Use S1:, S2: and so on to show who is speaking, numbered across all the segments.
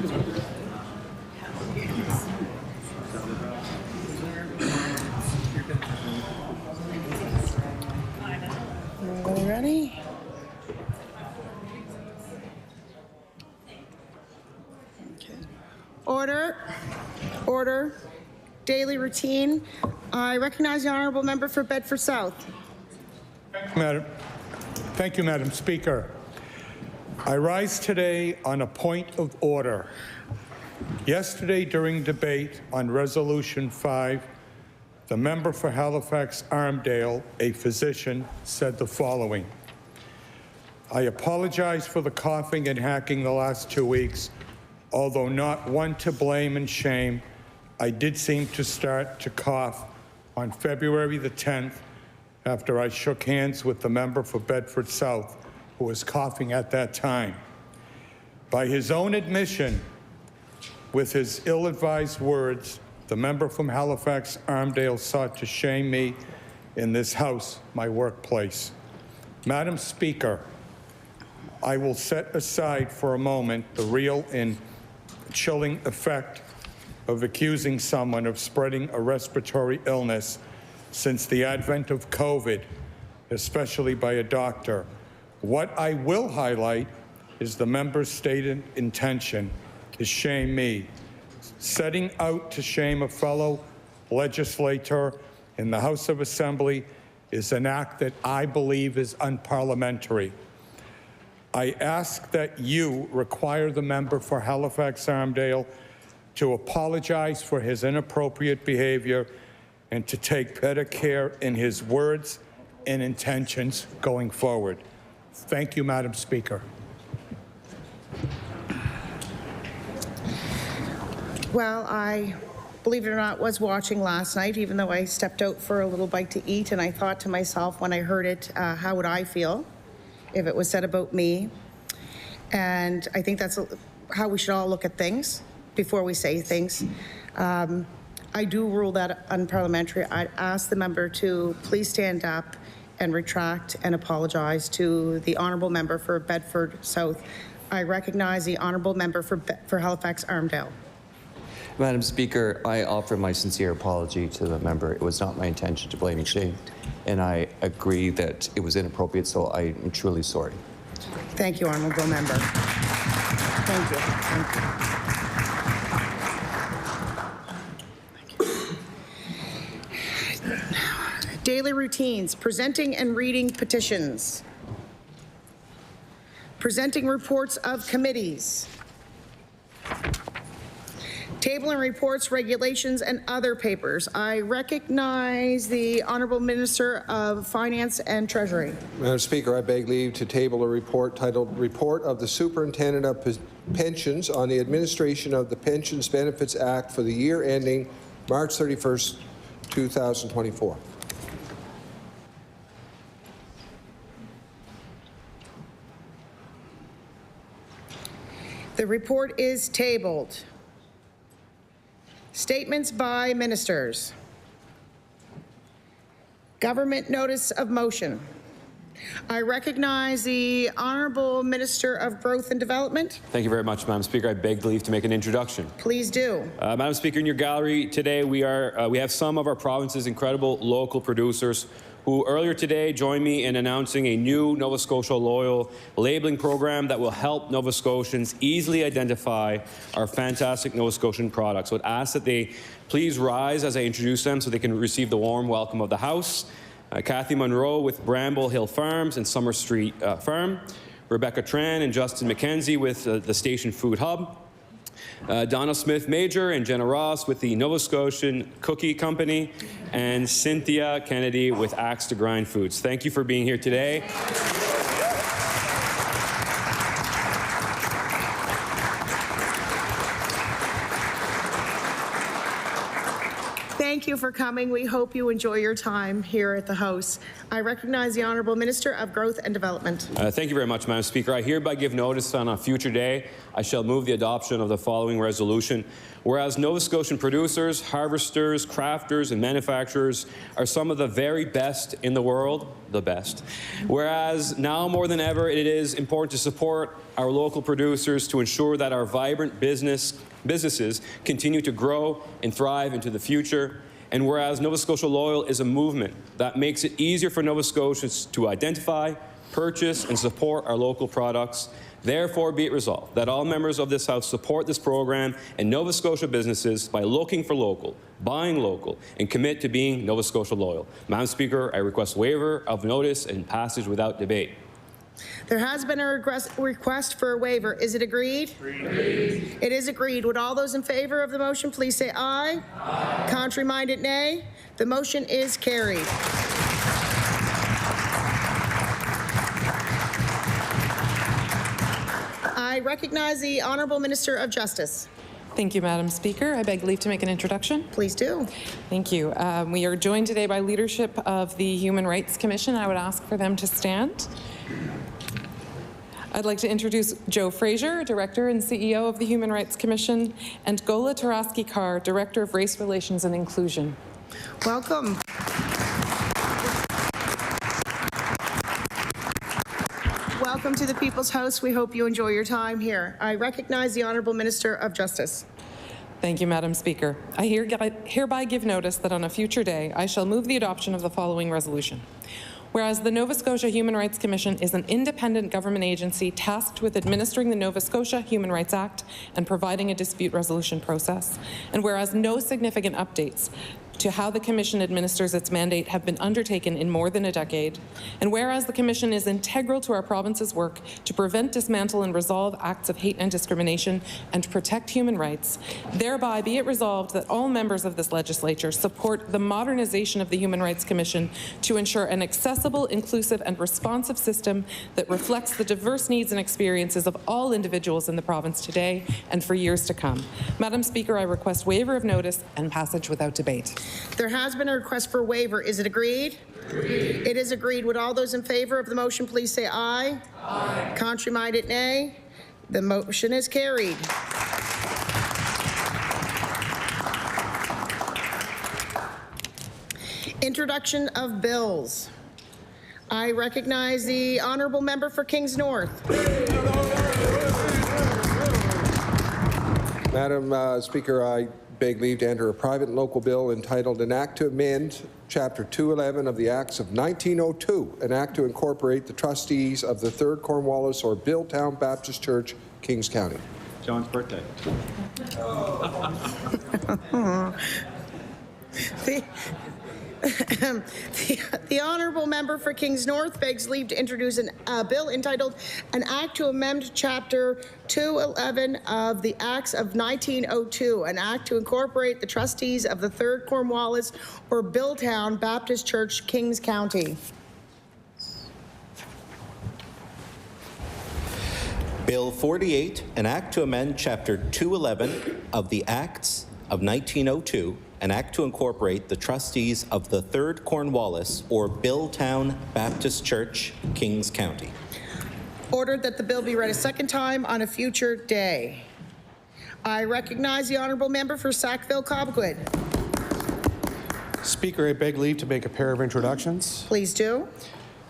S1: Everybody ready? Okay. Order. Order. Daily routine. I recognize the honourable member for Bedford South.
S2: Thank you, Madam Speaker. I rise today on a point of order. Yesterday, during debate on Resolution 5, the member for Halifax-Armdale, a physician, said the following: I apologize for the coughing and hacking the last 2 weeks. Although not one to blame and shame, I did seem to start to cough on February the 10th after I shook hands with the member for Bedford South, who was coughing at that time. By his own admission, with his ill-advised words, the member from Halifax-Armdale sought to shame me in this house, my workplace. Madam Speaker, I will set aside for a moment the real and chilling effect of accusing someone of spreading a respiratory illness since the advent of COVID, especially by a doctor. What I will highlight is the member's stated intention to shame me. Setting out to shame a fellow legislator in the House of Assembly is an act that I believe is unparliamentary. I ask that you require the member for Halifax-Armdale to apologize for his inappropriate behavior and to take better care in his words and intentions going forward. Thank you, Madam Speaker.
S1: Well, I, believe it or not, was watching last night, even though I stepped out for a little bite to eat, and I thought to myself when I heard it, how would I feel if it was said about me? And I think that's how we should all look at things before we say things. I do rule that unparliamentary. I'd ask the member to please stand up and retract and apologize to the honourable member for Bedford South. I recognize the honourable member for Halifax-Armdale.
S3: Madam Speaker, I offer my sincere apology to the member. It was not my intention to blame and shame, and I agree that it was inappropriate, so I am truly sorry.
S1: Thank you, honourable member. Thank you. Thank you. Daily routines, presenting and reading petitions. Presenting reports of committees. Tabling reports, regulations, and other papers. I recognize the Honourable Minister of Finance and Treasury.
S4: Madam Speaker, I beg leave to table a report titled Report of the Superintendent of Pensions on the Administration of the Pensions Benefits Act for the year ending March 31st, 2024.
S1: The report is tabled. Statements by ministers. Government notice of motion. I recognize the Honourable Minister of Growth and Development.
S5: Thank you very much, Madam Speaker. I beg leave to make an introduction.
S1: Please do.
S5: Madam Speaker, in your gallery today, we have some of our province's incredible local producers who earlier today joined me in announcing a new Nova Scotia Loyal labeling program that will help Nova Scotians easily identify our fantastic Nova Scotian products. So I'd ask that they please rise as I introduce them so they can receive the warm welcome of the House. Kathy Monroe with Bramble Hill Farms and Summer Street Farm. Rebecca Tran and Justin McKenzie with the Station Food Hub. Donna Smith Major and Jenna Ross with the Nova Scotian Cookie Company, and Cynthia Kennedy with Axe to Grind Foods. Thank you for being here today.
S1: thank you for coming. We hope you enjoy your time here at the House. I recognize the Honourable Minister of Growth and Development.
S5: Thank you very much, Madam Speaker. I hereby give notice on a future day I shall move the adoption of the following resolution. Whereas Nova Scotian producers, harvesters, crafters, and manufacturers are some of the very best in the world, the best. Whereas now more than ever, it is important to support our local producers to ensure that our vibrant businesses continue to grow and thrive into the future. And whereas Nova Scotia Loyal is a movement that makes it easier for Nova Scotians to identify, purchase, and support our local products, therefore be it resolved that all members of this House support this program and Nova Scotia businesses by looking for local, buying local, and commit to being Nova Scotia Loyal. Madam Speaker, I request waiver of notice and passage without debate.
S1: There has been a request for a waiver. Is it agreed? Agreed. It is agreed. Would all those in favor of the motion please say aye? Aye. Contrary-minded, nay. The motion is carried. I recognize the Honourable Minister of Justice.
S6: Thank you, Madam Speaker. I beg leave to make an introduction.
S1: Please do.
S6: Thank you. We are joined today by leadership of the Human Rights Commission. I would ask for them to stand. I'd like to introduce Joe Fraser, Director and CEO of the Human Rights Commission, and Gola Taraski-Carr, Director of Race Relations and Inclusion.
S1: Welcome. Welcome to the People's House. We hope you enjoy your time here. I recognize the Honourable Minister of Justice.
S6: Thank you, Madam Speaker. I hereby give notice that on a future day, I shall move the adoption of the following resolution. Whereas the Nova Scotia Human Rights Commission is an independent government agency tasked with administering the Nova Scotia Human Rights Act and providing a dispute resolution process, and whereas no significant updates to how the Commission administers its mandate have been undertaken in more than a decade, and whereas the Commission is integral to our province's work to prevent, dismantle, and resolve acts of hate and discrimination and protect human rights, thereby be it resolved that all members of this legislature support the modernization of the Human Rights Commission to ensure an accessible, inclusive, and responsive system that reflects the diverse needs and experiences of all individuals in the province today and for years to come. Madam Speaker, I request waiver of notice and passage without debate.
S1: There has been a request for waiver. Is it agreed? Agreed. It is agreed. Would all those in favor of the motion please say aye? Aye. Contrary-minded, nay. The motion is carried. Introduction of bills. I recognize the Honourable Member for Kings North.
S4: Madam Speaker, I beg leave to enter a private and local bill entitled An Act to Amend Chapter 211 of the Acts of 1902, an act to incorporate the trustees of the 3rd Cornwallis or Billtown Baptist Church, Kings County.
S5: John's birthday.
S1: The Honourable Member for Kings North begs leave to introduce a bill entitled An Act to Amend Chapter 211 of the Acts of 1902, an act to incorporate the trustees of the 3rd Cornwallis or Billtown Baptist Church, Kings County.
S7: Bill 48, an act to amend Chapter 211 of the Acts of 1902, an act to incorporate the trustees of the 3rd Cornwallis or Billtown Baptist Church, Kings County.
S1: Ordered that the bill be read a second time on a future day. I recognize the Honourable Member for Sackville-Cobequid.
S8: Speaker, I beg leave to make a pair of introductions.
S1: Please do.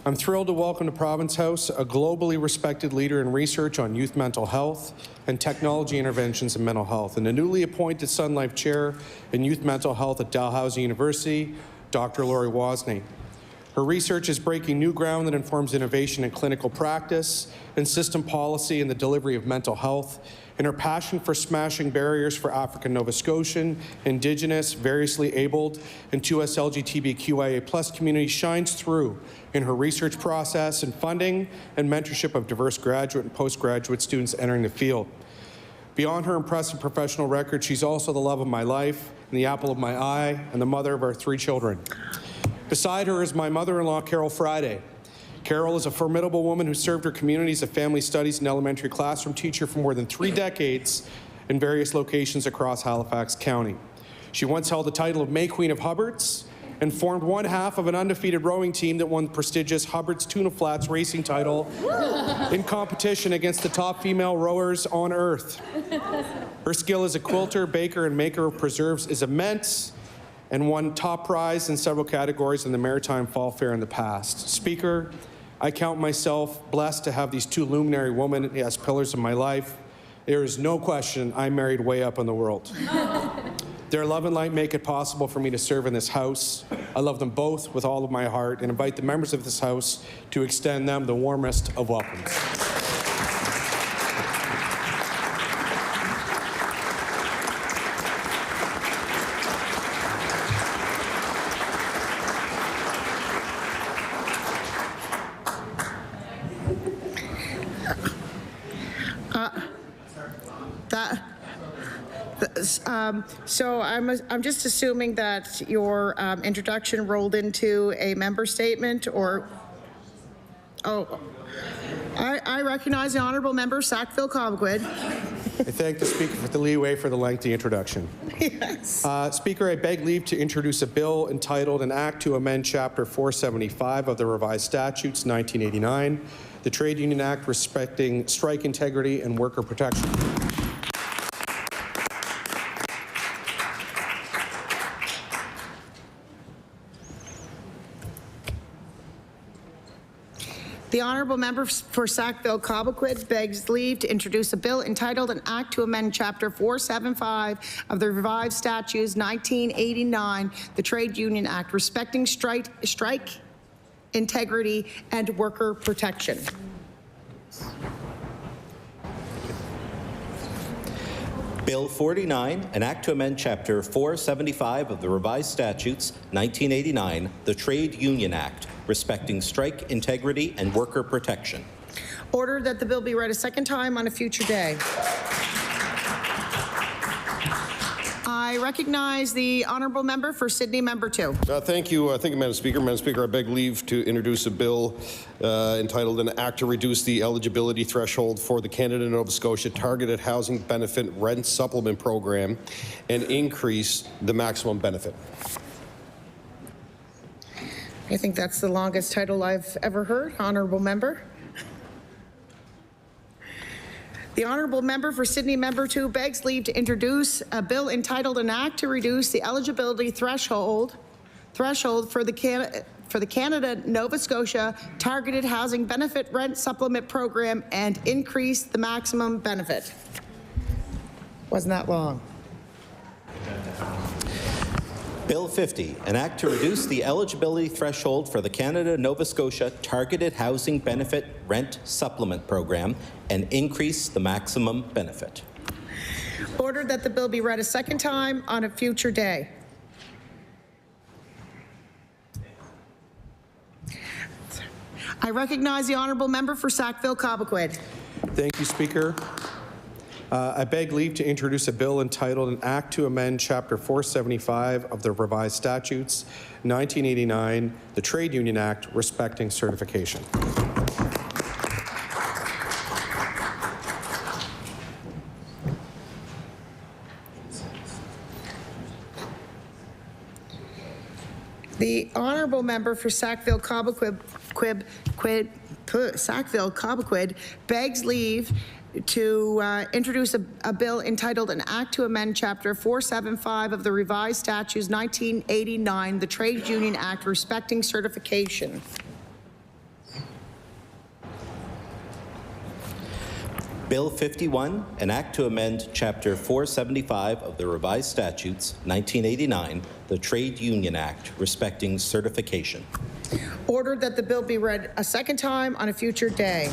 S8: I'm thrilled to welcome to Province House a globally respected leader in research on youth mental health and technology interventions in mental health, and a newly appointed Sun Life Chair in Youth Mental Health at Dalhousie University, Dr. Lori Wozni. Her research is breaking new ground that informs innovation in clinical practice and system policy in the delivery of mental health, and her passion for smashing barriers for African Nova Scotian, Indigenous, variously abled, and 2S LGBTQIA+ communities shines through in her research process and funding and mentorship of diverse graduate and postgraduate students entering the field. Beyond her impressive professional record, she's also the love of my life and the apple of my eye and the mother of our 3 children. Beside her is my mother-in-law, Carol Friday. Carol is a formidable woman who served her community as a family studies and elementary classroom teacher for more than 3 decades in various locations across Halifax County. She once held the title of May Queen of Hubbards and formed one half of an undefeated rowing team that won the prestigious Hubbard's Tuna Flats racing title in competition against the top female rowers on earth. Her skill as a quilter, baker, and maker of preserves is immense, and won top prize in several categories in the Maritime Fall Fair in the past. Speaker, I count myself blessed to have these two luminary women as pillars of my life. There is no question I'm married way up in the world. Their love and light make it possible for me to serve in this House. I love them both with all of my heart and invite the members of this House to extend them the warmest of welcomes.
S1: So I'm just assuming that your introduction rolled into a member statement, or, oh, I recognize the honourable member Sackville-Cobequid.
S8: I thank the Speaker for the leeway for the lengthy introduction.
S1: Yes.
S8: Speaker, I beg leave to introduce a bill entitled An Act to Amend Chapter 475 of the Revised Statutes 1989, the Trade Union Act respecting strike integrity and worker protection.
S1: The honourable member for Sackville-Cobequid begs leave to introduce a bill entitled An Act to Amend Chapter 475 of the Revised Statutes 1989, the Trade Union Act, respecting strike integrity and worker protection.
S7: Bill 49, an act to amend Chapter 475 of the Revised Statutes 1989, the Trade Union Act, respecting strike integrity and worker protection.
S1: Order that the bill be read a second time on a future day. I recognize the honourable member for Sydney, member 2.
S9: Thank you, Madam Speaker. Madam Speaker, I beg leave to introduce a bill entitled An Act to Reduce the Eligibility Threshold for the Canada-Nova Scotia Targeted Housing Benefit Rent Supplement Program and increase the maximum benefit.
S1: I think that's the longest title I've ever heard, honourable member. The honourable member for Sydney, member 2, begs leave to introduce a bill entitled An Act to Reduce the Eligibility Threshold for the Canada-Nova Scotia Targeted Housing Benefit Rent Supplement Program and increase the maximum benefit. Wasn't that long?
S7: Bill 50, an act to reduce the eligibility threshold for the Canada-Nova Scotia Targeted Housing Benefit Rent Supplement Program and increase the maximum benefit.
S1: Ordered that the bill be read a second time on a future day. I recognize the honourable member for Sackville-Cobequid.
S8: Thank you, Speaker. I beg leave to introduce a bill entitled An Act to Amend Chapter 475 of the Revised Statutes 1989, the Trade Union Act, respecting certification.
S1: The honourable member for Sackville-Cobequid begs leave to introduce a bill entitled An Act to Amend Chapter 475 of the Revised Statutes 1989, the Trade Union Act, respecting certification.
S7: Bill 51, an act to amend Chapter 475 of the Revised Statutes 1989, the Trade Union Act, respecting certification.
S1: Ordered that the bill be read a second time on a future day.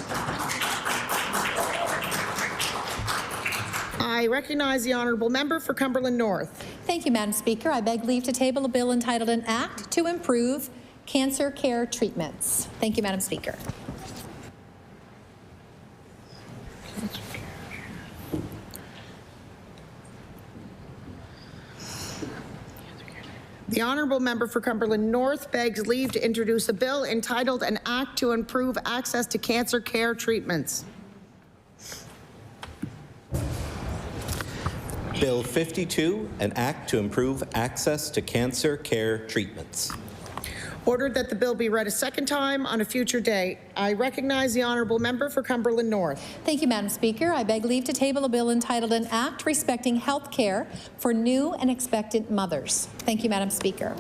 S1: I recognize the honourable member for Cumberland North.
S10: Thank you, Madam Speaker. I beg leave to table a bill entitled An Act to Improve Cancer Care Treatments. Thank you, Madam Speaker.
S1: The honourable member for Cumberland North begs leave to introduce a bill entitled An Act to Improve Access to Cancer Care Treatments.
S7: Bill 52, an act to improve access to cancer care treatments.
S1: Ordered that the bill be read a second time on a future date. I recognize the honourable member for Cumberland North.
S10: Thank you, Madam Speaker. I beg leave to table a bill entitled An Act Respecting Health Care for New and Expectant Mothers. Thank you, Madam Speaker.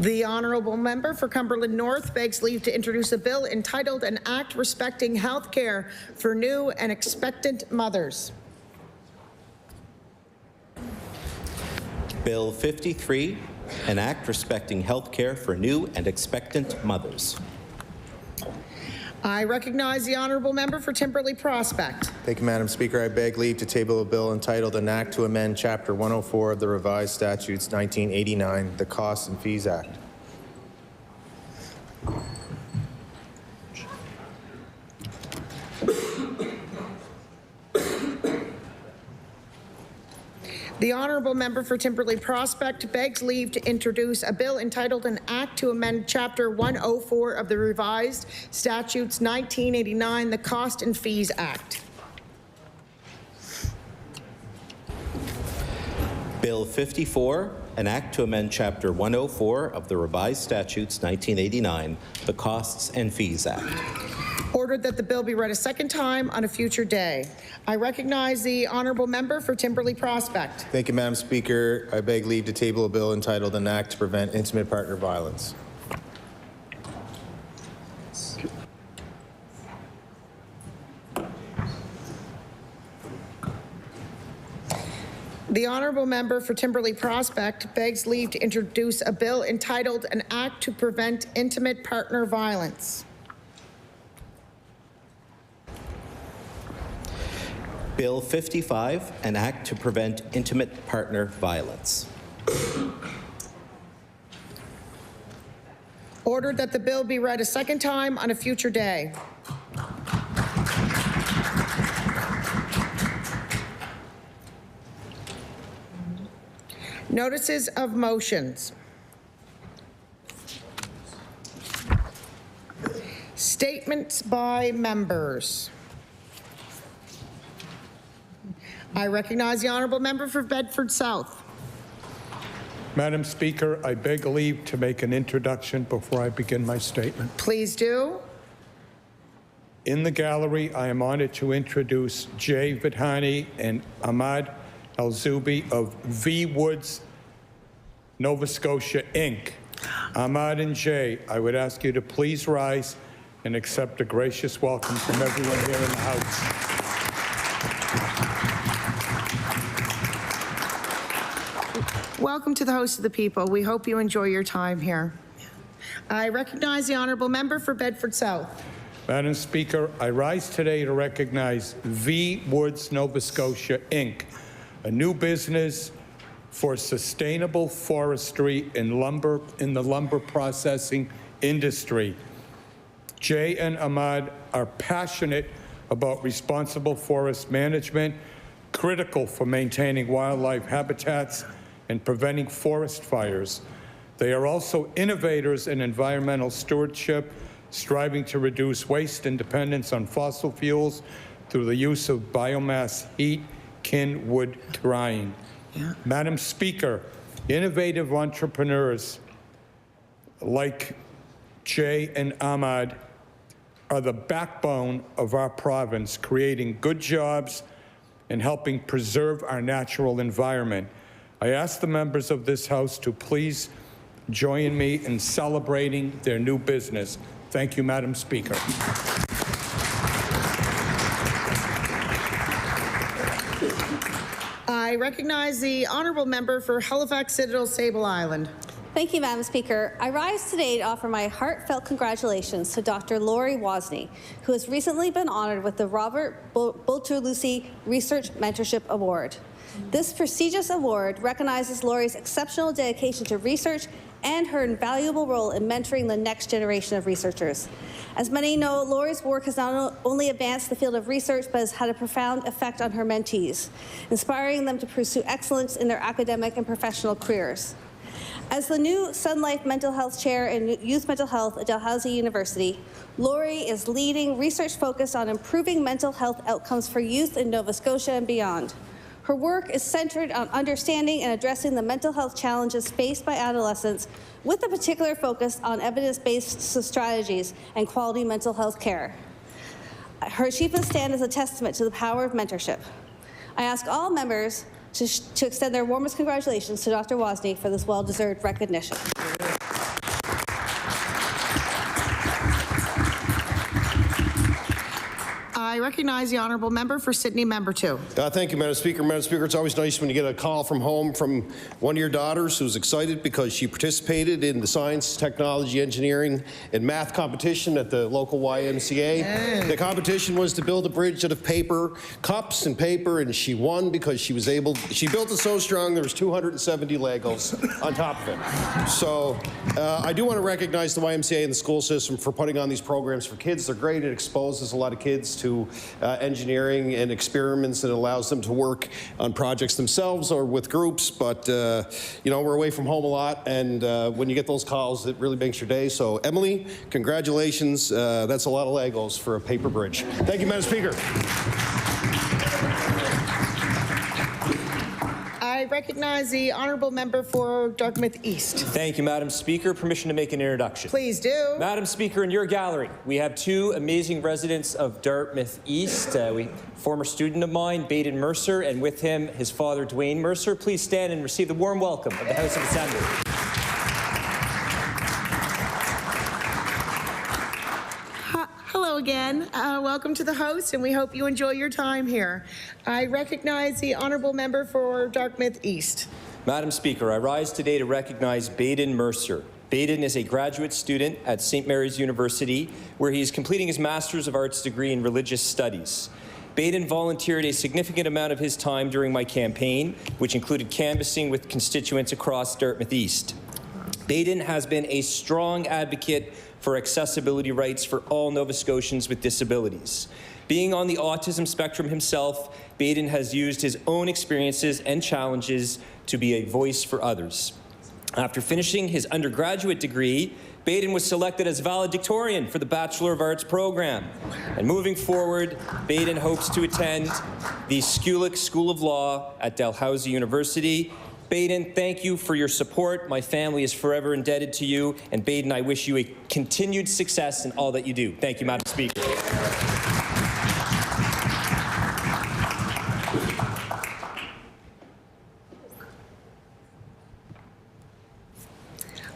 S1: The honourable member for Cumberland North begs leave to introduce a bill entitled An Act Respecting Health Care for New and Expectant Mothers.
S7: Bill 53, an act respecting health care for new and expectant mothers.
S1: I recognize the honourable member for Timberley Prospect.
S11: Thank you, Madam Speaker. I beg leave to table a bill entitled An Act to Amend Chapter 104 of the Revised Statutes 1989, the Costs and Fees Act.
S1: The honourable member for Timberley Prospect begs leave to introduce a bill entitled An Act to Amend Chapter 104 of the Revised Statutes 1989, the Cost and Fees Act.
S7: Bill 54, an act to amend Chapter 104 of the Revised Statutes 1989, the Costs and Fees Act.
S1: Ordered that the bill be read a second time on a future day. I recognize the honourable member for Timberley Prospect.
S11: Thank you, Madam Speaker. I beg leave to table a bill entitled An Act to Prevent Intimate Partner Violence.
S1: The honourable member for Timberley Prospect begs leave to introduce a bill entitled An Act to Prevent Intimate Partner Violence.
S7: Bill 55, an act to prevent intimate partner violence.
S1: Ordered that the bill be read a second time on a future day. Notices of motions. Statements by members. I recognize the honourable member for Bedford South.
S2: Madam Speaker, I beg leave to make an introduction before I begin my statement.
S1: Please do.
S2: In the gallery, I am honored to introduce Jay Vidhani and Ahmad Al-Zubi of V Woods, Nova Scotia, Inc. Ahmad and Jay, I would ask you to please rise and accept a gracious welcome from everyone here in the House.
S1: Welcome to the House of the People. We hope you enjoy your time here. I recognize the honourable member for Bedford South.
S2: Madam Speaker, I rise today to recognize V Woods, Nova Scotia, Inc., a new business for sustainable forestry and lumber in the lumber processing industry. Jay and Ahmad are passionate about responsible forest management, critical for maintaining wildlife habitats and preventing forest fires. They are also innovators in environmental stewardship, striving to reduce waste and dependence on fossil fuels through the use of biomass heat, kin, wood drying. Madam Speaker, innovative entrepreneurs like Jay and Ahmad are the backbone of our province, creating good jobs and helping preserve our natural environment. I ask the members of this House to please join me in celebrating their new business. Thank you, Madam Speaker.
S1: I recognize the honourable member for Halifax Citadel Sable Island.
S12: Thank you, Madam Speaker. I rise today to offer my heartfelt congratulations to Dr. Lori Wozni, who has recently been honoured with the Robert Bulter-Lucy Research Mentorship Award. This prestigious award recognizes Lori's exceptional dedication to research and her invaluable role in mentoring the next generation of researchers. As many know, Lori's work has not only advanced the field of research, but has had a profound effect on her mentees, inspiring them to pursue excellence in their academic and professional careers. As the new Sun Life Mental Health Chair in Youth Mental Health at Dalhousie University, Lori is leading research focused on improving mental health outcomes for youth in Nova Scotia and beyond. Her work is centered on understanding and addressing the mental health challenges faced by adolescents, with a particular focus on evidence-based strategies and quality mental health care. Her achievements stand as a testament to the power of mentorship. I ask all members to extend their warmest congratulations to Dr. Wozni for this well-deserved recognition.
S1: I recognize the honourable member for Sydney, member 2.
S9: Thank you, Madam Speaker. Madam Speaker, it's always nice when you get a call from home from one of your daughters who's excited because she participated in the science, technology, engineering, and math competition at the local YMCA. The competition was to build a bridge out of paper, cups and paper, and she won because she built it so strong there was 270 Legos on top of it. So I do want to recognize the YMCA and the school system for putting on these programs for kids. They're great. It exposes a lot of kids to engineering and experiments, and allows them to work on projects themselves or with groups. But you know, we're away from home a lot, and when you get those calls, it really makes your day. So Emily, congratulations. That's a lot of Legos for a paper bridge. Thank you, Madam Speaker.
S1: I recognize the honourable member for Dartmouth East.
S13: Thank you, Madam Speaker. Permission to make an introduction.
S1: Please do.
S13: Madam Speaker, in your gallery, we have two amazing residents of Dartmouth East. Former student of mine, Baden Mercer, and with him, his father, Dwayne Mercer. Please stand and receive the warm welcome of the House of Assembly.
S1: Hello again. Welcome to the House, and we hope you enjoy your time here. I recognize the honourable member for Dartmouth East.
S13: Madam Speaker, I rise today to recognize Baden Mercer. Baden is a graduate student at St. Mary's University, where he is completing his Master's of Arts degree in Religious Studies. Baden volunteered a significant amount of his time during my campaign, which included canvassing with constituents across Dartmouth East. Baden has been a strong advocate for accessibility rights for all Nova Scotians with disabilities. Being on the autism spectrum himself, Baden has used his own experiences and challenges to be a voice for others. After finishing his undergraduate degree, Baden was selected as valedictorian for the Bachelor of Arts program. And moving forward, Baden hopes to attend the Schulich School of Law at Dalhousie University. Baden, thank you for your support. My family is forever indebted to you. And Baden, I wish you a continued success in all that you do. Thank you, Madam Speaker.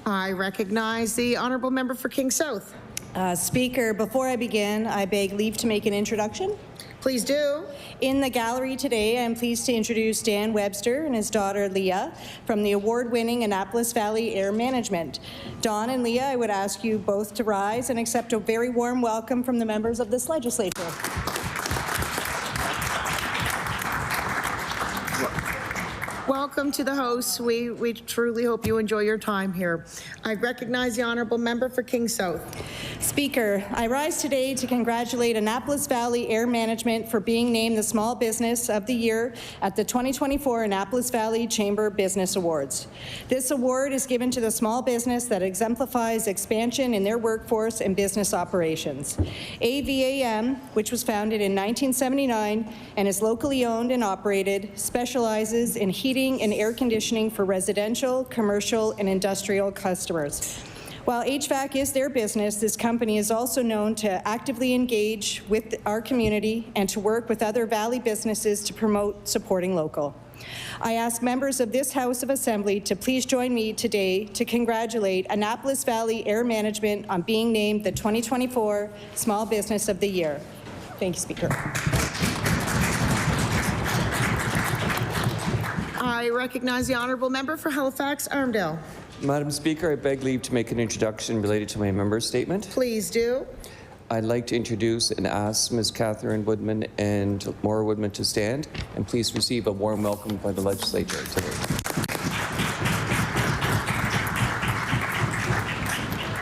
S1: I recognize the honourable member for King South.
S14: Speaker, before I begin, I beg leave to make an introduction.
S1: Please do.
S14: In the gallery today, I am pleased to introduce Dan Webster and his daughter Leah from the award-winning Annapolis Valley Air Management. Don and Leah, I would ask you both to rise and accept a very warm welcome from the members of this legislature.
S1: Welcome to the House. We truly hope you enjoy your time here. I recognize the honourable member for King South.
S14: Speaker, I rise today to congratulate Annapolis Valley Air Management for being named the Small Business of the Year at the 2024 Annapolis Valley Chamber Business Awards. This award is given to the small business that exemplifies expansion in their workforce and business operations. AVAM, which was founded in 1979 and is locally owned and operated, specializes in heating and air conditioning for residential, commercial, and industrial customers. While HVAC is their business, this company is also known to actively engage with our community and to work with other Valley businesses to promote supporting local. I ask members of this House of Assembly to please join me today to congratulate Annapolis Valley Air Management on being named the 2024 Small Business of the Year. Thank you, Speaker.
S1: I recognize the honourable member for Halifax Armdale.
S3: Madam Speaker, I beg leave to make an introduction related to my member's statement.
S1: Please do.
S3: I'd like to introduce and ask Ms. Catherine Woodman and Maura Woodman to stand, and please receive a warm welcome by the legislature today.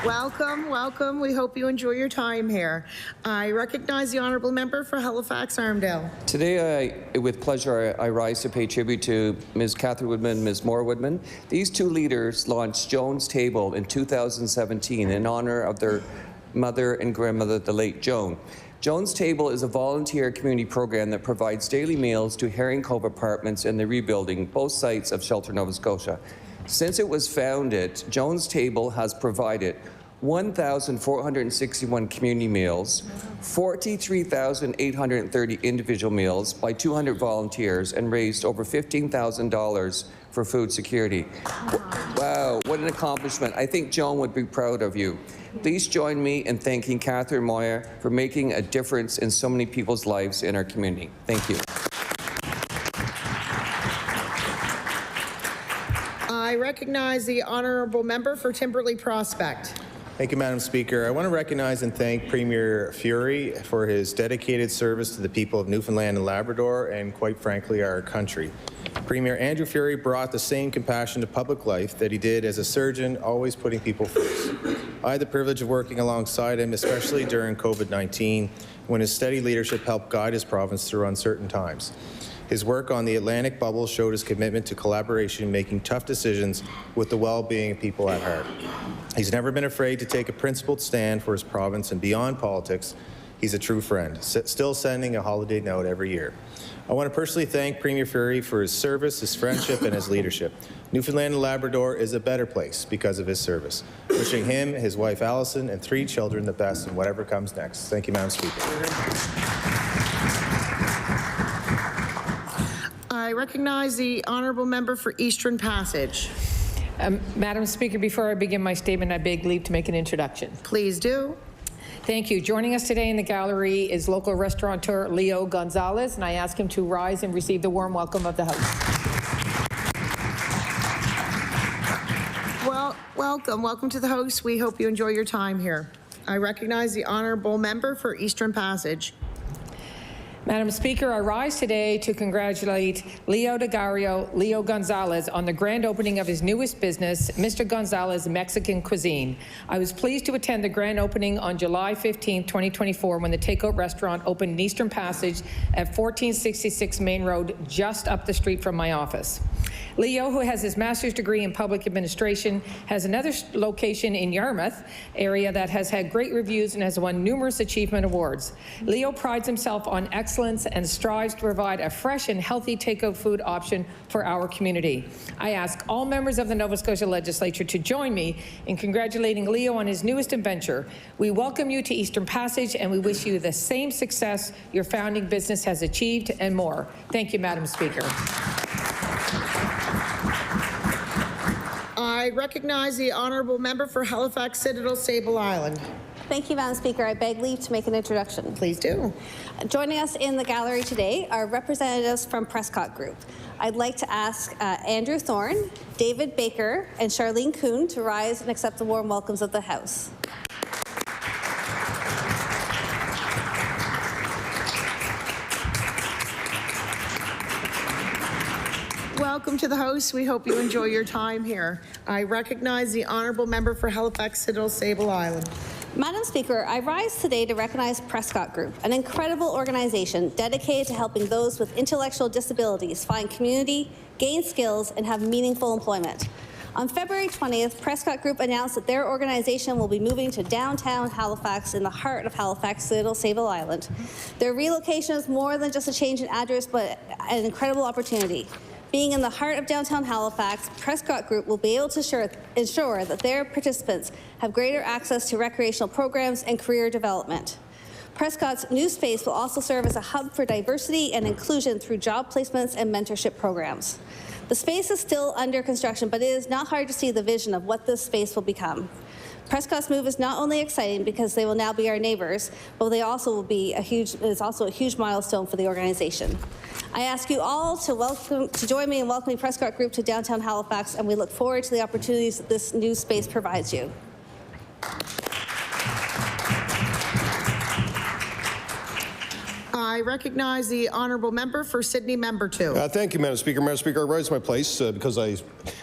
S1: Welcome, welcome. We hope you enjoy your time here. I recognize the honourable member for Halifax Armdale.
S3: Today, with pleasure, I rise to pay tribute to Ms. Catherine Woodman, Ms. Maura Woodman. These two leaders launched Joan's Table in 2017 in honor of their mother and grandmother, the late Joan. Joan's Table is a volunteer community program that provides daily meals to Herring Cove Apartments and the rebuilding, both sites of Shelter, Nova Scotia. Since it was founded, Joan's Table has provided 1,461 community meals, 43,830 individual meals by 200 volunteers, and raised over $15,000 for food security. Wow, what an accomplishment. I think Joan would be proud of you. Please join me in thanking Catherine Moyer for making a difference in so many people's lives in our community. Thank you.
S1: I recognize the honourable member for Timberley Prospect.
S11: Thank you, Madam Speaker. I want to recognize and thank Premier Furey for his dedicated service to the people of Newfoundland and Labrador and, quite frankly, our country. Premier Andrew Furey brought the same compassion to public life that he did as a surgeon, always putting people first. I had the privilege of working alongside him, especially during COVID-19, when his steady leadership helped guide his province through uncertain times. His work on the Atlantic bubble showed his commitment to collaboration, making tough decisions with the well-being of people at heart. He's never been afraid to take a principled stand for his province, and beyond politics, he's a true friend, still sending a holiday note every year. I want to personally thank Premier Furey for his service, his friendship, and his leadership. Newfoundland and Labrador is a better place because of his service. Wishing him, his wife Allison, and 3 children the best in whatever comes next. Thank you, Madam Speaker.
S1: I recognize the honourable member for Eastern Passage.
S15: Madam Speaker, before I begin my statement, I beg leave to make an introduction.
S1: Please do.
S15: Thank you. Joining us today in the gallery is local restaurateur Leo Gonzalez, and I ask him to rise and receive the warm welcome of the House.
S1: Well, welcome to the House. We hope you enjoy your time here. I recognize the honourable member for Eastern Passage.
S15: Madam Speaker, I rise today to congratulate Leo Gonzalez on the grand opening of his newest business, Mr. Gonzalez Mexican Cuisine. I was pleased to attend the grand opening on July 15, 2024, when the takeout restaurant opened in Eastern Passage at 1466 Main Road, just up the street from my office. Leo, who has his master's degree in public administration, has another location in Yarmouth area that has had great reviews and has won numerous achievement awards. Leo prides himself on excellence and strives to provide a fresh and healthy takeout food option for our community. I ask all members of the Nova Scotia Legislature to join me in congratulating Leo on his newest adventure. We welcome you to Eastern Passage, and we wish you the same success your founding business has achieved and more. Thank you, Madam Speaker.
S1: I recognize the honourable member for Halifax Citadel Sable Island.
S12: Thank you, Madam Speaker. I beg leave to make an introduction.
S1: Please do.
S12: Joining us in the gallery today are representatives from Prescott Group. I'd like to ask Andrew Thorne, David Baker, and Charlene Kuhn to rise and accept the warm welcomes of the House.
S1: Welcome to the House. We hope you enjoy your time here. I recognize the honourable member for Halifax Citadel Sable Island.
S12: Madam Speaker, I rise today to recognize Prescott Group, an incredible organization dedicated to helping those with intellectual disabilities find community, gain skills, and have meaningful employment. On February 20th, Prescott Group announced that their organization will be moving to downtown Halifax in the heart of Halifax Citadel Sable Island. Their relocation is more than just a change in address, but an incredible opportunity. Being in the heart of downtown Halifax, Prescott Group will be able to ensure that their participants have greater access to recreational programs and career development. Prescott's new space will also serve as a hub for diversity and inclusion through job placements and mentorship programs. The space is still under construction, but it is not hard to see the vision of what this space will become. Prescott's move is not only exciting because they will now be our neighbors, but they also will be it's also a huge milestone for the organization. I ask you all to join me in welcoming Prescott Group to downtown Halifax, and we look forward to the opportunities that this new space provides you.
S1: I I recognize the honourable member for Sydney, member 2.
S9: Thank you, Madam Speaker. Madam Speaker, I rise to my place because I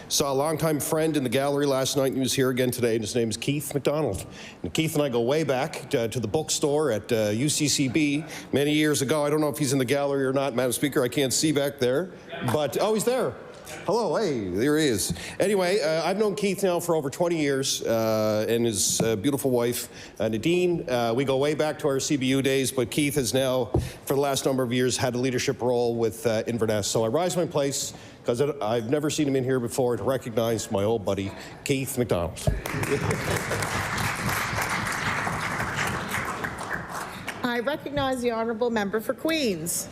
S9: saw a longtime friend in the gallery last night, and he was here again today, and his name is Keith McDonald. And Keith and I go way back to the bookstore at UCCB many years ago. I don't know if he's in the gallery or not, Madam Speaker. I can't see back there. But, oh, he's there. Hello, hey, there he is. Anyway, I've known Keith now for over 20 years and his beautiful wife, Nadine. We go way back to our CBU days, but Keith has now, for the last number of years, had a leadership role with Inverness. So I rise to my place, because I've never seen him in here before, to recognize my old buddy, Keith McDonald.
S1: I recognize the honourable member for Queens.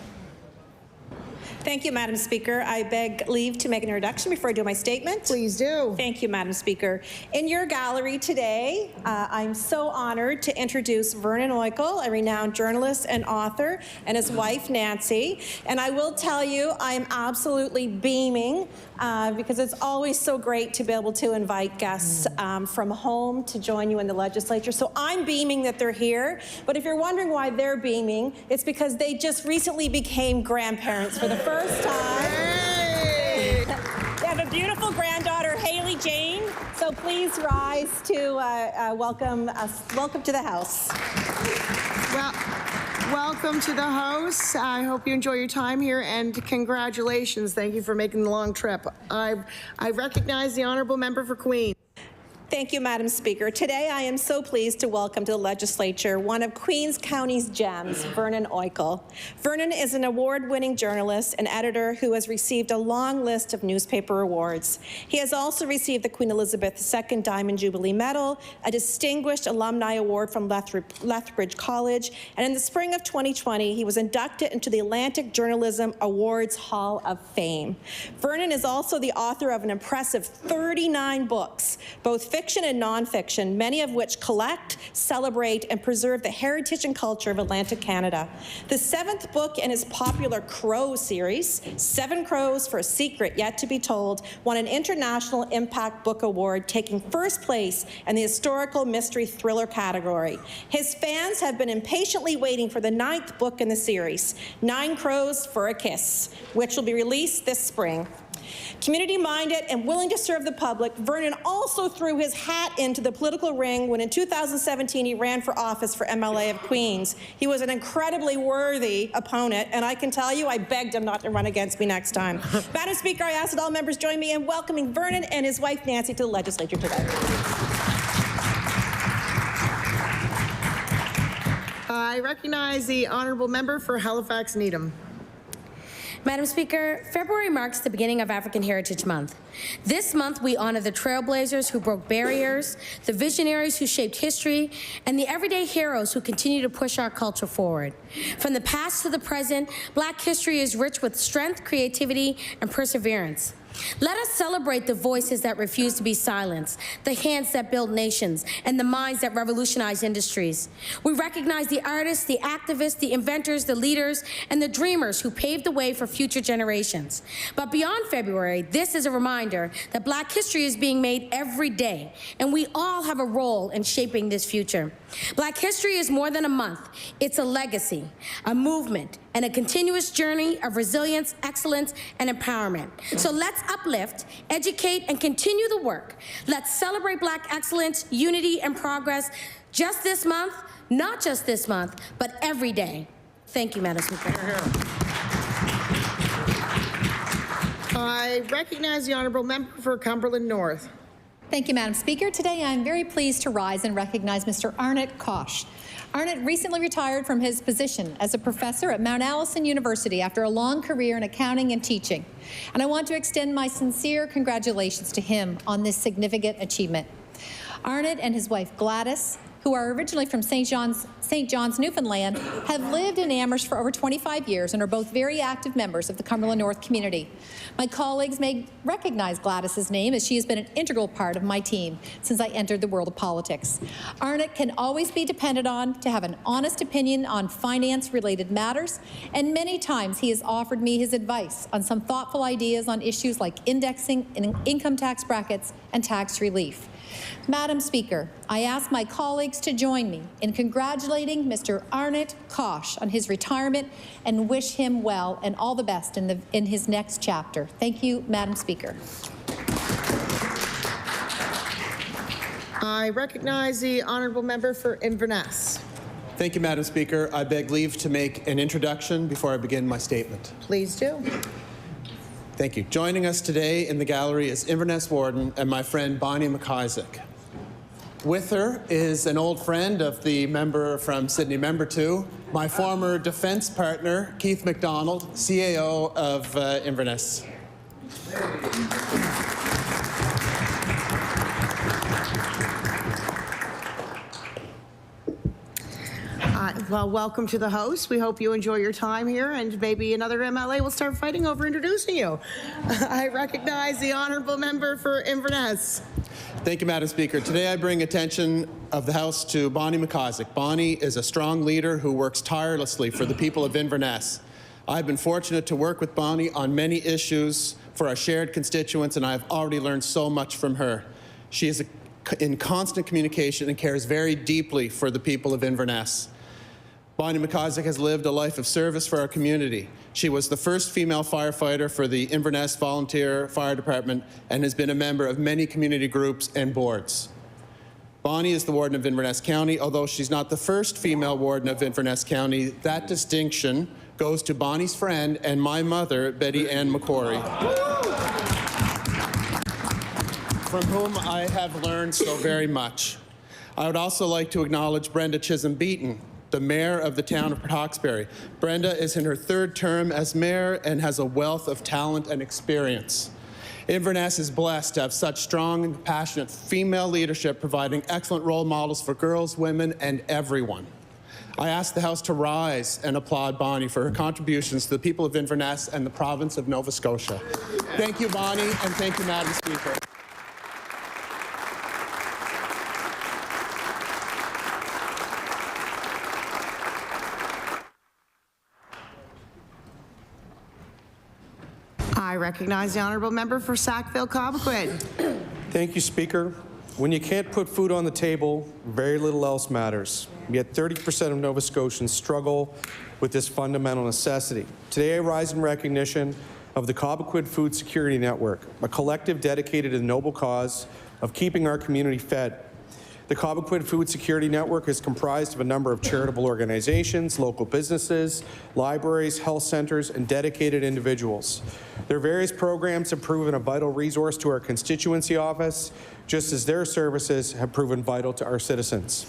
S16: Thank you, Madam Speaker. I beg leave to make an introduction before I do my statement.
S1: Please do.
S16: Thank you, Madam Speaker. In your gallery today, I'm so honored to introduce Vernon Oikel, a renowned journalist and author, and his wife, Nancy. And I will tell you, I'm absolutely beaming because it's always so great to be able to invite guests from home to join you in the legislature. So I'm beaming that they're here. But if you're wondering why they're beaming, it's because they just recently became grandparents for the first time. Hey. They have a beautiful granddaughter, Haley Jane. So please rise to welcome to the House.
S1: Well, welcome to the House. I hope you enjoy your time here, and congratulations. Thank you for making the long trip. I recognize the honourable member for Queens.
S16: Thank you, Madam Speaker. Today, I am so pleased to welcome to the legislature one of Queens County's gems, Vernon Oikel. Vernon is an award-winning journalist and editor who has received a long list of newspaper awards. He has also received the Queen Elizabeth II Diamond Jubilee Medal, a Distinguished Alumni Award from Lethbridge College, and in the spring of 2020, he was inducted into the Atlantic Journalism Awards Hall of Fame. Vernon is also the author of an impressive 39 books, both fiction and nonfiction, many of which collect, celebrate, and preserve the heritage and culture of Atlantic Canada. The 7th book in his popular Crow series, 7 Crows for a Secret Yet to Be Told, won an International Impact Book Award, taking first place in the historical mystery thriller category. His fans have been impatiently waiting for the 9th book in the series, 9 Crows for a Kiss, which will be released this spring. Community-minded and willing to serve the public, Vernon also threw his hat into the political ring when in 2017 he ran for office for MLA of Queens. He was an incredibly worthy opponent, and I can tell you I begged him not to run against me next time. Madam Speaker, I ask that all members join me in welcoming Vernon and his wife Nancy to the legislature today.
S1: I recognize the honourable member for Halifax Needham.
S17: Madam Speaker, February marks the beginning of African Heritage Month. This month, we honor the trailblazers who broke barriers, the visionaries who shaped history, and the everyday heroes who continue to push our culture forward. From the past to the present, Black history is rich with strength, creativity, and perseverance. Let us celebrate the voices that refuse to be silenced, the hands that build nations, and the minds that revolutionize industries. We recognize the artists, the activists, the inventors, the leaders, and the dreamers who paved the way for future generations. But beyond February, this is a reminder that Black history is being made every day, and we all have a role in shaping this future. Black history is more than a month. It's a legacy, a movement, and a continuous journey of resilience, excellence, and empowerment. So let's uplift, educate, and continue the work. Let's celebrate Black excellence, unity, and progress just this month, not just this month, but every day. Thank you, Madam Speaker.
S1: I recognize the honourable member for Cumberland North.
S10: Thank you, Madam Speaker. Today, I'm very pleased to rise and recognize Mr. Arnott Kosh. Arnott recently retired from his position as a professor at Mount Allison University after a long career in accounting and teaching. And I want to extend my sincere congratulations to him on this significant achievement. Arnott and his wife Gladys, who are originally from St. John's, Newfoundland, have lived in Amherst for over 25 years and are both very active members of the Cumberland North community. My colleagues may recognize Gladys's name as she has been an integral part of my team since I entered the world of politics. Arnott can always be depended on to have an honest opinion on finance-related matters, and many times he has offered me his advice on some thoughtful ideas on issues like indexing and income tax brackets and tax relief. Madam Speaker, I ask my colleagues to join me in congratulating Mr. Arnott Kosh on his retirement and wish him well and all the best in his next chapter. Thank you, Madam Speaker.
S1: I recognize the honourable member for Inverness.
S8: Thank you, Madam Speaker. I beg leave to make an introduction before I begin my statement.
S1: Please do.
S8: Thank you. Joining us today in the gallery is Inverness Warden and my friend Bonnie McIsaac. With her is an old friend of the member from Sydney, member 2, my former defence partner, Keith MacDonald, CAO of Inverness.
S1: Well, welcome to the House. We hope you enjoy your time here, and maybe another MLA will start fighting over introducing you. I recognize the honourable member for Inverness.
S8: Thank you, Madam Speaker. Today I bring attention of the House to Bonnie McIsaac. Bonnie is a strong leader who works tirelessly for the people of Inverness. I've been fortunate to work with Bonnie on many issues for our shared constituents, and I've already learned so much from her. She is in constant communication and cares very deeply for the people of Inverness. Bonnie McIsaac has lived a life of service for our community. She was the first female firefighter for the Inverness Volunteer Fire Department and has been a member of many community groups and boards. Bonnie is the Warden of Inverness County. Although she's not the first female Warden of Inverness County, that distinction goes to Bonnie's friend and my mother, Betty Ann McCory, from whom I have learned so very much. I would also like to acknowledge Brenda Chisholm-Beaton, the Mayor of the town of Port Hawkesbury. Brenda is in her 3rd term as Mayor and has a wealth of talent and experience. Inverness is blessed to have such strong and passionate female leadership, providing excellent role models for girls, women, and everyone. I ask the House to rise and applaud Bonnie for her contributions to the people of Inverness and the province of Nova Scotia. Thank you, Bonnie, and thank you, Madam Speaker.
S1: I recognize the honourable member for Sackville-Cobequid.
S8: Thank you, Speaker. When you can't put food on the table, very little else matters. Yet 30% of Nova Scotians struggle with this fundamental necessity. Today I rise in recognition of the Cobequid Food Security Network, a collective dedicated to the noble cause of keeping our community fed. The Cobequid Food Security Network is comprised of a number of charitable organizations, local businesses, libraries, health centers, and dedicated individuals. Their various programs have proven a vital resource to our constituency office, just as their services have proven vital to our citizens.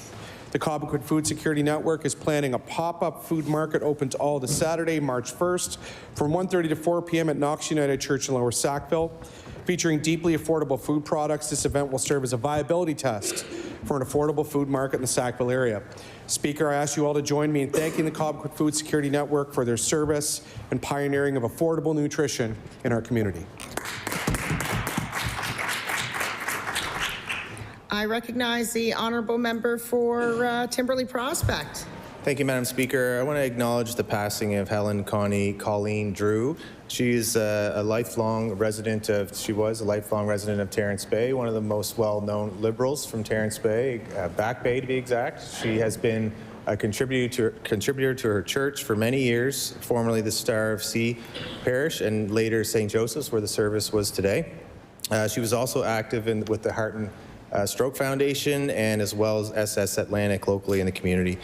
S8: The Cobequid Food Security Network is planning a pop-up food market open to all this Saturday, March 1st, from 1:30 to 4 p.m. at Knox United Church in Lower Sackville. Featuring deeply affordable food products, this event will serve as a viability test for an affordable food market in the Sackville area. Speaker, I ask you all to join me in thanking the Cobequid Food Security Network for their service and pioneering of affordable nutrition in our community.
S1: I recognize the honourable member for Timberley Prospect.
S11: Thank you, Madam Speaker. I want to acknowledge the passing of Helen Connie Colleen Drew. She was a lifelong resident of Terrence Bay, one of the most well-known Liberals from Terrence Bay, Back Bay to be exact. She has been a contributor to her church for many years, formerly the Star of Sea Parish and later St. Joseph's, where the service was today. She was also active with the Heart and Stroke Foundation and as well as SS Atlantic locally in the community.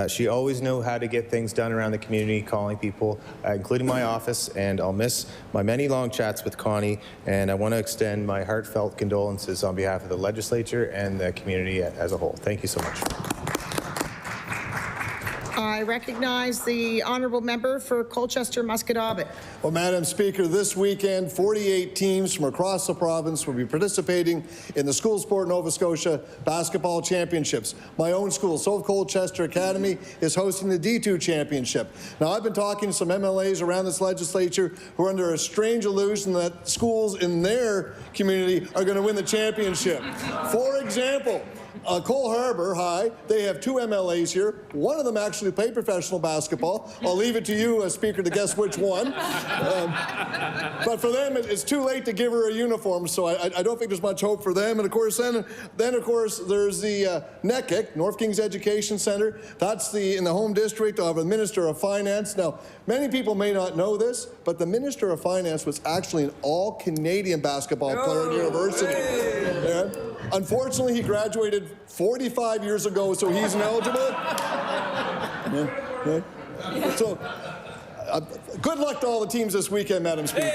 S11: She always knew how to get things done around the community, calling people, including my office, and I'll miss my many long chats with Connie, and I want to extend my heartfelt condolences on behalf of the legislature and the community as a whole. Thank you so much.
S1: I recognize the honourable member for Colchester-Musquodoboit.
S18: Well, Madam Speaker, this weekend, 48 teams from across the province will be participating in the School Sport Nova Scotia Basketball Championships. My own school, South Colchester Academy, is hosting the D2 Championship. Now, I've been talking to some MLAs around this legislature who are under a strange illusion that schools in their community are going to win the championship. For example, Cole Harbour High, they have 2 MLAs here. One of them actually played professional basketball. I'll leave it to you, Speaker, to guess which one. But for them, it's too late to give her a uniform, so I don't think there's much hope for them. And of course, then of course, there's the NECIC, North Kings Education Centre. That's in the home district of the Minister of Finance. Now, many people may not know this, but the Minister of Finance was actually an all-Canadian basketball player at university. And unfortunately, he graduated 45 years ago, so he's ineligible. So, good luck to all the teams this weekend, Madam Speaker.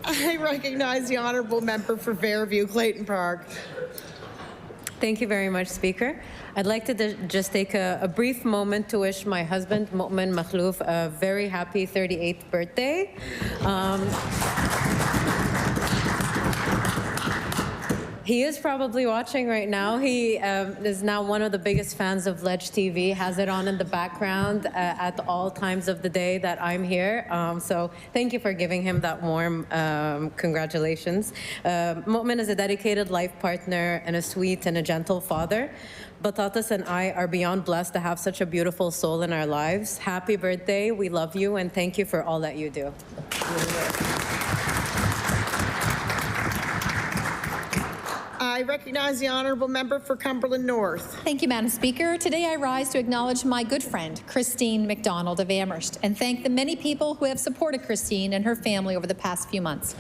S1: I recognize the honourable member for Fairview, Clayton Park.
S19: Thank you very much, Speaker. I'd like to just take a brief moment to wish my husband, Mu'min Makhlouf, a very happy 38th birthday. He is probably watching right now. He is now one of the biggest fans of Ledge TV, has it on in the background at all times of the day that I'm here. So thank you for giving him that warm congratulations. Mu'min is a dedicated life partner and a sweet and a gentle father. Batatas and I are beyond blessed to have such a beautiful soul in our lives. Happy birthday. We love you and thank you for all that you do.
S1: I recognize the honourable member for Cumberland North.
S10: Thank you, Madam Speaker. Today I rise to acknowledge my good friend, Christine McDonald of Amherst, and thank the many people who have supported Christine and her family over the past few months.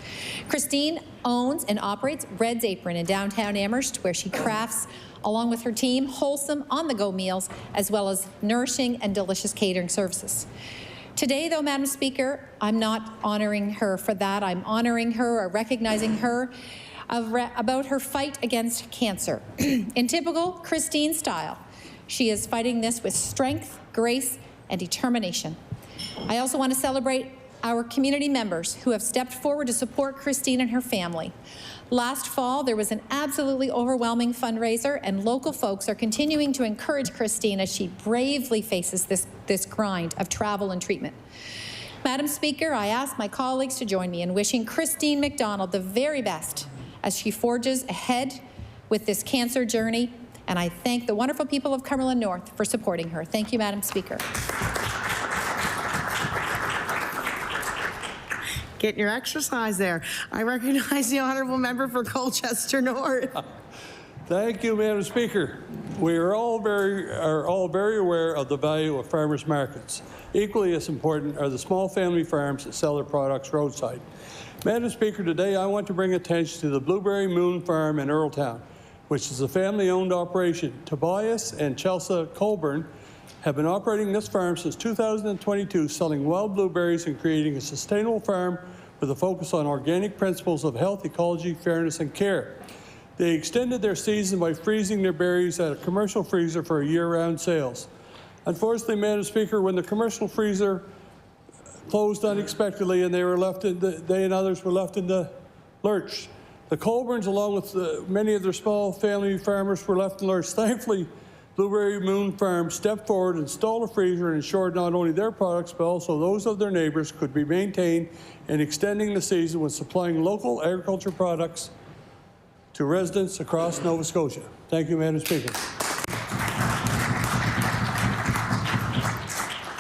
S10: Christine owns and operates Red's Apron in downtown Amherst, where she crafts, along with her team, wholesome, on-the-go meals, as well as nourishing and delicious catering services. Today, though, Madam Speaker, I'm not honoring her for that. I'm honoring her or recognizing her about her fight against cancer. In typical Christine style, she is fighting this with strength, grace, and determination. I also want to celebrate our community members who have stepped forward to support Christine and her family. Last fall, there was an absolutely overwhelming fundraiser, and local folks are continuing to encourage Christine as she bravely faces this grind of travel and treatment. Madam Speaker, I ask my colleagues to join me in wishing Christine McDonald the very best as she forges ahead with this cancer journey, and I thank the wonderful people of Cumberland North for supporting her. Thank you, Madam Speaker.
S1: Getting your exercise there. I recognize the honourable member for Colchester North.
S20: Thank you, Madam Speaker. We are all very aware of the value of farmers markets. Equally as important are the small family farms that sell their products roadside. Madam Speaker, today I want to bring attention to the Blueberry Moon Farm in Earltown, which is a family-owned operation. Tobias and Chelsea Colburn have been operating this farm since 2022, selling wild blueberries and creating a sustainable farm with a focus on organic principles of health, ecology, fairness, and care. They extended their season by freezing their berries at a commercial freezer for year-round sales. Unfortunately, Madam Speaker, when the commercial freezer closed unexpectedly and they and others were left in the lurch. The Colburns, along with many of their small family farmers, were left in the lurch. Thankfully, Blueberry Moon Farm stepped forward, installed a freezer, and ensured not only their products, but also those of their neighbors could be maintained in extending the season with supplying local agriculture products to residents across Nova Scotia. Thank you, Madam Speaker.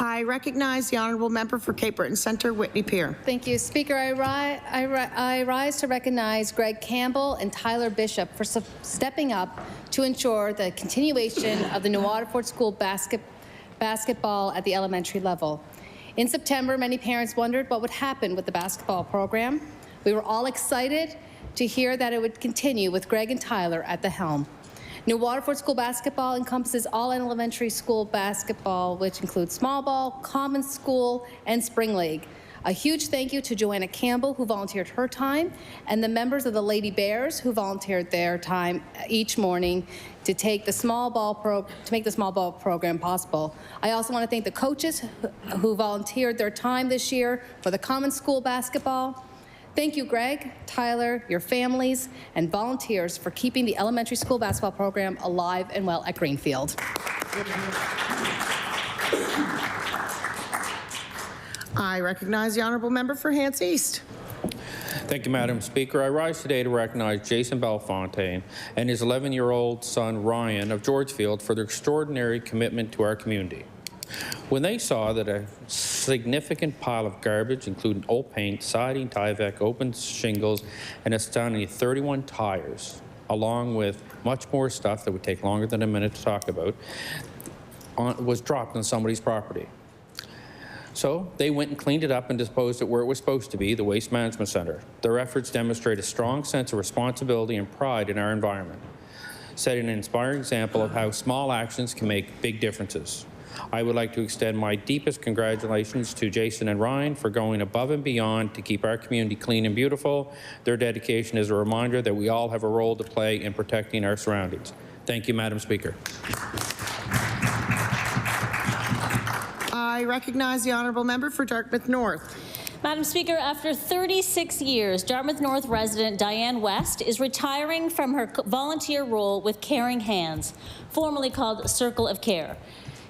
S1: I recognize the honourable member for Cape Breton Centre, Whitney Pier.
S21: Thank you, Speaker. I rise to recognize Greg Campbell and Tyler Bishop for stepping up to ensure the continuation of the New Waterford School basketball at the elementary level. In September, many parents wondered what would happen with the basketball program. We were all excited to hear that it would continue with Greg and Tyler at the helm. New Waterford School basketball encompasses all elementary school basketball, which includes small ball, common school, and spring league. A huge thank you to Joanna Campbell, who volunteered her time, and the members of the Lady Bears, who volunteered their time each morning to make the small ball program possible. I also want to thank the coaches who volunteered their time this year for the common school basketball. Thank you, Greg, Tyler, your families, and volunteers for keeping the elementary school basketball program alive and well at Greenfield.
S1: I recognize the honourable member for Hants East.
S6: Thank you, Madam Speaker. I rise today to recognize Jason Bellefontaine and his 11-year-old son, Ryan, of Georgefield for their extraordinary commitment to our community. When they saw that a significant pile of garbage, including old paint, siding, Tyvek, open shingles, and astounding 31 tires, along with much more stuff that would take longer than a minute to talk about, was dropped on somebody's property. So they went and cleaned it up and disposed it where it was supposed to be, the Waste Management Center. Their efforts demonstrate a strong sense of responsibility and pride in our environment, setting an inspiring example of how small actions can make big differences. I would like to extend my deepest congratulations to Jason and Ryan for going above and beyond to keep our community clean and beautiful. Their dedication is a reminder that we all have a role to play in protecting our surroundings. Thank you, Madam Speaker.
S1: I recognize the honourable member for Dartmouth North.
S22: Madam Speaker, after 36 years, Dartmouth North resident Diane West is retiring from her volunteer role with Caring Hands, formerly called Circle of Care.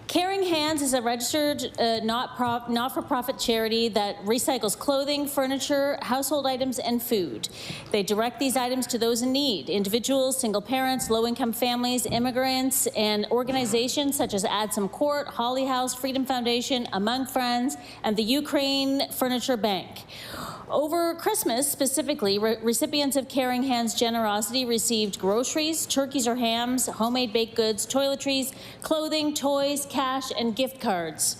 S22: Caring Hands is a registered not-for-profit charity that recycles clothing, furniture, household items, and food. They direct these items to those in need, individuals, single parents, low-income families, immigrants, and organizations such as Add Some Court, Holly House, Freedom Foundation, Among Friends, and the Ukraine Furniture Bank. Over Christmas, specifically, recipients of Caring Hands generosity received groceries, turkeys or hams, homemade baked goods, toiletries, clothing, toys, cash, and gift cards.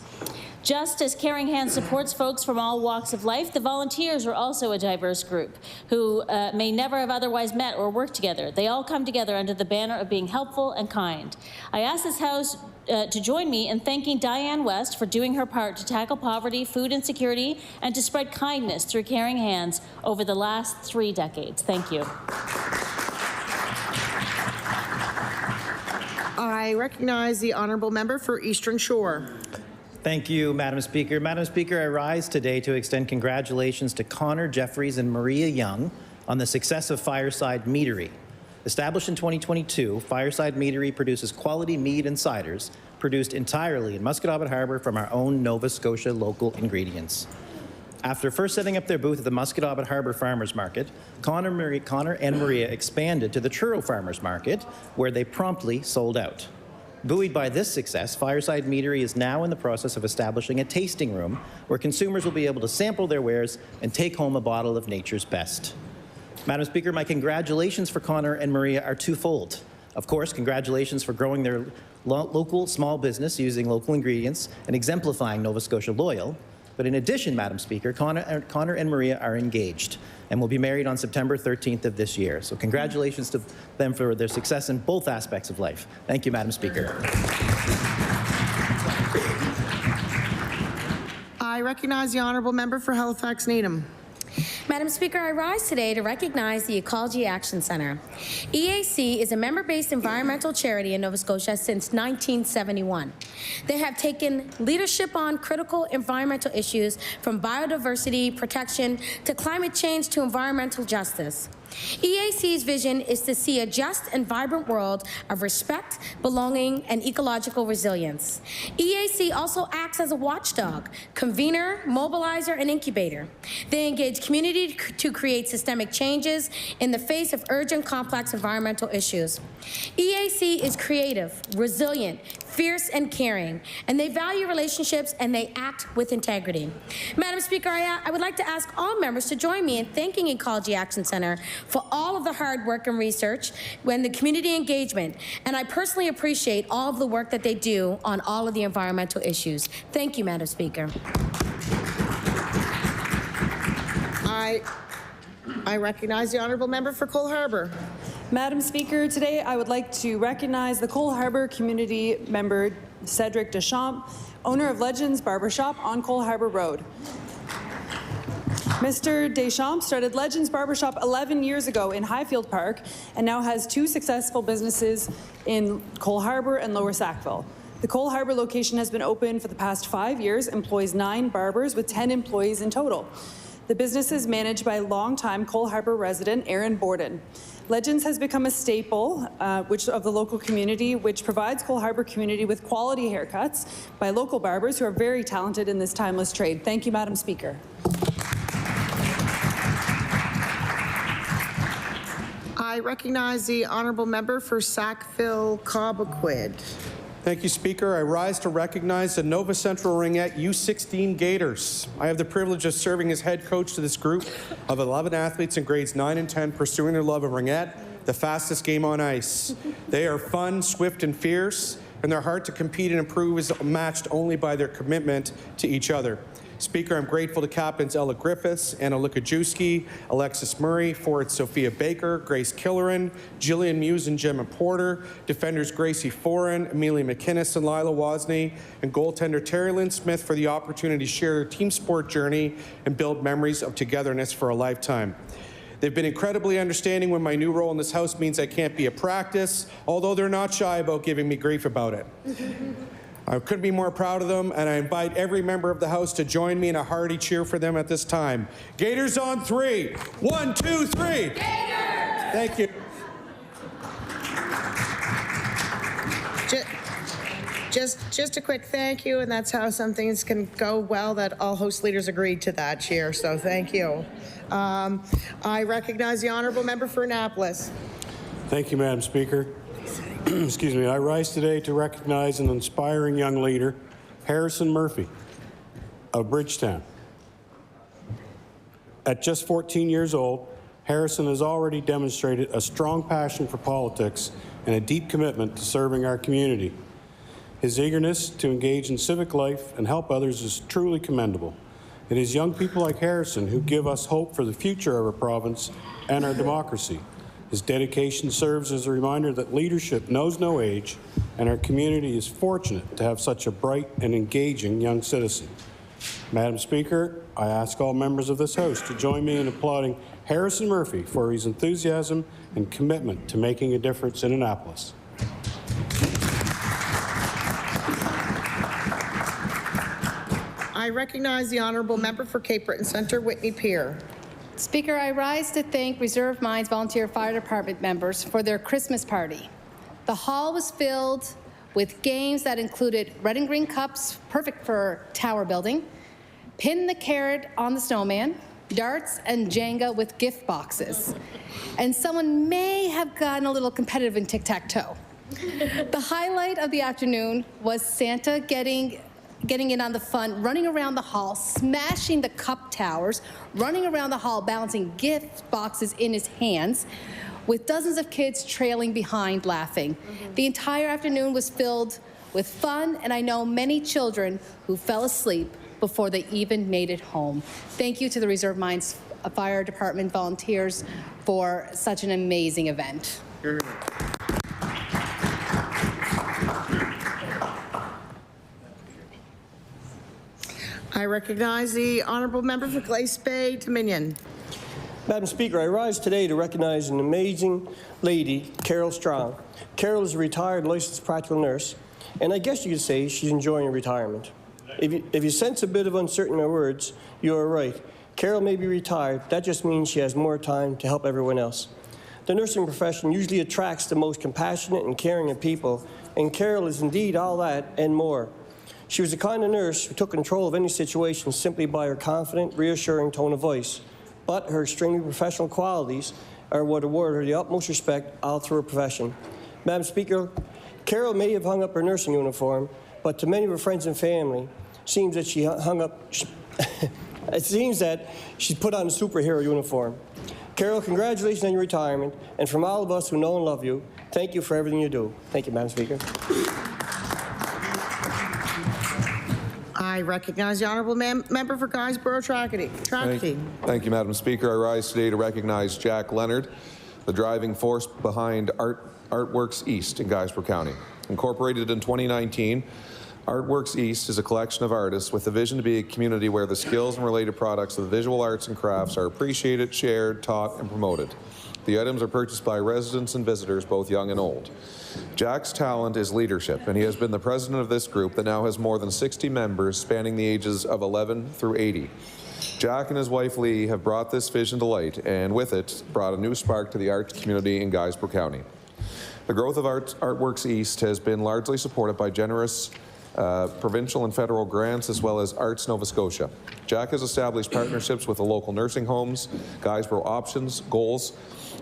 S22: Just as Caring Hands supports folks from all walks of life, the volunteers are also a diverse group who may never have otherwise met or worked together. They all come together under the banner of being helpful and kind. I ask this House to join me in thanking Diane West for doing her part to tackle poverty, food insecurity, and to spread kindness through Caring Hands over the last 3 decades. Thank you.
S1: I recognize the honourable member for Eastern Shore.
S23: Thank you, Madam Speaker. Madam Speaker, I rise today to extend congratulations to Connor Jeffries and Maria Young on the success of Fireside Meadery. Established in 2022, Fireside Meadery produces quality mead and ciders produced entirely in Musquodoboit Harbour from our own Nova Scotia local ingredients. After first setting up their booth at the Musquodoboit Harbour Farmers Market, Connor and Maria expanded to the Truro Farmers Market, where they promptly sold out. Buoyed by this success, Fireside Meadery is now in the process of establishing a tasting room where consumers will be able to sample their wares and take home a bottle of nature's best. Madam Speaker, my congratulations for Connor and Maria are twofold. Of course, congratulations for growing their local small business using local ingredients and exemplifying Nova Scotia Loyal. But in addition, Madam Speaker, Connor and Maria are engaged and will be married on September 13th of this year. So congratulations to them for their success in both aspects of life. Thank you, Madam Speaker.
S1: I recognize the honourable member for Halifax Needham.
S17: Madam Speaker, I rise today to recognize the Ecology Action Centre. EAC is a member-based environmental charity in Nova Scotia since 1971. They have taken leadership on critical environmental issues from biodiversity protection to climate change to environmental justice. EAC's vision is to see a just and vibrant world of respect, belonging, and ecological resilience. EAC also acts as a watchdog, convener, mobilizer, and incubator. They engage community to create systemic changes in the face of urgent, complex environmental issues. EAC is creative, resilient, fierce, and caring, and they value relationships and they act with integrity. Madam Speaker, I would like to ask all members to join me in thanking Ecology Action Centre for all of the hard work and research and the community engagement, and I personally appreciate all of the work that they do on all of the environmental issues. Thank you, Madam Speaker.
S1: I recognize the honourable member for Cole Harbour.
S24: Madam Speaker, today I would like to recognize the Cole Harbour community member Cedric Deschamps, owner of Legends Barbershop on Cole Harbour Road. Mr. Deschamps started Legends Barbershop 11 years ago in Highfield Park and now has 2 successful businesses in Cole Harbour and Lower Sackville. The Cole Harbour location has been open for the past 5 years, employs 9 barbers with 10 employees in total. The business is managed by longtime Cole Harbour resident Aaron Borden. Legends has become a staple of the local community, which provides Cole Harbour community with quality haircuts by local barbers who are very talented in this timeless trade. Thank you, Madam Speaker.
S1: I recognize the honourable member for Sackville-Cobequid.
S8: Thank you, Speaker. I rise to recognize the Nova Central Ringette U16 Gators. I have the privilege of serving as head coach to this group of 11 athletes in grades 9 and 10 pursuing their love of ringette, the fastest game on ice. They are fun, swift, and fierce, and their heart to compete and improve is matched only by their commitment to each other. Speaker, I'm grateful to captains Ella Griffiths, Anna Lukajewski, Alexis Murray, forwards Sophia Baker, Grace Killeran, Jillian Muse and Gemma Porter, defenders Gracie Foran, Amelia McInnes and Lila Wozni, and goaltender Terry Lynn Smith for the opportunity to share their team sport journey and build memories of togetherness for a lifetime. They've been incredibly understanding when my new role in this house means I can't be at practice, although they're not shy about giving me grief about it. I couldn't be more proud of them, and I invite every member of the House to join me in a hearty cheer for them at this time. Gators on 3. 1, 2, 3. Gators! Thank you.
S1: Just a quick thank you, and that's how some things can go well, that all House leaders agreed to that cheer, so thank you. I recognize the honourable member for Annapolis.
S20: Thank you, Madam Speaker. Excuse me. I rise today to recognize an inspiring young leader, Harrison Murphy of Bridgetown. At just 14 years old, Harrison has already demonstrated a strong passion for politics and a deep commitment to serving our community. His eagerness to engage in civic life and help others is truly commendable. It is young people like Harrison who give us hope for the future of our province and our democracy. His dedication serves as a reminder that leadership knows no age, and our community is fortunate to have such a bright and engaging young citizen. Madam Speaker, I ask all members of this House to join me in applauding Harrison Murphy for his enthusiasm and commitment to making a difference in Annapolis.
S1: I recognize the honourable member for Cape Breton Centre, Whitney Peer.
S21: Speaker, I rise to thank Reserve Minds Volunteer Fire Department members for their Christmas party. The hall was filled with games that included red and green cups, perfect for tower building, pin the carrot on the snowman, darts, and Jenga with gift boxes. And someone may have gotten a little competitive in tic-tac-toe. The highlight of the afternoon was Santa getting in on the fun, running around the hall, smashing the cup towers, running around the hall, balancing gift boxes in his hands, with dozens of kids trailing behind laughing. The entire afternoon was filled with fun, and I know many children who fell asleep before they even made it home. Thank you to the Reserve Minds Fire Department volunteers for such an amazing event.
S1: I recognize the honourable member for Glace Bay, Dominion.
S2: Madam Speaker, I rise today to recognize an amazing lady, Carol Strong. Carol is a retired licensed practical nurse, and I guess you could say she's enjoying retirement. If you sense a bit of uncertainty in my words, you are right. Carol may be retired. That just means she has more time to help everyone else. The nursing profession usually attracts the most compassionate and caring of people, and Carol is indeed all that and more. She was the kind of nurse who took control of any situation simply by her confident, reassuring tone of voice. But her extremely professional qualities are what award her the utmost respect all through her profession. Madam Speaker, Carol may have hung up her nursing uniform, but to many of her friends and family, it seems that she put on a superhero uniform. Carol, congratulations on your retirement, and from all of us who know and love you, thank you for everything you do. Thank you, Madam Speaker.
S1: I recognize the honourable member for Guysborough Tracadie.
S4: Thank you, Madam Speaker. I rise today to recognize Jack Leonard, the driving force behind Artworks East in Guysborough County. Incorporated in 2019, Artworks East is a collection of artists with a vision to be a community where the skills and related products of the visual arts and crafts are appreciated, shared, taught, and promoted. The items are purchased by residents and visitors, both young and old. Jack's talent is leadership, and he has been the president of this group that now has more than 60 members spanning the ages of 11 through 80. Jack and his wife Lee have brought this vision to light, and with it, brought a new spark to the arts community in Guysborough County. The growth of Artworks East has been largely supported by generous provincial and federal grants, as well as Arts Nova Scotia. Jack has established partnerships with the local nursing homes, Guysborough Options, Goals,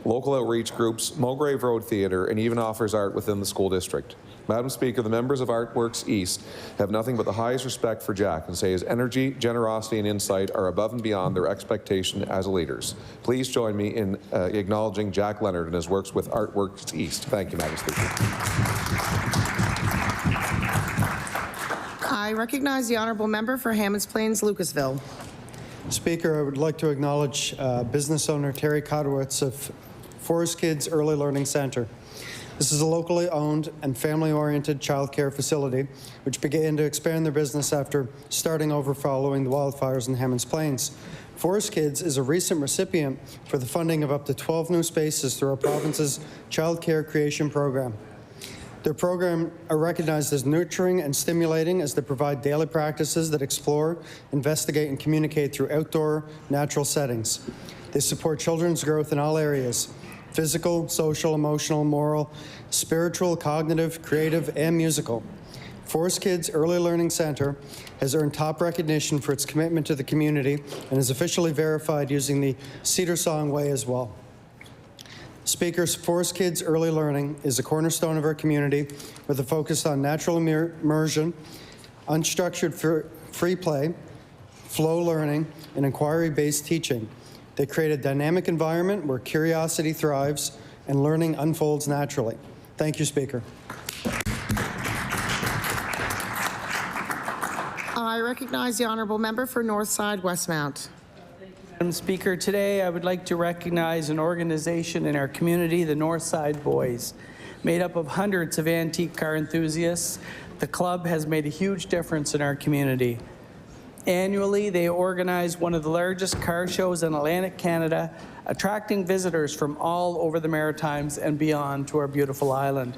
S4: local outreach groups, Mulgrave Road Theatre, and even offers art within the school district. Madam Speaker, the members of Artworks East have nothing but the highest respect for Jack and say his energy, generosity, and insight are above and beyond their expectation as leaders. Please join me in acknowledging Jack Leonard and his works with Artworks East. Thank you, Madam Speaker.
S1: I recognize the honourable member for Hammonds Plains, Lucasville.
S5: Speaker, I would like to acknowledge business owner Terry Kodowitz of Forest Kids Early Learning Centre. This is a locally owned and family-oriented childcare facility which began to expand their business after starting over following the wildfires in Hammonds Plains. Forest Kids is a recent recipient for the funding of up to 12 new spaces through our province's Child Care Creation Program. Their program are recognized as nurturing and stimulating as they provide daily practices that explore, investigate, and communicate through outdoor, natural settings. They support children's growth in all areas: physical, social, emotional, moral, spiritual, cognitive, creative, and musical. Forest Kids Early Learning Centre has earned top recognition for its commitment to the community and is officially verified using the Cedar Song Way as well. Speaker, Forest Kids Early Learning is a cornerstone of our community with a focus on natural immersion, unstructured free play, flow learning, and inquiry-based teaching. They create a dynamic environment where curiosity thrives and learning unfolds naturally. Thank you, Speaker.
S1: I recognize the honourable member for Northside Westmount.
S7: Madam Speaker, today I would like to recognize an organization in our community, the Northside Boys. Made up of hundreds of antique car enthusiasts, the club has made a huge difference in our community. Annually, they organize one of the largest car shows in Atlantic Canada, attracting visitors from all over the Maritimes and beyond to our beautiful island.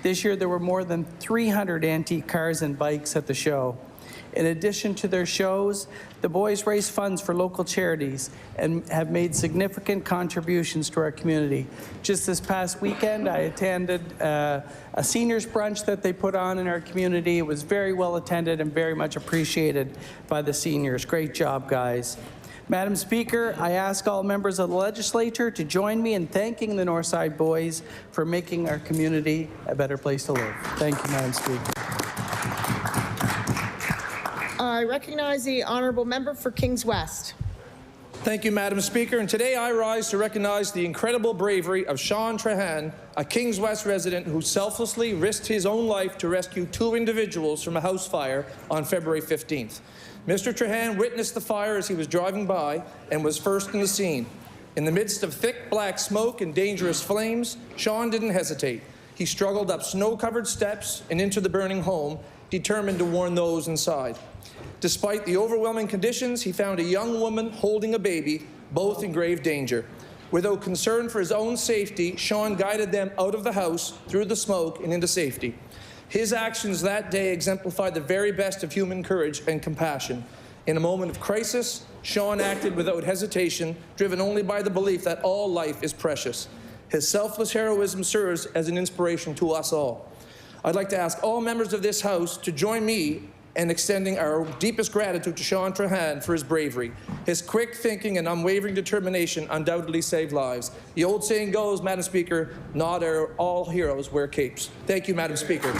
S7: This year, there were more than 300 antique cars and bikes at the show. In addition to their shows, the boys raise funds for local charities and have made significant contributions to our community. Just this past weekend, I attended a seniors brunch that they put on in our community. It was very well attended and very much appreciated by the seniors. Great job, guys. Madam Speaker, I ask all members of the legislature to join me in thanking the Northside Boys for making our community a better place to live. Thank you, Madam Speaker.
S1: I recognize the honourable member for Kings West.
S13: Thank you, Madam Speaker. And today I rise to recognize the incredible bravery of Sean Trahan, a Kings West resident who selflessly risked his own life to rescue 2 individuals from a house fire on February 15th. Mr. Trahan witnessed the fire as he was driving by and was first in the scene. In the midst of thick black smoke and dangerous flames, Sean didn't hesitate. He struggled up snow-covered steps and into the burning home, determined to warn those inside. Despite the overwhelming conditions, he found a young woman holding a baby, both in grave danger. Without concern for his own safety, Sean guided them out of the house, through the smoke, and into safety. His actions that day exemplified the very best of human courage and compassion. In a moment of crisis, Sean acted without hesitation, driven only by the belief that all life is precious. His selfless heroism serves as an inspiration to us all. I'd like to ask all members of this House to join me in extending our deepest gratitude to Sean Trahan for his bravery. His quick thinking and unwavering determination undoubtedly saved lives. The old saying goes, Madam Speaker, not all heroes wear capes. Thank you, Madam Speaker.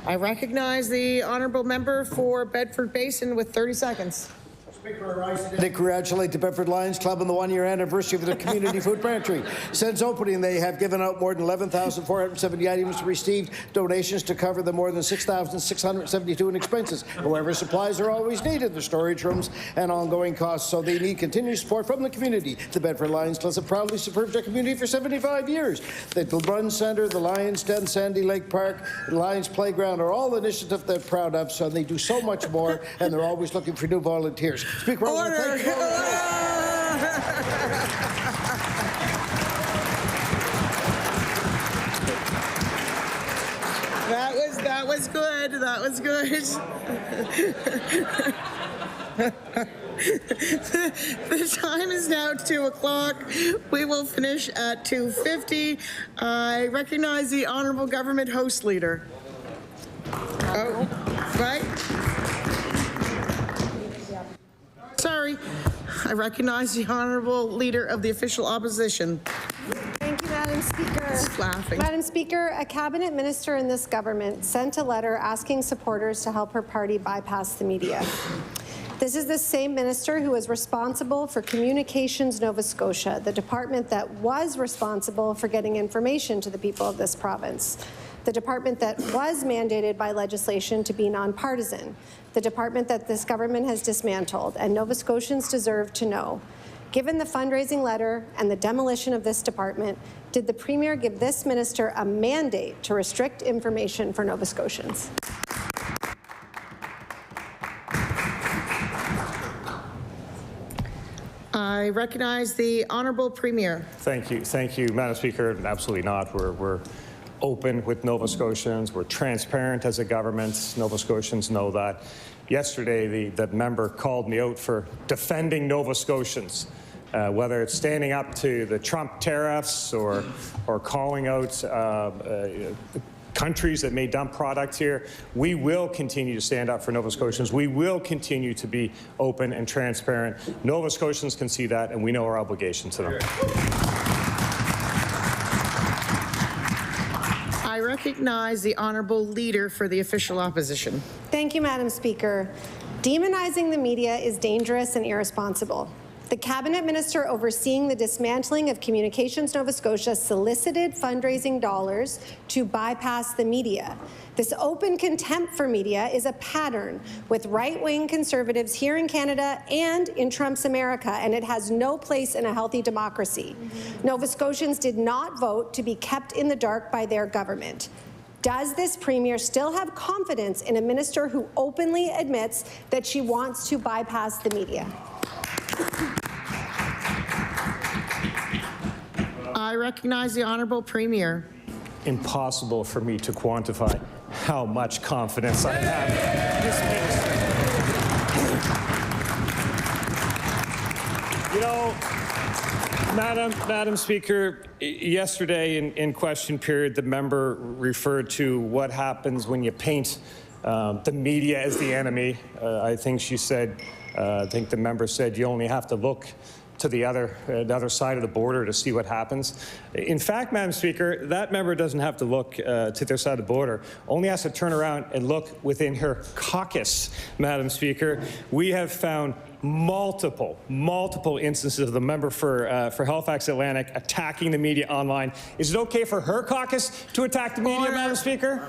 S1: I recognize the honourable member for Bedford Basin with 30 seconds.
S14: Speaker, I rise today to congratulate the Bedford Lions Club on the one-year anniversary of their community food pantry. Since opening, they have given out more than 11,470 items to receive donations to cover the more than 6,672 in expenses. However, supplies are always needed, the storage rooms and ongoing costs, so they need continued support from the community. The Bedford Lions Club have proudly served their community for 75 years. The Brun Centre, the Lions Den, Sandy Lake Park, the Lions Playground are all initiatives they're proud of, so they do so much more, and they're always looking for new volunteers. Speaker,
S1: Order.
S14: thank you all.
S1: That was good. That was good. The time is now 2 o'clock. We will finish at 2:50. I recognize the Honourable Government Host Leader. Oh, right? Sorry. I recognize the Honourable Leader of the Official Opposition.
S3: Thank you, Madam Speaker.
S1: Laughing.
S3: Madam Speaker, a cabinet minister in this government sent a letter asking supporters to help her party bypass the media. This is the same minister who is responsible for Communications Nova Scotia, the department that was responsible for getting information to the people of this province, the department that was mandated by legislation to be nonpartisan, the department that this government has dismantled, and Nova Scotians deserve to know. Given the fundraising letter and the demolition of this department, did the Premier give this minister a mandate to restrict information for Nova Scotians?
S1: I recognize the Honourable Premier.
S9: Thank you, Madam Speaker. Absolutely not. We're open with Nova Scotians. We're transparent as a government. Nova Scotians know that. Yesterday, the member called me out for defending Nova Scotians, whether it's standing up to the Trump tariffs or calling out countries that may dump products here. We will continue to stand up for Nova Scotians. We will continue to be open and transparent. Nova Scotians can see that, and we know our obligation to them.
S1: I recognize the Honourable Leader for the Official Opposition.
S3: Thank you, Madam Speaker. Demonizing the media is dangerous and irresponsible. The cabinet minister overseeing the dismantling of Communications Nova Scotia solicited fundraising dollars to bypass the media. This open contempt for media is a pattern with right-wing conservatives here in Canada and in Trump's America, and it has no place in a healthy democracy. Nova Scotians did not vote to be kept in the dark by their government. Does this Premier still have confidence in a minister who openly admits that she wants to bypass the media?
S1: I recognize the Honourable Premier.
S9: Impossible for me to quantify how much confidence I have in this minister. You know, Madam Speaker, yesterday in question period, the member referred to what happens when you paint the media as the enemy. I think she said, I think the member said you only have to look to the other side of the border to see what happens. In fact, Madam Speaker, that member doesn't have to look to their side of the border, only has to turn around and look within her caucus, Madam Speaker. We have found multiple instances of the member for Halifax Atlantic attacking the media online. Is it okay for her caucus to attack the media, Madam Speaker?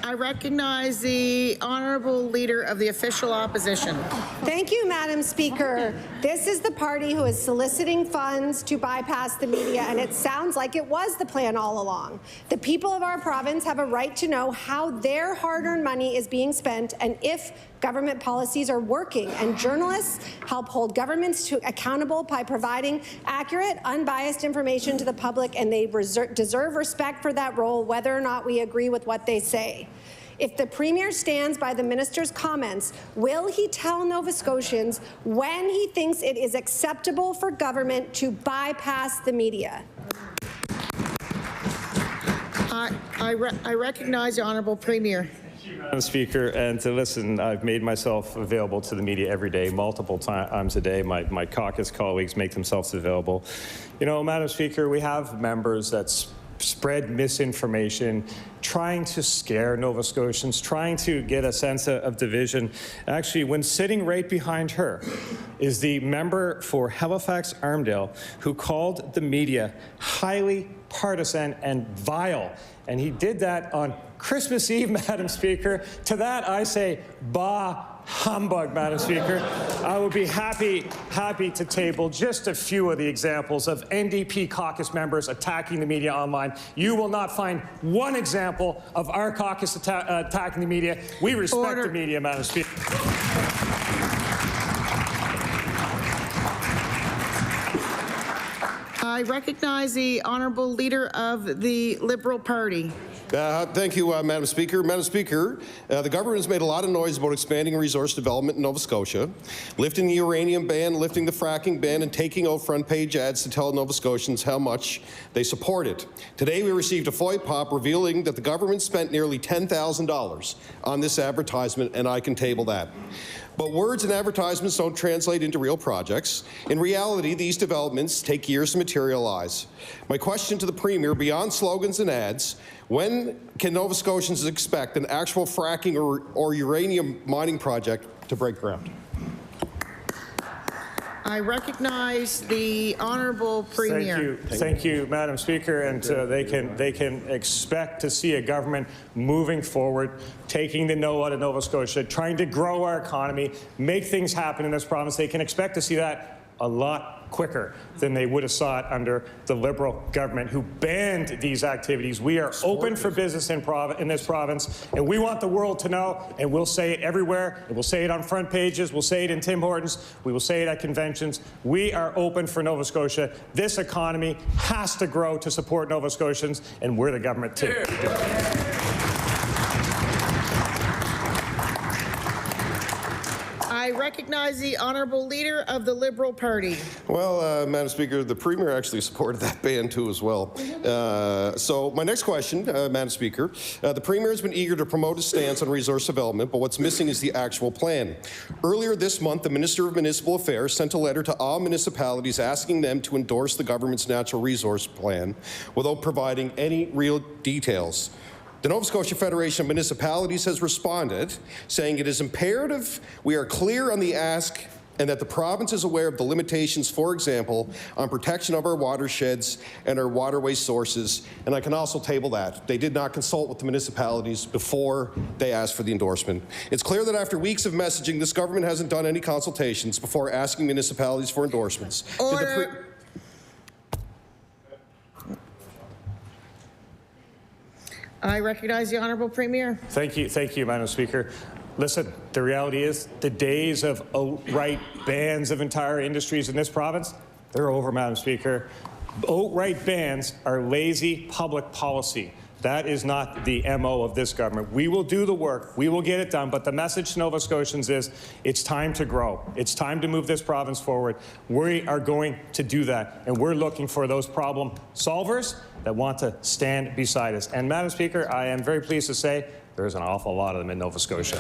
S1: I recognize the Honourable Leader of the Official Opposition.
S3: Thank you, Madam Speaker. This is the party who is soliciting funds to bypass the media, and it sounds like it was the plan all along. The people of our province have a right to know how their hard-earned money is being spent and if government policies are working, and journalists help hold governments accountable by providing accurate, unbiased information to the public, and they deserve respect for that role, whether or not we agree with what they say. If the Premier stands by the minister's comments, will he tell Nova Scotians when he thinks it is acceptable for government to bypass the media?
S1: I recognize the Honourable Premier.
S9: Madam Speaker, and to listen, I've made myself available to the media every day, multiple times a day. My caucus colleagues make themselves available. You know, Madam Speaker, we have members that spread misinformation, trying to scare Nova Scotians, trying to get a sense of division. Actually, when sitting right behind her is the member for Halifax Armdale who called the media highly partisan and vile. And he did that on Christmas Eve, Madam Speaker. To that, I say, bah humbug, Madam Speaker. I would be happy to table just a few of the examples of NDP caucus members attacking the media online. You will not find one example of our caucus attacking the media. We respect the media, Madam Speaker.
S1: I recognize the Honourable Leader of the Liberal Party.
S11: Thank you, Madam Speaker. Madam Speaker, the government has made a lot of noise about expanding resource development in Nova Scotia, lifting the uranium ban, lifting the fracking ban, and taking out front-page ads to tell Nova Scotians how much they support it. Today, we received a FOI pop revealing that the government spent nearly $10,000 on this advertisement, and I can table that. But words and advertisements don't translate into real projects. In reality, these developments take years to materialize. My question to the Premier, beyond slogans and ads, when can Nova Scotians expect an actual fracking or uranium mining project to break ground?
S1: I recognize the Honourable Premier.
S9: Thank you, Madam Speaker. And they can expect to see a government moving forward, taking the no out of Nova Scotia, trying to grow our economy, make things happen in this province. They can expect to see that a lot quicker than they would have saw it under the Liberal government who banned these activities. We are open for business in this province, and we want the world to know, and we'll say it everywhere, and we'll say it on front pages, we'll say it in Tim Hortons, we will say it at conventions. We are open for Nova Scotia. This economy has to grow to support Nova Scotians, and we're the government too.
S1: I recognize the Honourable Leader of the Liberal Party.
S11: Well, Madam Speaker, the Premier actually supported that ban too as well. So my next question, Madam Speaker, the Premier has been eager to promote his stance on resource development, but what's missing is the actual plan. Earlier this month, the Minister of Municipal Affairs sent a letter to all municipalities asking them to endorse the government's natural resource plan without providing any real details. The Nova Scotia Federation of Municipalities has responded, saying it is imperative we are clear on the ask and that the province is aware of the limitations, for example, on protection of our watersheds and our waterway sources. And I can also table that. They did not consult with the municipalities before they asked for the endorsement. It's clear that after weeks of messaging, this government hasn't done any consultations before asking municipalities for endorsements.
S1: Order. I recognize the Honourable Premier.
S9: Thank you, Madam Speaker. Listen, the reality is the days of outright bans of entire industries in this province, they're over, Madam Speaker. Outright bans are lazy public policy. That is not the MO of this government. We will do the work. We will get it done. But the message to Nova Scotians is it's time to grow. It's time to move this province forward. We are going to do that. And we're looking for those problem solvers that want to stand beside us. And Madam Speaker, I am very pleased to say there's an awful lot of them in Nova Scotia.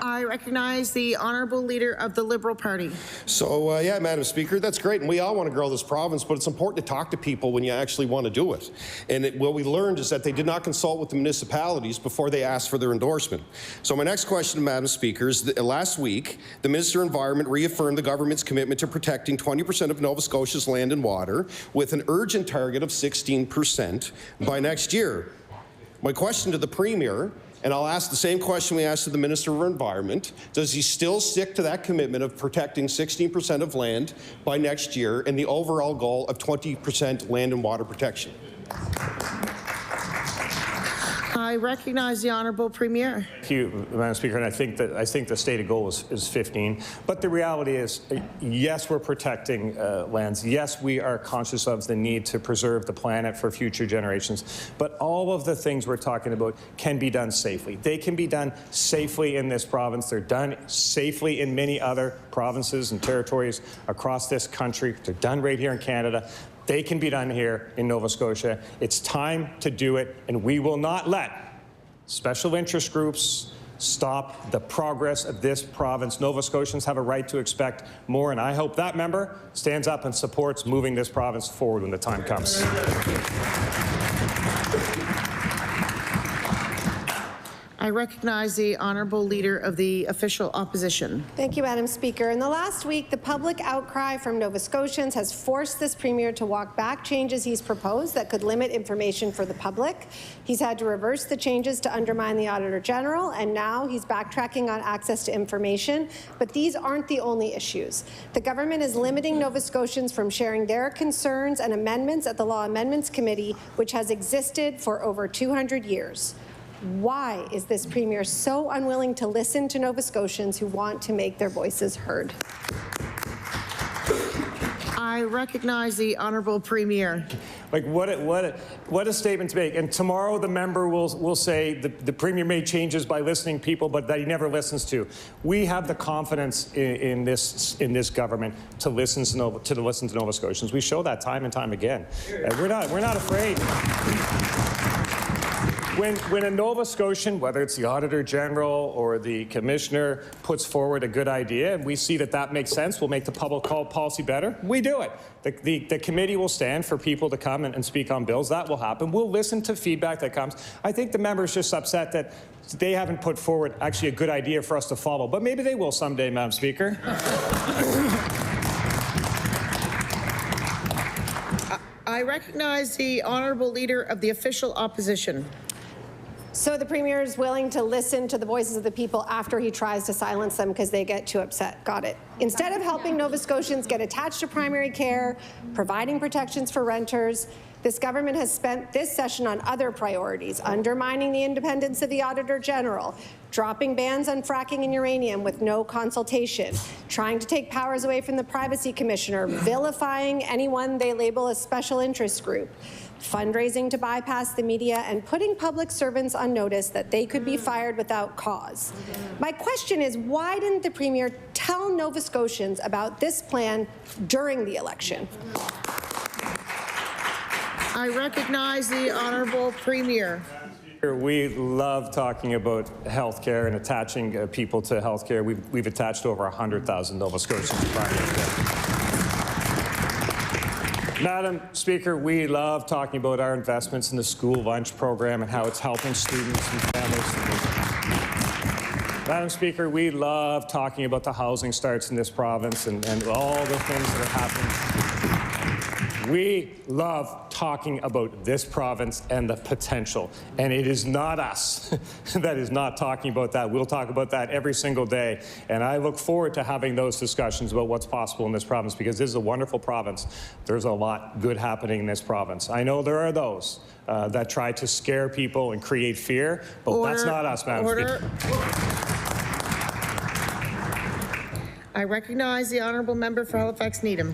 S1: I recognize the Honourable Leader of the Liberal Party.
S11: So, yeah, Madam Speaker, that's great, and we all want to grow this province, but it's important to talk to people when you actually want to do it. And what we learned is that they did not consult with the municipalities before they asked for their endorsement. So my next question, Madam Speaker, is that last week, the Minister of Environment reaffirmed the government's commitment to protecting 20% of Nova Scotia's land and water with an urgent target of 16% by next year. My question to the Premier, and I'll ask the same question we asked to the Minister of Environment, does he still stick to that commitment of protecting 16% of land by next year and the overall goal of 20% land and water protection?
S1: I recognize the Honourable Premier.
S9: Thank you, Madam Speaker, and I think the stated goal is 15. But the reality is, yes, we're protecting lands. Yes, we are conscious of the need to preserve the planet for future generations. But all of the things we're talking about can be done safely. They can be done safely in this province. They're done safely in many other provinces and territories across this country. They're done right here in Canada. They can be done here in Nova Scotia. It's time to do it, and we will not let special interest groups stop the progress of this province. Nova Scotians have a right to expect more, and I hope that member stands up and supports moving this province forward when the time comes.
S1: I recognize the Honourable Leader of the Official Opposition.
S3: Thank you, Madam Speaker. In the last week, the public outcry from Nova Scotians has forced this Premier to walk back changes he's proposed that could limit information for the public. He's had to reverse the changes to undermine the Auditor General, and now he's backtracking on access to information. But these aren't the only issues. The government is limiting Nova Scotians from sharing their concerns and amendments at the Law Amendments Committee, which has existed for over 200 years. Why is this Premier so unwilling to listen to Nova Scotians who want to make their voices heard?
S1: I recognize the Honourable Premier.
S9: Like, what a statement to make. And tomorrow the member will say the Premier made changes by listening to people, but that he never listens to. We have the confidence in this government to listen to Nova Scotians. We show that time and time again. We're not afraid. When a Nova Scotian, whether it's the Auditor General or the Commissioner, puts forward a good idea and we see that makes sense, will make the public policy better, we do it. The committee will stand for people to come and speak on bills. That will happen. We'll listen to feedback that comes. I think the member's just upset that they haven't put forward actually a good idea for us to follow, but maybe they will someday, Madam Speaker.
S1: I recognize the Honourable Leader of the Official Opposition.
S3: So the Premier is willing to listen to the voices of the people after he tries to silence them because they get too upset. Got it. Instead of helping Nova Scotians get attached to primary care, providing protections for renters, this government has spent this session on other priorities, undermining the independence of the Auditor General, dropping bans on fracking and uranium with no consultation, trying to take powers away from the Privacy Commissioner, vilifying anyone they label a special interest group, fundraising to bypass the media, and putting public servants on notice that they could be fired without cause. My question is, why didn't the Premier tell Nova Scotians about this plan during the election?
S1: I recognize the Honourable Premier.
S9: We love talking about healthcare and attaching people to healthcare. We've attached over 100,000 Nova Scotians to primary care. Madam Speaker, we love talking about our investments in the school lunch program and how it's helping students and families. Madam Speaker, we love talking about the housing starts in this province and all the things that are happening. We love talking about this province and the potential, and it is not us that is not talking about that. We'll talk about that every single day, and I look forward to having those discussions about what's possible in this province, because this is a wonderful province. There's a lot good happening in this province. I know there are those that try to scare people and create fear, but that's not us, Madam Speaker.
S1: I recognize the Honourable Member for Halifax Needham.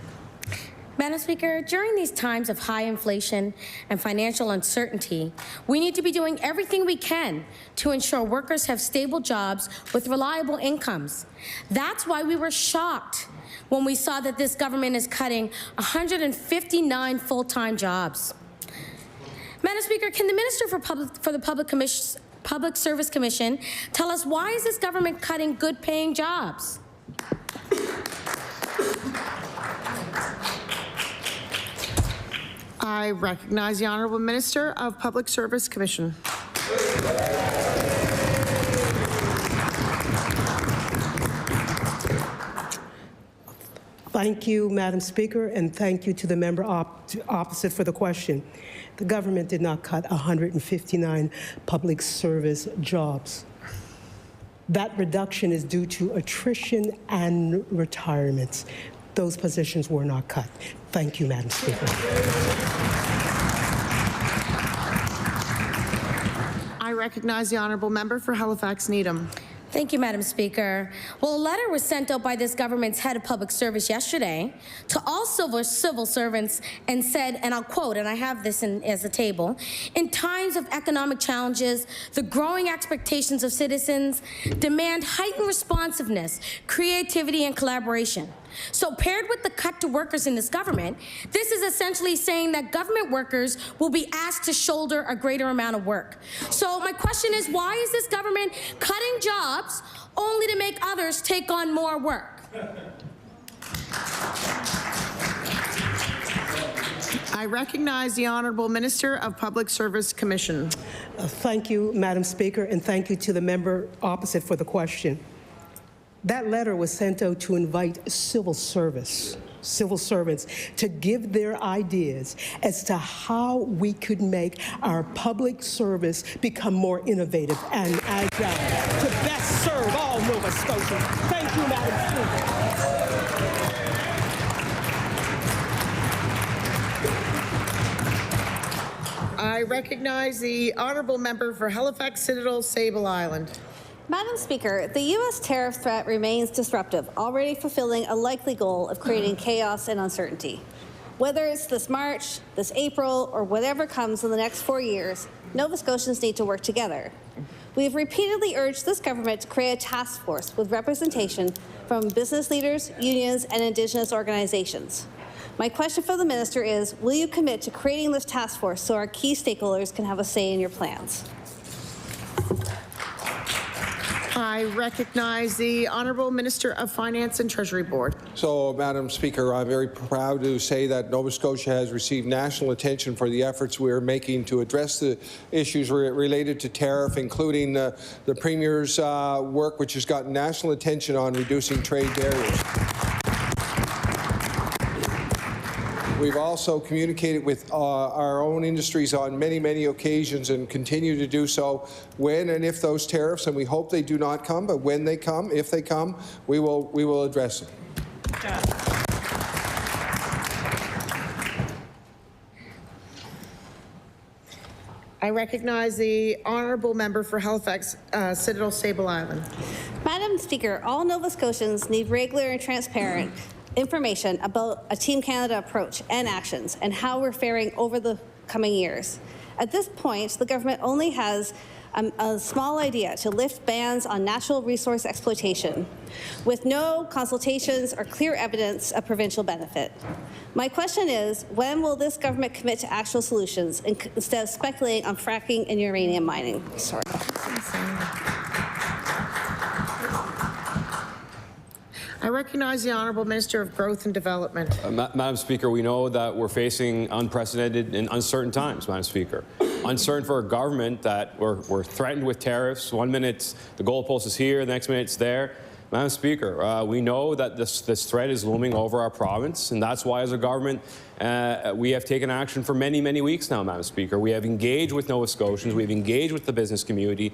S17: Madam Speaker, during these times of high inflation and financial uncertainty, we need to be doing everything we can to ensure workers have stable jobs with reliable incomes. That's why we were shocked when we saw that this government is cutting 159 full-time jobs. Madam Speaker, can the Minister for the Public Service Commission tell us, why is this government cutting good-paying jobs?
S1: I recognize the Honourable Minister of Public Service Commission.
S12: Thank you, Madam Speaker, and thank you to the member opposite for the question. The government did not cut 159 public service jobs. That reduction is due to attrition and retirements. Those positions were not cut. Thank you, Madam Speaker.
S1: I recognize the Honourable Member for Halifax Needham.
S17: Thank you, Madam Speaker. Well, a letter was sent out by this government's head of public service yesterday to all civil servants and said, and I'll quote, and I have this as a table, in times of economic challenges, the growing expectations of citizens demand heightened responsiveness, creativity, and collaboration. So paired with the cut to workers in this government, this is essentially saying that government workers will be asked to shoulder a greater amount of work. So my question is, why is this government cutting jobs only to make others take on more work?
S1: I recognize the Honourable Minister of Public Service Commission.
S12: Thank you, Madam Speaker, and thank you to the member opposite for the question. That letter was sent out to invite civil servants to give their ideas as to how we could make our public service become more innovative and agile to best serve all Nova Scotians. Thank you, Madam
S1: Speaker. I recognize the Honourable Member for Halifax Citadel, Sable Island.
S15: Madam Speaker, the U.S. tariff threat remains disruptive, already fulfilling a likely goal of creating chaos and uncertainty. Whether it's this March, this April, or whatever comes in the next 4 years, Nova Scotians need to work together. We have repeatedly urged this government to create a task force with representation from business leaders, unions, and Indigenous organizations. My question for the minister is, will you commit to creating this task force so our key stakeholders can have a say in your plans?
S1: I recognize the Honourable Minister of Finance and Treasury Board.
S16: So, Madam Speaker, I'm very proud to say that Nova Scotia has received national attention for the efforts we are making to address the issues related to tariff, including the Premier's work, which has gotten national attention on reducing trade barriers. We've also communicated with our own industries on many, many occasions and continue to do so when and if those tariffs, and we hope they do not come, but when they come, if they come, we will address them.
S1: I recognize the Honourable Member for Halifax, Citadel Sable Island.
S15: Madam Speaker, all Nova Scotians need regular and transparent information about a Team Canada approach and actions and how we're faring over the coming years. At this point, the government only has a small idea to lift bans on natural resource exploitation with no consultations or clear evidence of provincial benefit. My question is, when will this government commit to actual solutions instead of speculating on fracking and uranium mining? Sorry.
S1: I recognize the Honourable Minister of Growth and Development.
S18: Madam Speaker, we know that we're facing unprecedented and uncertain times, Madam Speaker. Uncertain for a government that we're threatened with tariffs. 1 minute the goalpost is here, the next minute it's there. Madam Speaker, we know that this threat is looming over our province, and that's why as a government we have taken action for many, many weeks now, Madam Speaker. We have engaged with Nova Scotians, we've engaged with the business community,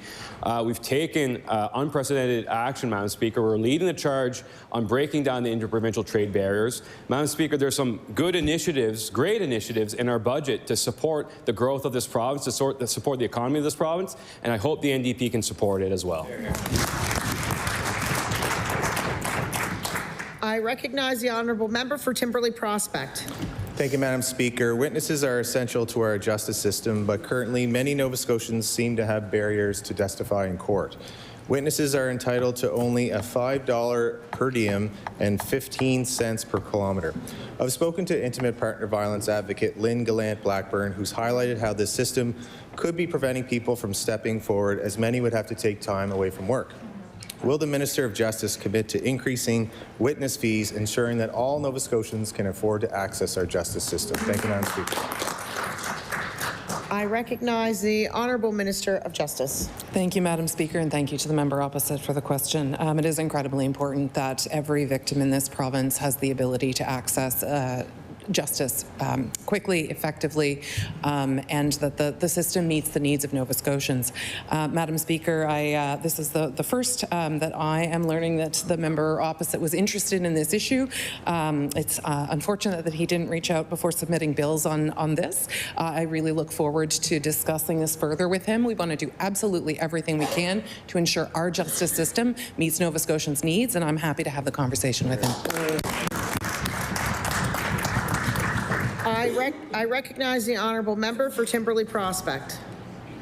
S18: we've taken unprecedented action, Madam Speaker. We're leading the charge on breaking down the interprovincial trade barriers. Madam Speaker, there's some good initiatives, great initiatives in our budget to support the growth of this province, to support the economy of this province, and I hope the NDP can support it as well.
S1: I recognize the Honourable Member for Timberley Prospect.
S19: Thank you, Madam Speaker. Witnesses are essential to our justice system, but currently many Nova Scotians seem to have barriers to testify in court. Witnesses are entitled to only a $5 per diem and 15 cents per kilometre. I've spoken to intimate partner violence advocate Lynn Gallant-Blackburn, who's highlighted how this system could be preventing people from stepping forward, as many would have to take time away from work. Will the Minister of Justice commit to increasing witness fees, ensuring that all Nova Scotians can afford to access our justice system? Thank you, Madam Speaker.
S1: I recognize the Honourable Minister of Justice.
S25: Thank you, Madam Speaker, and thank you to the member opposite for the question. It is incredibly important that every victim in this province has the ability to access justice quickly, effectively, and that the system meets the needs of Nova Scotians. Madam Speaker, this is the first that I am learning that the member opposite was interested in this issue. It's unfortunate that he didn't reach out before submitting bills on this. I really look forward to discussing this further with him. We want to do absolutely everything we can to ensure our justice system meets Nova Scotians' needs, and I'm happy to have the conversation with him.
S1: I recognize the Honourable Member for Timberley Prospect.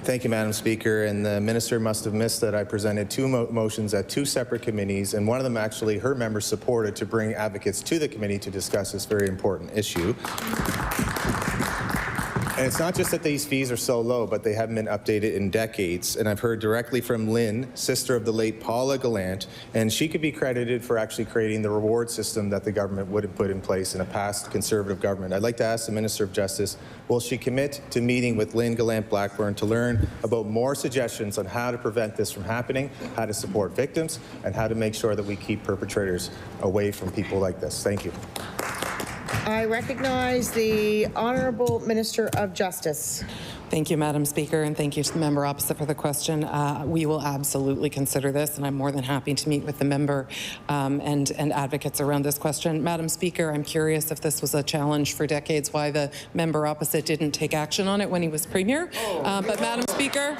S19: Thank you, Madam Speaker. And the Minister must have missed that I presented two motions at two separate committees, and one of them actually her members supported to bring advocates to the committee to discuss this very important issue. And it's not just that these fees are so low, but they haven't been updated in decades. And I've heard directly from Lynn, sister of the late Paula Gallant, and she could be credited for actually creating the reward system that the government would have put in place in a past Conservative government. I'd like to ask the Minister of Justice, will she commit to meeting with Lynn Gallant-Blackburn to learn about more suggestions on how to prevent this from happening, how to support victims, and how to make sure that we keep perpetrators away from people like this? Thank you.
S1: I recognize the Honourable Minister of Justice.
S25: Thank you, Madam Speaker, and thank you to the member opposite for the question. We will absolutely consider this, and I'm more than happy to meet with the member and advocates around this question. Madam Speaker, I'm curious if this was a challenge for decades, why the member opposite didn't take action on it when he was Premier. But Madam Speaker,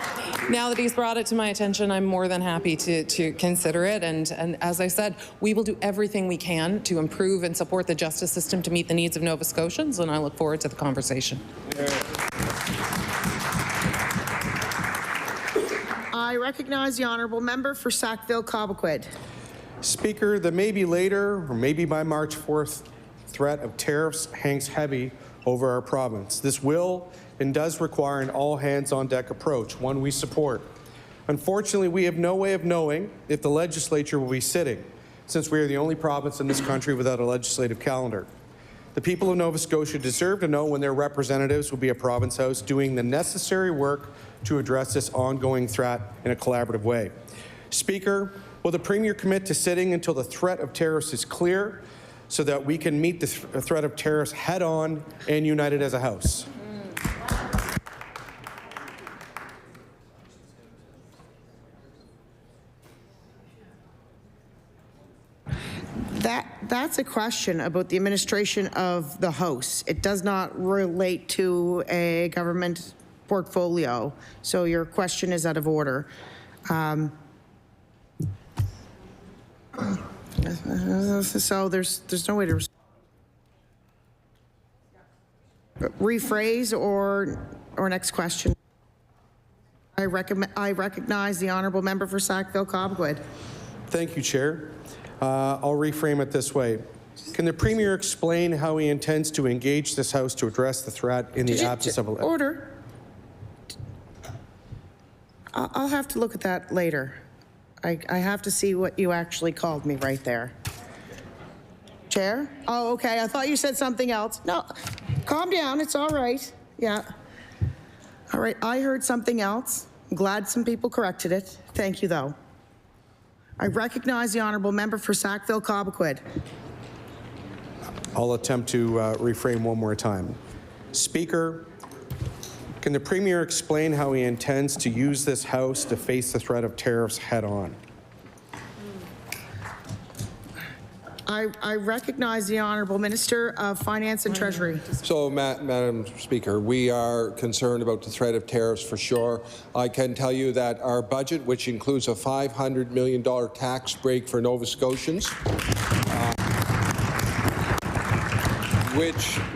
S25: now that he's brought it to my attention, I'm more than happy to consider it. And as I said, we will do everything we can to improve and support the justice system to meet the needs of Nova Scotians, and I look forward to the conversation.
S1: I recognize the honourable member for Sackville-Cobequid.
S8: Speaker, the maybe later or maybe by March 4th threat of tariffs hangs heavy over our province. This will and does require an all-hands-on-deck approach, one we support. Unfortunately, we have no way of knowing if the legislature will be sitting, since we are the only province in this country without a legislative calendar. The people of Nova Scotia deserve to know when their representatives will be at Province House doing the necessary work to address this ongoing threat in a collaborative way. Speaker, will the Premier commit to sitting until the threat of tariffs is clear so that we can meet the threat of tariffs head-on and united as a House?
S1: That's a question about the administration of the House. It does not relate to a government portfolio, so your question is out of order. So there's no way to rephrase or next question. I recognize the honourable member for Sackville-Cobequid.
S8: Thank you, Chair. I'll reframe it this way. Can the Premier explain how he intends to engage this House to address the threat in the absence of...
S1: Order. I'll have to look at that later. I have to see what you actually called me right there. Chair? Oh, okay. I thought you said something else. No, calm down. It's all right. Yeah. All right. I heard something else. I'm glad some people corrected it. Thank you, though. I recognize the honourable member for Sackville-Cobequid.
S8: I'll attempt to reframe one more time. Speaker, can the Premier explain how he intends to use this House to face the threat of tariffs head-on?
S1: I recognize the honourable Minister of Finance and Treasury.
S16: So, Madam Speaker, we are concerned about the threat of tariffs for sure. I can tell you that our budget, which includes a $500 million tax break for Nova Scotians,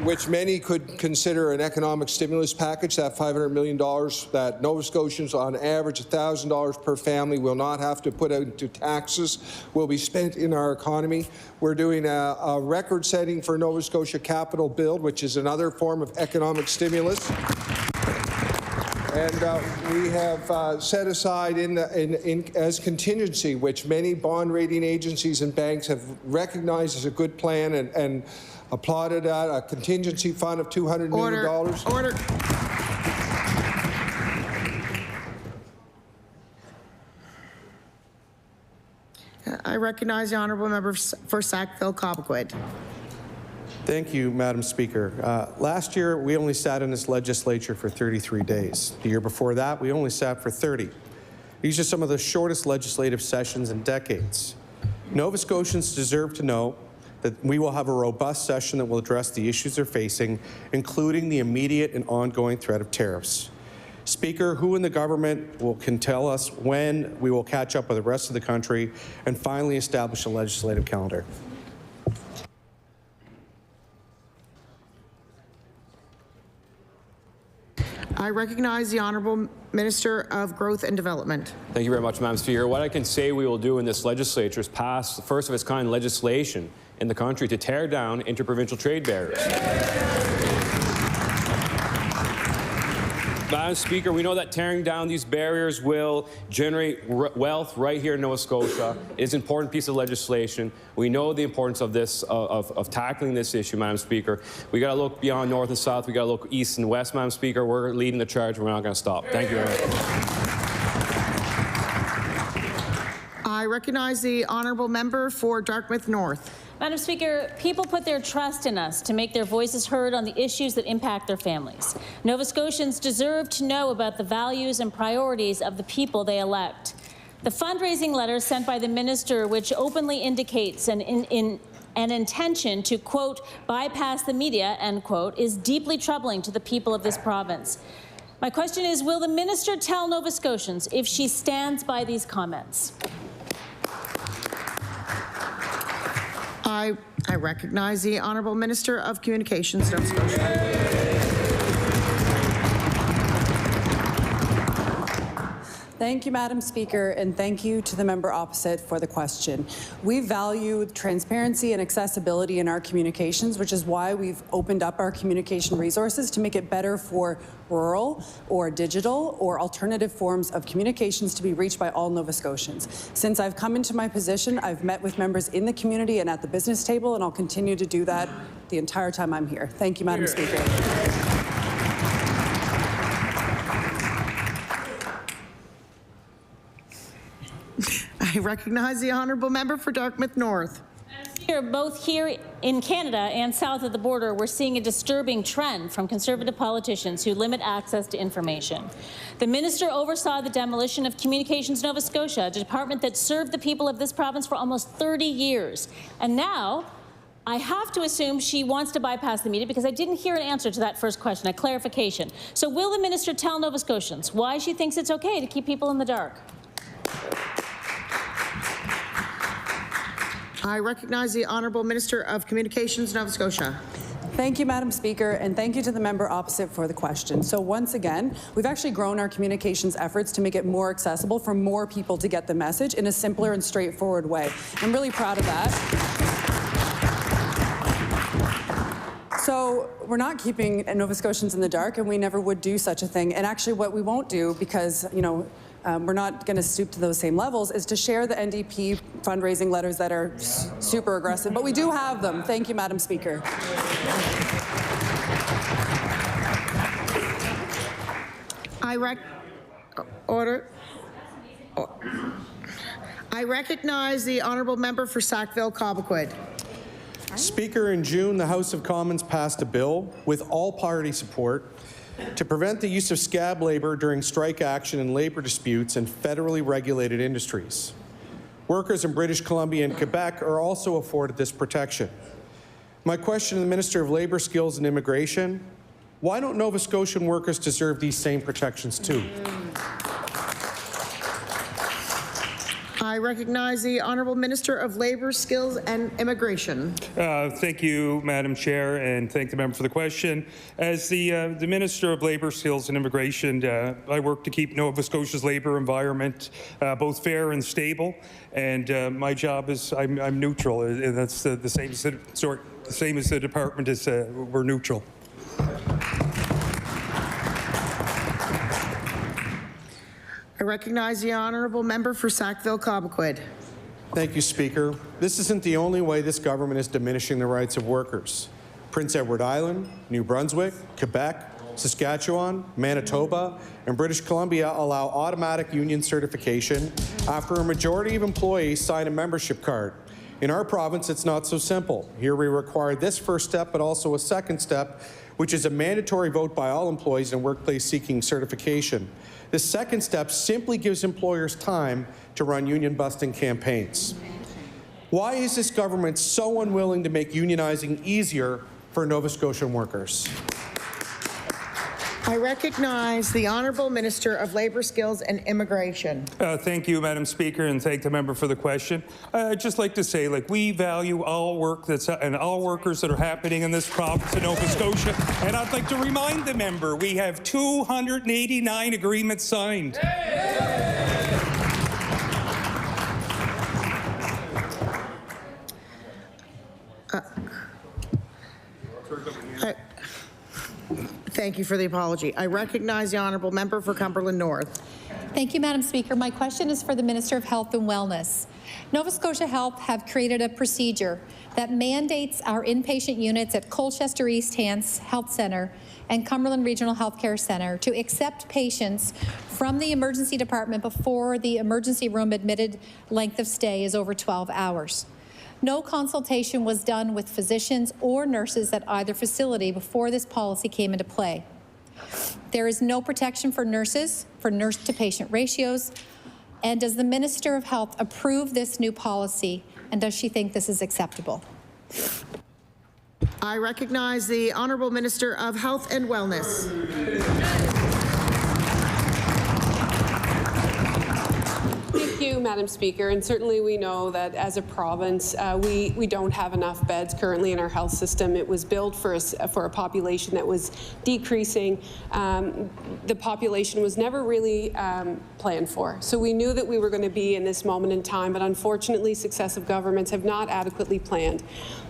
S16: which many could consider an economic stimulus package, that $500 million that Nova Scotians on average $1,000 per family will not have to put out into taxes, will be spent in our economy. We're doing a record-setting for Nova Scotia capital build, which is another form of economic stimulus. And we have set aside as contingency, which many bond rating agencies and banks have recognized as a good plan and applauded at, a contingency fund of $200 million.
S1: Order. I recognize the honourable member for Sackville-Cobequid.
S8: Thank you, Madam Speaker. Last year, we only sat in this legislature for 33 days. The year before that, we only sat for 30. These are some of the shortest legislative sessions in decades. Nova Scotians deserve to know that we will have a robust session that will address the issues they're facing, including the immediate and ongoing threat of tariffs. Speaker, who in the government can tell us when we will catch up with the rest of the country and finally establish a legislative calendar?
S1: I recognize the honourable Minister of Growth and Development.
S18: Thank you very much, Madam Speaker. What I can say we will do in this legislature is pass the first of its kind legislation in the country to tear down interprovincial trade barriers. Madam Speaker, we know that tearing down these barriers will generate wealth right here in Nova Scotia. It is an important piece of legislation. We know the importance of this, of tackling this issue, Madam Speaker. We got to look beyond north and south. We got to look east and west, Madam Speaker. We're leading the charge. We're not going to stop. Thank you very much.
S1: I recognize the honourable member for Dartmouth North.
S6: Madam Speaker, people put their trust in us to make their voices heard on the issues that impact their families. Nova Scotians deserve to know about the values and priorities of the people they elect. The fundraising letter sent by the minister, which openly indicates an intention to, quote, bypass the media, end quote, is deeply troubling to the people of this province. My question is, will the minister tell Nova Scotians if she stands by these comments?
S1: I recognize the Honourable Minister of Communications, Nova Scotia.
S10: Thank you, Madam Speaker, and thank you to the member opposite for the question. We value transparency and accessibility in our communications, which is why we've opened up our communication resources to make it better for rural or digital or alternative forms of communications to be reached by all Nova Scotians. Since I've come into my position, I've met with members in the community and at the business table, and I'll continue to do that the entire time I'm here. Thank you, Madam Speaker.
S1: I recognize the Honourable Member for Dartmouth North.
S6: Both here in Canada and south of the border, we're seeing a disturbing trend from Conservative politicians who limit access to information. The minister oversaw the demolition of Communications Nova Scotia, a department that served the people of this province for almost 30 years. And now, I have to assume she wants to bypass the media because I didn't hear an answer to that first question, a clarification. So will the minister tell Nova Scotians why she thinks it's okay to keep people in the dark?
S1: I recognize the Honourable Minister of Communications, Nova Scotia.
S10: Thank you, Madam Speaker, and thank you to the member opposite for the question. So once again, we've actually grown our communications efforts to make it more accessible for more people to get the message in a simpler and straightforward way. I'm really proud of that. So we're not keeping Nova Scotians in the dark, and we never would do such a thing. And actually what we won't do, because, you know, we're not going to stoop to those same levels, is to share the NDP fundraising letters that are super aggressive. But we do have them. Thank you, Madam Speaker.
S1: I recognize the Honourable Member for Sackville-Cobequid.
S8: Speaker, in June, the House of Commons passed a bill with all-party support to prevent the use of scab labour during strike action and labour disputes in federally regulated industries. Workers in British Columbia and Quebec are also afforded this protection. My question to the Minister of Labour, Skills and Immigration: why don't Nova Scotian workers deserve these same protections too?
S1: I recognize the Honourable Minister of Labour, Skills and Immigration.
S22: Thank you, Madam Chair, and thank the member for the question. As the Minister of Labour, Skills and Immigration, I work to keep Nova Scotia's labour environment both fair and stable, and my job is I'm neutral, and that's the same as the department is. We're neutral.
S1: I recognize the Honourable Member for Sackville-Cobequid.
S8: Thank you, Speaker. This isn't the only way this government is diminishing the rights of workers. Prince Edward Island, New Brunswick, Quebec, Saskatchewan, Manitoba, and British Columbia allow automatic union certification after a majority of employees sign a membership card. In our province, it's not so simple. Here we require this first step, but also a second step, which is a mandatory vote by all employees in a workplace seeking certification. The second step simply gives employers time to run union-busting campaigns. Why is this government so unwilling to make unionizing easier for Nova Scotian workers?
S1: I recognize the Honourable Minister of Labour, Skills and Immigration.
S22: Thank you, Madam Speaker, and thank the member for the question. I'd just like to say, we value all work and all workers that are happening in this province of Nova Scotia. And I'd like to remind the member, we have 289 agreements signed.
S1: Thank you for the apology. I recognize the Honourable Member for Cumberland North.
S23: Thank you, Madam Speaker. My question is for the Minister of Health and Wellness. Nova Scotia Health have created a procedure that mandates our inpatient units at Colchester East Health Centre and Cumberland Regional Healthcare Centre to accept patients from the emergency department before the emergency room admitted length of stay is over 12 hours. No consultation was done with physicians or nurses at either facility before this policy came into play. There is no protection for nurses, for nurse-to-patient ratios. And does the Minister of Health approve this new policy, and does she think this is acceptable?
S1: I recognize the Honourable Minister of Health and Wellness.
S2: Thank you, Madam Speaker. And certainly we know that as a province, we don't have enough beds currently in our health system. It was built for a population that was decreasing. The population was never really planned for. So we knew that we were going to be in this moment in time, but unfortunately successive governments have not adequately planned.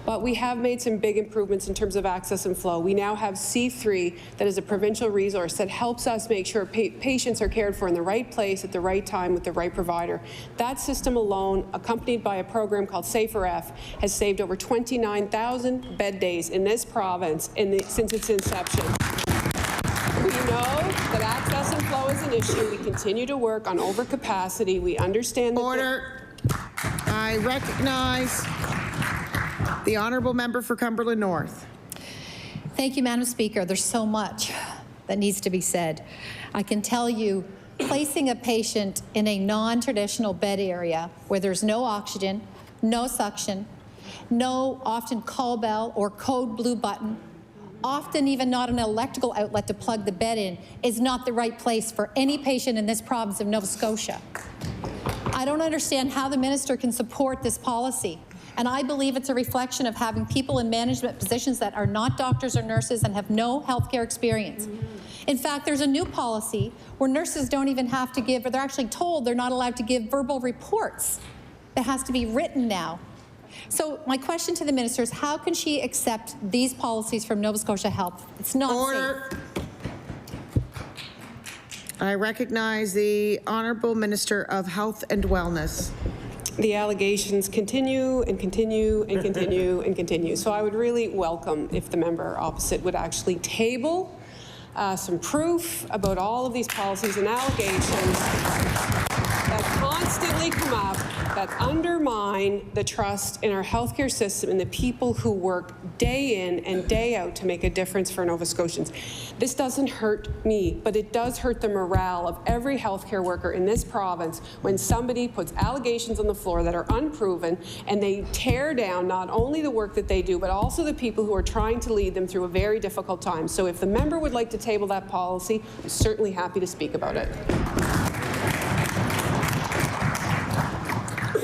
S2: But we have made some big improvements in terms of access and flow. We now have C3, that is a provincial resource that helps us make sure patients are cared for in the right place at the right time with the right provider. That system alone, accompanied by a program called SaferF, has saved over 29,000 bed days in this province since its inception. We know that access and flow is an issue. We continue to work on overcapacity. We understand that—
S1: Order. I recognize the Honourable Member for Cumberland North.
S23: Thank you, Madam Speaker. There's so much that needs to be said. I can tell you, placing a patient in a non-traditional bed area where there's no oxygen, no suction, no often call bell or code blue button, often even not an electrical outlet to plug the bed in, is not the right place for any patient in this province of Nova Scotia. I don't understand how the minister can support this policy. And I believe it's a reflection of having people in management positions that are not doctors or nurses and have no healthcare experience. In fact, there's a new policy where nurses don't even have to give, or they're actually told they're not allowed to give verbal reports. It has to be written now. So my question to the minister is, how can she accept these policies from Nova Scotia Health? It's not
S1: Order.
S23: safe.
S1: I recognize the Honourable Minister of Health and Wellness.
S2: The allegations continue and continue and continue and continue. So I would really welcome if the member opposite would actually table some proof about all of these policies and allegations that constantly come up that undermine the trust in our healthcare system and the people who work day in and day out to make a difference for Nova Scotians. This doesn't hurt me, but it does hurt the morale of every healthcare worker in this province when somebody puts allegations on the floor that are unproven and they tear down not only the work that they do, but also the people who are trying to lead them through a very difficult time. So if the member would like to table that policy, I'm certainly happy to speak about it.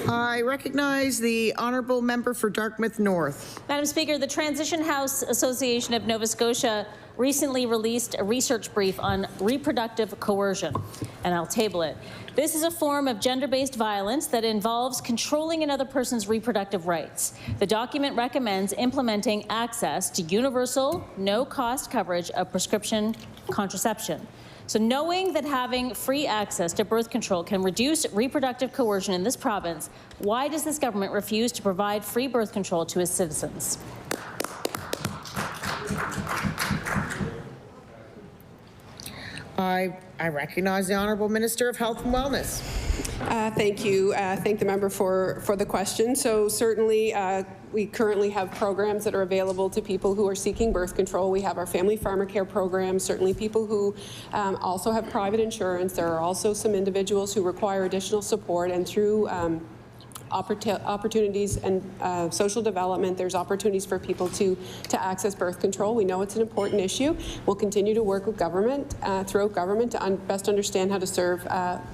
S1: I recognize the Honourable Member for Dartmouth North.
S6: Madam Speaker, the Transition House Association of Nova Scotia recently released a research brief on reproductive coercion, and I'll table it. This is a form of gender-based violence that involves controlling another person's reproductive rights. The document recommends implementing access to universal, no-cost coverage of prescription contraception. So knowing that having free access to birth control can reduce reproductive coercion in this province, why does this government refuse to provide free birth control to its citizens?
S1: I recognize the Honourable Minister of Health and Wellness.
S2: Thank you. Thank the member for the question. So certainly we currently have programs that are available to people who are seeking birth control. We have our family pharmacare program, certainly people who also have private insurance. There are also some individuals who require additional support, and through opportunities and social development, there's opportunities for people to access birth control. We know it's an important issue. We'll continue to work with government, throughout government, to best understand how to serve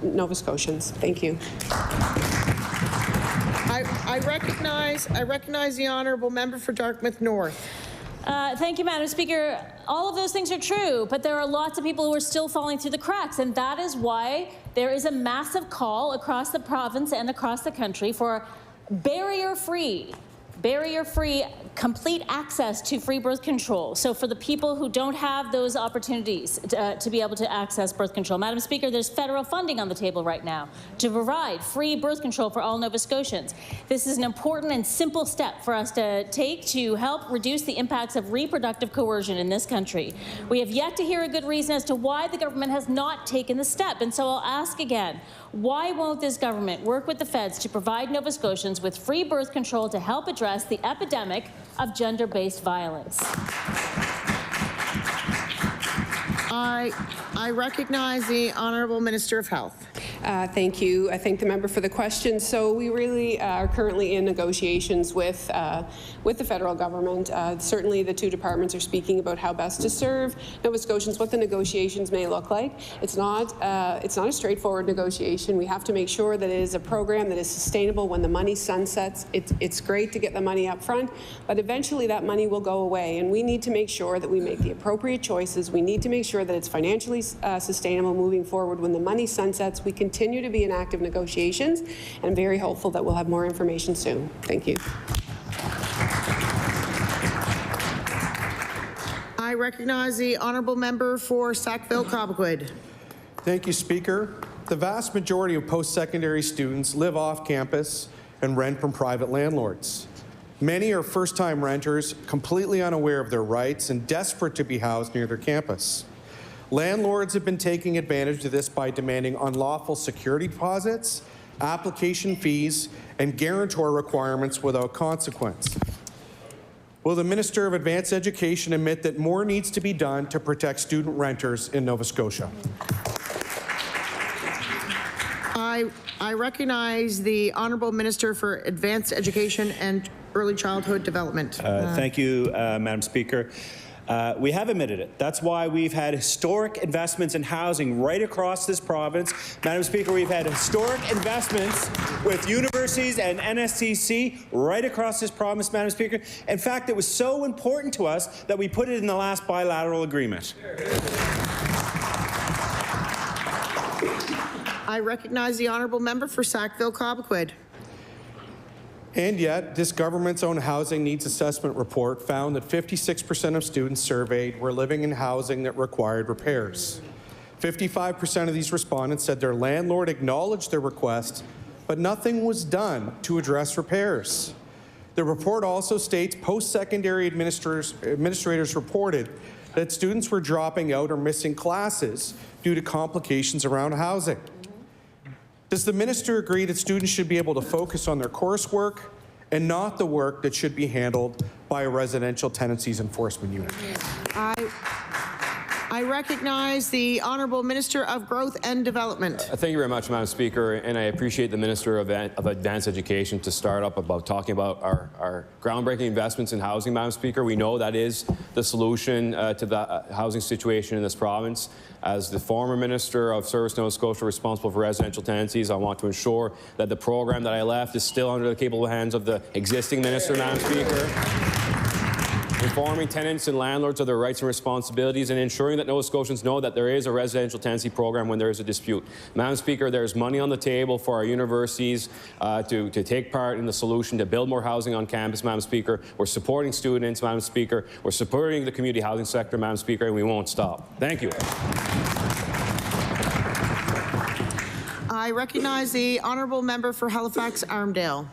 S2: Nova Scotians. Thank you.
S1: I recognize the Honourable Member for Dartmouth North.
S6: Thank you, Madam Speaker. All of those things are true, but there are lots of people who are still falling through the cracks, and that is why there is a massive call across the province and across the country for barrier-free barrier-free, complete access to free birth control. So for the people who don't have those opportunities to be able to access birth control. Madam Speaker, there's federal funding on the table right now to provide free birth control for all Nova Scotians. This is an important and simple step for us to take to help reduce the impacts of reproductive coercion in this country. We have yet to hear a good reason as to why the government has not taken the step. And so I'll ask again, why won't this government work with the feds to provide Nova Scotians with free birth control to help address the epidemic of gender-based violence?
S1: I recognize the Honourable Minister of Health.
S2: Thank you. I thank the member for the question. So we really are currently in negotiations with the federal government. Certainly the two departments are speaking about how best to serve Nova Scotians, what the negotiations may look like. It's not a straightforward negotiation. We have to make sure that it is a program that is sustainable when the money sunsets. It's great to get the money up front, but eventually that money will go away, and we need to make sure that we make the appropriate choices. We need to make sure that it's financially sustainable moving forward. When the money sunsets, we continue to be in active negotiations, and I'm very hopeful that we'll have more information soon. Thank you.
S1: I recognize the Honourable Member for Sackville-Cobequid.
S8: Thank you, Speaker. The vast majority of post-secondary students live off campus and rent from private landlords. Many are first-time renters, completely unaware of their rights and desperate to be housed near their campus. Landlords have been taking advantage of this by demanding unlawful security deposits, application fees, and guarantor requirements without consequence. Will the Minister of Advanced Education admit that more needs to be done to protect student renters in Nova Scotia?
S1: I recognize the Honourable Minister for Advanced Education and Early Childhood Development.
S4: Thank you, Madam Speaker. We have admitted it. That's why we've had historic investments in housing right across this province. Madam Speaker, we've had historic investments with universities and NSCC right across this province, Madam Speaker. In fact, it was so important to us that we put it in the last bilateral agreement.
S1: I recognize the Honourable Member for Sackville-Cobequid.
S8: And yet, this government's own housing needs assessment report found that 56% of students surveyed were living in housing that required repairs. 55% of these respondents said their landlord acknowledged their request, but nothing was done to address repairs. The report also states post-secondary administrators reported that students were dropping out or missing classes due to complications around housing. Does the minister agree that students should be able to focus on their coursework and not the work that should be handled by a residential tenancies enforcement unit?
S1: I recognize the Honourable Minister of Growth and Development.
S18: Thank you very much, Madam Speaker, and I appreciate the Minister of Advanced Education to start up about talking about our groundbreaking investments in housing, Madam Speaker. We know that is the solution to the housing situation in this province. As the former Minister of Service Nova Scotia responsible for residential tenancies, I want to ensure that the program that I left is still under the capable hands of the existing Minister, Madam Speaker. Informing tenants and landlords of their rights and responsibilities and ensuring that Nova Scotians know that there is a residential tenancy program when there is a dispute. Madam Speaker, there's money on the table for our universities to take part in the solution to build more housing on campus, Madam Speaker. We're supporting students, Madam Speaker. We're supporting the community housing sector, Madam Speaker, and we won't stop. Thank you.
S1: I recognize the Honourable Member for Halifax-Armdale.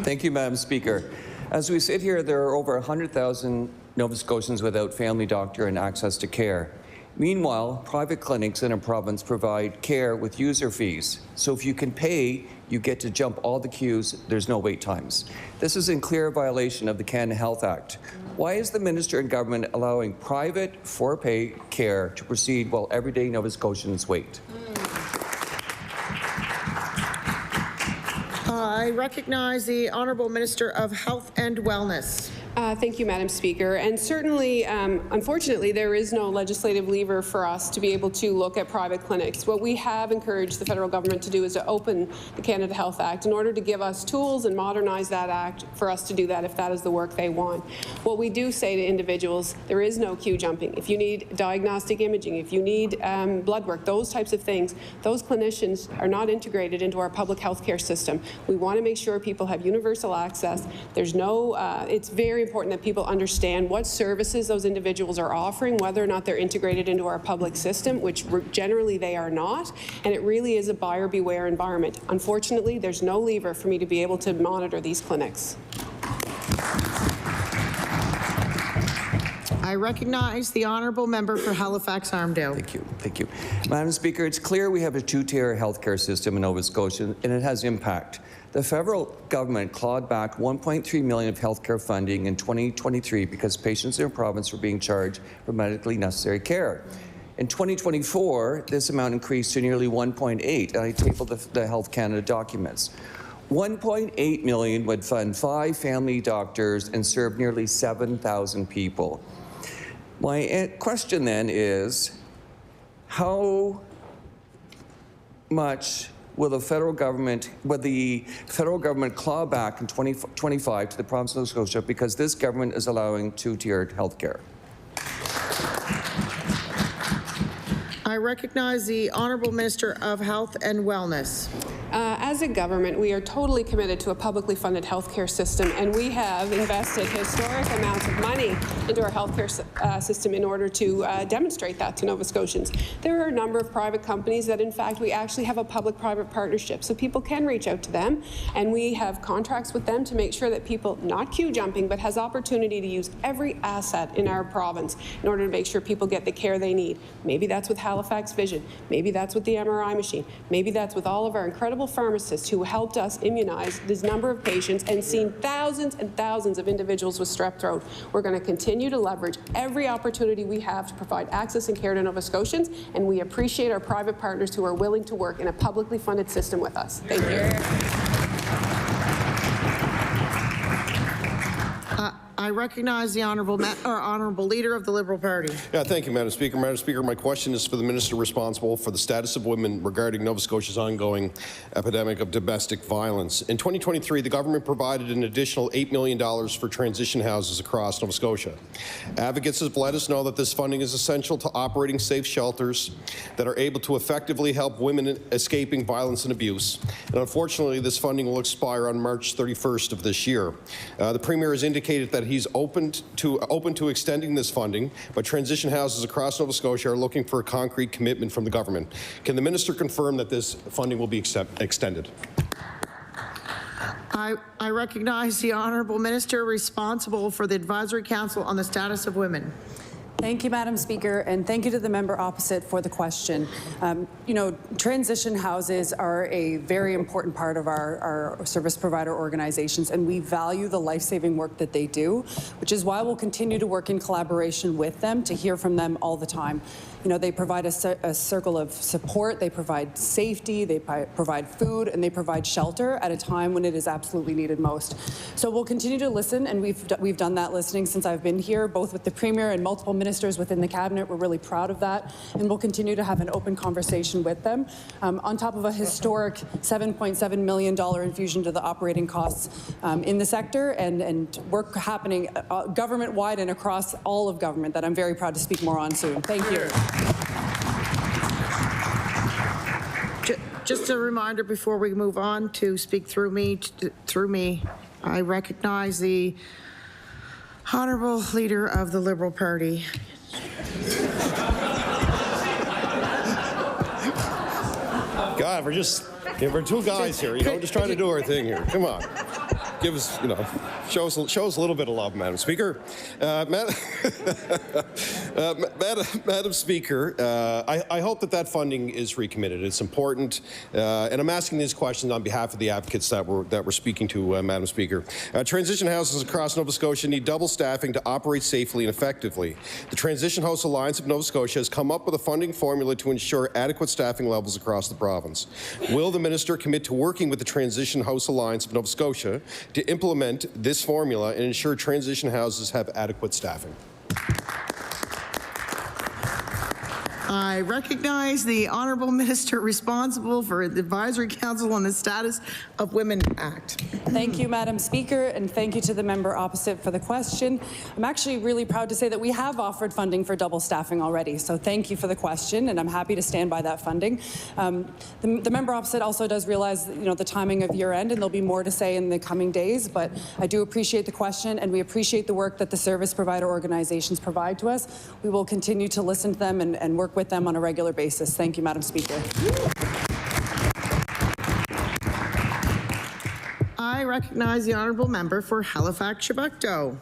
S5: Thank you, Madam Speaker. As we sit here, there are over 100,000 Nova Scotians without family doctor and access to care. Meanwhile, private clinics in a province provide care with user fees. So if you can pay, you get to jump all the queues. There's no wait times. This is in clear violation of the Canada Health Act. Why is the minister and government allowing private, for-pay care to proceed while everyday Nova Scotians wait?
S1: I recognize the Honourable Minister of Health and Wellness.
S2: Thank you, Madam Speaker. And certainly, unfortunately, there is no legislative lever for us to be able to look at private clinics. What we have encouraged the federal government to do is to open the Canada Health Act in order to give us tools and modernize that act for us to do that if that is the work they want. What we do say to individuals, there is no queue jumping. If you need diagnostic imaging, if you need blood work, those types of things, those clinicians are not integrated into our public health care system. We want to make sure people have universal access. There's no, it's very important that people understand what services those individuals are offering, whether or not they're integrated into our public system, which generally they are not, and it really is a buyer beware environment. Unfortunately, there's no lever for me to be able to monitor these clinics.
S1: I recognize the honourable member for Halifax-Armdale.
S5: Thank you. Thank you. Madam Speaker, it's clear we have a two-tier healthcare system in Nova Scotia, and it has impact. The federal government clawed back $1.3 million of healthcare funding in 2023 because patients in our province were being charged for medically necessary care. In 2024, this amount increased to nearly 1.8, and I tabled the Health Canada documents. 1.8 million would fund 5 family doctors and serve nearly 7,000 people. My question then is, how much will the federal government claw back in 2025 to the province of Nova Scotia because this government is allowing two-tiered health care?
S1: I recognize the Honourable Minister of Health and Wellness.
S2: As a government, we are totally committed to a publicly funded healthcare system, and we have invested historic amounts of money into our healthcare system in order to demonstrate that to Nova Scotians. There are a number of private companies that, in fact, we actually have a public-private partnership, so people can reach out to them, and we have contracts with them to make sure that people, not queue jumping, but has opportunity to use every asset in our province in order to make sure people get the care they need. Maybe that's with Halifax Vision, maybe that's with the MRI machine, maybe that's with all of our incredible pharmacists who helped us immunize this number of patients and seen thousands and thousands of individuals with strep throat. We're going to continue to leverage every opportunity we have to provide access and care to Nova Scotians, and we appreciate our private partners who are willing to work in a publicly funded system with us. Thank you.
S1: I recognize the Honourable Leader of the Liberal Party.
S11: Yeah, thank you, Madam Speaker. Madam Speaker, my question is for the Minister responsible for the status of women regarding Nova Scotia's ongoing epidemic of domestic violence. In 2023, the government provided an additional $8 million for transition houses across Nova Scotia. Advocates have let us know that this funding is essential to operating safe shelters that are able to effectively help women escaping violence and abuse. And unfortunately, this funding will expire on March 31st of this year. The Premier has indicated that he's open to extending this funding, but transition houses across Nova Scotia are looking for a concrete commitment from the government. Can the minister confirm that this funding will be extended?
S1: I recognize the Honourable Minister responsible for the Advisory Council on the Status of Women.
S10: Thank you, Madam Speaker, and thank you to the member opposite for the question. Transition houses are a very important part of our service provider organizations, and we value the life-saving work that they do, which is why we'll continue to work in collaboration with them to hear from them all the time. They provide a circle of support, they provide safety, they provide food, and they provide shelter at a time when it is absolutely needed most. So we'll continue to listen, and we've done that listening since I've been here, both with the Premier and multiple ministers within the Cabinet. We're really proud of that, and we'll continue to have an open conversation with them. On top of a historic $7.7 million infusion to the operating costs in the sector, and work happening government-wide and across all of government that I'm very proud to speak more on soon. Thank you.
S1: Just a reminder before we move on to speak through me, I recognize the Honourable Leader of the Liberal Party.
S11: God, we're two guys here, just trying to do our thing here. Come on. Give us, show us a little bit of love, Madam Speaker. Madam Speaker, I hope that funding is recommitted. It's important, and I'm asking these questions on behalf of the advocates that we're speaking to, Madam Speaker. Transition houses across Nova Scotia need double staffing to operate safely and effectively. The Transition House Alliance of Nova Scotia has come up with a funding formula to ensure adequate staffing levels across the province. Will the minister commit to working with the Transition House Alliance of Nova Scotia to implement this formula and ensure transition houses have adequate staffing?
S1: I recognize the Honourable Minister responsible for the Advisory Council on the Status of Women Act.
S10: Thank you, Madam Speaker, and thank you to the member opposite for the question. I'm actually really proud to say that we have offered funding for double staffing already, so thank you for the question, and I'm happy to stand by that funding. The member opposite also does realize, the timing of year end, and there'll be more to say in the coming days, but I do appreciate the question, and we appreciate the work that the service provider organizations provide to us. We will continue to listen to them and work with them on a regular basis. Thank you, Madam Speaker.
S1: I recognize the Honourable Member for Halifax-Chebucto.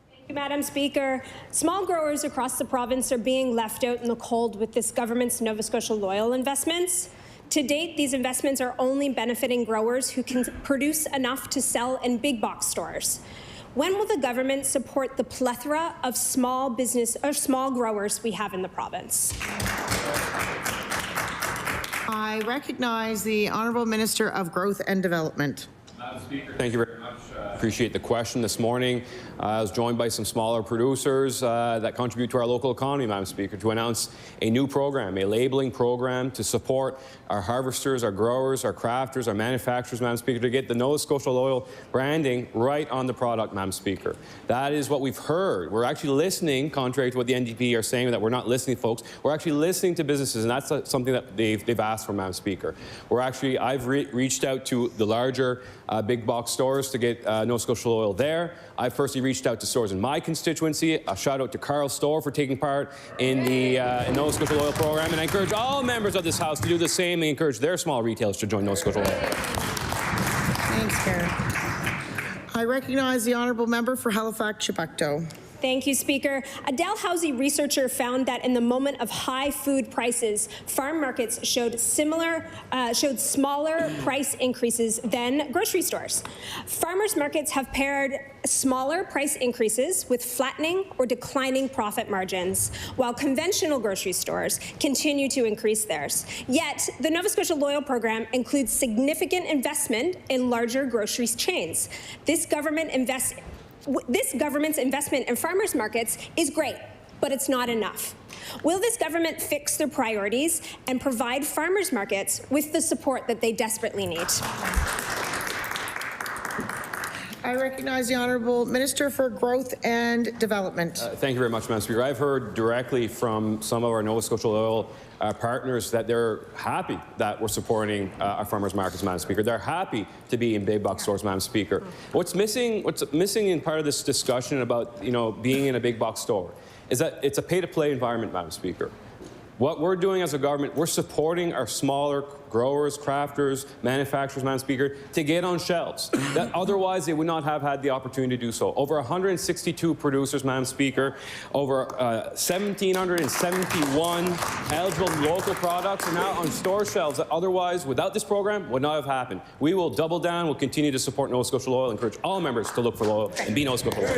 S7: Thank you, Madam Speaker. Small growers across the province are being left out in the cold with this government's Nova Scotia Loyal investments. To date, these investments are only benefiting growers who can produce enough to sell in big box stores. When will the government support the plethora of small growers we have in the province?
S1: I recognize the Honourable Minister of Growth and Development.
S18: Madam Speaker, thank you very much. Appreciate the question this morning. I was joined by some smaller producers that contribute to our local economy, Madam Speaker, to announce a new program, a labeling program to support our harvesters, our growers, our crafters, our manufacturers, Madam Speaker, to get the Nova Scotia Loyal branding right on the product, Madam Speaker. That is what we've heard. We're actually listening, contrary to what the NDP are saying, that we're not listening, folks. We're actually listening to businesses, and that's something that they've asked for, Madam Speaker. I've reached out to the larger big box stores to get Nova Scotia Loyal there. I've personally reached out to stores in my constituency. A shout out to Carl Store for taking part in the Nova Scotia Loyal program, and I encourage all members of this House to do the same and encourage their small retailers to join Nova Scotia Loyal.
S1: Thanks, Karen. I recognize the Honourable Member for Halifax-Chebucto.
S7: Thank you, Speaker. A Dalhousie researcher found that in the moment of high food prices, farm markets showed smaller price increases than grocery stores. Farmers markets have paired smaller price increases with flattening or declining profit margins, while conventional grocery stores continue to increase theirs. Yet, the Nova Scotia Loyal program includes significant investment in larger grocery chains. This government's investment in farmers markets is great, but it's not enough. Will this government fix their priorities and provide farmers markets with the support that they desperately need?
S1: I recognize the Honourable Minister for Growth and Development.
S18: Thank you very much, Madam Speaker. I've heard directly from some of our Nova Scotia Loyal partners that they're happy that we're supporting our farmers markets, Madam Speaker. They're happy to be in big box stores, Madam Speaker. What's missing in part of this discussion about being in a big box store is that it's a pay-to-play environment, Madam Speaker. What we're doing as a government, we're supporting our smaller growers, crafters, manufacturers, Madam Speaker, to get on shelves. That otherwise they would not have had the opportunity to do so. Over 162 producers, Madam Speaker, over 1,771 eligible local products are now on store shelves that otherwise, without this program, would not have happened. We will double down, we'll continue to support Nova Scotia Loyal, encourage all members to look for Loyal and be Nova Scotia Loyal.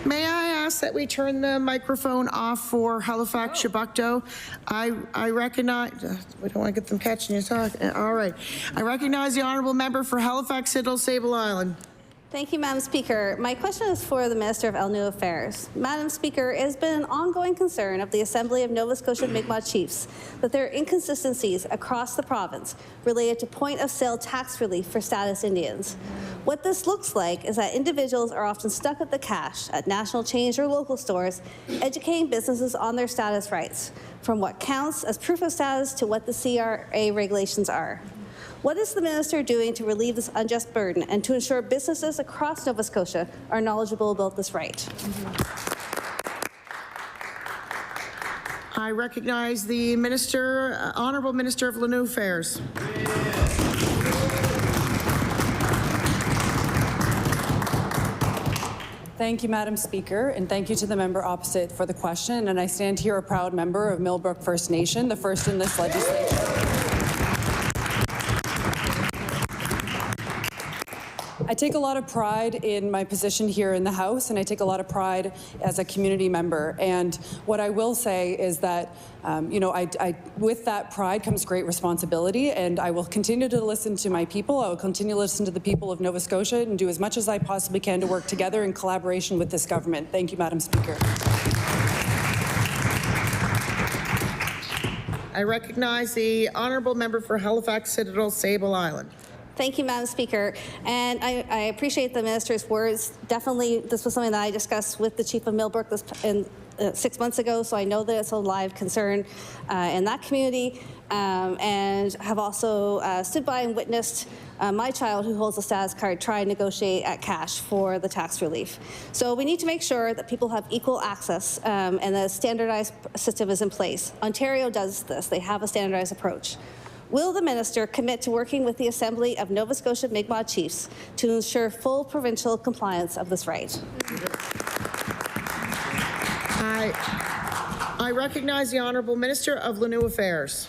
S1: May I ask that we turn the microphone off for Halifax-Chebucto? I recognize, we don't want to get them catching you talking. All right. I recognize the Honourable Member for Halifax-Sidney-Sable Island.
S15: Thank you, Madam Speaker. My question is for the Minister of Elderly Affairs. Madam Speaker, it has been an ongoing concern of the Assembly of Nova Scotia Mi'kmaq Chiefs that there are inconsistencies across the province related to point-of-sale tax relief for status Indians. What this looks like is that individuals are often stuck at the cash at national chains or local stores, educating businesses on their status rights, from what counts as proof of status to what the CRA regulations are. What is the minister doing to relieve this unjust burden and to ensure businesses across Nova Scotia are knowledgeable about this right?
S1: I recognize the Minister, Honourable Minister of Lanue Affairs.
S10: Thank you, Madam Speaker, and thank you to the member opposite for the question. And I stand here a proud member of Millbrook First Nation, the first in this legislature. I take a lot of pride in my position here in the House, and I take a lot of pride as a community member. And what I will say is that, with that pride comes great responsibility, and I will continue to listen to my people. I will continue to listen to the people of Nova Scotia and do as much as I possibly can to work together in collaboration with this government. Thank you, Madam Speaker.
S1: I recognize the honourable member for Halifax Citadel Sable Island.
S15: Thank you, Madam Speaker. And I appreciate the minister's words. Definitely, this was something that I discussed with the Chief of Millbrook 6 months ago, so I know that it's a live concern in that community, and have also stood by and witnessed my child, who holds a status card, try and negotiate at cash for the tax relief. So we need to make sure that people have equal access and that a standardized system is in place. Ontario does this. They have a standardized approach. Will the minister commit to working with the Assembly of Nova Scotia Mi'kmaq Chiefs to ensure full provincial compliance of this right?
S1: I recognize the Honourable Minister of Lanou Affairs.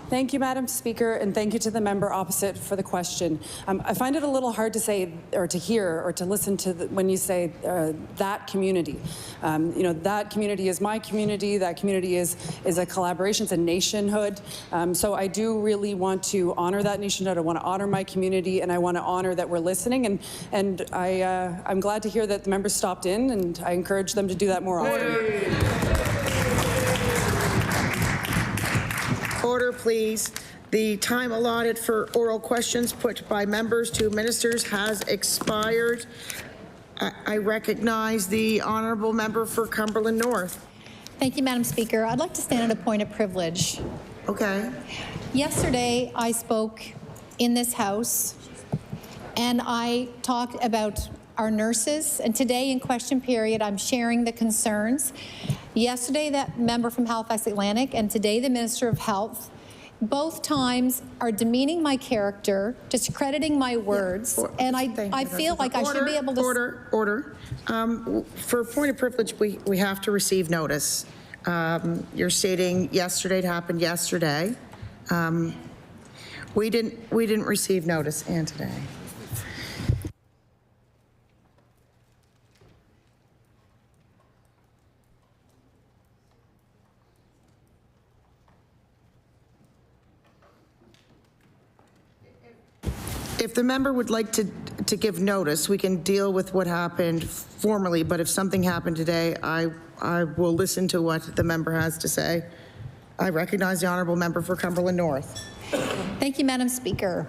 S10: Thank you, Madam Speaker, and thank you to the member opposite for the question. I find it a little hard to say, or to hear, or to listen to when you say that community. That community is my community. That community is a collaboration. It's a nationhood. So I do really want to honor that nationhood. I want to honor my community, and I want to honor that we're listening. And I'm glad to hear that the members stopped in, and I encourage them to do that more often.
S1: Order, please. The time allotted for oral questions put by members to ministers has expired. I recognize the honourable member for Cumberland North.
S23: Thank you, Madam Speaker. I'd like to stand at a point of privilege.
S1: Okay.
S23: Yesterday, I spoke in this House, and I talked about our nurses, and today in question period, I'm sharing the concerns. Yesterday, that member from Halifax Atlantic, and today the Minister of Health, both times are demeaning my character, discrediting my words, and I feel like I should be able to...
S1: Order. For point of privilege, we have to receive notice. You're stating yesterday, it happened yesterday. We didn't receive notice, and today. If the member would like to give notice, we can deal with what happened formally, but if something happened today, I will listen to what the member has to say. I recognize the honourable member for Cumberland North.
S23: Thank you, Madam Speaker.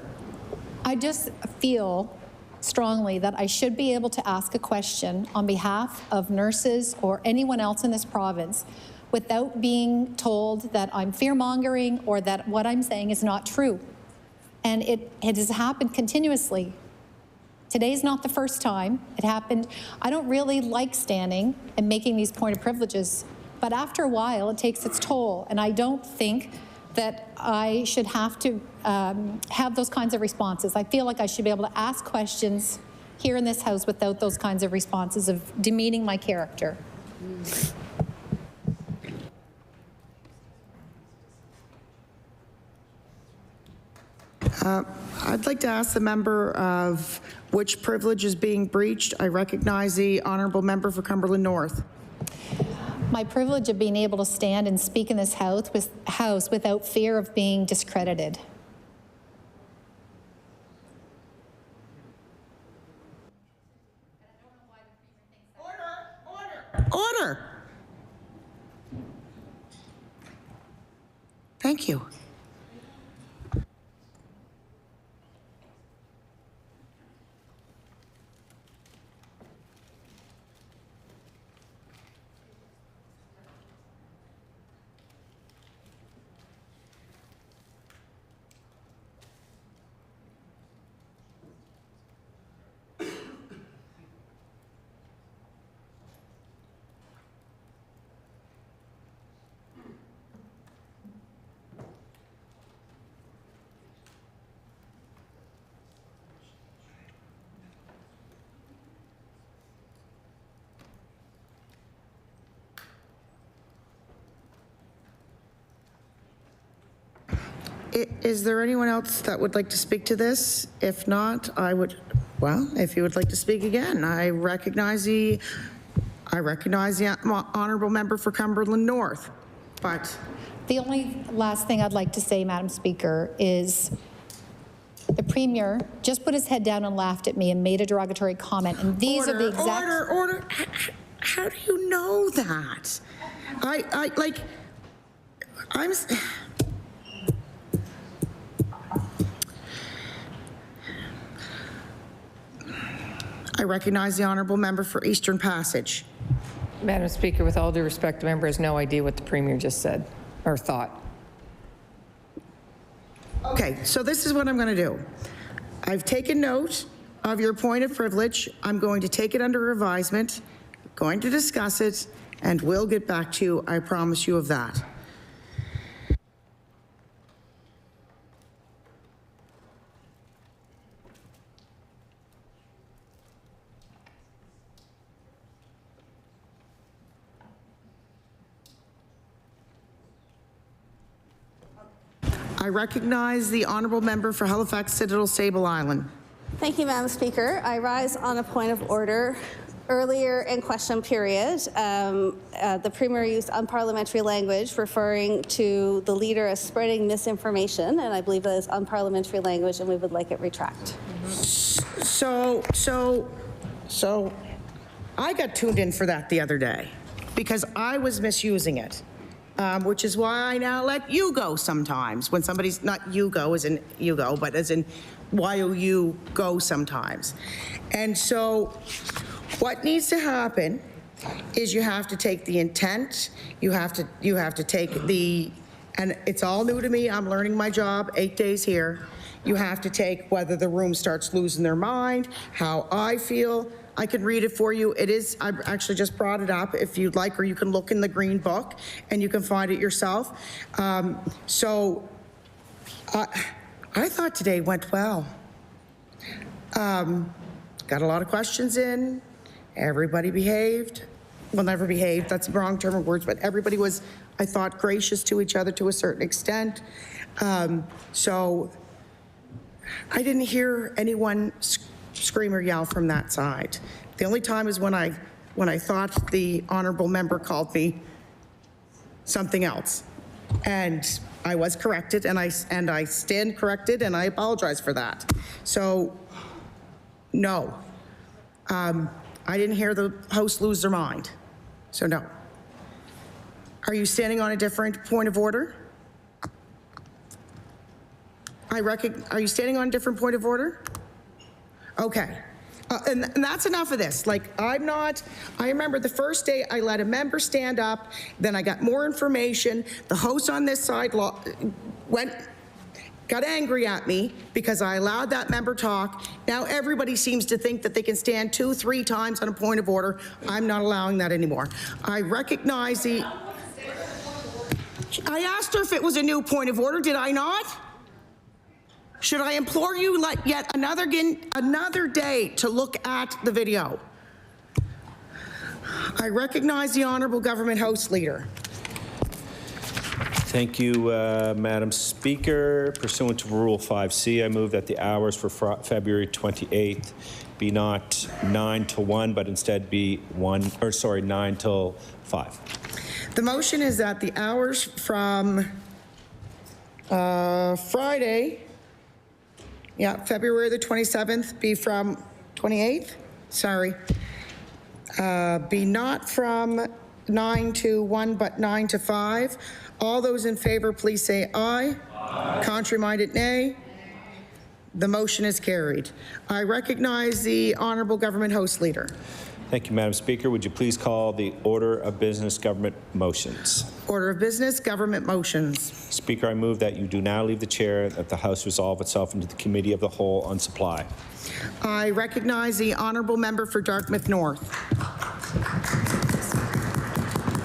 S23: I just feel strongly that I should be able to ask a question on behalf of nurses or anyone else in this province without being told that I'm fear-mongering or that what I'm saying is not true. And it has happened continuously. Today's not the first time it happened. I don't really like standing and making these point of privileges, but after a while it takes its toll, and I don't think that I should have to have those kinds of responses. I feel like I should be able to ask questions here in this House without those kinds of responses of demeaning my character.
S1: I'd like to ask the member of which privilege is being breached. I recognize the honourable member for Cumberland North.
S23: My privilege of being able to stand and speak in this House without fear of being discredited.
S1: Order. Thank you. Is there anyone else that would like to speak to this? If not, if you would like to speak again, I recognize the honourable member for Cumberland North, but...
S23: The only last thing I'd like to say, Madam Speaker, is the Premier just put his head down and laughed at me and made a derogatory comment, and these are the exact...
S1: Order. How do you know that? I recognize the honourable member for Eastern Passage.
S13: Madam Speaker, with all due respect, the member has no idea what the Premier just said or thought.
S1: Okay, so this is what I'm going to do. I've taken note of your point of privilege. I'm going to take it under advisement, going to discuss it, and we'll get back to you. I promise you of that. I recognize the honourable member for Halifax Citadel Sable Island.
S15: Thank you, Madam Speaker. I rise on a point of order. Earlier in question period, the Premier used unparliamentary language referring to the leader as spreading misinformation, and I believe that is unparliamentary language, and we would like it retracted.
S1: So I got tuned in for that the other day because I was misusing it. Which is why I now let you go sometimes when somebody's, not you go as in you go, but as in you go sometimes. And so what needs to happen is you have to take the intent, you have to take the, and it's all new to me, I'm learning my job, 8 days here. You have to take whether the room starts losing their mind, how I feel. I can read it for you. It is, I actually just brought it up if you'd like, or you can look in the green book and you can find it yourself. I thought today went well. Got a lot of questions in. Everybody behaved. Well, never behaved, that's the wrong term of words, but everybody was, I thought, gracious to each other to a certain extent. So I didn't hear anyone scream or yell from that side. The only time is when I thought the honourable member called me something else, and I was corrected, and I stand corrected, and I apologize for that. So, no, I didn't hear the host lose their mind. So no. Are you standing on a different point of order? Are you standing on a different point of order? Okay. And that's enough of this. Like, I remember the first day I let a member stand up, then I got more information. The host on this side got angry at me because I allowed that member talk. Now everybody seems to think that they can stand 2, 3 times on a point of order. I'm not allowing that anymore. I recognize I asked her if it was a new point of order, did I not? Should I implore you yet another day to look at the video? I recognize the Honourable Government House Leader.
S4: Thank you, Madam Speaker. Pursuant to Rule 5C, I move that the hours for February 28th be not 9 till 1, but instead be 9 till 5.
S1: The motion is that the hours from Friday, February the 27th, be from 28th? Sorry. Be not from 9 to 1, but 9 to 5. All those in favor, please say aye. Aye. Contrary-minded, nay. The motion is carried. I recognize the Honourable Government House Leader.
S4: Thank you, Madam Speaker. Would you please call the order of business government motions?
S1: Order of business government motions.
S4: Speaker, I move that you do now leave the chair, that the House resolve itself into the Committee of the Whole on Supply.
S1: I recognize the Honourable Member for Dartmouth North.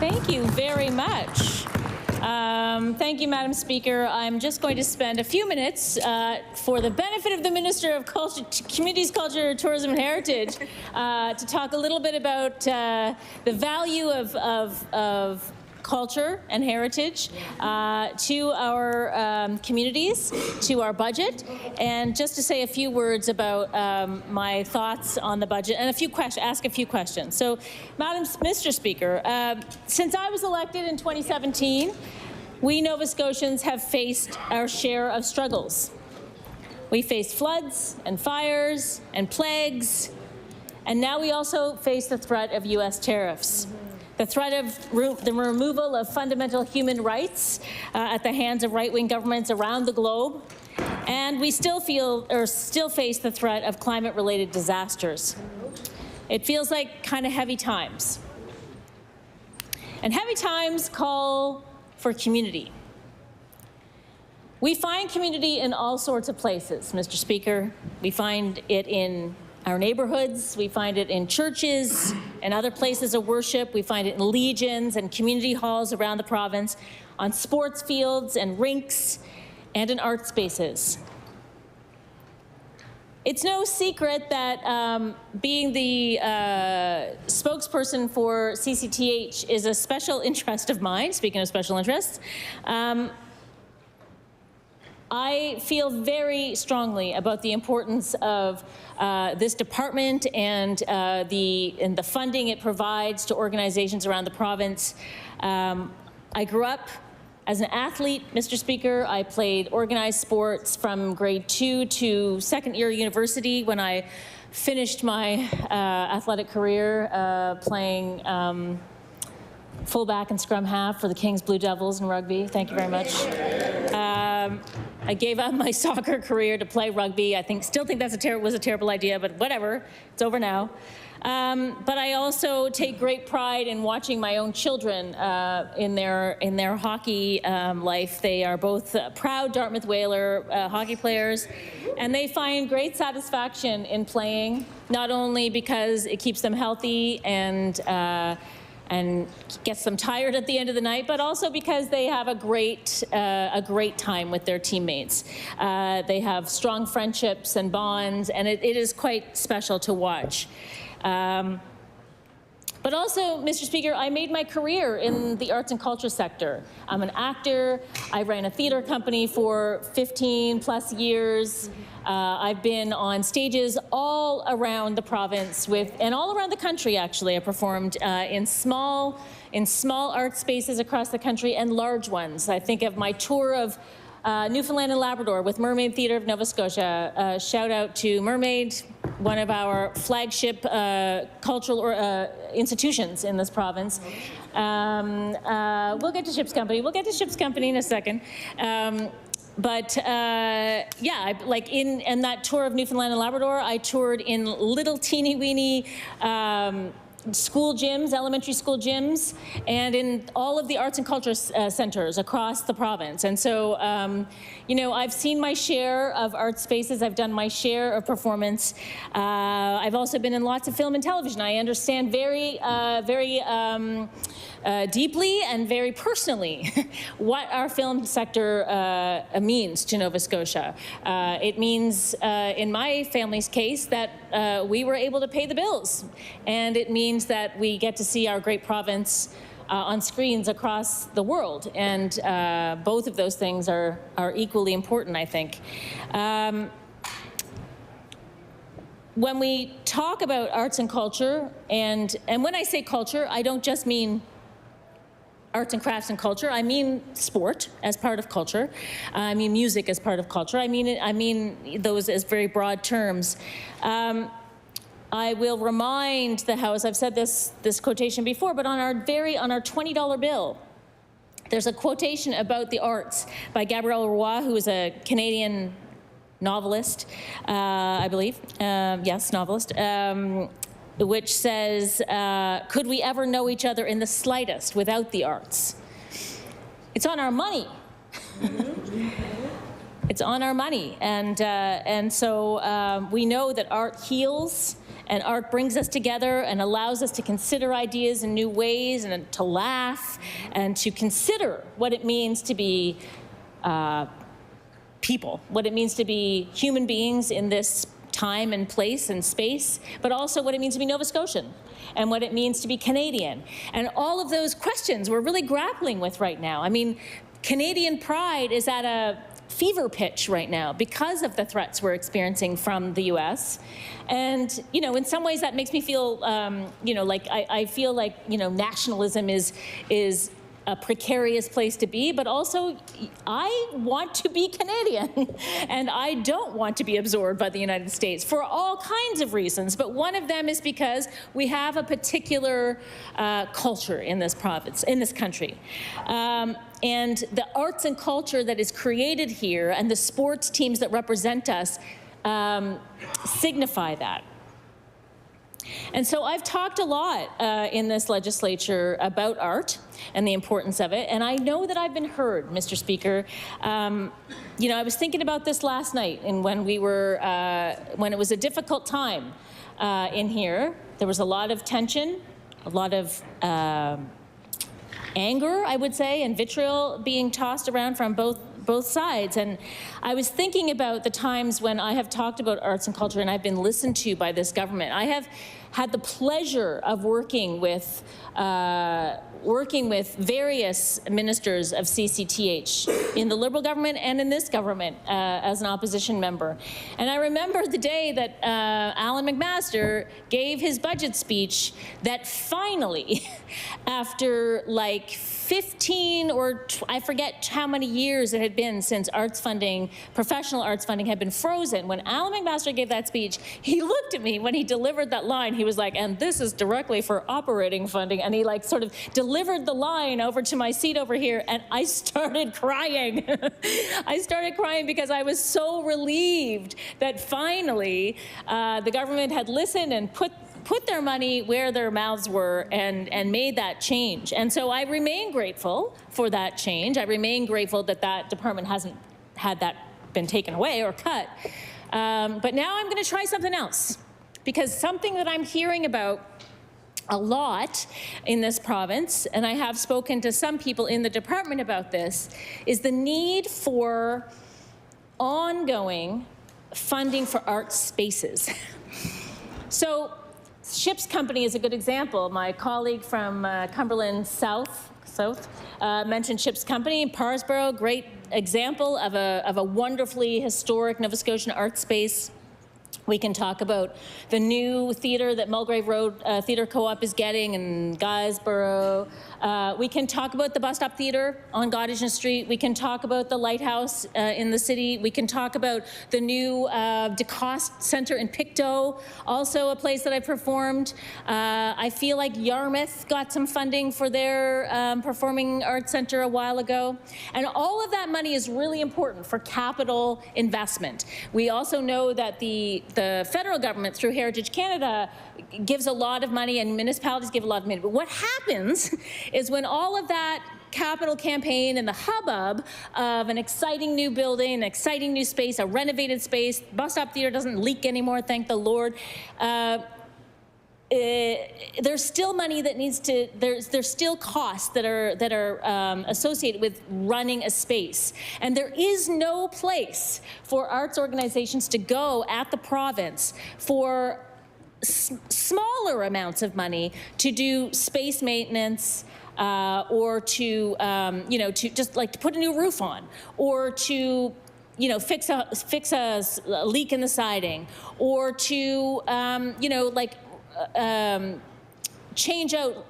S6: Thank you very much. Thank you, Madam Speaker. I'm just going to spend a few minutes for the benefit of the Minister of Culture, Communities, Culture, Tourism and Heritage to talk a little bit about the value of culture and heritage, to our communities, to our budget, and just to say a few words about my thoughts on the budget and ask a few questions. So, Mr. Speaker, since I was elected in 2017, we Nova Scotians have faced our share of struggles. We faced floods and fires and plagues, and now we also face the threat of U.S. tariffs. The threat of the removal of fundamental human rights at the hands of right-wing governments around the globe, and we still face the threat of climate-related disasters. It feels like kind of heavy times. And heavy times call for community. We find community in all sorts of places, Mr. Speaker. We find it in our neighborhoods, we find it in churches and other places of worship, we find it in legions and community halls around the province, on sports fields and rinks, and in art spaces. It's no secret that being the spokesperson for CCTH is a special interest of mine. Speaking of special interests, I feel very strongly about the importance of this department and the funding it provides to organizations around the province. I grew up as an athlete, Mr. Speaker. I played organized sports from grade 2 to second year university when I finished my athletic career playing fullback and scrum half for the Kings Blue Devils in rugby. Thank you very much. I gave up my soccer career to play rugby. Still think that was a terrible idea, but whatever, it's over now. But I also take great pride in watching my own children in their hockey life. They are both proud Dartmouth Whaler hockey players, and they find great satisfaction in playing, not only because it keeps them healthy and gets them tired at the end of the night, but also because they have a great time with their teammates. They have strong friendships and bonds, and it is quite special to watch. But also, Mr. Speaker, I made my career in the arts and culture sector. I'm an actor. I ran a theater company for 15 plus years. I've been on stages all around the province and all around the country, actually. I performed in small art spaces across the country and large ones. I think of my tour of Newfoundland and Labrador with Mermaid Theatre of Nova Scotia. Shout out to Mermaid, one of our flagship cultural institutions in this province. We'll get to Ship's Company. We'll get to Ship's Company in a second. In that tour of Newfoundland and Labrador, I toured in little teeny weeny school gyms, elementary school gyms, and in all of the arts and culture centers across the province. And so, I've seen my share of art spaces. I've done my share of performance. I've also been in lots of film and television. I understand very deeply and very personally what our film sector means to Nova Scotia. It means, in my family's case, that we were able to pay the bills, and it means that we get to see our great province on screens across the world, and both of those things are equally important, I think. When we talk about arts and culture, and when I say culture, I don't just mean arts and crafts and culture. I mean sport as part of culture. I mean music as part of culture. I mean those as very broad terms. I will remind the House, I've said this quotation before, but on our $20 bill, there's a quotation about the arts by Gabrielle Roy, who is a Canadian novelist, I believe. Yes, novelist. Which says, could we ever know each other in the slightest without the arts? It's on our money. It's on our money. And so we know that art heals, and art brings us together and allows us to consider ideas in new ways, and to laugh, and to consider what it means to be people, what it means to be human beings in this time and place and space, but also what it means to be Nova Scotian and what it means to be Canadian. And all of those questions we're really grappling with right now. I mean, Canadian pride is at a fever pitch right now because of the threats we're experiencing from the U.S. And, you know, in some ways that makes me feel, you know, like I feel like, you know, nationalism is a precarious place to be, but also I want to be Canadian and I don't want to be absorbed by the United States for all kinds of reasons. But one of them is because we have a particular culture in this province, in this country. And the arts and culture that is created here and the sports teams that represent us signify that. And so I've talked a lot in this legislature about art and the importance of it, and I know that I've been heard, Mr. Speaker. You know, I was thinking about this last night, and when we were, when it was a difficult time in here, there was a lot of tension, a lot of anger, I would say, and vitriol being tossed around from both sides. And I was thinking about the times when I have talked about arts and culture and I've been listened to by this government. I have had the pleasure of working with various ministers of CCTH in the Liberal government and in this government as an opposition member. And I remember the day that Alan McMaster gave his budget speech that finally, after like 15 or I forget how many years it had been since arts funding, professional arts funding had been frozen. When Alan McMaster gave that speech, he looked at me when he delivered that line. He was like, and this is directly for operating funding. And he like sort of delivered the line over to my seat over here, and I started crying. I started crying because I was so relieved that finally the government had listened and put their money where their mouths were and made that change. And so I remain grateful for that change. I remain grateful that that department hasn't had that been taken away or cut. But now I'm going to try something else, because something that I'm hearing about a lot in this province, and I have spoken to some people in the department about this, is the need for ongoing funding for art spaces. So Ships Company is a good example. My colleague from Cumberland South mentioned Ships Company in Parsborough, great example of a wonderfully historic Nova Scotian art space. We can talk about the new theatre that Mulgrave Road Theatre Co-op is getting in Guysborough. We can talk about the Bus Stop Theatre on Gottingen Street. We can talk about the Lighthouse in the city. We can talk about the new DeCoste Centre in Pictou, also a place that I performed. I feel like Yarmouth got some funding for their Performing Arts Centre a while ago. And all of that money is really important for capital investment. We also know that the federal government, through Heritage Canada, gives a lot of money, and municipalities give a lot of money. But what happens is when all of that capital campaign and the hubbub of an exciting new building, an exciting new space, a renovated space, Bus Stop Theatre doesn't leak anymore, thank the Lord, there's still money that needs to, there's still costs that are associated with running a space. And there is no place for arts organizations to go at the province for smaller amounts of money to do space maintenance, or to, you know, to just like to put a new roof on, or to, you know, fix a leak in the siding, or to, you know, like change out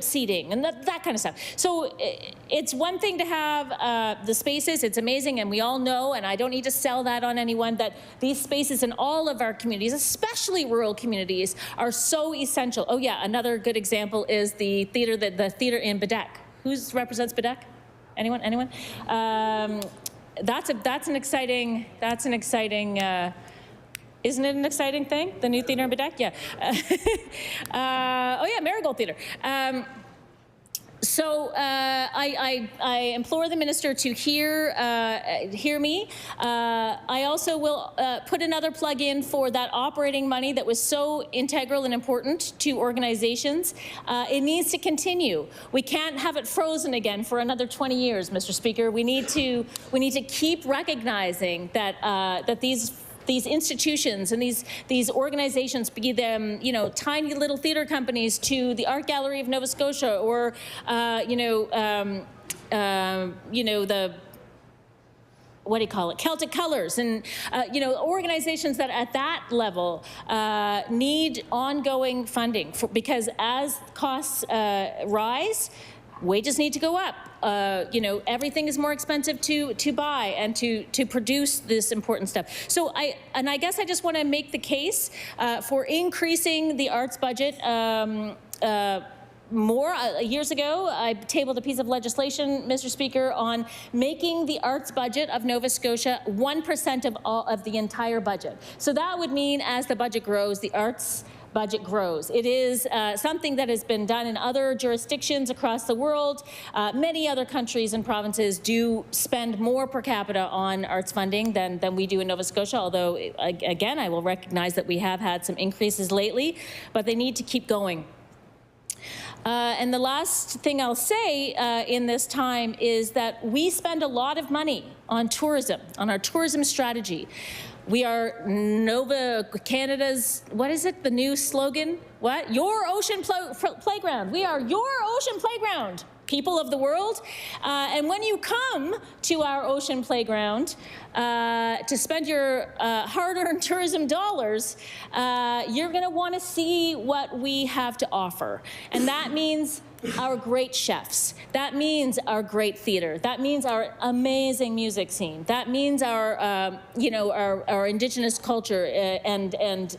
S6: seating and that kind of stuff. So it's one thing to have the spaces, it's amazing, and we all know, and I don't need to sell that on anyone, that these spaces in all of our communities, especially rural communities, are so essential. Oh yeah, another good example is the theater in Bedeque. Who represents Bedeque? Anyone? That's an exciting. Isn't it an exciting thing? The new theater in Bedeque? Yeah. Oh yeah, Marigold Theater. So I implore the minister to hear me. I also will put another plug in for that operating money that was so integral and important to organizations. It needs to continue. We can't have it frozen again for another 20 years, Mr. Speaker. We need to keep recognizing that that these these institutions and these organizations, be them, you know, tiny little theater companies to the Art Gallery of Nova Scotia, or the, what do you call it, Celtic Colors, and organizations that at that level need ongoing funding because as costs rise, wages need to go up. Everything is more expensive to buy and to produce this important stuff. So I guess I just want to make the case for increasing the arts budget more. Years ago, I tabled a piece of legislation, Mr. Speaker, on making the arts budget of Nova Scotia 1% of the entire budget. So that would mean as the budget grows, the arts budget grows. It is something that has been done in other jurisdictions across the world. Many other countries and provinces do spend more per capita on arts funding than we do in Nova Scotia, although, again, I will recognize that we have had some increases lately, but they need to keep going. And the last thing I'll say in this time is that we spend a lot of money on tourism, on our tourism strategy. We are Nova Canada's, what is it, the new slogan? What? Your ocean playground. We are your ocean playground, people of the world. And when you come to our ocean playground to spend your hard-earned tourism dollars, you're going to want to see what we have to offer. And that means our great chefs. That means our great theater. That means our amazing music scene. That means our, our Indigenous culture and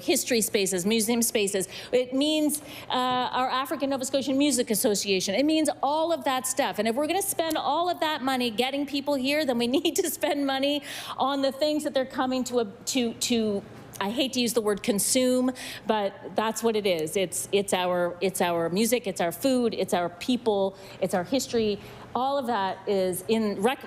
S6: history spaces, museum spaces. It means our African Nova Scotian Music Association. It means all of that stuff. And if we're going to spend all of that money getting people here, then we need to spend money on the things that they're coming to I hate to use the word consume, but that's what it is. It's our music, it's our food, it's our people, it's our history. All of that is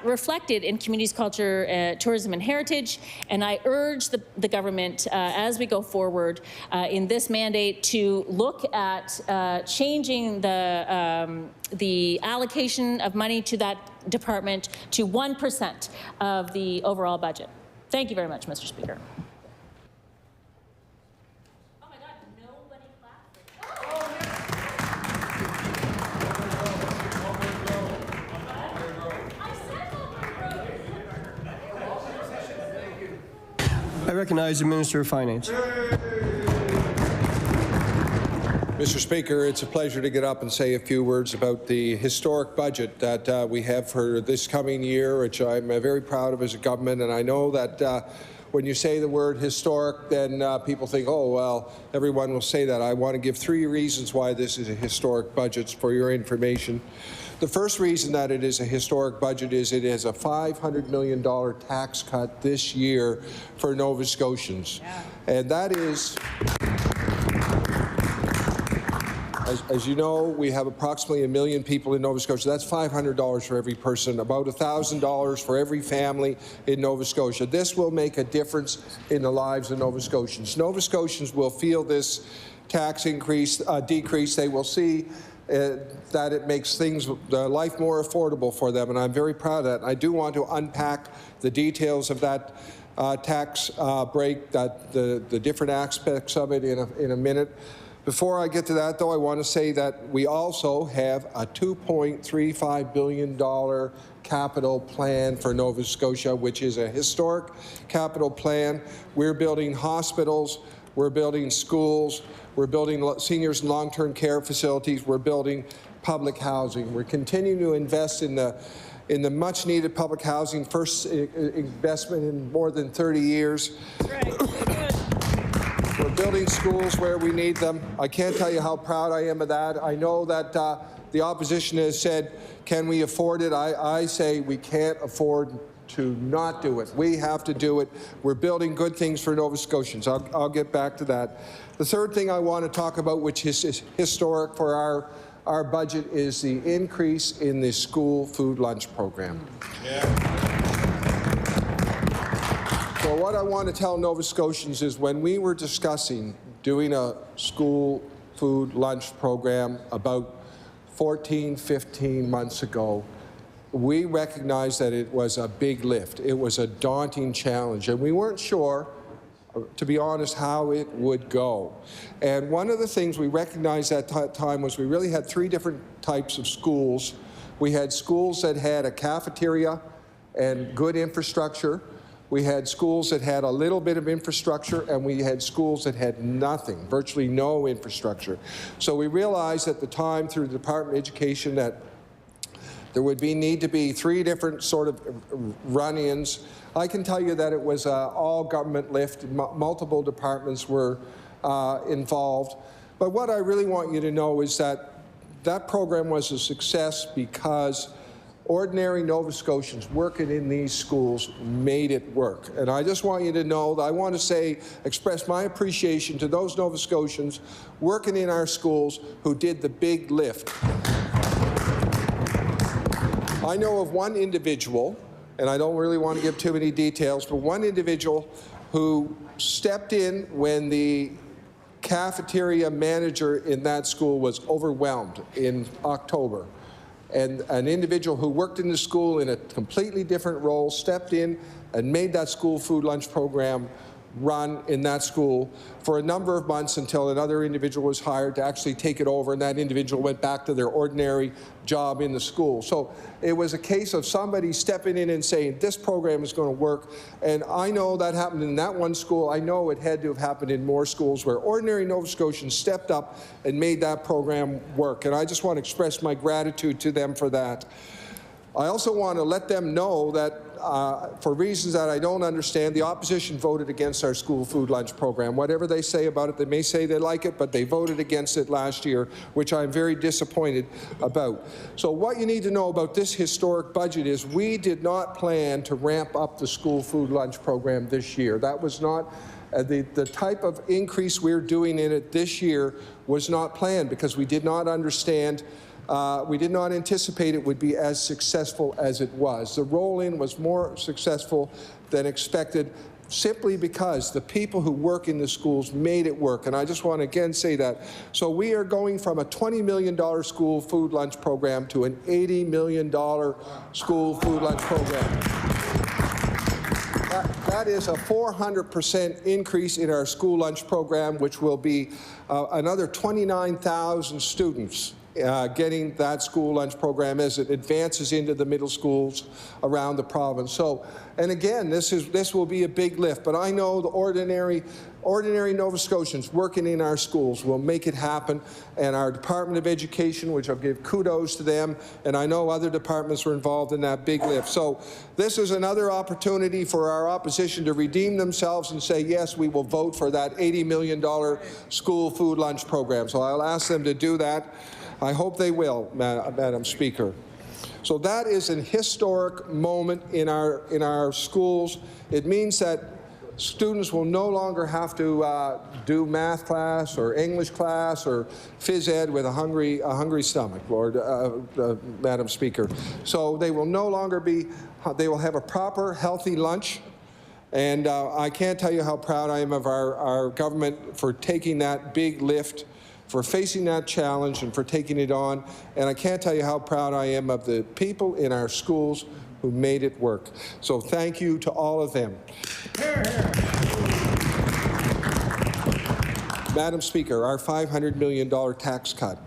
S6: reflected in communities, culture, tourism, and heritage. And I urge the government, as we go forward in this mandate, to look at changing the allocation of money to that department to 1% of the overall budget. Thank you very much, Mr. Speaker.
S3: I recognize the Minister of Finance.
S16: Mr. Speaker, it's a pleasure to get up and say a few words about the historic budget that we have for this coming year, which I'm very proud of as a government. And I know that when you say the word historic, then people think, oh, well, everyone will say that. I want to give 3 reasons why this is a historic budget for your information. The first reason that it is a historic budget is it is a $500 million tax cut this year for Nova Scotians. Yeah. And that is, as you know, we have approximately 1 million people in Nova Scotia. That's $500 for every person, about $1,000 for every family in Nova Scotia. This will make a difference in the lives of Nova Scotians. Nova Scotians will feel this tax increase, decrease. They will see that it makes life more affordable for them, and I'm very proud of that. And I do want to unpack the details of that tax break, the different aspects of it in a minute. Before I get to that, though, I want to say that we also have a $2.35 billion capital plan for Nova Scotia, which is a historic capital plan. We're building hospitals, we're building schools, we're building seniors and long-term care facilities, we're building public housing. We're continuing to invest in the much-needed public housing, first investment in more than 30 years. We're building schools where we need them. I can't tell you how proud I am of that. I know that the opposition has said, can we afford it? I say we can't afford to not do it. We have to do it. We're building good things for Nova Scotians. I'll get back to that. The third thing I want to talk about, which is historic for our budget, is the increase in the school food lunch program. Yeah. So what I want to tell Nova Scotians is when we were discussing doing a school food lunch program about 14, 15 months ago, we recognized that it was a big lift. It was a daunting challenge, and we weren't sure, to be honest, how it would go. And one of the things we recognized at that time was we really had three different types of schools. We had schools that had a cafeteria and good infrastructure. We had schools that had a little bit of infrastructure, and we had schools that had nothing, virtually no infrastructure. So we realized at the time through the Department of Education that there would need to be three different sort of run-ins. I can tell you that it was an all-government lift. Multiple departments were involved. But what I really want you to know is that that program was a success because ordinary Nova Scotians working in these schools made it work. And I just want you to know that I want to express my appreciation to those Nova Scotians working in our schools who did the big lift. I know of one individual, and I don't really want to give too many details, but one individual who stepped in when the cafeteria manager in that school was overwhelmed in October. And an individual who worked in the school in a completely different role stepped in and made that school food lunch program run in that school for a number of months until another individual was hired to actually take it over, and that individual went back to their ordinary job in the school. So it was a case of somebody stepping in and saying, this program is going to work. And I know that happened in that one school. I know it had to have happened in more schools where ordinary Nova Scotians stepped up and made that program work. And I just want to express my gratitude to them for that. I also want to let them know that for reasons that I don't understand, the opposition voted against our school food lunch program. Whatever they say about it, they may say they like it, but they voted against it last year, which I'm very disappointed about. So what you need to know about this historic budget is we did not plan to ramp up the school food lunch program this year. That was not the type of increase we're doing in it this year was not planned because we did not understand we did not anticipate it would be as successful as it was. The roll-in was more successful than expected simply because the people who work in the schools made it work. And I just want to again say that. So we are going from a $20 million school food lunch program to an $80 million school food lunch program. That is a 400% increase in our school lunch program, which will be another 29,000 students getting that school lunch program as it advances into the middle schools around the province. So, and again, this will be a big lift, but I know the ordinary Nova Scotians working in our schools will make it happen, and our Department of Education, which I'll give kudos to them, and I know other departments were involved in that big lift. So this is another opportunity for our opposition to redeem themselves and say, yes, we will vote for that $80 million school food lunch program. So I'll ask them to do that. I hope they will, Madam Speaker. So that is an historic moment in our schools. It means that students will no longer have to do math class or English class or phys ed with a hungry stomach, Madam Speaker. So they will no longer they will have a proper, healthy lunch. And I can't tell you how proud I am of our government for taking that big lift, for facing that challenge and for taking it on. And I can't tell you how proud I am of the people in our schools who made it work. So thank you to all of them. Madam Speaker, our $500 million tax cut.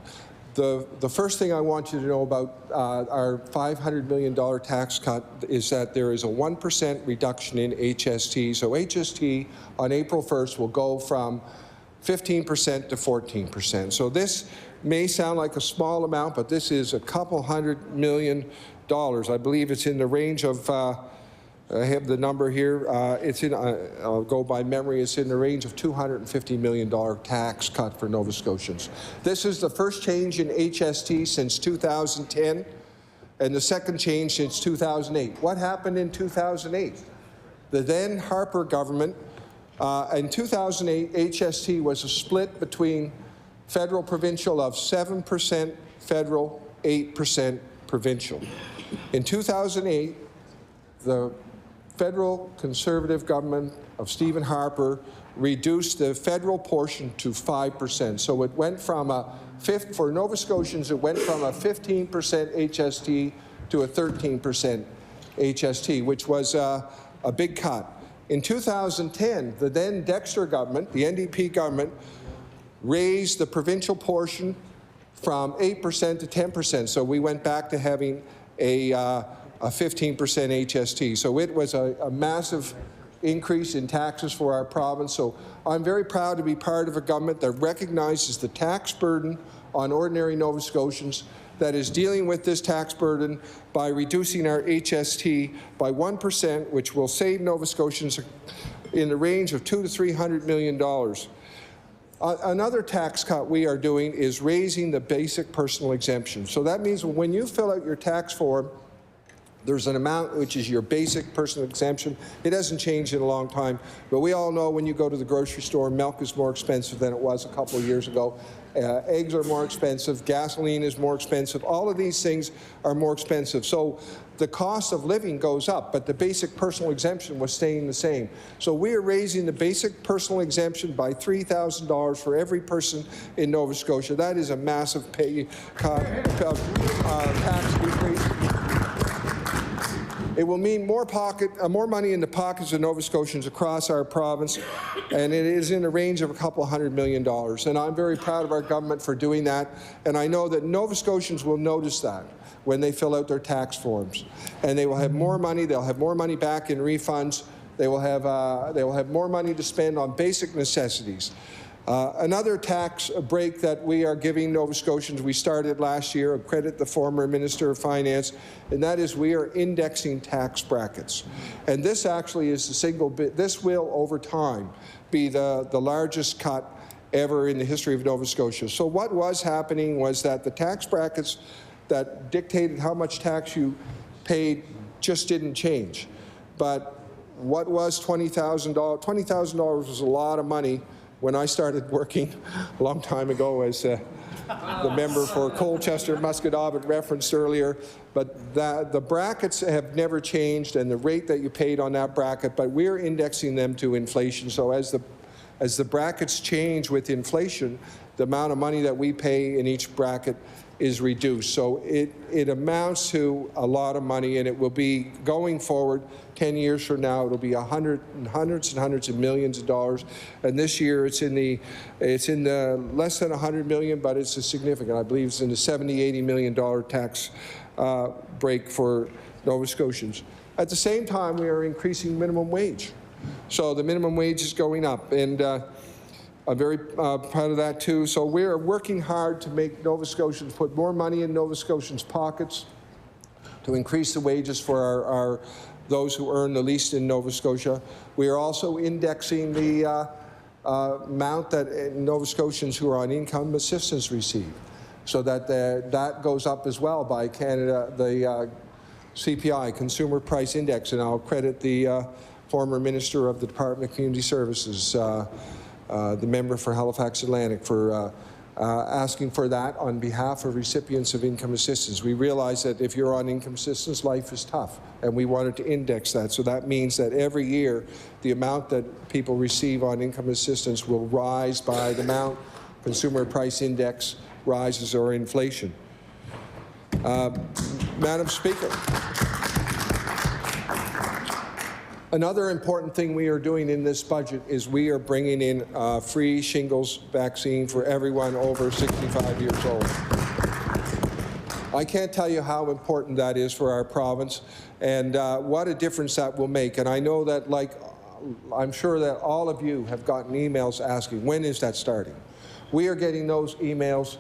S16: The first thing I want you to know about our $500 million tax cut is that there is a 1% reduction in HST. So HST on April 1st will go from 15% to 14%. So this may sound like a small amount, but this is a couple $100 million. I believe it's in the range of, I have the number here, I'll go by memory, it's in the range of $250 million tax cut for Nova Scotians. This is the first change in HST since 2010, and the second change since 2008. What happened in 2008? The then Harper government, in 2008, HST was a split between federal-provincial of 7% federal, 8% provincial. In 2008, the federal Conservative government of Stephen Harper reduced the federal portion to 5%. So it went from for Nova Scotians, it went from a 15% HST to a 13% HST, which was a big cut. In 2010, the then Dexter government, the NDP government, raised the provincial portion from 8% to 10%. So we went back to having a 15% HST. So it was a massive increase in taxes for our province. So I'm very proud to be part of a government that recognizes the tax burden on ordinary Nova Scotians, that is dealing with this tax burden by reducing our HST by 1%, which will save Nova Scotians in the range of $200 to $300 million. Another tax cut we are doing is raising the basic personal exemption. So that means when you fill out your tax form, there's an amount which is your basic personal exemption. It hasn't changed in a long time, but we all know when you go to the grocery store, milk is more expensive than it was a couple of years ago. Eggs are more expensive, gasoline is more expensive. All of these things are more expensive. So the cost of living goes up, but the basic personal exemption was staying the same. So we are raising the basic personal exemption by $3,000 for every person in Nova Scotia. That is a massive tax decrease. It will mean more money in the pockets of Nova Scotians across our province, and it is in the range of $200 million. And I'm very proud of our government for doing that, and I know that Nova Scotians will notice that when they fill out their tax forms. And they will have more money. They'll have more money back in refunds. They will have more money to spend on basic necessities. Another tax break that we are giving Nova Scotians, we started last year, I credit the former Minister of Finance, and that is we are indexing tax brackets. And this actually is the single bit, this will over time be the largest cut ever in the history of Nova Scotia. So what was happening was that the tax brackets that dictated how much tax you paid just didn't change. But what was $20,000? $20,000 was a lot of money when I started working a long time ago as the member for Colchester, Musquodoboit referenced earlier. But the brackets have never changed, and the rate that you paid on that bracket, but we're indexing them to inflation. So as the brackets change with inflation, the amount of money that we pay in each bracket is reduced. So it amounts to a lot of money, and it will be going forward 10 years from now. It'll be hundreds and hundreds of millions of dollars. And this year it's in the less than 100 million, but it's a significant. I believe it's in the $70–80 million tax break for Nova Scotians. At the same time, we are increasing minimum wage. So the minimum wage is going up, and I'm very proud of that too. So we're working hard to make Nova Scotians put more money in Nova Scotians' pockets, to increase the wages for those who earn the least in Nova Scotia. We are also indexing the amount that Nova Scotians who are on income assistance receive, so that that goes up as well by Canada, the CPI, Consumer Price Index, and I'll credit the former Minister of the Department of Community Services, the member for Halifax Atlantic, for asking for that on behalf of recipients of income assistance. We realize that if you're on income assistance, life is tough, and we wanted to index that. So that means that every year, the amount that people receive on income assistance will rise by the amount Consumer Price Index rises or inflation. Madam Speaker, another important thing we are doing in this budget is we are bringing in free shingles vaccine for everyone over 65 years old. I can't tell you how important that is for our province and what a difference that will make. And I know that, like, I'm sure that all of you have gotten emails asking, when is that starting? We are getting those emails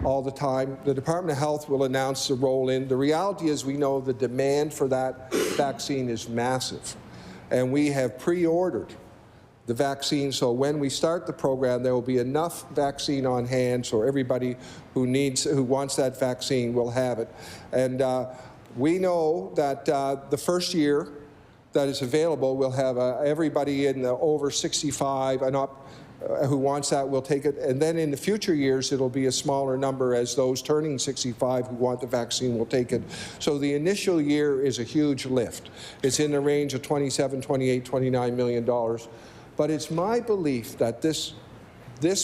S16: all the time. The Department of Health will announce the roll-in. The reality is we know the demand for that vaccine is massive. And we have pre-ordered the vaccine, so when we start the program, there will be enough vaccine on hand so everybody who wants that vaccine will have it. And we know that the first year that is available, we'll have everybody in the over 65 and up who wants that will take it. And then in the future years, it'll be a smaller number as those turning 65 who want the vaccine will take it. So the initial year is a huge lift. It's in the range of $27, $28, $29 million. But it's my belief that this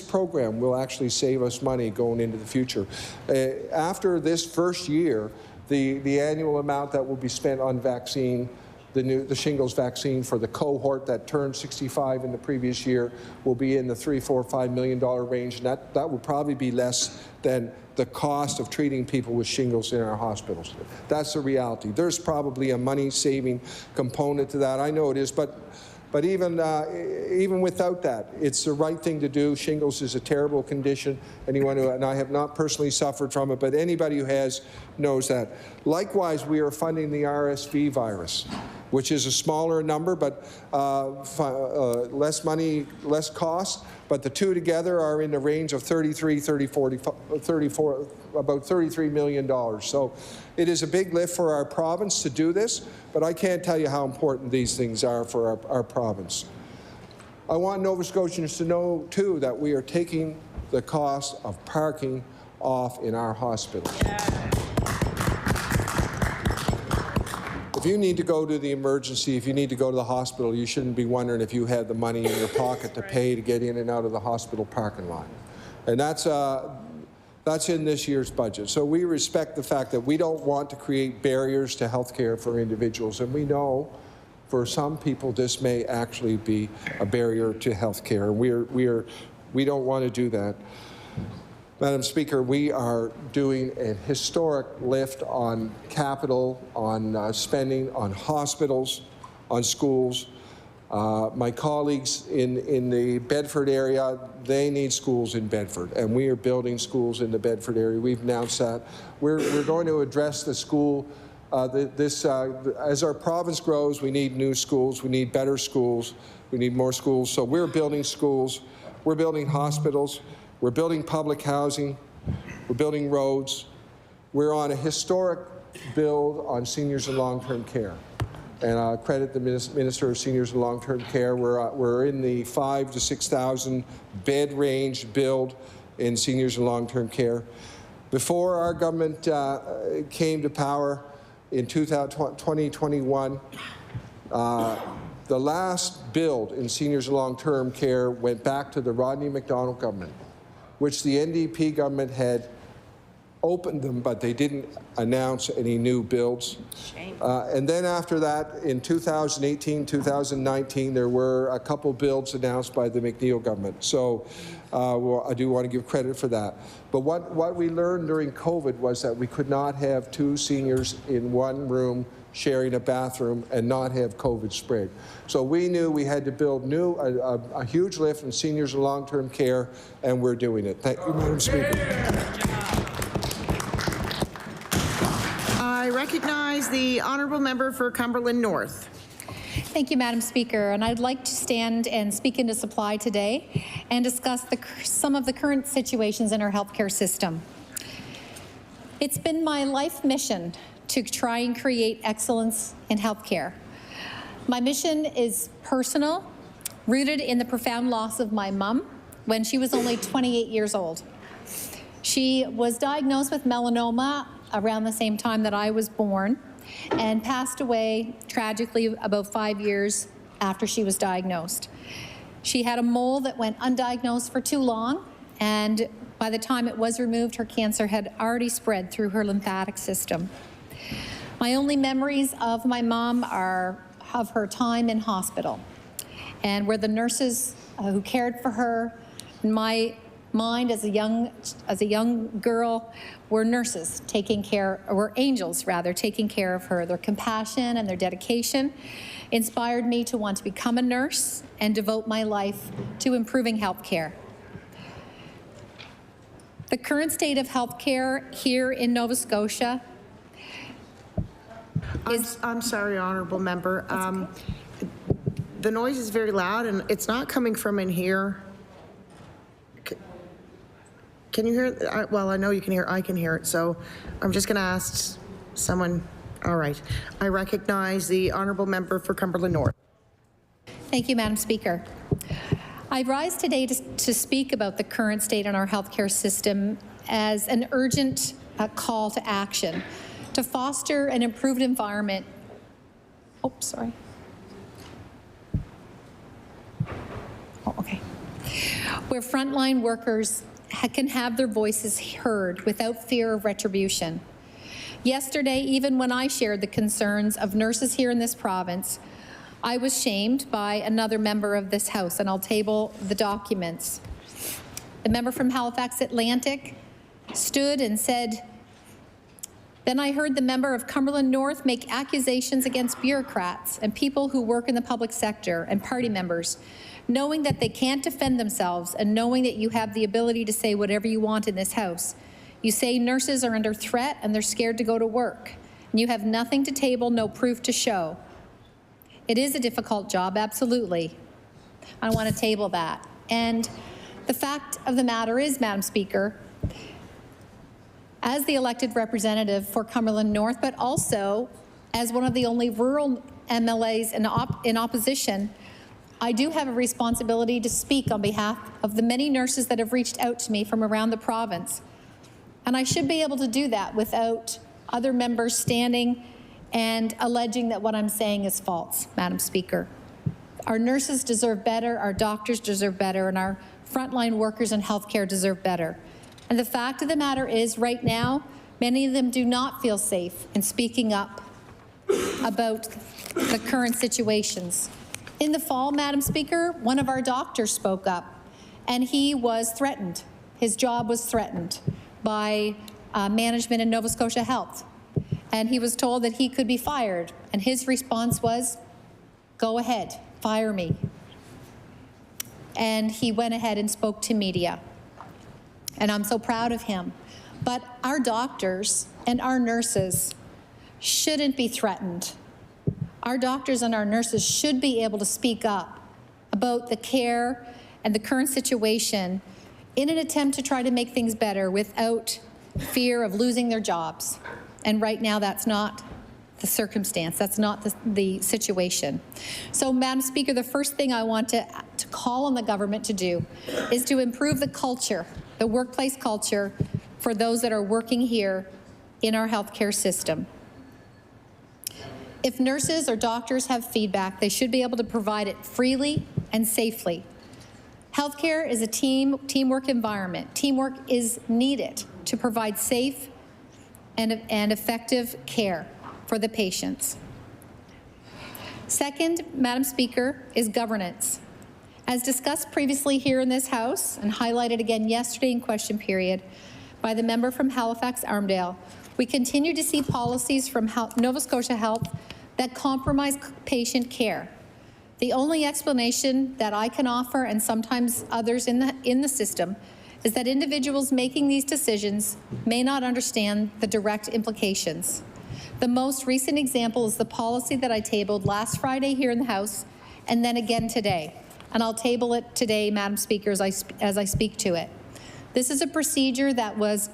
S16: program will actually save us money going into the future. After this first year, the annual amount that will be spent on vaccine, the shingles vaccine for the cohort that turned 65 in the previous year will be in the $3, $4, $5 million range, and that will probably be less than the cost of treating people with shingles in our hospitals. That's the reality. There's probably a money-saving component to that. I know it is, but even without that, it's the right thing to do. Shingles is a terrible condition. Anyone who, and I have not personally suffered from it, but anybody who has knows that. Likewise, we are funding the RSV virus, which is a smaller number, but less money, less cost. But the two together are in the range of about $33 million. So it is a big lift for our province to do this, but I can't tell you how important these things are for our province. I want Nova Scotians to know, too, that we are taking the cost of parking off in our hospitals. If you need to go to the emergency, if you need to go to the hospital, you shouldn't be wondering if you had the money in your pocket to pay to get in and out of the hospital parking lot. And that's in this year's budget. So we respect the fact that we don't want to create barriers to health care for individuals. And we know for some people this may actually be a barrier to health care. We don't want to do that. Madam Speaker, we are doing a historic lift on capital, on spending, on hospitals, on schools. My colleagues in the Bedford area, they need schools in Bedford, and we are building schools in the Bedford area. We've announced that. We're going to address the school. As our province grows, we need new schools, we need better schools, we need more schools. So we're building schools, we're building hospitals, we're building public housing, we're building roads. We're on a historic build on seniors and long-term care. And I credit the Minister of Seniors and Long-Term Care. We're in the 5,000 to 6,000 bed range build in seniors and long-term care. Before our government came to power in 2021, the last build in seniors and long-term care went back to the Rodney MacDonald government, which the NDP government had opened them, but they didn't announce any new builds. And then after that, in 2018, 2019, there were a couple builds announced by the McNeil government. So I do want to give credit for that. But what we learned during COVID was that we could not have two seniors in one room sharing a bathroom and not have COVID spread. So we knew we had to build a huge lift in seniors and long-term care, and we're doing it. Thank you, Madam Speaker.
S1: I recognize the honourable member for Cumberland North.
S23: Thank you, Madam Speaker. And I'd like to stand and speak into supply today and discuss some of the current situations in our healthcare system. It's been my life mission to try and create excellence in healthcare. My mission is personal, rooted in the profound loss of my mom when she was only 28 years old. She was diagnosed with melanoma around the same time that I was born and passed away tragically about 5 years after she was diagnosed. She had a mole that went undiagnosed for too long, and by the time it was removed, her cancer had already spread through her lymphatic system. My only memories of my mom are of her time in hospital, and where the nurses who cared for her, in my mind as a young girl, were nurses taking care, or were angels rather, taking care of her. Their compassion and their dedication inspired me to want to become a nurse and devote my life to improving health care. The current state of health care here in Nova Scotia is...
S1: I'm sorry, honourable member. The noise is very loud and it's not coming from in here. Can you hear it? Well, I know you can hear, I can hear it, so I'm just going to ask someone. All right. I recognize the honourable member for Cumberland North.
S23: Thank you, Madam Speaker. I rise today to speak about the current state in our healthcare system as an urgent call to action to foster an improved environment. Oh, sorry. Oh, okay. Where frontline workers can have their voices heard without fear of retribution. Yesterday, even when I shared the concerns of nurses here in this province, I was shamed by another member of this House, and I'll table the documents. The member from Halifax Atlantic stood and said, "Then I heard the member of Cumberland North make accusations against bureaucrats and people who work in the public sector and party members, knowing that they can't defend themselves and knowing that you have the ability to say whatever you want in this House. You say nurses are under threat and they're scared to go to work, and you have nothing to table, no proof to show. It is a difficult job, absolutely. I want to table that." And the fact of the matter is, Madam Speaker, as the elected representative for Cumberland North, but also as one of the only rural MLAs in opposition, I do have a responsibility to speak on behalf of the many nurses that have reached out to me from around the province. And I should be able to do that without other members standing and alleging that what I'm saying is false, Madam Speaker. Our nurses deserve better, our doctors deserve better, and our frontline workers in healthcare deserve better. And the fact of the matter is, right now, many of them do not feel safe in speaking up about the current situations. In the fall, Madam Speaker, one of our doctors spoke up, and he was threatened. His job was threatened by management in Nova Scotia Health. And he was told that he could be fired. And his response was, "Go ahead, fire me." And he went ahead and spoke to media. And I'm so proud of him. But our doctors and our nurses shouldn't be threatened. Our doctors and our nurses should be able to speak up about the care and the current situation in an attempt to try to make things better without fear of losing their jobs. And right now, that's not the circumstance. That's not the situation. So, Madam Speaker, the first thing I want to call on the government to do is to improve the culture, the workplace culture, for those that are working here in our healthcare system. If nurses or doctors have feedback, they should be able to provide it freely and safely. Healthcare is a teamwork environment. Teamwork is needed to provide safe and effective care for the patients. Second, Madam Speaker, is governance. As discussed previously here in this House and highlighted again yesterday in question period by the member from Halifax-Armdale, we continue to see policies from Nova Scotia Health that compromise patient care. The only explanation that I can offer, and sometimes others in the system, is that individuals making these decisions may not understand the direct implications. The most recent example is the policy that I tabled last Friday here in the House and then again today. And I'll table it today, Madam Speaker, as I speak to it. This is a procedure that was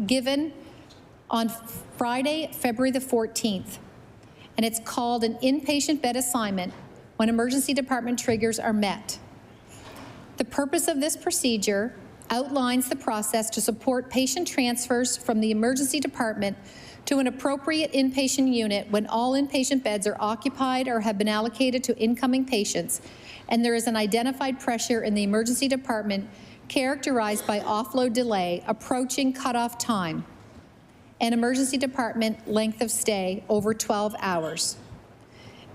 S23: given on Friday, February the 14th. And it's called an inpatient bed assignment when emergency department triggers are met. The purpose of this procedure outlines the process to support patient transfers from the emergency department to an appropriate inpatient unit when all inpatient beds are occupied or have been allocated to incoming patients, and there is an identified pressure in the emergency department characterized by offload delay approaching cutoff time and emergency department length of stay over 12 hours.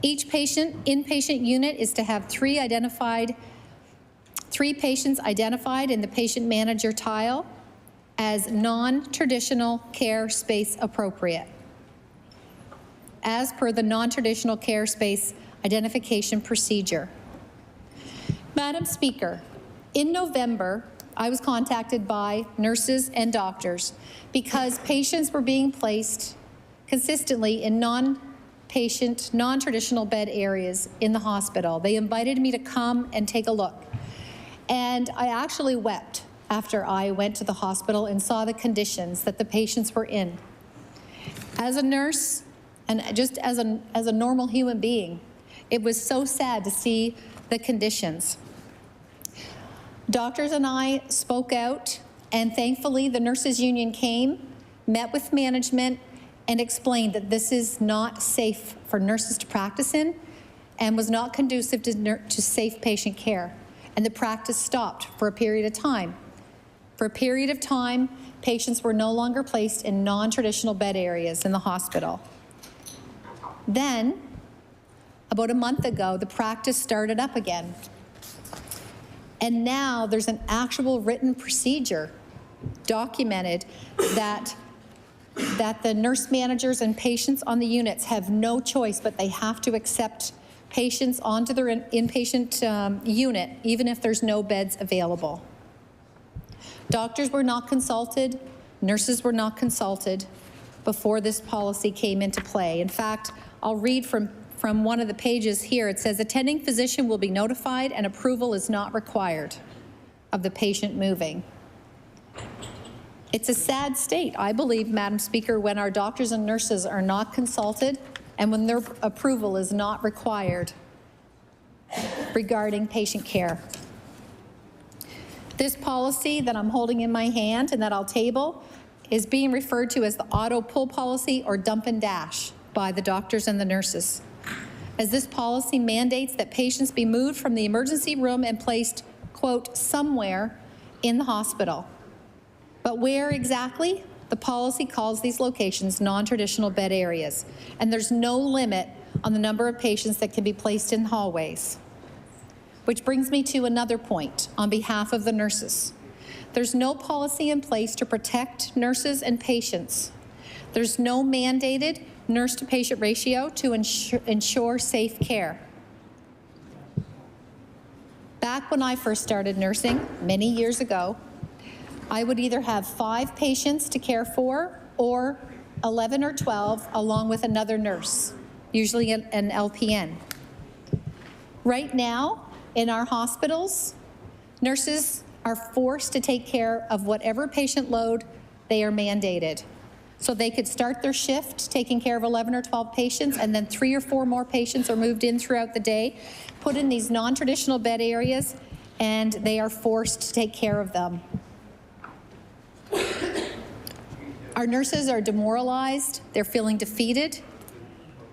S23: Each inpatient unit is to have three patients identified in the patient manager tile as non-traditional care space appropriate, as per the non-traditional care space identification procedure. Madam Speaker, in November, I was contacted by nurses and doctors because patients were being placed consistently in non-patient, non-traditional bed areas in the hospital. They invited me to come and take a look. And I actually wept after I went to the hospital and saw the conditions that the patients were in. As a nurse, and just as a normal human being, it was so sad to see the conditions. Doctors and I spoke out, and thankfully the nurses union came, met with management, and explained that this is not safe for nurses to practice in and was not conducive to safe patient care. And the practice stopped for a period of time. For a period of time, patients were no longer placed in non-traditional bed areas in the hospital. Then, about a month ago, the practice started up again. And now there's an actual written procedure documented that the nurse managers and patients on the units have no choice, but they have to accept patients onto their inpatient unit, even if there's no beds available. Doctors were not consulted, nurses were not consulted before this policy came into play. In fact, I'll read from one of the pages here. It says, attending physician will be notified and approval is not required of the patient moving. It's a sad state, I believe, Madam Speaker, when our doctors and nurses are not consulted and when their approval is not required regarding patient care. This policy that I'm holding in my hand and that I'll table is being referred to as the auto pull policy or dump and dash by the doctors and the nurses, as this policy mandates that patients be moved from the emergency room and placed, quote, somewhere in the hospital. But where exactly? The policy calls these locations non-traditional bed areas, and there's no limit on the number of patients that can be placed in hallways. Which brings me to another point on behalf of the nurses. There's no policy in place to protect nurses and patients. There's no mandated nurse-to-patient ratio to ensure safe care. Back when I first started nursing, many years ago, I would either have 5 patients to care for or 11 or 12 along with another nurse, usually an LPN. Right now, in our hospitals, nurses are forced to take care of whatever patient load they are mandated. So they could start their shift taking care of 11 or 12 patients, and then 3 or 4 more patients are moved in throughout the day, put in these non-traditional bed areas, and they are forced to take care of them. Our nurses are demoralized, they're feeling defeated,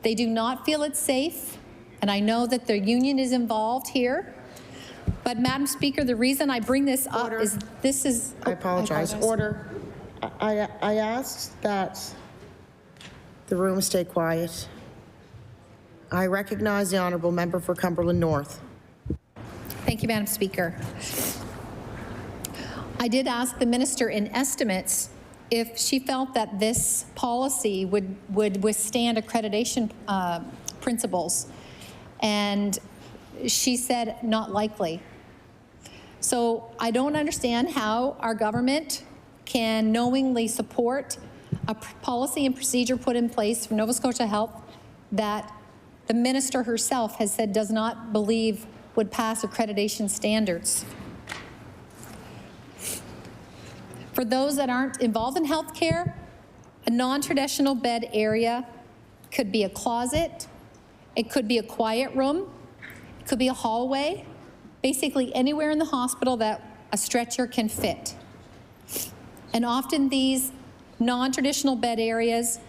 S23: they do not feel it's safe, and I know that their union is involved here. But Madam Speaker, the reason I bring this up is this is...
S1: I apologize. Order. I asked that the room stay quiet. I recognize the honourable member for Cumberland North.
S23: Thank you, Madam Speaker. I did ask the minister in estimates if she felt that this policy would withstand accreditation principles, and she said not likely. So I don't understand how our government can knowingly support a policy and procedure put in place for Nova Scotia Health that the minister herself has said does not believe would pass accreditation standards. For those that aren't involved in healthcare, a non-traditional bed area could be a closet, it could be a quiet room, it could be a hallway, basically anywhere in the hospital that a stretcher can fit. And often these non-traditional bed areas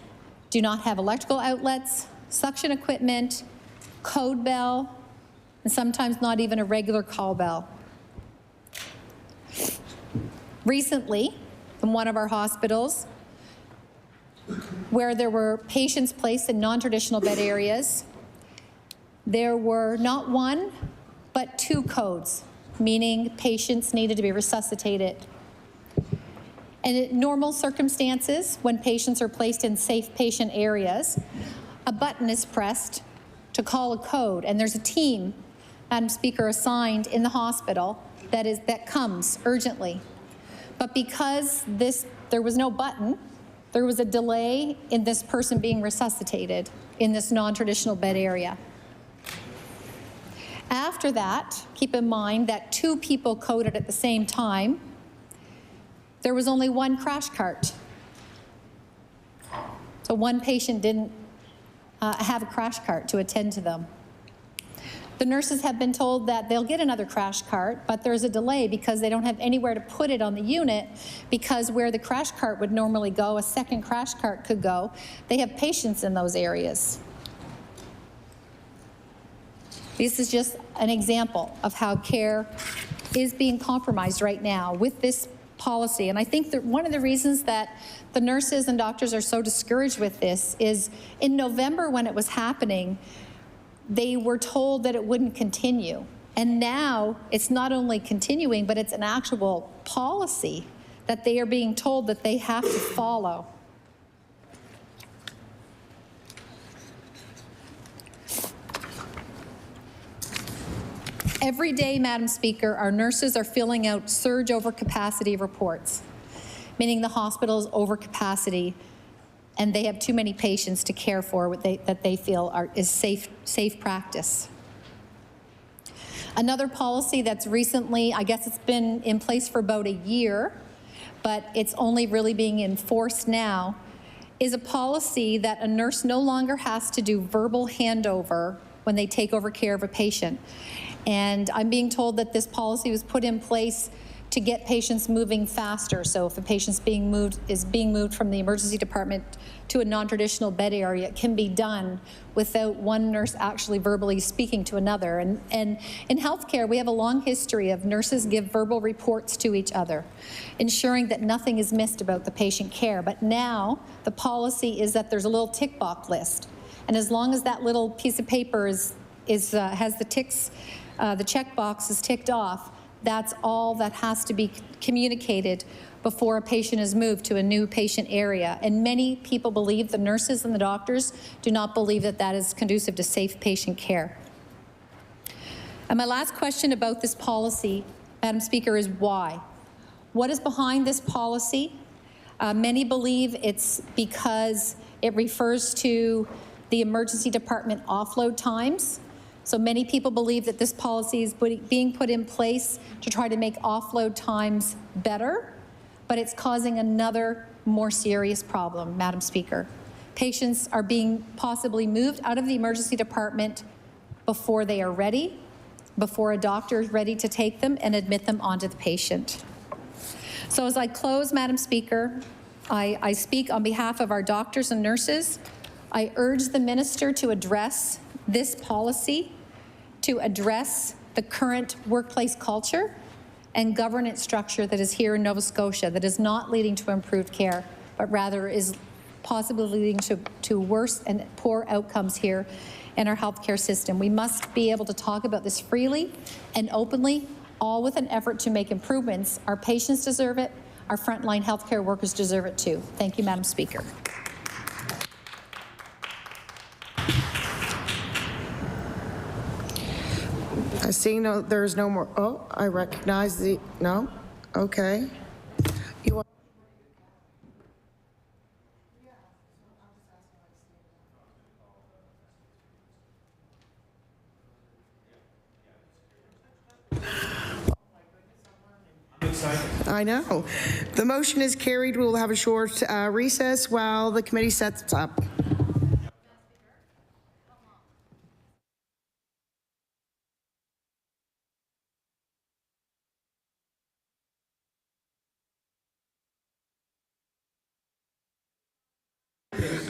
S23: do not have electrical outlets, suction equipment, code bell, and sometimes not even a regular call bell. Recently, in one of our hospitals, where there were patients placed in non-traditional bed areas, there were not 1, but 2 codes, meaning patients needed to be resuscitated. And in normal circumstances, when patients are placed in safe patient areas, a button is pressed to call a code, and there's a team, Madam Speaker, assigned in the hospital that comes urgently. But because there was no button, there was a delay in this person being resuscitated in this non-traditional bed area. After that, keep in mind that 2 people coded at the same time. There was only 1 crash cart. So 1 patient didn't have a crash cart to attend to them. The nurses have been told that they'll get another crash cart, but there's a delay because they don't have anywhere to put it on the unit, because where the crash cart would normally go, a second crash cart could go. They have patients in those areas. This is just an example of how care is being compromised right now with this policy. And I think that one of the reasons that the nurses and doctors are so discouraged with this is in November when it was happening, they were told that it wouldn't continue. And now it's not only continuing, but it's an actual policy that they are being told that they have to follow. Every day, Madam Speaker, our nurses are filling out surge overcapacity reports, meaning the hospital is over capacity and they have too many patients to care for that they feel is safe practice. Another policy that's recently, I guess it's been in place for about a year, but it's only really being enforced now, is a policy that a nurse no longer has to do verbal handover when they take over care of a patient. And I'm being told that this policy was put in place to get patients moving faster. So if a patient's being moved from the emergency department to a non-traditional bed area, it can be done without one nurse actually verbally speaking to another. And in healthcare, we have a long history of nurses give verbal reports to each other, ensuring that nothing is missed about the patient care. But now the policy is that there's a little tick box list. And as long as that little piece of paper has the ticks, the check box is ticked off, that's all that has to be communicated before a patient is moved to a new patient area. And many people believe, the nurses and the doctors do not believe that that is conducive to safe patient care. And my last question about this policy, Madam Speaker, is why? What is behind this policy? Many believe it's because it refers to the emergency department offload times. So many people believe that this policy is being put in place to try to make offload times better, but it's causing another more serious problem, Madam Speaker. Patients are being possibly moved out of the emergency department before they are ready, before a doctor is ready to take them and admit them onto the patient. So as I close, Madam Speaker, I speak on behalf of our doctors and nurses. I urge the minister to address this policy, to address the current workplace culture and governance structure that is here in Nova Scotia that is not leading to improved care, but rather is possibly leading to worse and poor outcomes here in our healthcare system. We must be able to talk about this freely and openly, all with an effort to make improvements. Our patients deserve it. Our frontline healthcare workers deserve it too. Thank you, Madam Speaker.
S1: I see there's no more. Oh, I recognize no? Okay. You want I know. The motion is carried. We will have a short recess while the committee sets up.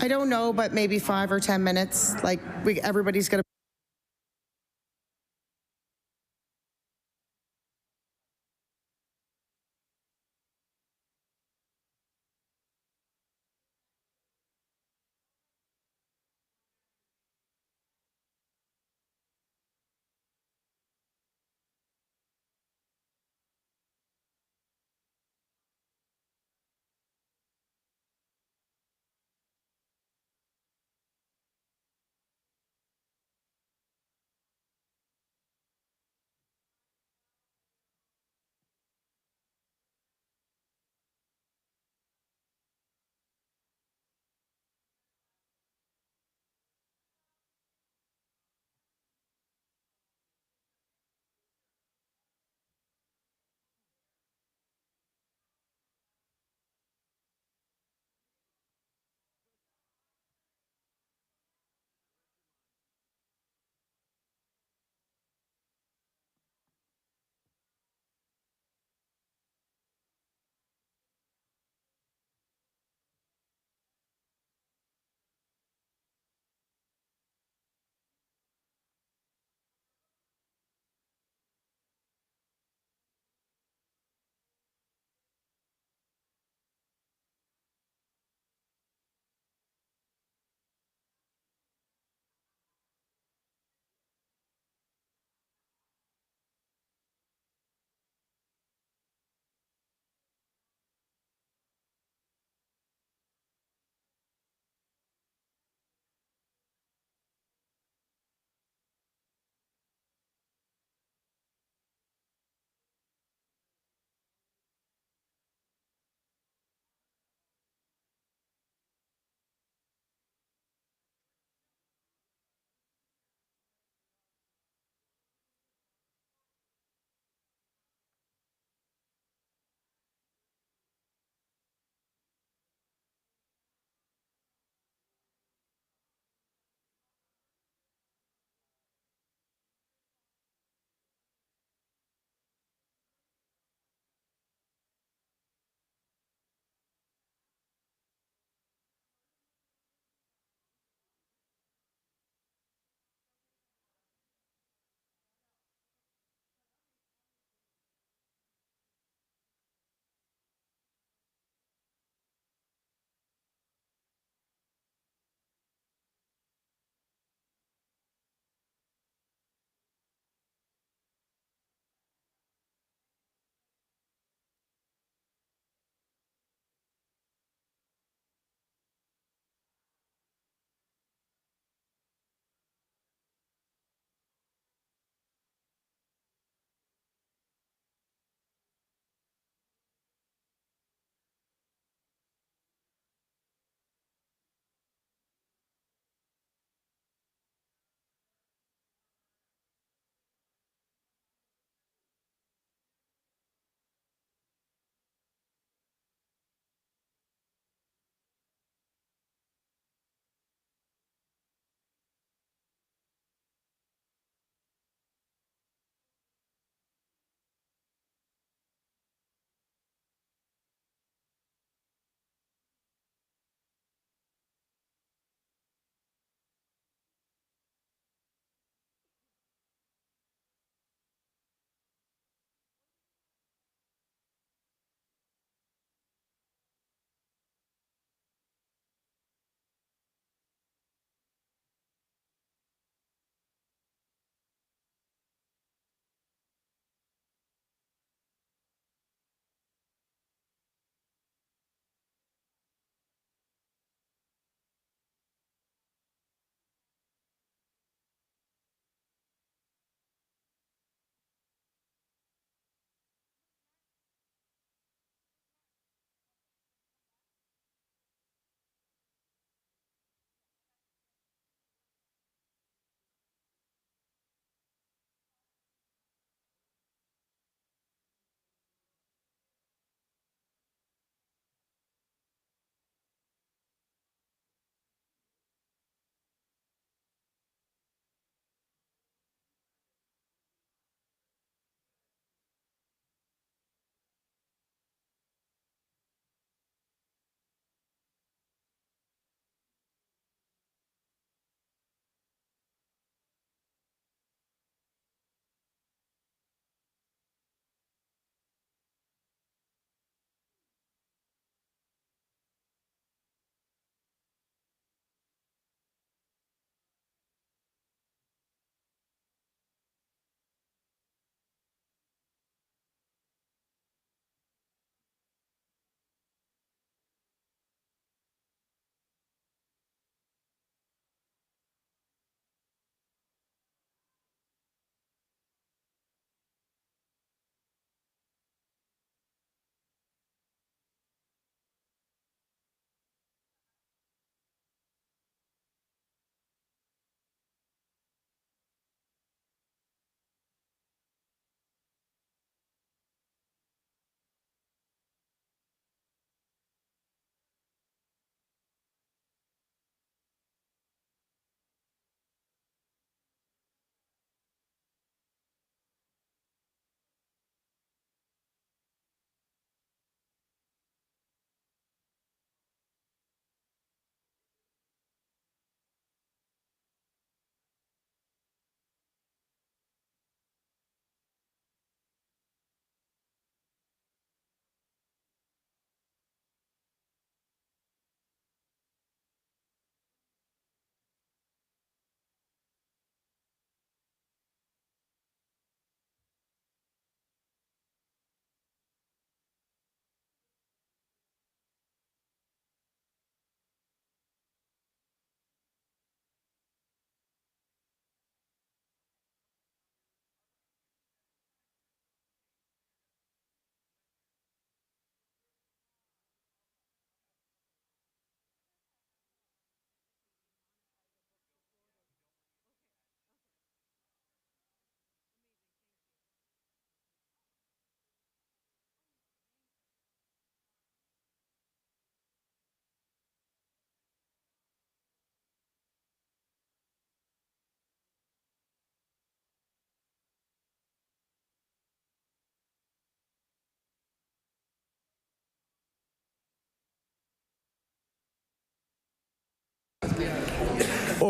S1: I don't know, but maybe 5 or 10 minutes. Like everybody's going to.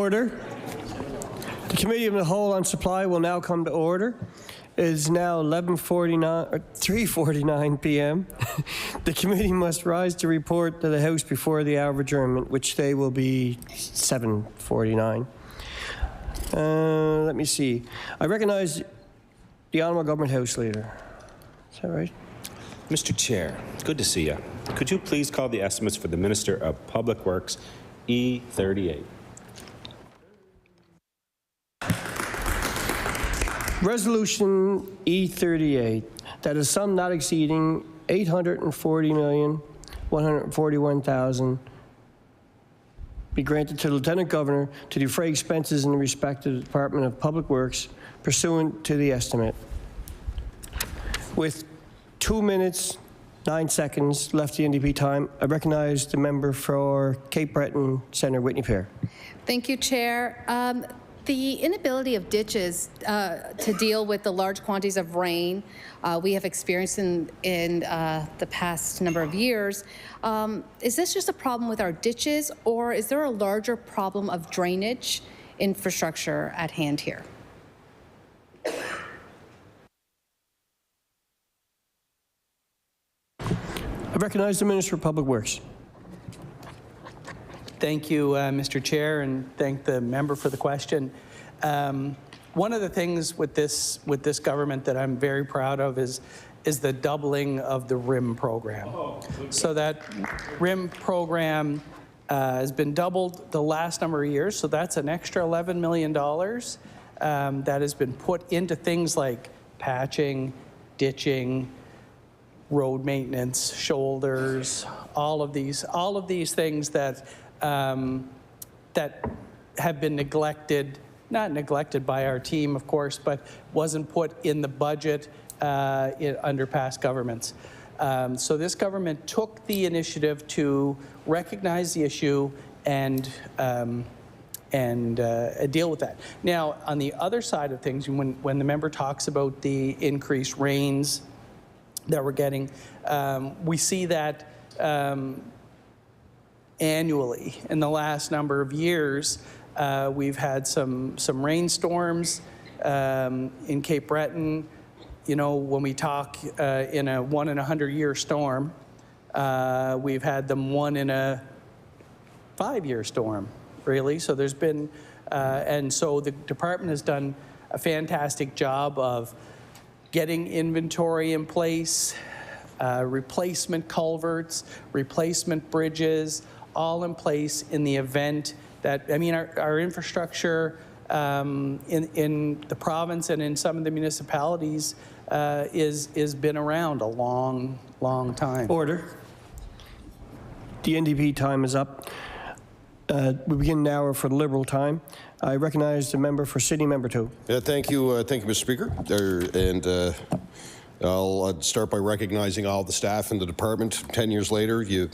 S3: Order. The Committee of the Whole on Supply will now come to order. It is now 3:49 p.m. The committee must rise to report to the House before the hour of adjournment, which today will be 7:49. Let me see. I recognize the Honourable Government House Leader. Is that right?
S4: Mr. Chair, good to see you. Could you please call the estimates for the Minister of Public Works, E38?
S3: Resolution E38, that a sum not exceeding $840,141,000 be granted to the Lieutenant Governor to defray expenses in respect to the Department of Public Works pursuant to the estimate. With 2 minutes, 9 seconds left the NDP time, I recognize the member for Cape Breton, Senator Whitney Pear.
S9: Thank you, Chair. The inability of ditches to deal with the large quantities of rain we have experienced in the past number of years, is this just a problem with our ditches, or is there a larger problem of drainage infrastructure at hand here?
S3: I recognize the Minister of Public Works.
S14: Thank you, Mr. Chair, and thank the member for the question. One of the things with this government that I'm very proud of is the doubling of the RIM program. So that RIM program has been doubled the last number of years, so that's an extra $11 million that has been put into things like patching, ditching, road maintenance, shoulders, all of these things that that have been neglected, not neglected by our team, of course, but wasn't put in the budget under past governments. So this government took the initiative to recognize the issue and deal with that. Now, on the other side of things, when the member talks about the increased rains that we're getting, we see that annually. In the last number of years, we've had some rainstorms in Cape Breton. You know, when we talk in a 1 in a 100-year storm, we've had them 1 in a 5-year storm, really. So there's been, and so the department has done a fantastic job of getting inventory in place, replacement culverts, replacement bridges, all in place in the event that, I mean, our infrastructure in the province and in some of the municipalities is been around a long, long time.
S3: Order. The NDP time is up. We begin now for the Liberal time. I recognize the member for Sydney, member 2.
S11: Thank you, Mr. Speaker. I'll start by recognizing all the staff in the department. 10 years later, you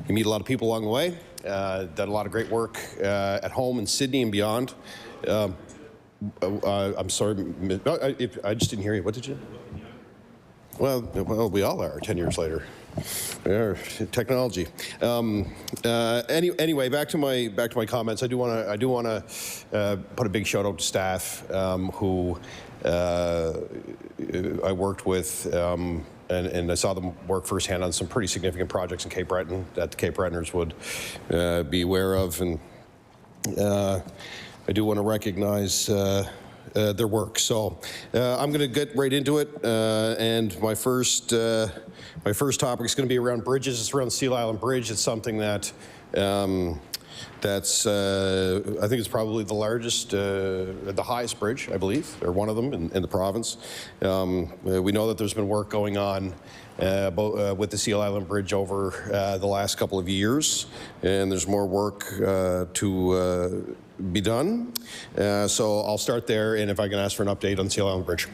S11: meet a lot of people along the way. Done a lot of great work at home in Sydney and beyond. I'm sorry, I just didn't hear you. What did you? Well, we all are 10 years later. Technology. Anyway, back to my comments. I do want to put a big shout out to staff who I worked with, and I saw them work firsthand on some pretty significant projects in Cape Breton that the Cape Bretoners would be aware of, and I do want to recognize their work. So I'm going to get right into it, and my first topic is going to be around bridges. It's around Seal Island Bridge. It's something that that's I think it's probably the largest, the highest bridge, I believe, or one of them in the province. We know that there's been work going on with the Seal Island Bridge over the last couple of years, and there's more work to be done. So I'll start there, and if I can ask for an update on Seal Island Bridge.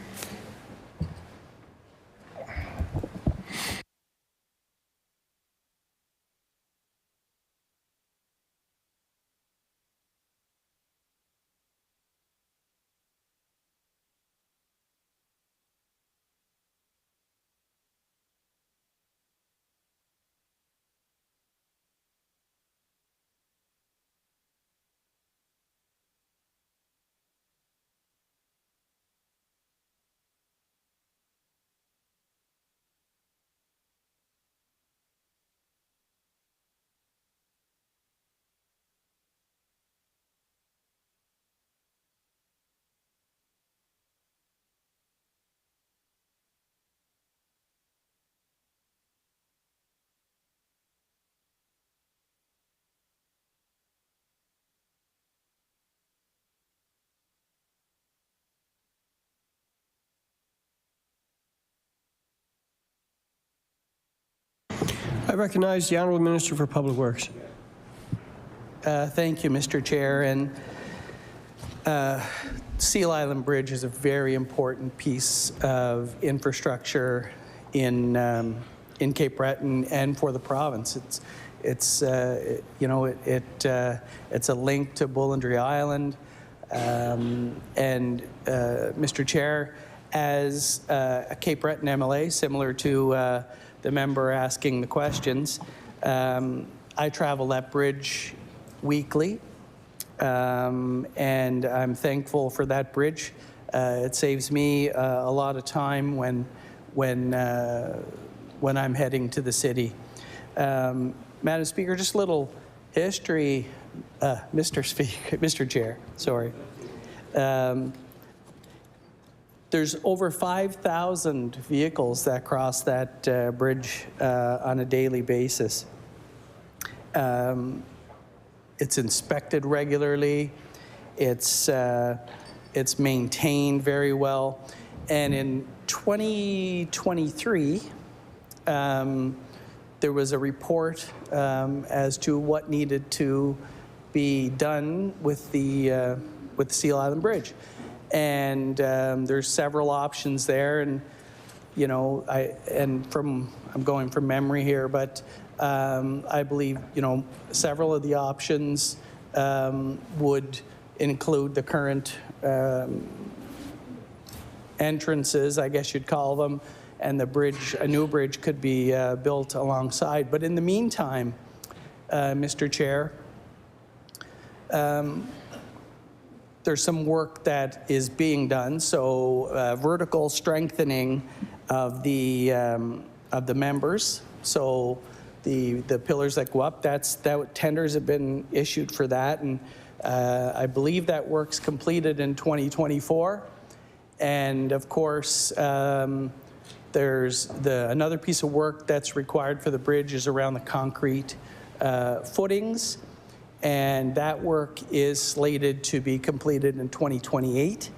S3: I recognize the Honourable Minister for Public Works.
S14: Thank you, Mr. Chair. And Seal Island Bridge is a very important piece of infrastructure in Cape Breton and for the province. It's a link to Bulliondry Island. Mr. Chair, as a Cape Breton MLA, similar to the member asking the questions, I travel that bridge weekly, and I'm thankful for that bridge. It saves me a lot of time when I'm heading to the city. Madam Speaker, just a little history, Mr. Chair, sorry. There's over 5,000 vehicles that cross that bridge on a daily basis. It's inspected regularly. It's maintained very well. And in 2023, there was a report as to what needed to be done with the Seal Island Bridge. And there's several options there. And, you know, I'm going from memory here, but I believe, you know, several of the options would include the current entrances, I guess you'd call them, and the bridge, a new bridge could be built alongside. But in the meantime, Mr. Chair, there's some work that is being done. So vertical strengthening of the members. So the pillars that go up, that tenders have been issued for that, and I believe that work's completed in 2024. And of course, there's another piece of work that's required for the bridge is around the concrete footings, and that work is slated to be completed in 2028,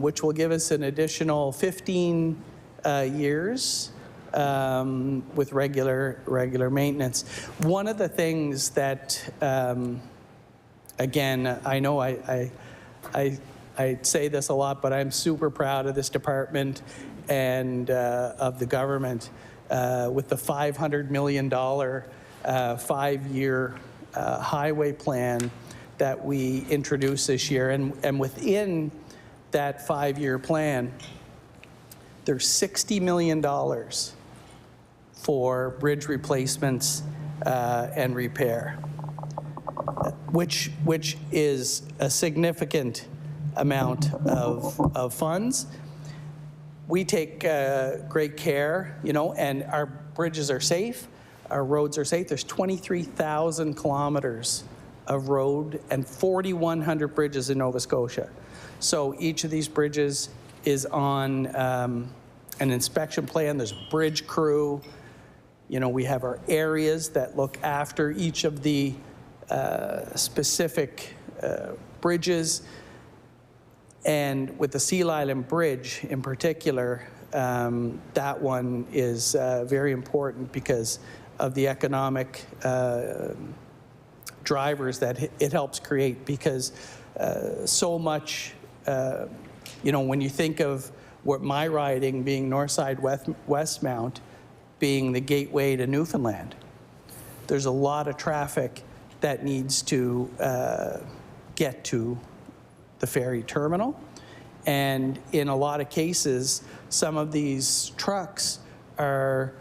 S14: which will give us an additional 15 years with regular maintenance. One of the things that, again, I know I say this a lot, but I'm super proud of this department and of the government with the $500 million 5-year highway plan that we introduced this year. And within that 5-year plan, there's $60 million for bridge replacements and repair, which is a significant amount of funds. We take great care, you know, and our bridges are safe, our roads are safe. There's 23,000 kilometers of road and 4,100 bridges in Nova Scotia. So each of these bridges is on an inspection plan. There's a bridge crew. You know, we have our areas that look after each of the specific bridges. And with the Seal Island Bridge in particular, that one is very important because of the economic drivers that it helps create, because so much, you know, when you think of what my riding being Northside Westmount being the gateway to Newfoundland, there's a lot of traffic that needs to get to the ferry terminal. And in a lot of cases, some of these trucks are,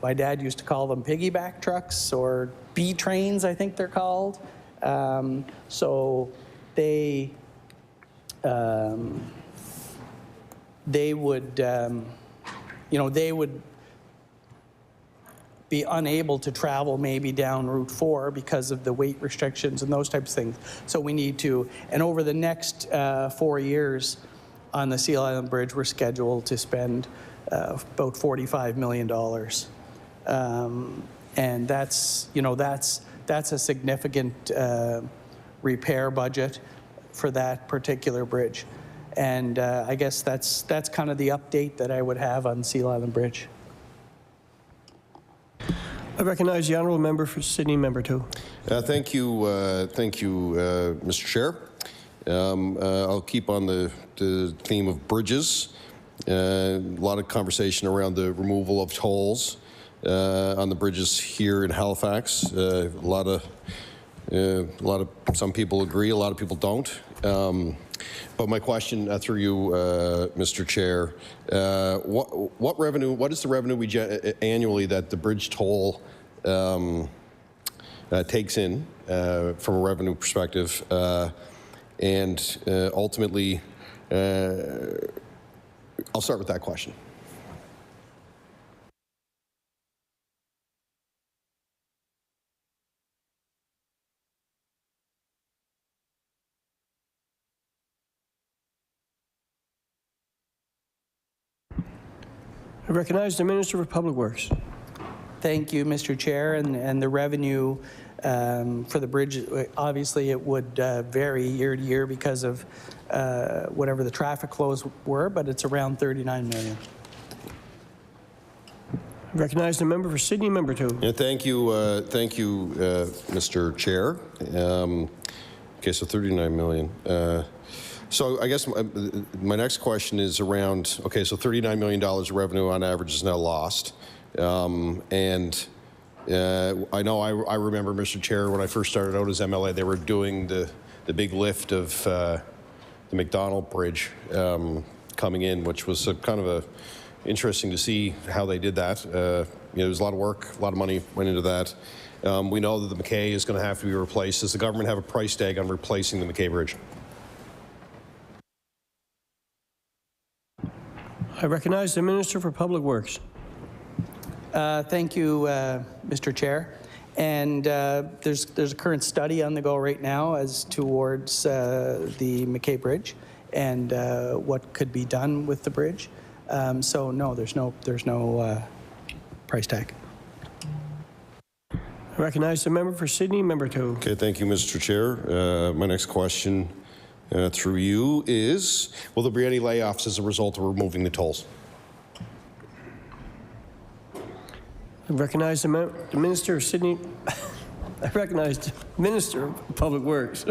S14: my dad used to call them piggyback trucks, or B trains, I think they're called. So they would, you know, they would be unable to travel maybe down Route 4 because of the weight restrictions and those types of things. So we need to, and over the next 4 years on the Seal Island Bridge, we're scheduled to spend about $45 million. And that's, you know, that's a significant repair budget for that particular bridge. And I guess that's kind of the update that I would have on Seal Island Bridge.
S3: I recognize the honourable member for Sydney, member 2.
S11: Thank you, Mr. Chair. I'll keep on the theme of bridges. A lot of conversation around the removal of tolls on the bridges here in Halifax. A lot of some people agree, a lot of people don't. But my question through you, Mr. Chair, what is the revenue we annually that the bridge toll takes in from a revenue perspective, and ultimately, I'll start with that question.
S3: I recognize the Minister for Public Works.
S14: Thank you, Mr. Chair. And the revenue for the bridge, obviously it would vary year to year because of whatever the traffic flows were, but it's around $39 million.
S3: I recognize the member for Sydney, member 2.
S11: Yeah, thank you, Mr. Chair. Okay, so $39 million. So I guess my next question is around, okay, so $39 million of revenue on average is now lost. And I know I remember, Mr. Chair, when I first started out as MLA, they were doing the big lift of the McDonald Bridge coming in, which was kind of interesting to see how they did that. There's a lot of work, a lot of money went into that. We know that the McKay is going to have to be replaced. Does the government have a price tag on replacing the McKay Bridge?
S3: I recognize the Minister for Public Works.
S14: Thank you, Mr. Chair. And there's a current study on the go right now as towards the McKay Bridge and what could be done with the bridge. So no, there's no price tag.
S3: I recognize the member for Sydney, member 2.
S11: Okay, thank you, Mr. Chair. My next question through you is, will there be any layoffs as a result of removing the tolls?
S3: I recognize the Minister of Sydney. I recognize the Minister of Public Works.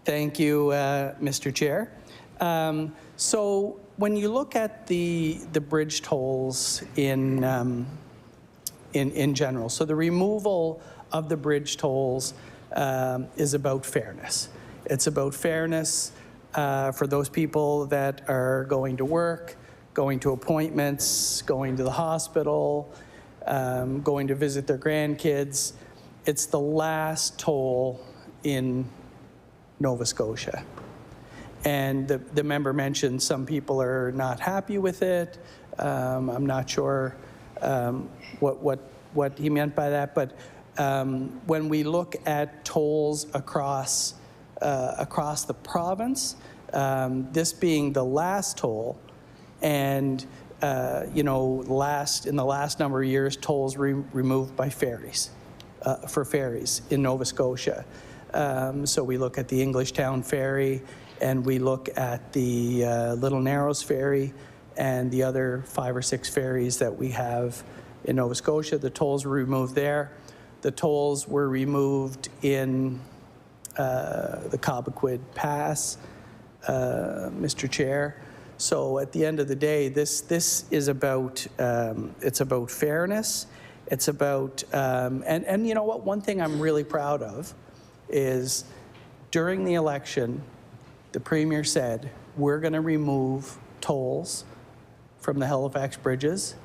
S14: Thank you, Mr. Chair. So when you look at the bridge tolls in general, so the removal of the bridge tolls is about fairness. It's about fairness for those people that are going to work, going to appointments, going to the hospital, going to visit their grandkids. It's the last toll in Nova Scotia. And the member mentioned some people are not happy with it. I'm not sure what he meant by that, but when we look at tolls across the province, this being the last toll, and in the last number of years, tolls removed by ferries, for ferries in Nova Scotia. So we look at the Englishtown Ferry, and we look at the Little Narrows Ferry, and the other 5 or 6 ferries that we have in Nova Scotia. The tolls were removed there. The tolls were removed in the Cobequid Pass, Mr. Chair. So at the end of the day, this is about it's about fairness. It's about and you know what? One thing I'm really proud of is during the election, the Premier said we're going to remove tolls from the Halifax bridges,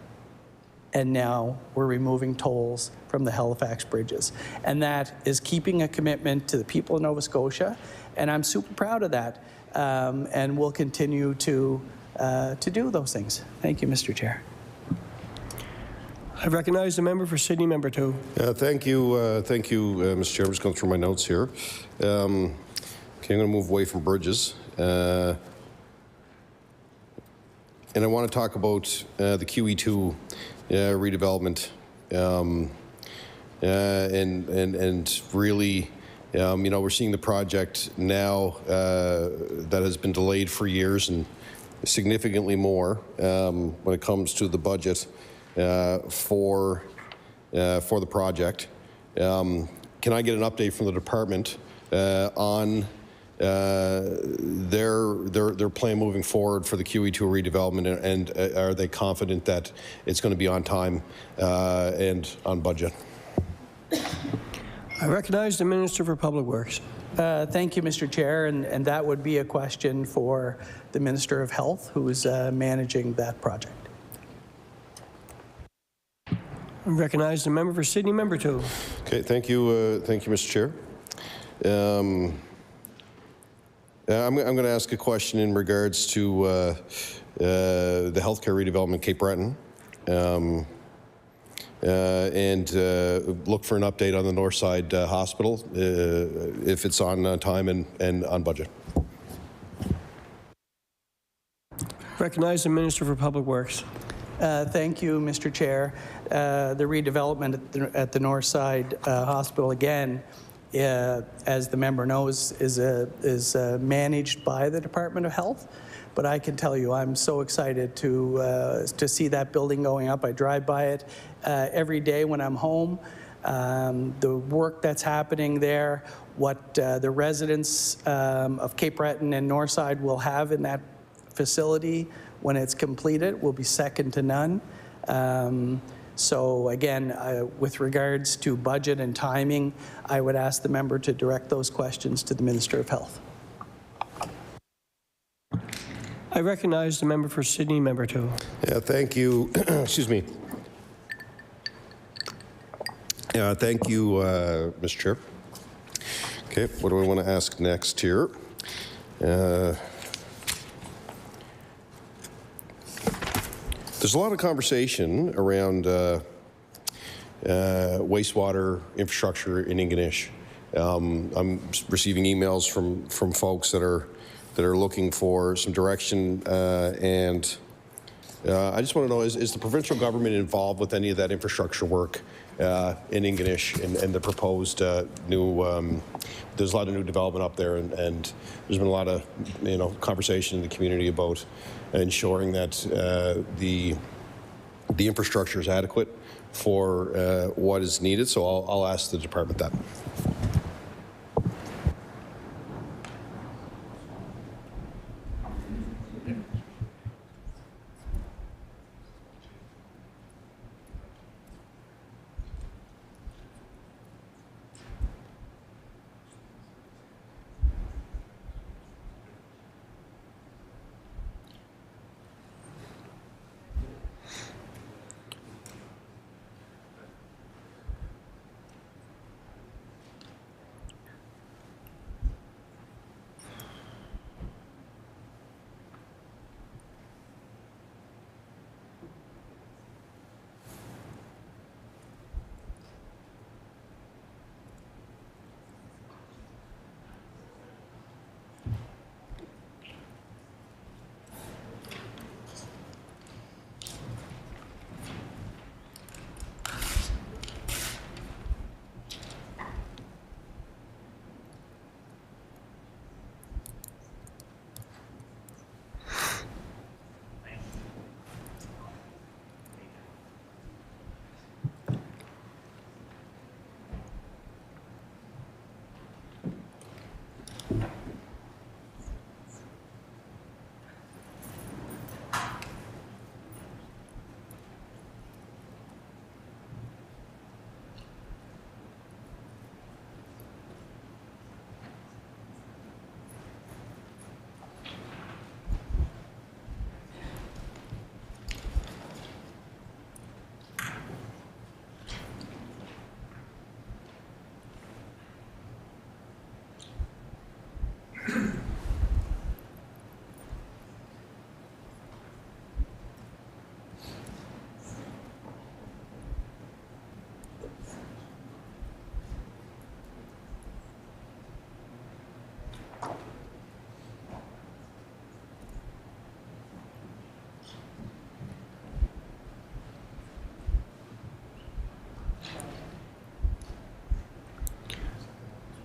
S14: and now we're removing tolls from the Halifax bridges. And that is keeping a commitment to the people of Nova Scotia, and I'm super proud of that. And we'll continue to do those things. Thank you, Mr. Chair.
S3: I recognize the member for Sydney, member 2.
S11: Thank you, Mr. Chair. I'm just going through my notes here. Okay, I'm going to move away from bridges. And I want to talk about the QE2 redevelopment and really We're seeing the project now that has been delayed for years and significantly more when it comes to the budget for the project. Can I get an update from the department on their plan moving forward for the QE2 redevelopment, and are they confident that it's going to be on time and on budget?
S3: I recognize the Minister for Public Works.
S14: Thank you, Mr. Chair, and that would be a question for the Minister of Health, who is managing that project.
S3: I recognize the member for Sydney, member 2.
S11: Okay, thank you, Mr. Chair. I'm going to ask a question in regards to the healthcare redevelopment Cape Breton, and look for an update on the Northside Hospital, if it's on time and on budget.
S3: Recognize the Minister for Public Works.
S14: Thank you, Mr. Chair. The redevelopment at the Northside Hospital, again, as the member knows, is managed by the Department of Health. But I can tell you, I'm so excited to see that building going up. I drive by it every day when I'm home. The work that's happening there, what the residents of Cape Breton and Northside will have in that facility when it's completed will be second to none. So again, with regards to budget and timing, I would ask the member to direct those questions to the Minister of Health.
S3: I recognize the member for Sydney, member 2.
S11: Yeah, thank you. Excuse me. Thank you, Mr. Chair. Okay, what do I want to ask next here? There's a lot of conversation around wastewater infrastructure in Ingonish. I'm receiving emails from folks that are looking for some direction, and I just want to know, is the provincial government involved with any of that infrastructure work in Ingonish and the proposed new, there's a lot of new development up there, and there's been a lot of conversation in the community about ensuring that the infrastructure is adequate for what is needed. So I'll ask the department that.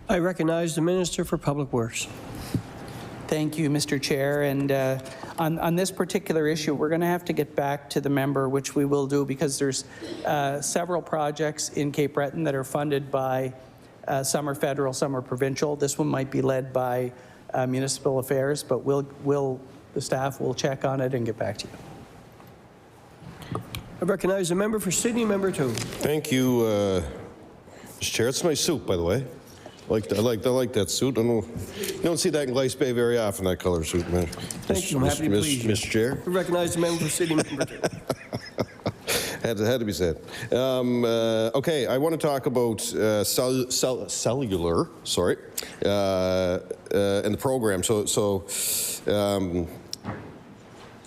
S3: I recognize the Minister for Public Works.
S14: Thank you, Mr. Chair. And on this particular issue, we're going to have to get back to the member, which we will do, because there's several projects in Cape Breton that are funded by some are federal, some are provincial. This one might be led by Municipal Affairs, but the staff will check on it and get back to you.
S3: I recognize the member for Sydney, member 2.
S11: Thank you, Mr. Chair. It's a nice suit, by the way. I like that suit. I don't know, you don't see that in Glace Bay very often, that color suit, man.
S3: Thank you. I'm happy to please you.
S11: Mr. Chair.
S3: I recognize the member for Sydney, member 2.
S11: Had to be said. Okay, I want to talk about cellular, and the program.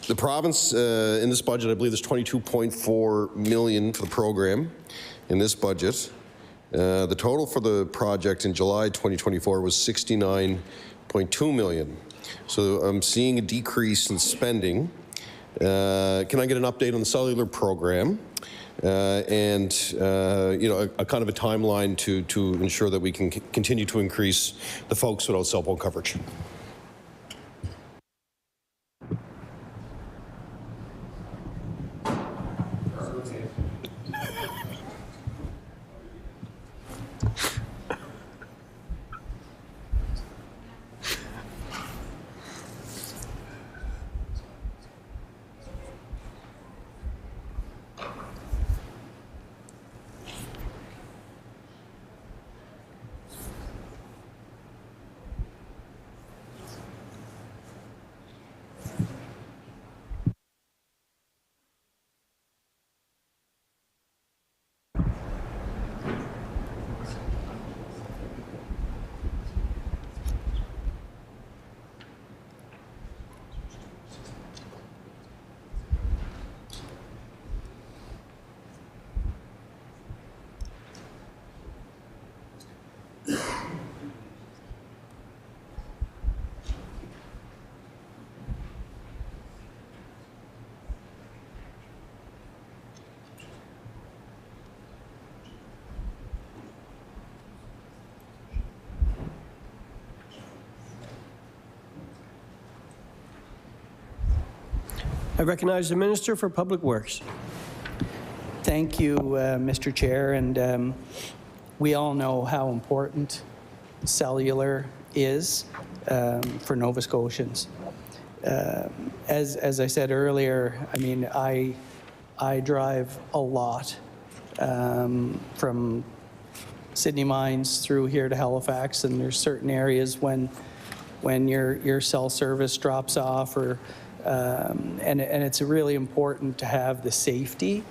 S11: The province, in this budget, I believe there's $22.4 million for the program in this budget. The total for the project in July 2024 was $69.2 million. So I'm seeing a decrease in spending. Can I get an update on the cellular program and a kind of a timeline to ensure that we can continue to increase the folks without cell phone coverage?
S3: I recognize the Minister for Public Works.
S14: Thank you, Mr. Chair. And we all know how important cellular is for Nova Scotians. As I said earlier, I mean, I drive a lot from Sydney Mines through here to Halifax, and there's certain areas when your cell service drops off, or and it's really important to have the safety,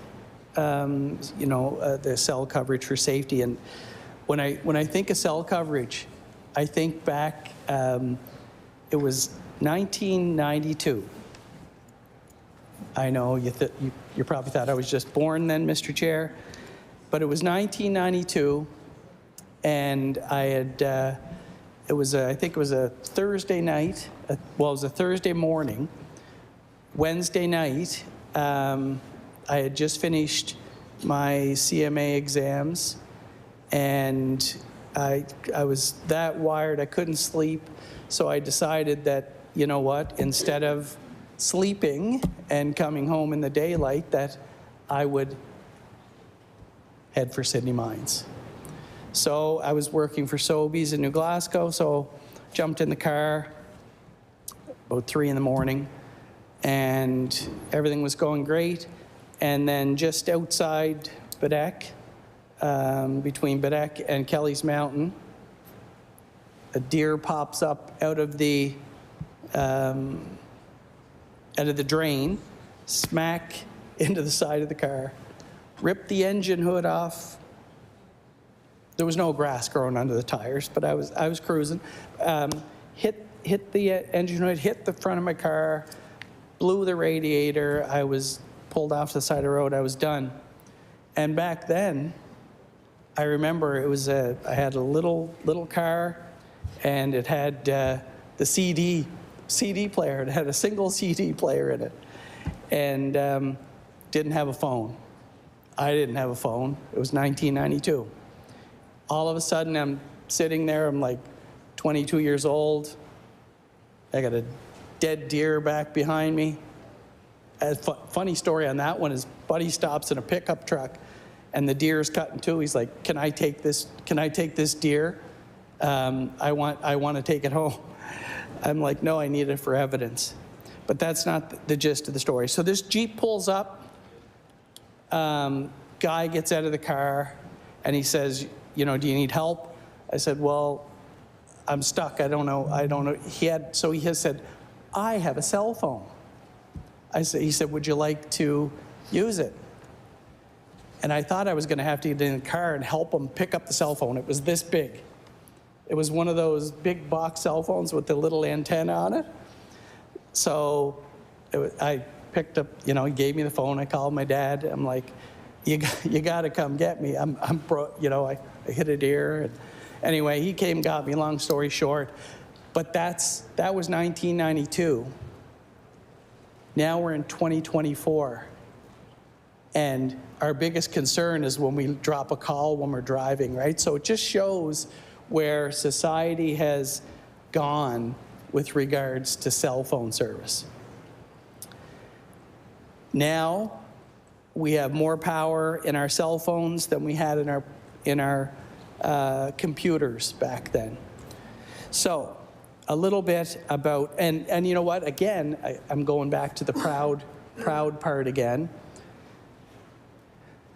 S14: the cell coverage for safety. And when I think of cell coverage, I think back, it was 1992. I know you probably thought I was just born then, Mr. Chair, but it was 1992, and I had, I think it was a Thursday night, well, it was a Thursday morning. Wednesday night, I had just finished my CMA exams, and I was that wired I couldn't sleep, so I decided that, you know what, instead of sleeping and coming home in the daylight, that I would head for Sydney Mines. So I was working for Sobeys in New Glasgow, so jumped in the car about 3 in the morning, and everything was going great. And then just outside Badek, between Badek and Kelly's Mountain, a deer pops up out of the drain, smack into the side of the car, ripped the engine hood off. There was no grass growing under the tires, but I was cruising. Hit the engine hood, hit the front of my car, blew the radiator. I was pulled off the side of the road. I was done. And back then, I remember it was I had a little car, and it had the CD player. It had a single CD player in it, and didn't have a phone. I didn't have a phone. It was 1992. All of a sudden, I'm sitting there. I'm like 22 years old. I got a dead deer back behind me. A funny story on that one is Buddy stops in a pickup truck and the deer is cut in two. He's like, can I take this deer? I want to take it home. I'm like, no, I need it for evidence. But that's not the gist of the story. So this Jeep pulls up, guy gets out of the car and he says, do you need help? I said, well, I'm stuck, I don't know. He has said, I have a cell phone. He said, would you like to use it? And I thought I was going to have to get in the car and help him pick up the cell phone. It was this big. It was one of those big box cell phones with the little antenna on it. So I picked up, he gave me the phone. I called my dad. I'm like, you got to come get me. I hit a deer. And anyway, he came, got me, long story short. But that was 1992. Now we're in 2024. And our biggest concern is when we drop a call when we're driving, right? So it just shows where society has gone with regards to cell phone service. Now we have more power in our cell phones than we had in our computers back then. So a little bit about, and you know what, again, I'm going back to the proud part again.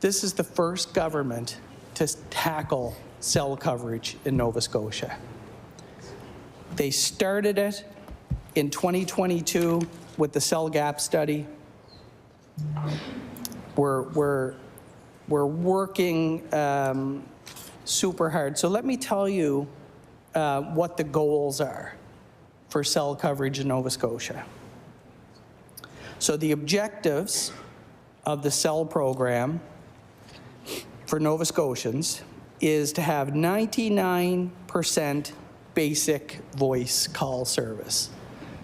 S14: This is the first government to tackle cell coverage in Nova Scotia. They started it in 2022 with the cell gap study. We're working super hard. So let me tell you what the goals are for cell coverage in Nova Scotia. So the objectives of the cell program for Nova Scotians is to have 99% basic voice call service.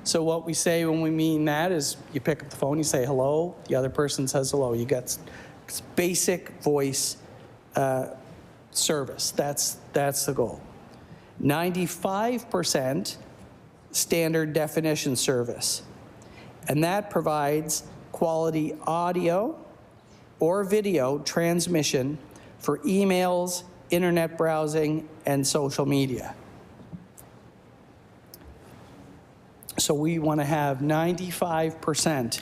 S14: So what we say when we mean that is you pick up the phone, you say hello, the other person says hello. You got basic voice service. That's the goal. 95% standard definition service. And that provides quality audio or video transmission for emails, internet browsing, and social media. So we want to have 95%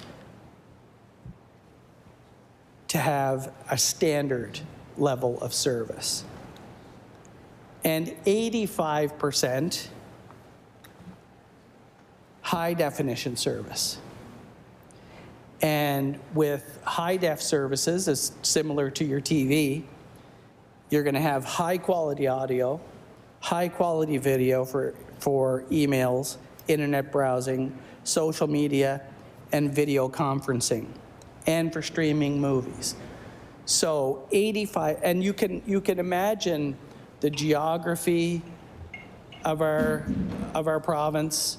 S14: to have a standard level of service. And 85% high definition service. And with high def services, it's similar to your TV, you're going to have high quality audio, high quality video for emails, internet browsing, social media, and video conferencing, and for streaming movies. So 85, and you can imagine the geography of our province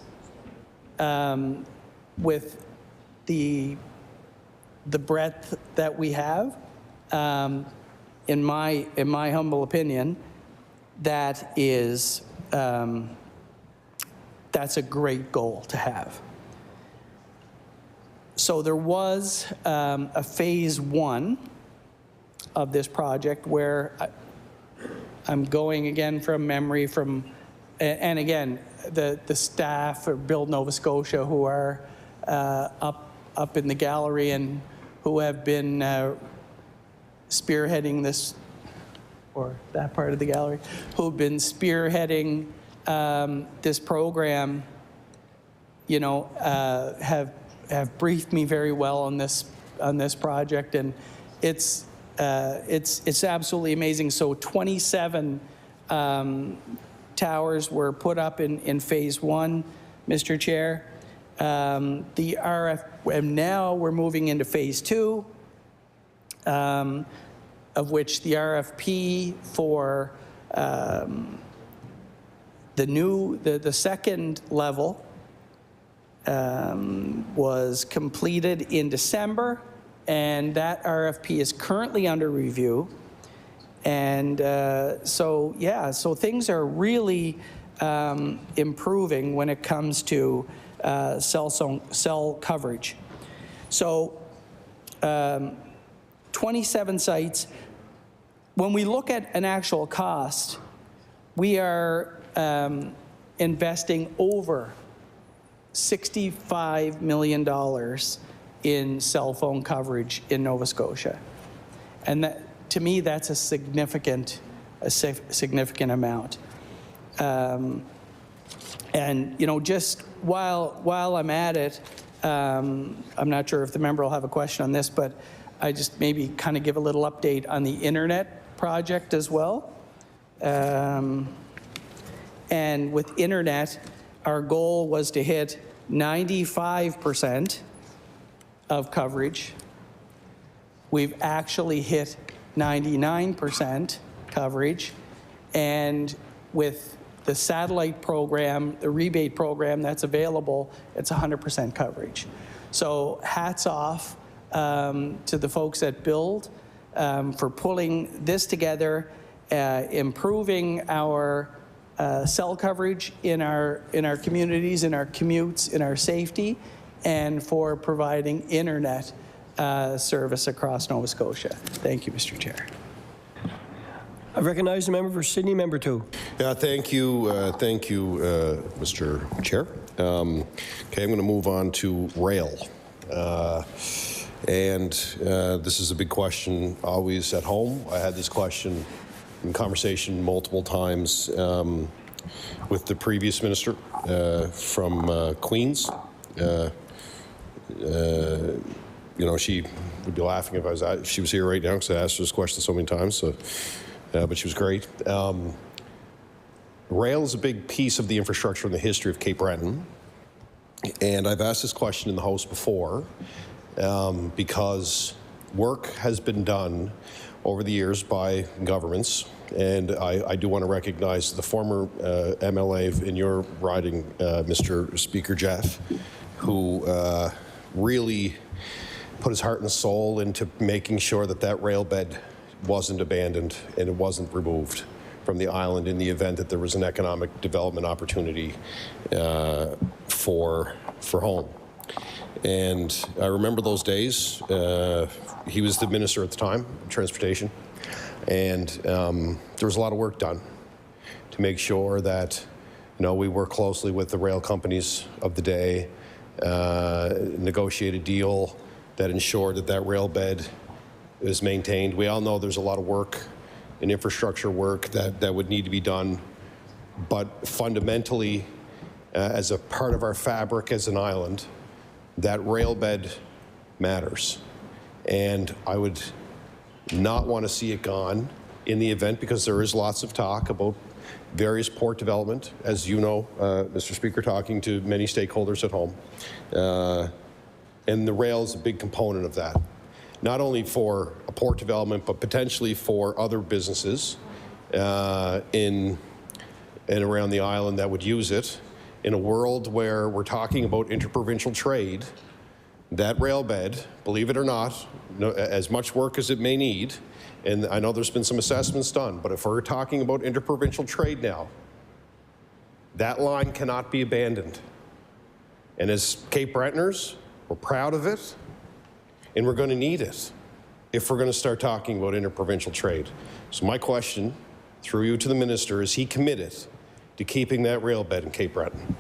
S14: with the breadth that we have. In my humble opinion, that is that's a great goal to have. So there was a phase 1 of this project where I'm going again from memory and again, the staff of Build Nova Scotia who are up in the gallery and who have been spearheading this, or that part of the gallery, who've been spearheading this program, have briefed me very well on this project, and it's absolutely amazing. So 27 towers were put up in phase 1, Mr. Chair. The and now we're moving into phase 2, of which the RFP for the second level was completed in December, and that RFP is currently under review. And so things are really improving when it comes to cell coverage. So 27 sites. When we look at an actual cost, we are investing over $65 million in cell phone coverage in Nova Scotia. And that, to me, that's a significant amount. And, you know, just while I'm at it, I'm not sure if the member will have a question on this, but I just maybe kind of give a little update on the internet project as well. And with internet, our goal was to hit 95% of coverage. We've actually hit 99% coverage. And with the satellite program, the rebate program that's available, it's 100% coverage. So hats off to the folks at Build for pulling this together, improving our cell coverage in our communities, in our commutes, in our safety, and for providing internet service across Nova Scotia. Thank you, Mr. Chair.
S3: I recognize the member for Sydney, member 2.
S11: Yeah, thank you, Mr. Chair. Okay, I'm going to move on to rail. This is a big question always at home. I had this question in conversation multiple times with the previous minister from Queens. You know, she would be laughing if she was here right now because I asked her this question so many times. So, but she was great. Rail is a big piece of the infrastructure in the history of Cape Breton. And I've asked this question in the House before because work has been done over the years by governments. And I do want to recognize the former MLA in your riding, Mr. Speaker Jeff, who really put his heart and soul into making sure that that rail bed wasn't abandoned and it wasn't removed from the island in the event that there was an economic development opportunity for home. And I remember those days. He was the minister at the time, transportation, and there was a lot of work done to make sure that, you know, we work closely with the rail companies of the day, negotiate a deal that ensured that that rail bed is maintained. We all know there's a lot of work and infrastructure work that would need to be done, but fundamentally, as a part of our fabric as an island, that rail bed matters. And I would not want to see it gone in the event, because there is lots of talk about various port development, as you know, Mr. Speaker, talking to many stakeholders at home. And the rail is a big component of that, not only for a port development, but potentially for other businesses in and around the island that would use it. In a world where we're talking about interprovincial trade, that rail bed, believe it or not, as much work as it may need, and I know there's been some assessments done, but if we're talking about interprovincial trade now, that line cannot be abandoned. And as Cape Bretoners, we're proud of it, and we're going to need it if we're going to start talking about interprovincial trade. So my question, through you to the minister, is he committed to keeping that rail bed in Cape Breton?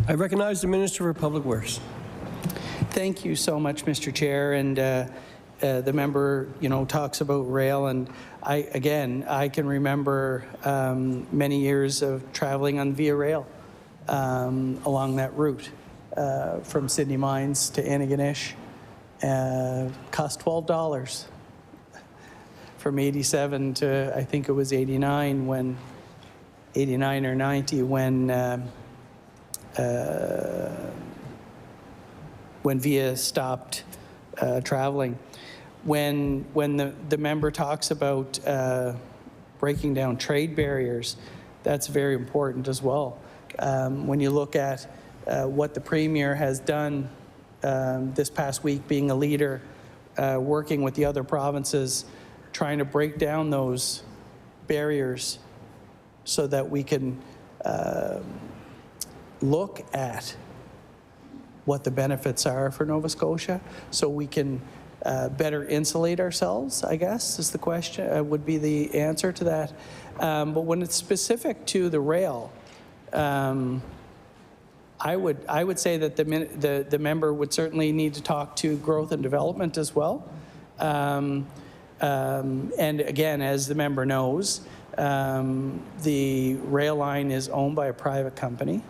S3: I recognize the Minister for Public Works.
S14: Thank you so much, Mr. Chair. And the member, talks about rail, and I can remember many years of traveling on Via Rail along that route from Sydney Mines to Antigonish. Cost $12 from 87 to I think it was 89 or 90 when Via stopped traveling. When the member talks about breaking down trade barriers, that's very important as well. When you look at what the Premier has done this past week, being a leader, working with the other provinces, trying to break down those barriers so that we can look at what the benefits are for Nova Scotia, so we can better insulate ourselves, I guess, is the question, would be the answer to that. But when it's specific to the rail, I would say that the member would certainly need to talk to growth and development as well. And again, as the member knows, the rail line is owned by a private company.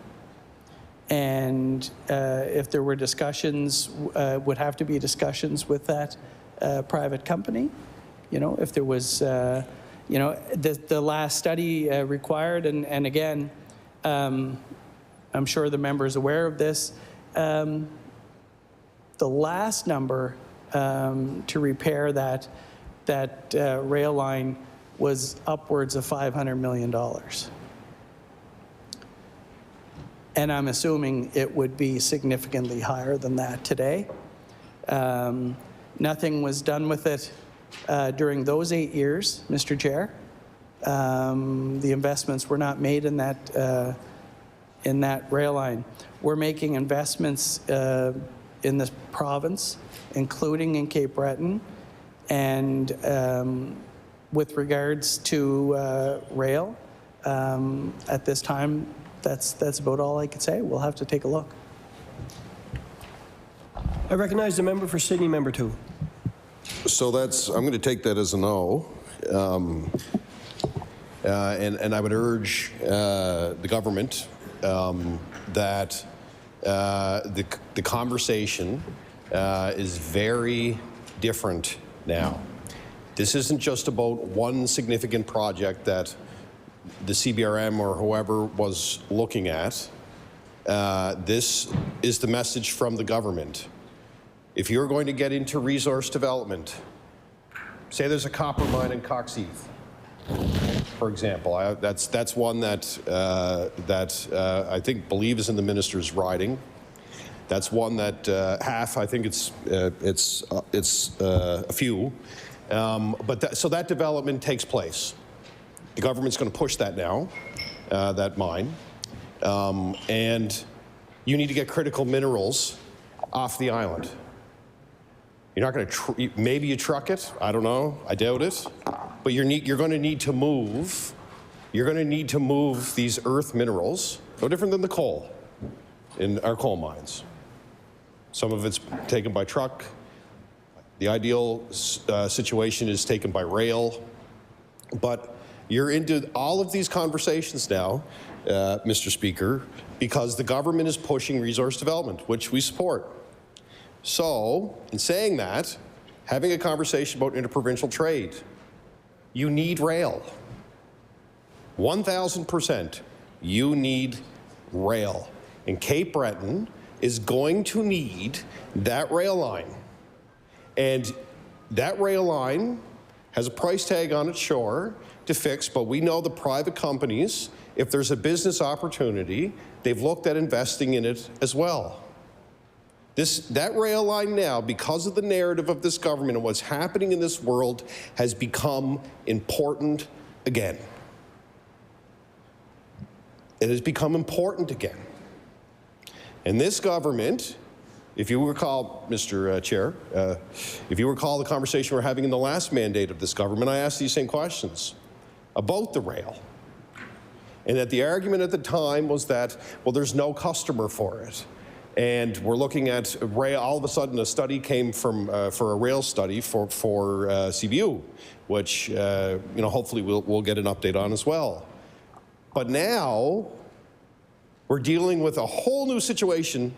S14: And if there were discussions, would have to be discussions with that private company. If there was, the last study required, and again, I'm sure the member is aware of this. The last number to repair that rail line was upwards of $500 million. And I'm assuming it would be significantly higher than that today. Nothing was done with it during those 8 years, Mr. Chair. The investments were not made in that rail line. We're making investments in this province, including in Cape Breton, and with regards to rail, at this time, that's about all I could say. We'll have to take a look.
S3: I recognize the member for Sydney, member 2.
S11: So I'm going to take that as a no. And I would urge the government that the conversation is very different now. This isn't just about one significant project that the CBRM or whoever was looking at. This is the message from the government. If you're going to get into resource development, say there's a copper mine in Coxheath, for example. That's one that I think believe is in the minister's riding. That's one that half, I think it's a few. So that development takes place. The government's going to push that now, that mine. And you need to get critical minerals off the island. You're not going to, maybe you truck it, I don't know, I doubt it. But you're going to need to move. You're going to need to move these earth minerals, no different than the coal in our coal mines. Some of it's taken by truck. The ideal situation is taken by rail. But you're into all of these conversations now, Mr. Speaker, because the government is pushing resource development, which we support. So, in saying that, having a conversation about interprovincial trade, you need rail. 1,000%, you need rail. And Cape Breton is going to need that rail line. And that rail line has a price tag on its shore to fix, but we know the private companies, if there's a business opportunity, they've looked at investing in it as well. That rail line now, because of the narrative of this government and what's happening in this world, has become important again. It has become important again. And this government, if you recall, Mr. Chair, if you recall the conversation we're having in the last mandate of this government, I asked these same questions about the rail. And that the argument at the time was that, well, there's no customer for it. And we're looking at rail. All of a sudden, a study came from for a rail study for CBU, which hopefully we'll get an update on as well. But now we're dealing with a whole new situation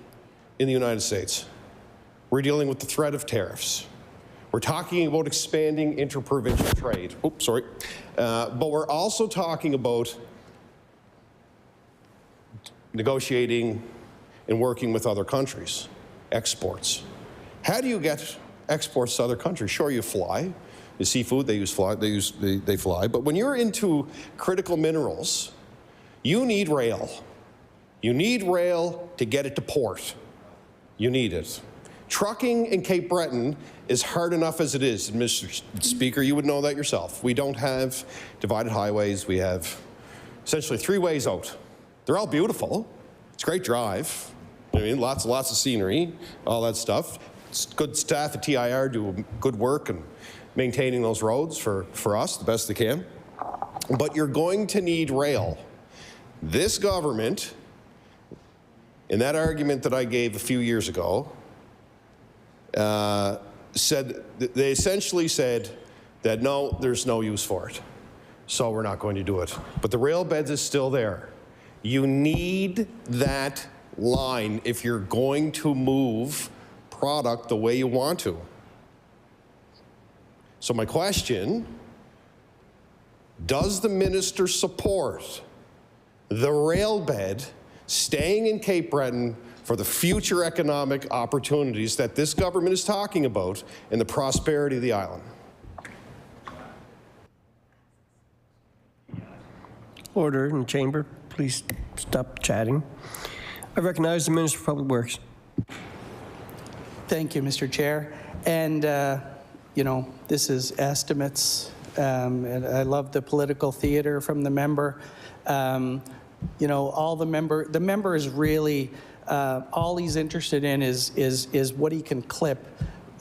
S11: in the United States. We're dealing with the threat of tariffs. We're talking about expanding interprovincial trade. Oops, sorry. But we're also talking about negotiating and working with other countries, exports. How do you get exports to other countries? Sure, you fly. The seafood, they fly. But when you're into critical minerals, you need rail. You need rail to get it to port. You need it. Trucking in Cape Breton is hard enough as it is. And Mr. Speaker, you would know that yourself. We don't have divided highways. We have essentially 3 ways out. They're all beautiful. It's a great drive. I mean, lots of scenery, all that stuff. It's good staff at TIR do good work in maintaining those roads for us the best they can. But you're going to need rail. This government, in that argument that I gave a few years ago, they essentially said that no, there's no use for it. So we're not going to do it. But the rail beds is still there. You need that line if you're going to move product the way you want to. So my question, does the minister support the rail bed staying in Cape Breton for the future economic opportunities that this government is talking about and the prosperity of the island?
S3: Order in the chamber. Please stop chatting. I recognize the Minister for Public Works.
S14: Thank you, Mr. Chair. And, this is estimates, and I love the political theater from the member. The member is really, all he's interested in is what he can clip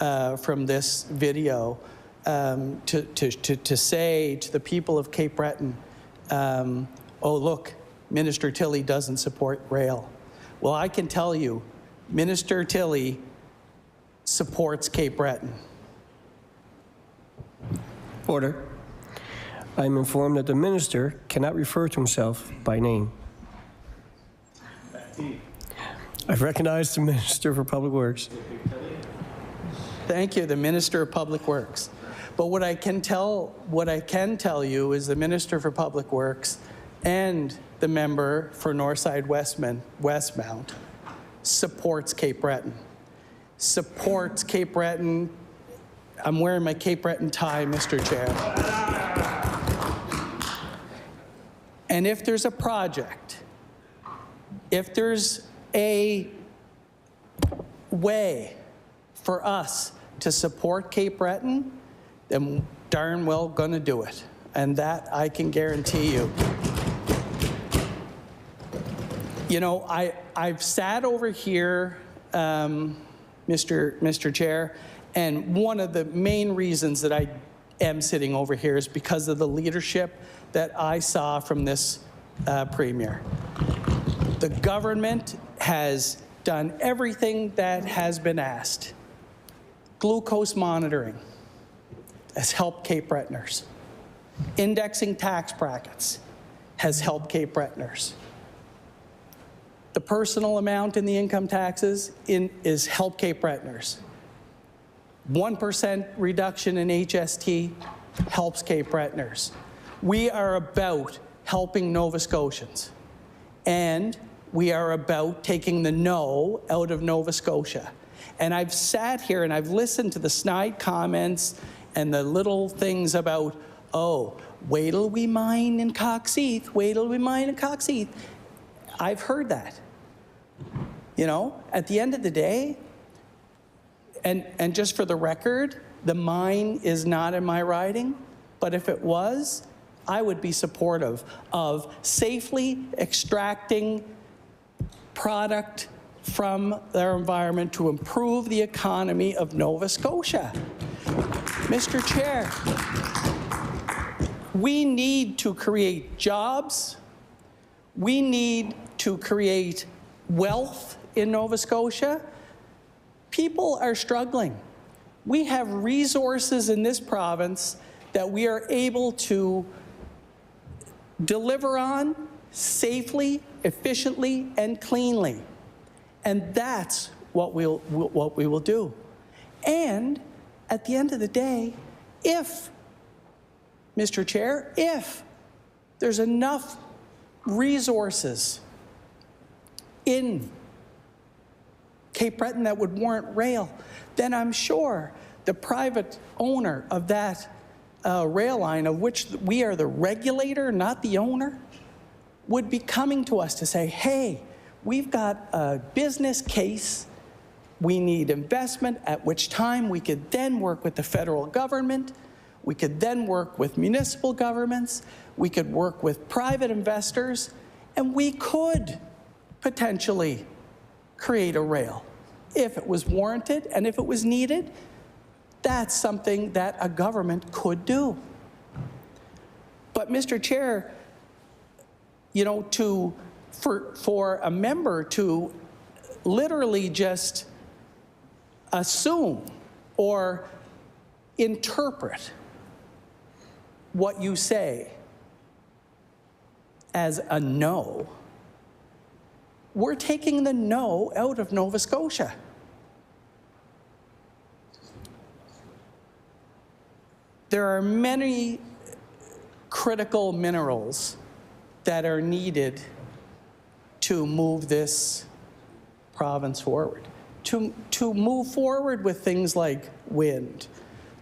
S14: from this video to say to the people of Cape Breton, oh, look, Minister Tilley doesn't support rail. Well, I can tell you, Minister Tilley supports Cape Breton.
S3: Order. I'm informed that the minister cannot refer to himself by name. I recognize the Minister for Public Works.
S14: Thank you, the Minister of Public Works. But what I can tell you is the Minister for Public Works and the member for Northside Westmount supports Cape Breton. Supports Cape Breton. I'm wearing my Cape Breton tie, Mr. Chair. And if there's a project, if there's a way for us to support Cape Breton, then darn well gonna do it. And that I can guarantee you. I've sat over here, Mr. Chair, and one of the main reasons that I am sitting over here is because of the leadership that I saw from this Premier. The government has done everything that has been asked. Glucose monitoring has helped Cape Bretoners. Indexing tax brackets has helped Cape Bretoners. The personal amount in the income taxes is help Cape Bretoners. 1% reduction in HST helps Cape Bretoners. We are about helping Nova Scotians, and we are about taking the no out of Nova Scotia. And I've sat here and I've listened to the snide comments and the little things about, oh, wait till we mine in Coxheath, wait till we mine in Coxheath. I've heard that. At the end of the day, and just for the record, the mine is not in my riding, but if it was, I would be supportive of safely extracting product from their environment to improve the economy of Nova Scotia. Mr. Chair, we need to create jobs. We need to create wealth in Nova Scotia. People are struggling. We have resources in this province that we are able to deliver on safely, efficiently, and cleanly. And that's what we will do. And at the end of the day, if, Mr. Chair, if there's enough resources in Cape Breton that would warrant rail, then I'm sure the private owner of that rail line, of which we are the regulator, not the owner, would be coming to us to say, hey, we've got a business case, we need investment, at which time we could then work with the federal government, we could then work with municipal governments, we could work with private investors, and we could potentially create a rail if it was warranted and if it was needed. That's something that a government could do. But Mr. Chair, you know, for a member to literally just assume or interpret what you say as a no, we're taking the no out of Nova Scotia. There are many critical minerals that are needed to move this province forward, to move forward with things like wind,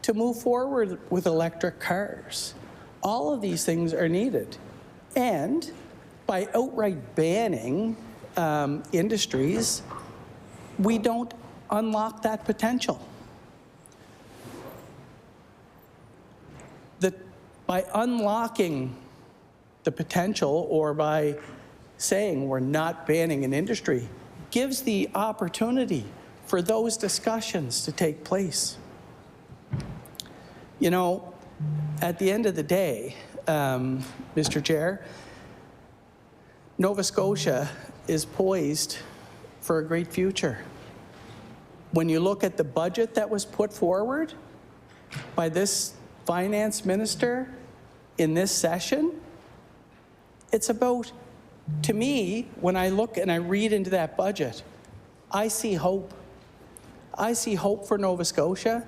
S14: to move forward with electric cars. All of these things are needed. And by outright banning industries, we don't unlock that potential. By unlocking the potential, or by saying we're not banning an industry, gives the opportunity for those discussions to take place. You know, at the end of the day, Mr. Chair, Nova Scotia is poised for a great future. When you look at the budget that was put forward by this finance minister in this session, it's about, to me, when I look and I read into that budget, I see hope. I see hope for Nova Scotia,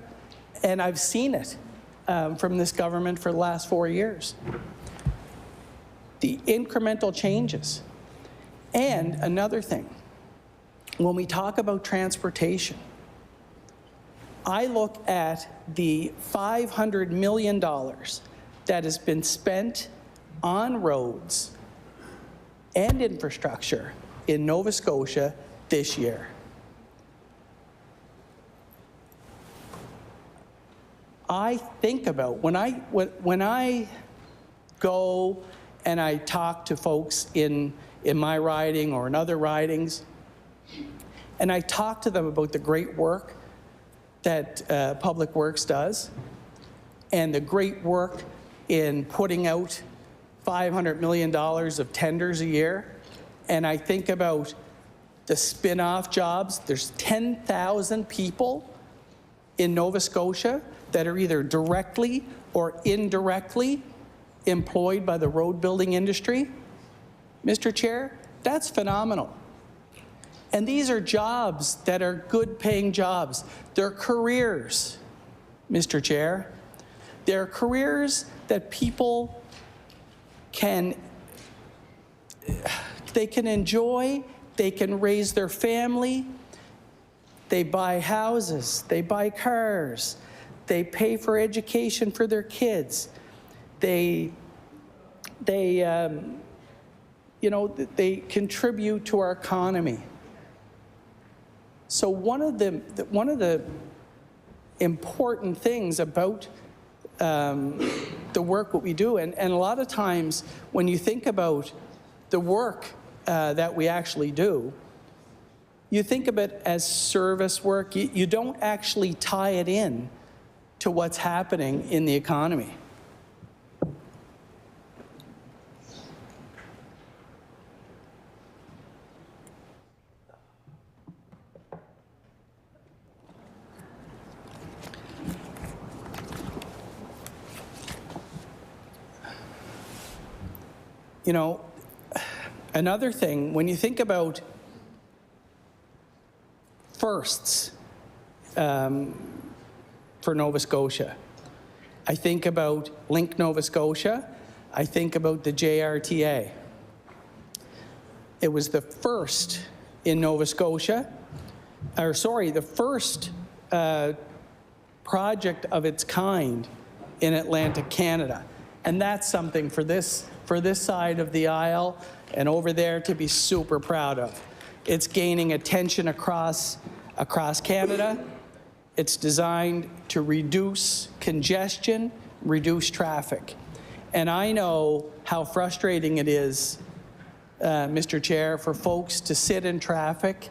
S14: and I've seen it from this government for the last 4 years. The incremental changes. And another thing, when we talk about transportation, I look at the $500 million that has been spent on roads and infrastructure in Nova Scotia this year. I think about when I go and I talk to folks in my riding or in other ridings, and I talk to them about the great work that Public Works does and the great work in putting out $500 million of tenders a year, and I think about the spin-off jobs. There's 10,000 people in Nova Scotia that are either directly or indirectly employed by the road building industry. Mr. Chair, that's phenomenal. And these are jobs that are good paying jobs. They're careers, Mr. Chair. They're careers that people can enjoy, they can raise their family, they buy houses, they buy cars, they pay for education for their kids, they contribute to our economy. So one of the important things about the work that we do, and a lot of times when you think about the work that we actually do, you think of it as service work. You don't actually tie it in to what's happening in the economy. You know, another thing, when you think about firsts for Nova Scotia, I think about Link Nova Scotia, I think about the JRTA. It was the first in Nova Scotia, the first project of its kind in Atlantic Canada. And that's something for this side of the aisle and over there to be super proud of. It's gaining attention across Canada. It's designed to reduce congestion, reduce traffic. And I know how frustrating it is, Mr. Chair, for folks to sit in traffic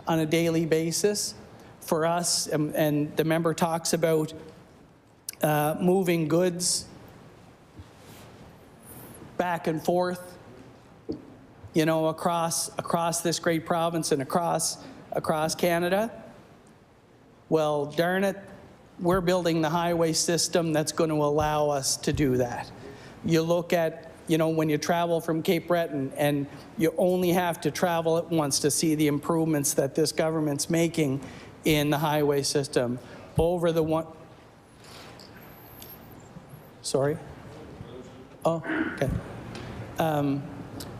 S14: on a daily basis. For us, and the member talks about moving goods back and forth, you know, across this great province and across Canada. Well, darn it, we're building the highway system that's going to allow us to do that. You look at, you know, when you travel from Cape Breton and you only have to travel it once to see the improvements that this government's making in the highway system. Over the one... Sorry? Oh, okay.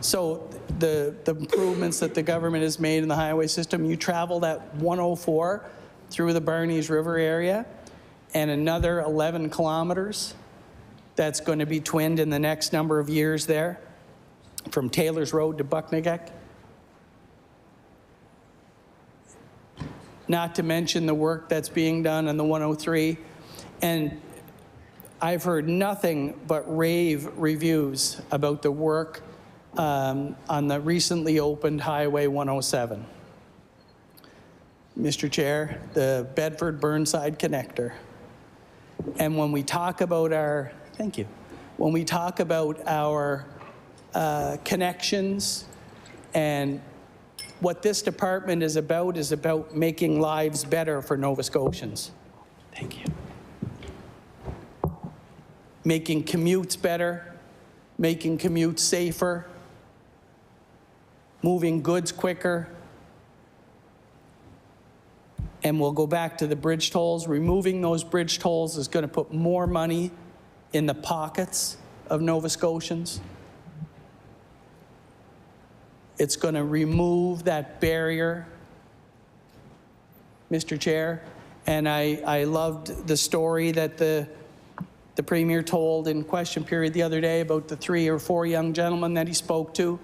S14: So the improvements that the government has made in the highway system, you travel that 104 through the Barneys River area and another 11 kilometers that's going to be twinned in the next number of years there from Taylor's Road to Bucknagek. Not to mention the work that's being done on the 103. And I've heard nothing but rave reviews about the work on the recently opened Highway 107. Mr. Chair, the Bedford-Burnside connector. And when we talk about our, thank you, when we talk about our connections and what this department is about making lives better for Nova Scotians. Thank you. Making commutes better, making commutes safer, moving goods quicker. And we'll go back to the bridge tolls. Removing those bridge tolls is going to put more money in the pockets of Nova Scotians. It's going to remove that barrier, Mr. Chair. And I loved the story that the Premier told in question period the other day about the 3 or 4 young gentlemen that he spoke to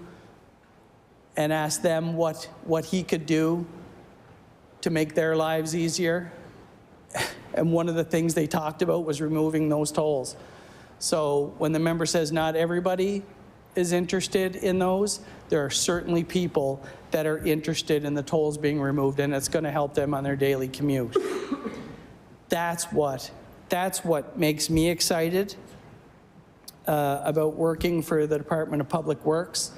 S14: and asked them what he could do to make their lives easier. And one of the things they talked about was removing those tolls. So when the member says not everybody is interested in those, there are certainly people that are interested in the tolls being removed, and it's going to help them on their daily commute. That's what makes me excited about working for the Department of Public Works.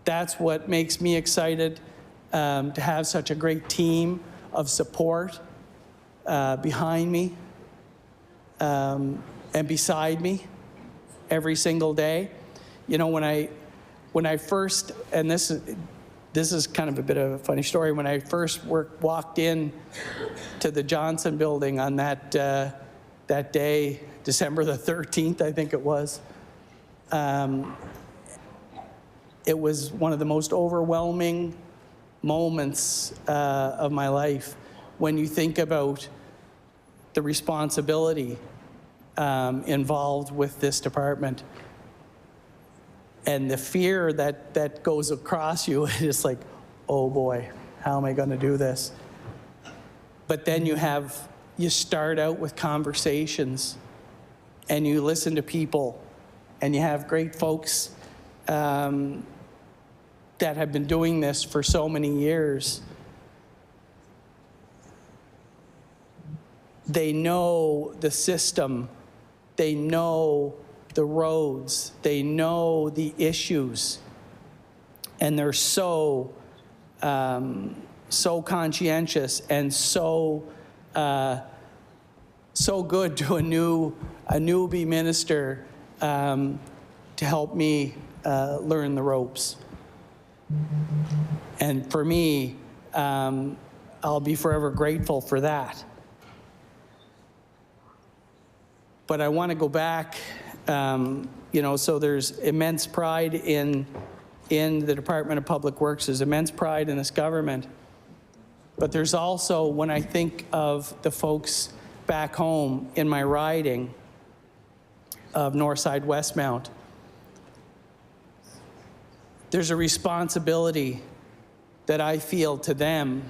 S14: That's what makes me excited to have such a great team of support behind me and beside me every single day. You know, when I first, and this is kind of a bit of a funny story, when I first walked in to the Johnson building on that day, December the 13th, I think it was one of the most overwhelming moments of my life when you think about the responsibility involved with this department. And the fear that goes across you is like, oh boy, how am I going to do this? But then you start out with conversations and you listen to people and you have great folks that have been doing this for so many years. They know the system, they know the roads, they know the issues, and they're so conscientious and so good to a newbie minister to help me learn the ropes. And for me, I'll be forever grateful for that. But I want to go back, you know, so there's immense pride in the Department of Public Works, there's immense pride in this government. But there's also, when I think of the folks back home in my riding of Northside Westmount, there's a responsibility that I feel to them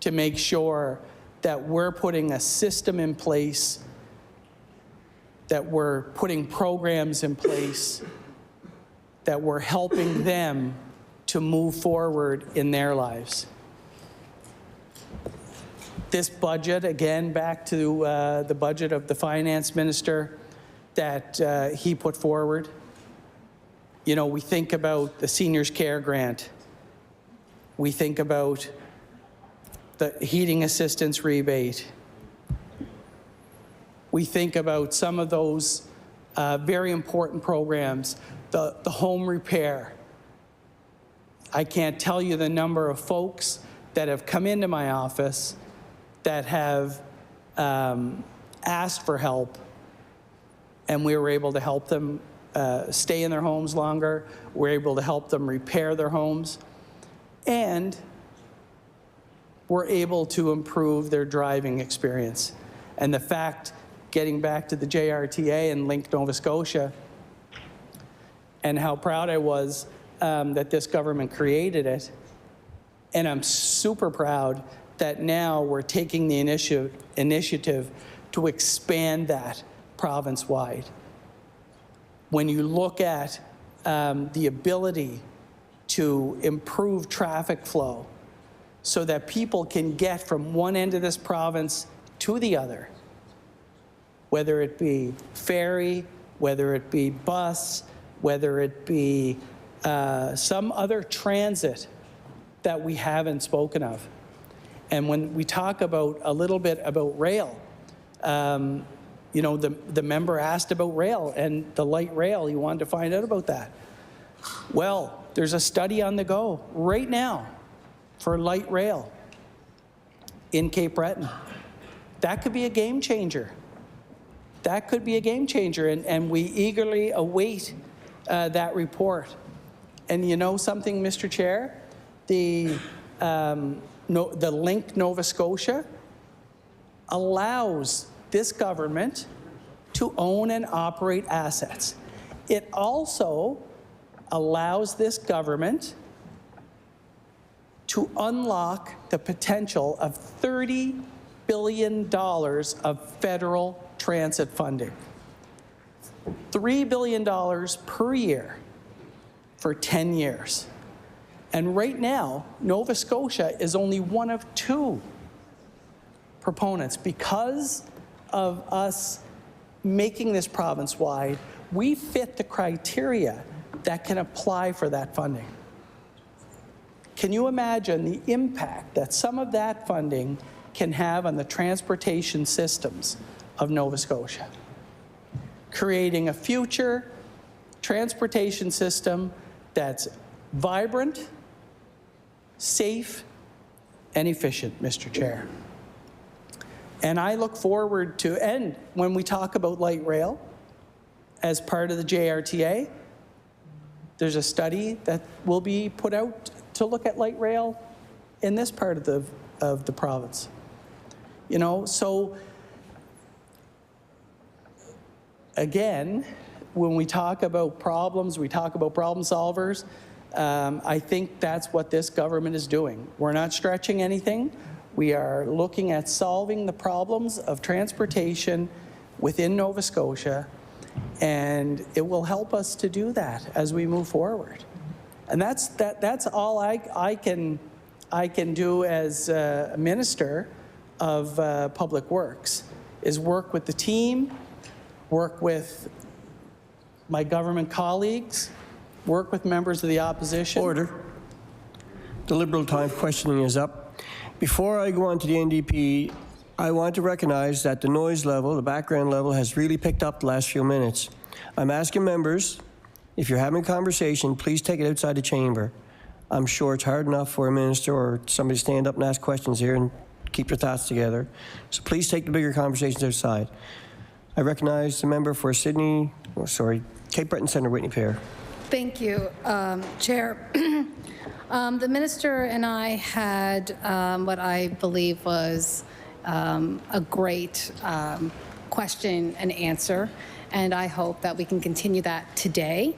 S14: to make sure that we're putting a system in place, that we're putting programs in place, that we're helping them to move forward in their lives. This budget, again, back to the budget of the finance minister that he put forward. You know, we think about the seniors care grant. We think about the heating assistance rebate. We think about some of those very important programs, the home repair. I can't tell you the number of folks that have come into my office that have asked for help, and we were able to help them stay in their homes longer. We're able to help them repair their homes, and we're able to improve their driving experience. And the fact, getting back to the JRTA and Link Nova Scotia, and how proud I was that this government created it, and I'm super proud that now we're taking the initiative to expand that province-wide. When you look at the ability to improve traffic flow so that people can get from one end of this province to the other, whether it be ferry, whether it be bus, whether it be some other transit that we haven't spoken of. And when we talk about a little bit about rail, you know, the member asked about rail and the light rail, he wanted to find out about that. Well, there's a study on the go right now for light rail in Cape Breton. That could be a game changer. That could be a game changer, and we eagerly await that report. And you know something, Mr. Chair? The Link Nova Scotia allows this government to own and operate assets. It also allows this government to unlock the potential of $30 billion of federal transit funding. $3 billion per year for 10 years. And right now, Nova Scotia is only one of 2 proponents. Because of us making this province-wide, we fit the criteria that can apply for that funding. Can you imagine the impact that some of that funding can have on the transportation systems of Nova Scotia? Creating a future transportation system that's vibrant, safe, and efficient, Mr. Chair. And I look forward to, and when we talk about light rail as part of the JRTA, there's a study that will be put out to look at light rail in this part of the province. You know, so again, when we talk about problems, we talk about problem solvers. I think that's what this government is doing. We're not stretching anything. We are looking at solving the problems of transportation within Nova Scotia, and it will help us to do that as we move forward. And that's all I can do as a Minister of Public Works, is work with the team, work with my government colleagues, work with members of the opposition.
S3: Order. The Liberal time questioning is up. Before I go on to the NDP, I want to recognize that the noise level, the background level, has really picked up the last few minutes. I'm asking members If you're having a conversation, please take it outside the chamber. I'm sure it's hard enough for a minister or somebody to stand up and ask questions here and keep your thoughts together. So please take the bigger conversations outside. I recognize the member for Cape Breton Centre, Whitney Pear.
S9: Thank you, Chair. The minister and I had what I believe was a great question and answer, and I hope that we can continue that today.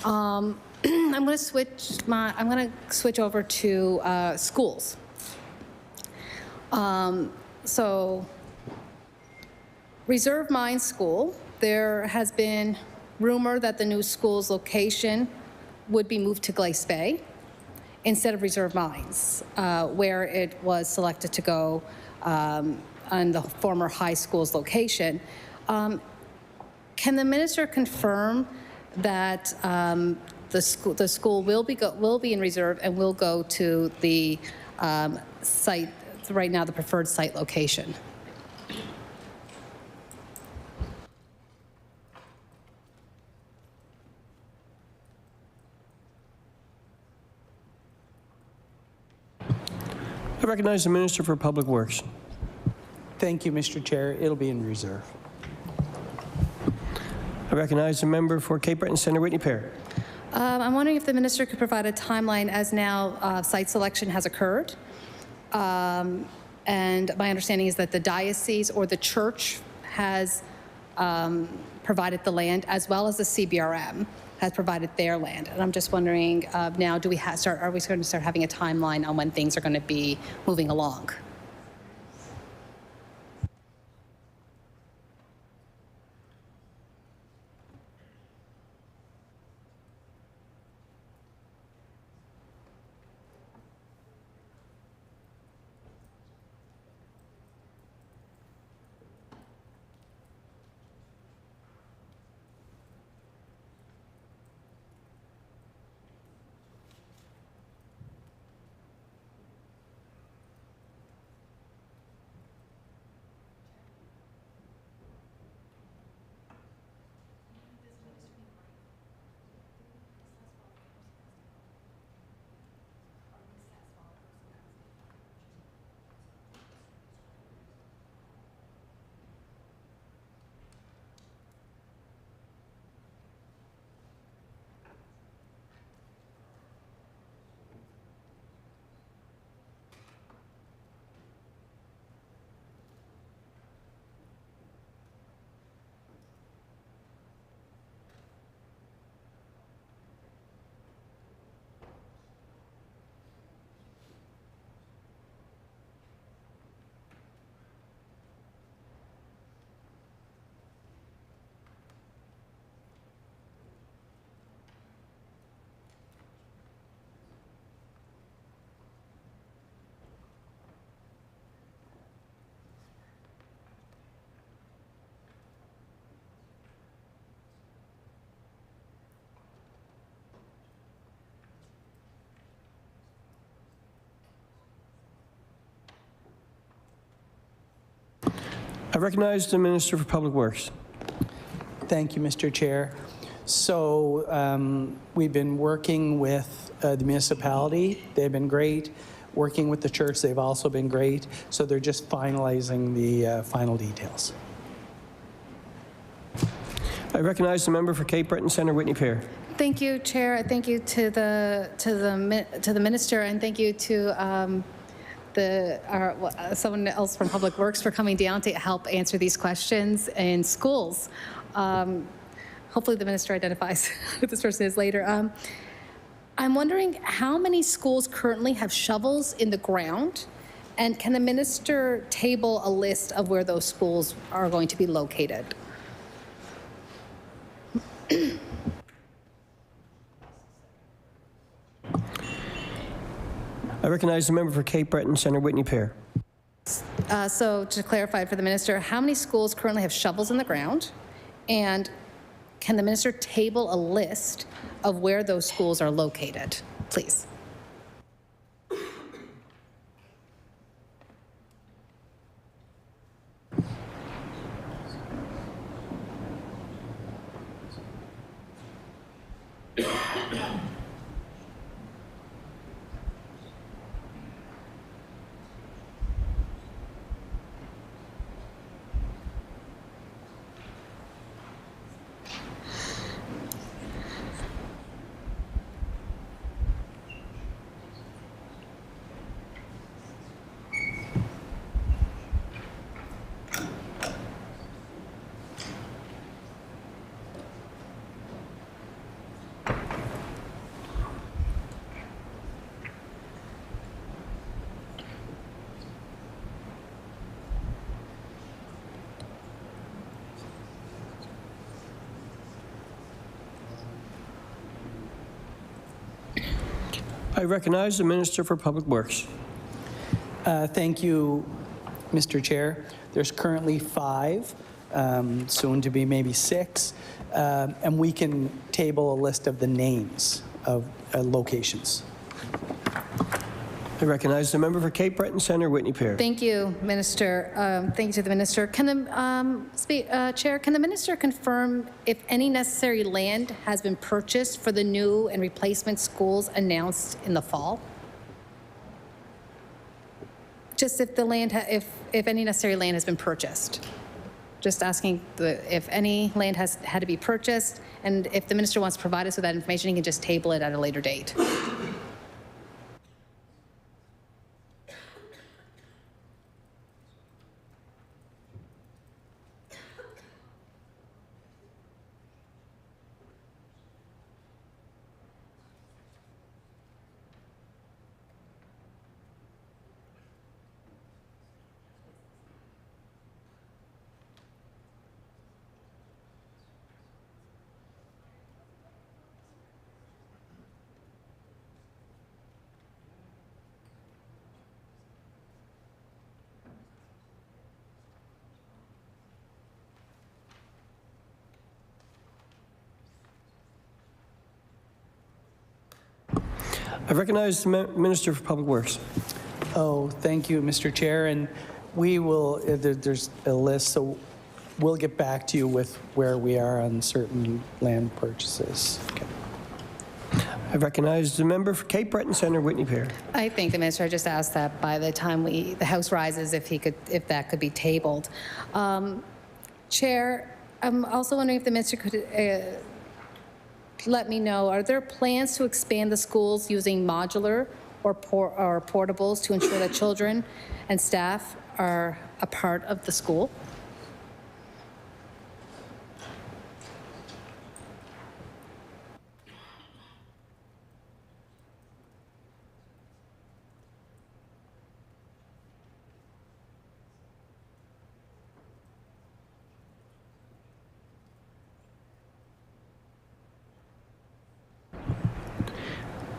S9: I'm going to switch over to schools. So, Reserve Mines School, there has been rumor that the new school's location would be moved to Glace Bay instead of Reserve Mines, where it was selected to go on the former high school's location. Can the minister confirm that the school will be in reserve and will go to the site, right now the preferred site location?
S3: I recognize the Minister for Public Works.
S14: Thank you, Mr. Chair. It'll be in reserve.
S3: I recognize the member for Cape Breton Centre, Whitney Pear.
S9: I'm wondering if the minister could provide a timeline as now site selection has occurred. And my understanding is that the diocese or the church has provided the land, as well as the CBRM has provided their land. And I'm just wondering now, are we going to start having a timeline on when things are going to be moving along?
S3: I recognize the Minister for Public Works.
S14: Thank you, Mr. Chair. So we've been working with the municipality. They've been great. Working with the church, they've also been great. So they're just finalizing the final details.
S3: I recognize the member for Cape Breton Centre, Whitney Pear.
S9: Thank you, Chair. Thank you to the minister, and thank you to someone else from Public Works for coming down to help answer these questions in schools. Hopefully the minister identifies who this person is later. I'm wondering how many schools currently have shovels in the ground, and can the minister table a list of where those schools are going to be located?
S3: I recognize the member for Cape Breton Centre, Whitney Pear.
S9: So to clarify for the minister, how many schools currently have shovels in the ground? And can the minister table a list of where those schools are located, please?
S3: I recognize the Minister for Public Works.
S14: Thank you, Mr. Chair. There's currently 5, soon to be maybe 6, and we can table a list of the names of locations.
S3: I recognize the member for Cape Breton Centre, Whitney Pear.
S9: Thank you, Minister. Thank you to the Minister. Can the Chair, can the Minister confirm if any necessary land has been purchased for the new and replacement schools announced in the fall? Just if the land, if any necessary land has been purchased. Just asking if any land has had to be purchased, and if the Minister wants to provide us with that information, he can just table it at a later date.
S3: I recognize the Minister for Public Works.
S14: Oh, thank you, Mr. Chair. And we will, there's a list, so we'll get back to you with where we are on certain land purchases. Okay.
S3: I recognize the member for Cape Breton Centre, Whitney Pear.
S9: I think the Minister just asked that by the time the House rises, if that could be tabled. Chair, I'm also wondering if the Minister could let me know, are there plans to expand the schools using modular or portables to ensure that children and staff are a part of the school?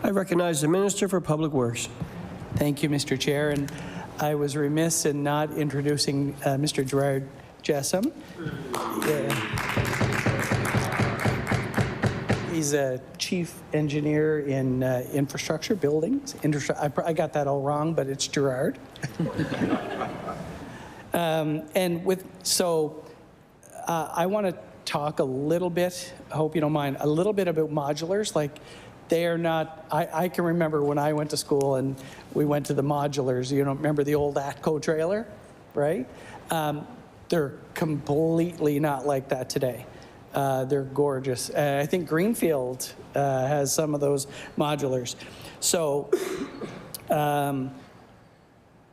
S3: I recognize the Minister for Public Works.
S14: Thank you, Mr. Chair. And I was remiss in not introducing Mr. Gerard Jessam. He's a chief engineer in infrastructure buildings. I got that all wrong, but it's Gerard. I want to talk a little bit, I hope you don't mind, a little bit about modulars. Like, they are not, I can remember when I went to school and we went to the modulars, you know, remember the old ATCO trailer, right? They're completely not like that today. They're gorgeous. I think Greenfield has some of those modulars. So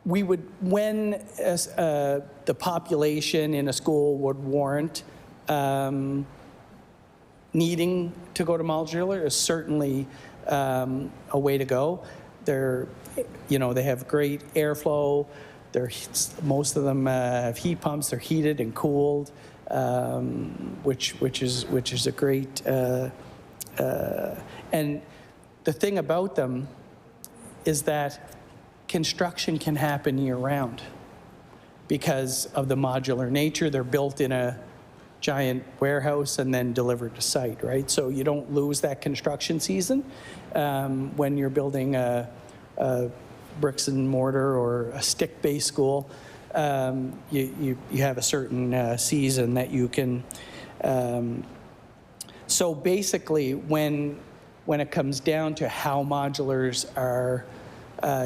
S14: we would, when the population in a school would warrant needing to go to modular, is certainly a way to go. They're, you know, they have great airflow. Most of them have heat pumps. They're heated and cooled, which is a great. And the thing about them is that construction can happen year-round because of the modular nature. They're built in a giant warehouse and then delivered to site, right? So you don't lose that construction season when you're building a bricks and mortar or a stick-based school. You have a certain season that you can. So basically, when when it comes down to how modulars are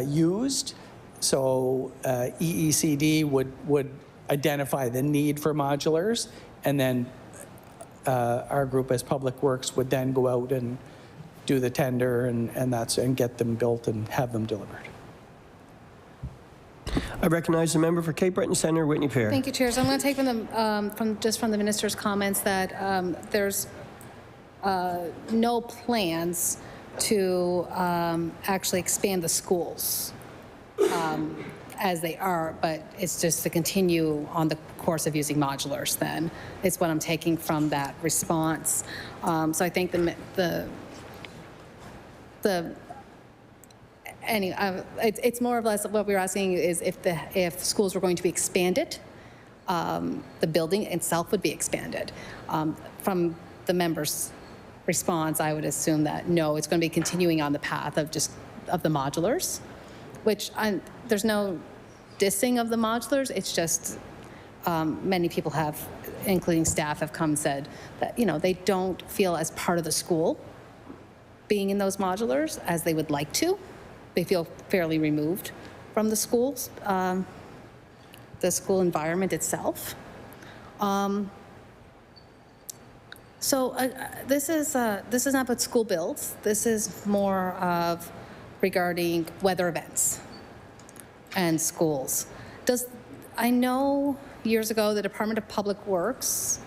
S14: used. So EECD would identify the need for modulars, and then our group as Public Works would then go out and do the tender and get them built and have them delivered.
S3: I recognize the member for Cape Breton Centre, Whitney Pear.
S9: Thank you, Chair. So I'm going to take from the minister's comments that there's no plans to actually expand the schools as they are, but it's just to continue on the course of using modulars then. It's what I'm taking from that response. So I think it's more or less what we're asking is if schools were going to be expanded, the building itself would be expanded. From the member's response, I would assume that no, it's going to be continuing on the path of the modulars, which there's no dissing of the modulars. It's just many people have, including staff, have come and said that they don't feel as part of the school being in those modulars as they would like to. They feel fairly removed from the schools, the school environment itself. This is not about school builds. This is more of regarding weather events and schools. I know years ago the Department of Public Works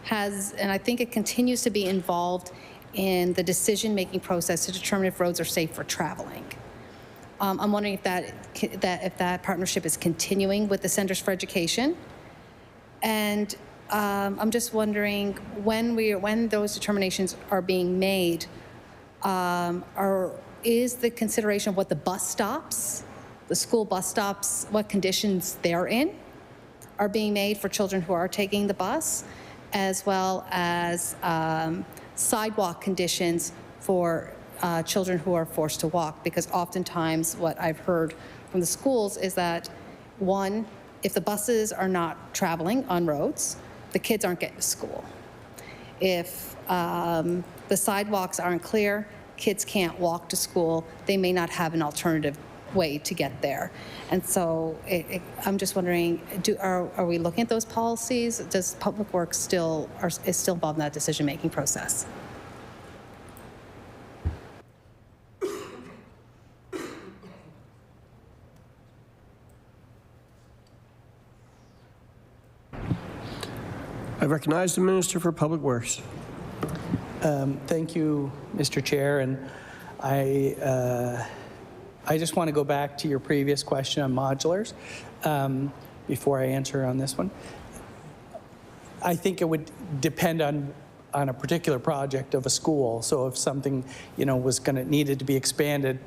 S9: has, and I think it continues to be involved in the decision-making process to determine if roads are safe for traveling. I'm wondering if that partnership is continuing with the Centers for Education, and I'm just wondering when those determinations are being made, is the consideration of what the bus stops, the school bus stops, what conditions they're in, are being made for children who are taking the bus, as well as sidewalk conditions for children who are forced to walk, because oftentimes what I've heard from the schools is that, one, if the buses are not traveling on roads, the kids aren't getting to school. If the sidewalks aren't clear, kids can't walk to school, they may not have an alternative way to get there. And so I'm just wondering, are we looking at those policies? Does Public Works is still involved in that decision-making process?
S3: I recognize the Minister for Public Works.
S14: Thank you, Mr. Chair, and I just want to go back to your previous question on modulars before I answer on this one. I think it would depend on a particular project of a school. So if something needed to be expanded,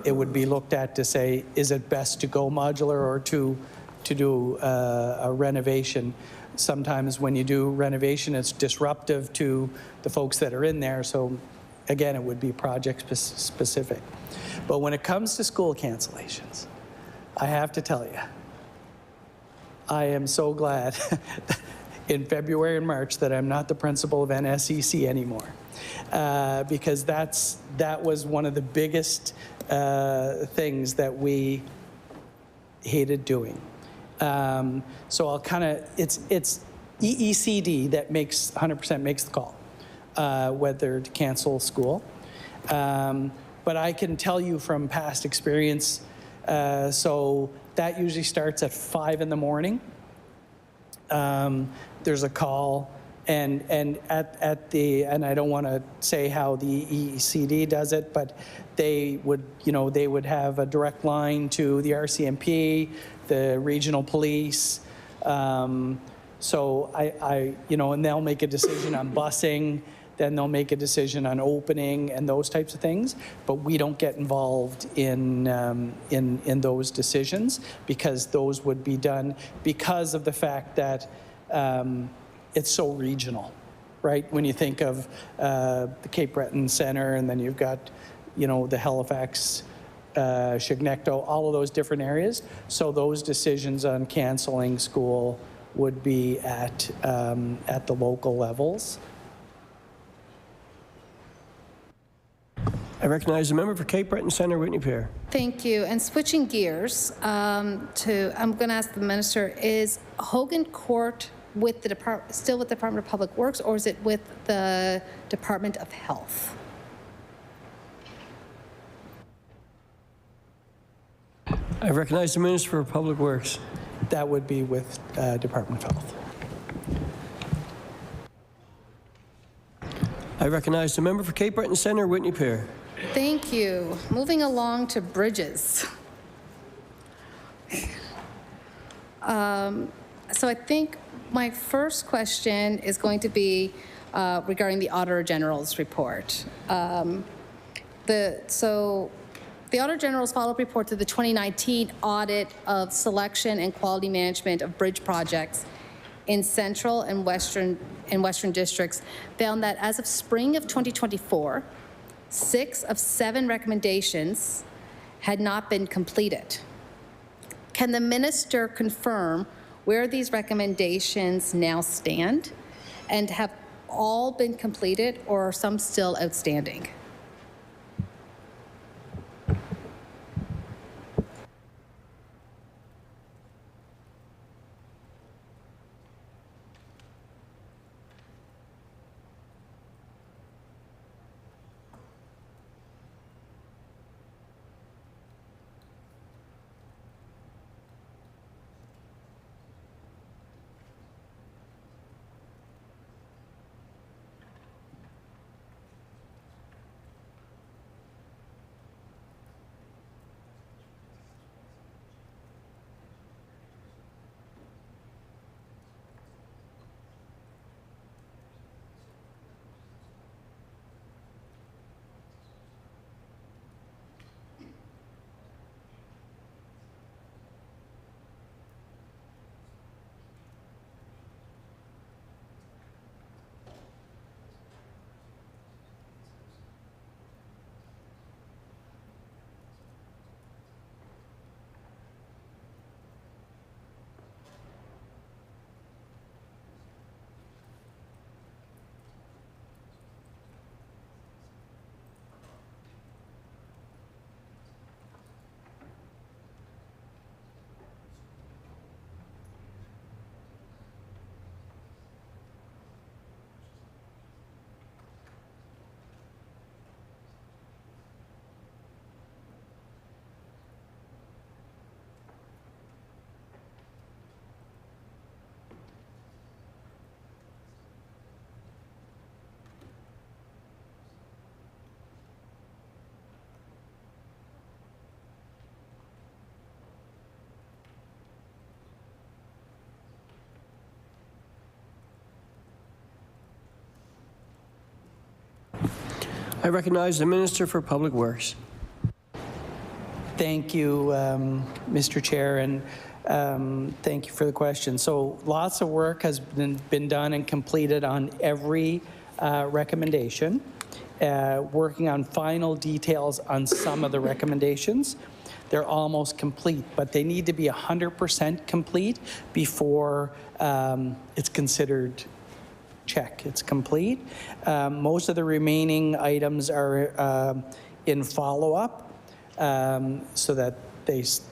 S14: it would be looked at to say, is it best to go modular or to do a renovation? Sometimes when you do renovation, it's disruptive to the folks that are in there. So again, it would be project specific. But when it comes to school cancellations, I have to tell you, I am so glad in February and March that I'm not the principal of NSEC anymore, because that was one of the biggest things that we hated doing. So I'll it's EECD that 100% makes the call, whether to cancel school. But I can tell you from past experience, so that usually starts at 5 in the morning. There's a call, and I don't want to say how the EECD does it, but they would have a direct line to the RCMP, the regional police. So and they'll make a decision on busing, then they'll make a decision on opening and those types of things. But we don't get involved in those decisions, because those would be done because of the fact that it's so regional, right? When you think of the Cape Breton Centre, and then you've got, the Halifax, Chignecto, all of those different areas. So those decisions on canceling school would be at the local levels.
S3: I recognize the member for Cape Breton Centre, Whitney Pear.
S9: Thank you. And switching gears I'm going to ask the minister, is Hogan Court with the still with the Department of Public Works, or is it with the Department of Health?
S3: I recognize the Minister for Public Works.
S14: That would be with Department of Health.
S3: I recognize the member for Cape Breton Centre, Whitney Pear.
S9: Thank you. Moving along to bridges. So I think my first question is going to be regarding the Auditor General's report. The Auditor General's follow-up report to the 2019 audit of selection and quality management of bridge projects in Central and Western districts found that as of spring of 2024, 6 of 7 recommendations had not been completed. Can the minister confirm where these recommendations now stand, and have all been completed, or are some still outstanding?
S3: I recognize the Minister for Public Works.
S14: Thank you, Mr. Chair, and thank you for the question. So lots of work has been done and completed on every recommendation, working on final details on some of the recommendations. They're almost complete, but they need to be 100% complete before it's considered check. It's complete. Most of the remaining items are in follow-up, so that they, so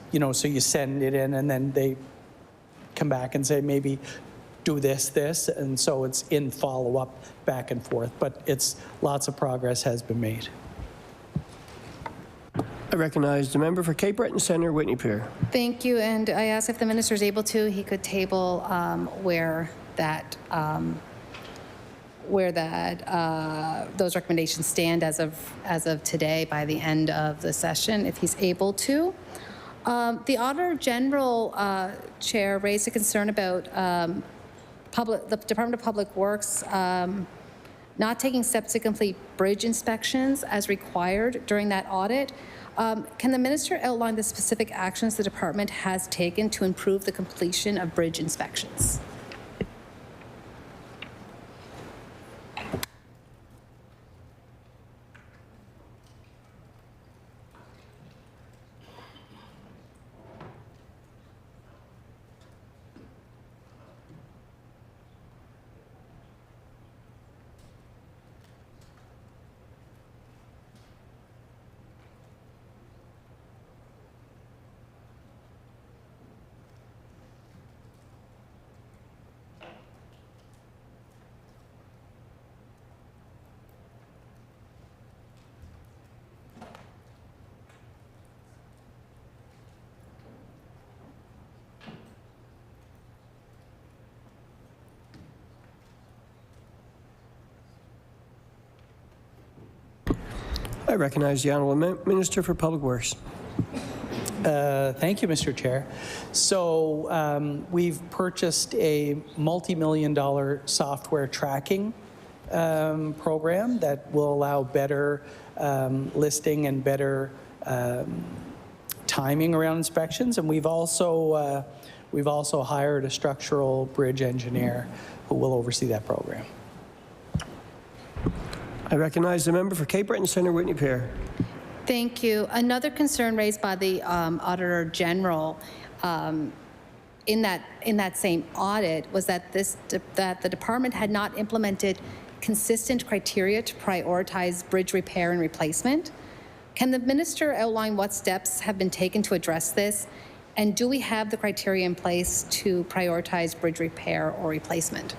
S14: you send it in and then they come back and say maybe do this, and so it's in follow-up back and forth. But it's lots of progress has been made.
S3: I recognize the member for Cape Breton Centre, Whitney Pear.
S9: Thank you, and I asked if the minister is able to, he could table those recommendations stand as of today by the end of the session, if he's able to. The Auditor General Chair raised a concern about the Department of Public Works not taking steps to complete bridge inspections as required during that audit. Can the minister outline the specific actions the department has taken to improve the completion of bridge inspections?
S3: I recognize the Honourable Minister for Public Works.
S14: Thank you, Mr. Chair. So we've purchased a multi-million-dollar software tracking program that will allow better listing and better timing around inspections, and we've also hired a structural bridge engineer who will oversee that program.
S3: I recognize the member for Cape Breton Centre, Whitney Pear.
S9: Thank you. Another concern raised by the Auditor General in that same audit was that that the department had not implemented consistent criteria to prioritize bridge repair and replacement. Can the minister outline what steps have been taken to address this? And do we have the criteria in place to prioritize bridge repair or replacement?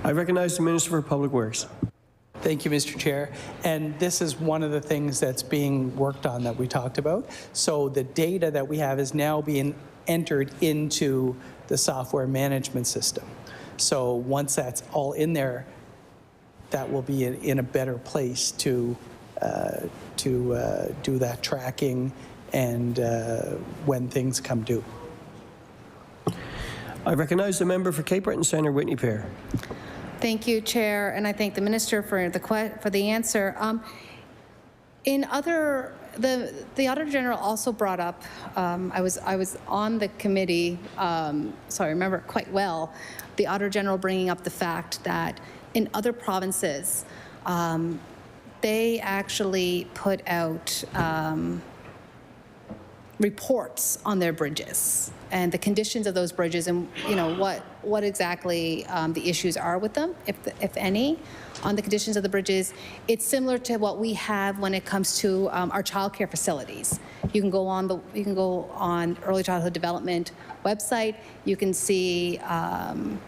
S3: I recognize the Minister for Public Works.
S14: Thank you, Mr. Chair. And this is one of the things that's being worked on that we talked about. So the data that we have is now being entered into the software management system. So once that's all in there, that will be in a better place to do that tracking and when things come due.
S3: I recognize the member for Cape Breton Centre, Whitney Pear.
S9: Thank you, Chair, and I thank the minister for the answer. The Auditor General also brought up. I was on the committee, so I remember it quite well. The Auditor General bringing up the fact that in other provinces, they actually put out reports on their bridges and the conditions of those bridges, and what exactly the issues are with them, if any, on the conditions of the bridges. It's similar to what we have when it comes to our childcare facilities. You can go on Early Childhood Development website. You can see the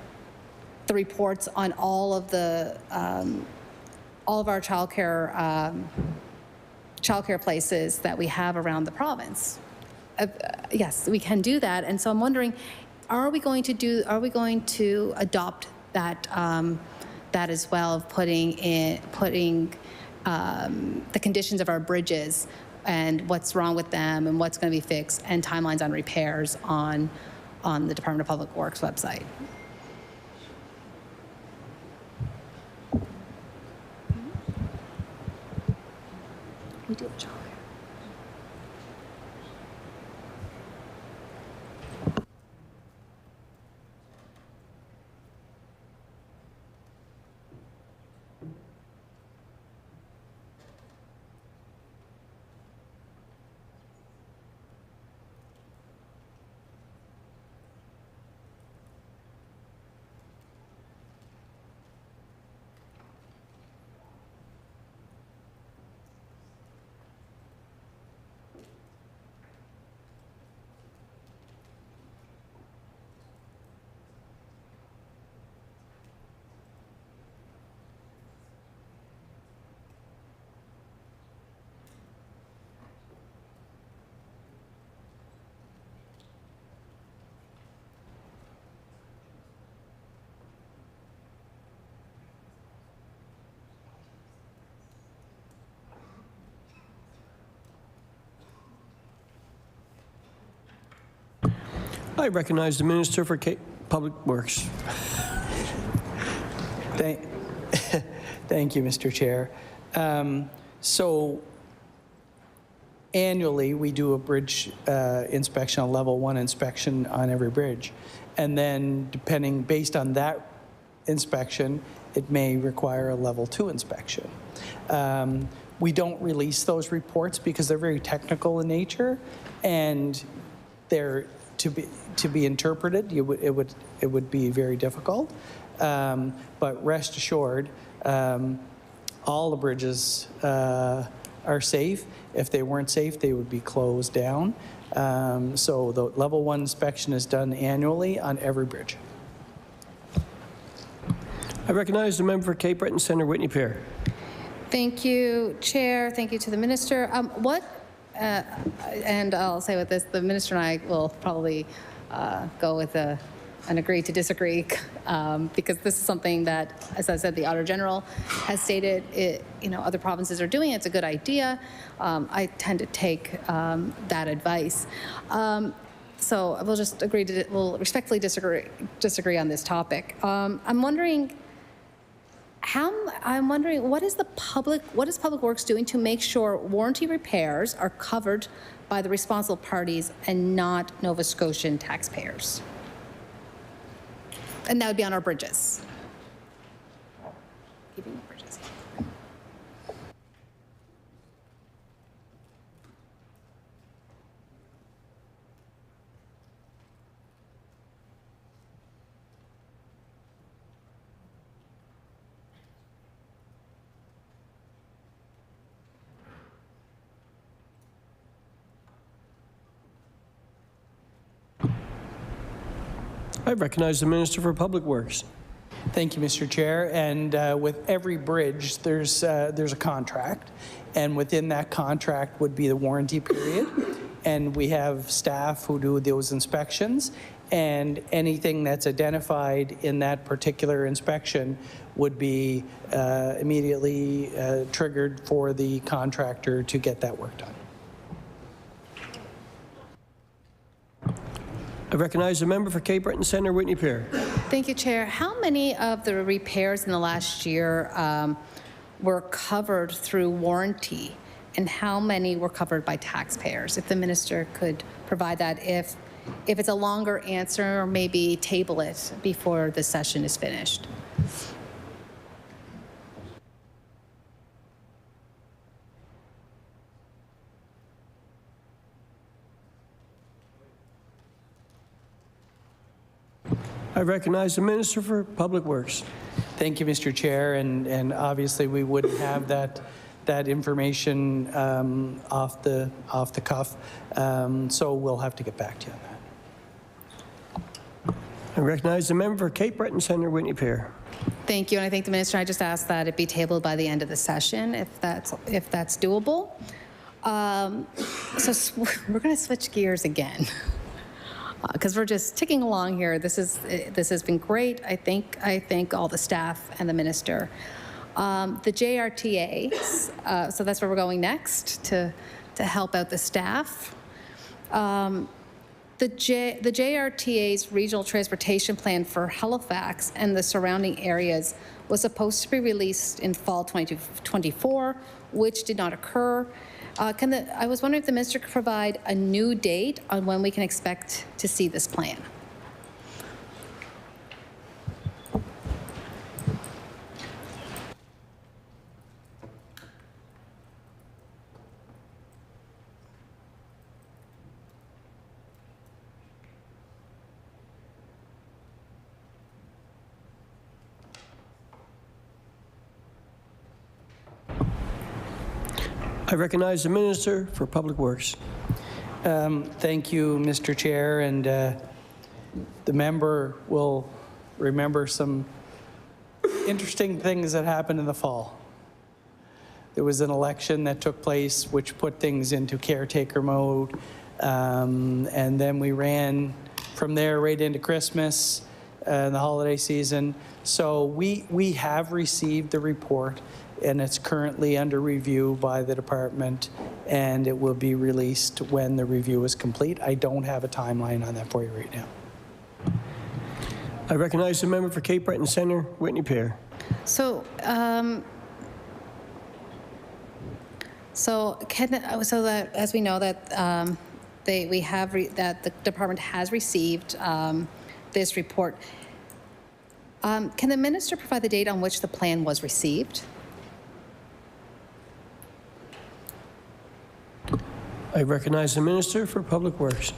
S9: reports on all of our childcare places that we have around the province. Yes, we can do that, and so I'm wondering, are we going to adopt that that as well, of putting the conditions of our bridges and what's wrong with them and what's going to be fixed and timelines on repairs on the Department of Public Works website? We do a job.
S3: I recognize the Minister for Public Works.
S14: Thank you, Mr. Chair. So annually, we do a bridge inspection, a level 1 inspection on every bridge. And then based on that inspection, it may require a level 2 inspection. We don't release those reports because they're very technical in nature, and they're to be interpreted. It would be very difficult. But rest assured, all the bridges are safe. If they weren't safe, they would be closed down. So the level 1 inspection is done annually on every bridge.
S3: I recognize the member for Cape Breton Centre, Whitney Pear.
S9: Thank you, Chair. Thank you to the Minister. And I'll say with this, the Minister and I will probably go with an agree to disagree because this is something that, as I said, the Auditor General has stated, other provinces are doing it. It's a good idea. I tend to take that advice. So we'll just we'll respectfully disagree on this topic. I'm wondering what is Public Works doing to make sure warranty repairs are covered by the responsible parties and not Nova Scotian taxpayers? And that would be on our bridges. Keeping the bridges.
S3: I recognize the Minister for Public Works.
S14: Thank you, Mr. Chair. And with every bridge, there's a contract, and within that contract would be the warranty period. And we have staff who do those inspections, and anything that's identified in that particular inspection would be immediately triggered for the contractor to get that work done.
S3: I recognize the member for Cape Breton Centre, Whitney Pear.
S9: Thank you, Chair. How many of the repairs in the last year were covered through warranty, and how many were covered by taxpayers? If the Minister could provide that, if it's a longer answer, or maybe table it before the session is finished.
S3: I recognize the Minister for Public Works.
S14: Thank you, Mr. Chair, and obviously we wouldn't have that information off the cuff, so we'll have to get back to you on that.
S3: I recognize the member for Cape Breton Centre, Whitney Pear.
S9: Thank you, and I thank the Minister. I just asked that it be tabled by the end of the session, if that's doable. So we're going to switch gears again. Because we're just ticking along here. This has been great. I thank all the staff and the Minister. The JRTAs, so that's where we're going next to help out the staff. The JRTA's regional transportation plan for Halifax and the surrounding areas was supposed to be released in fall 2024, which did not occur. I was wondering if the Minister could provide a new date on when we can expect to see this plan.
S3: I recognize the Minister for Public Works.
S14: Thank you, Mr. Chair, and the member will remember some interesting things that happened in the fall. There was an election that took place which put things into caretaker mode, and then we ran from there right into Christmas and the holiday season. So we have received the report, and it's currently under review by the department, and it will be released when the review is complete. I don't have a timeline on that for you right now.
S3: I recognize the member for Cape Breton Centre, Whitney Pear.
S9: So, that as we know that that the department has received this report, can the Minister provide the date on which the plan was received?
S3: I recognize the Minister for Public Works.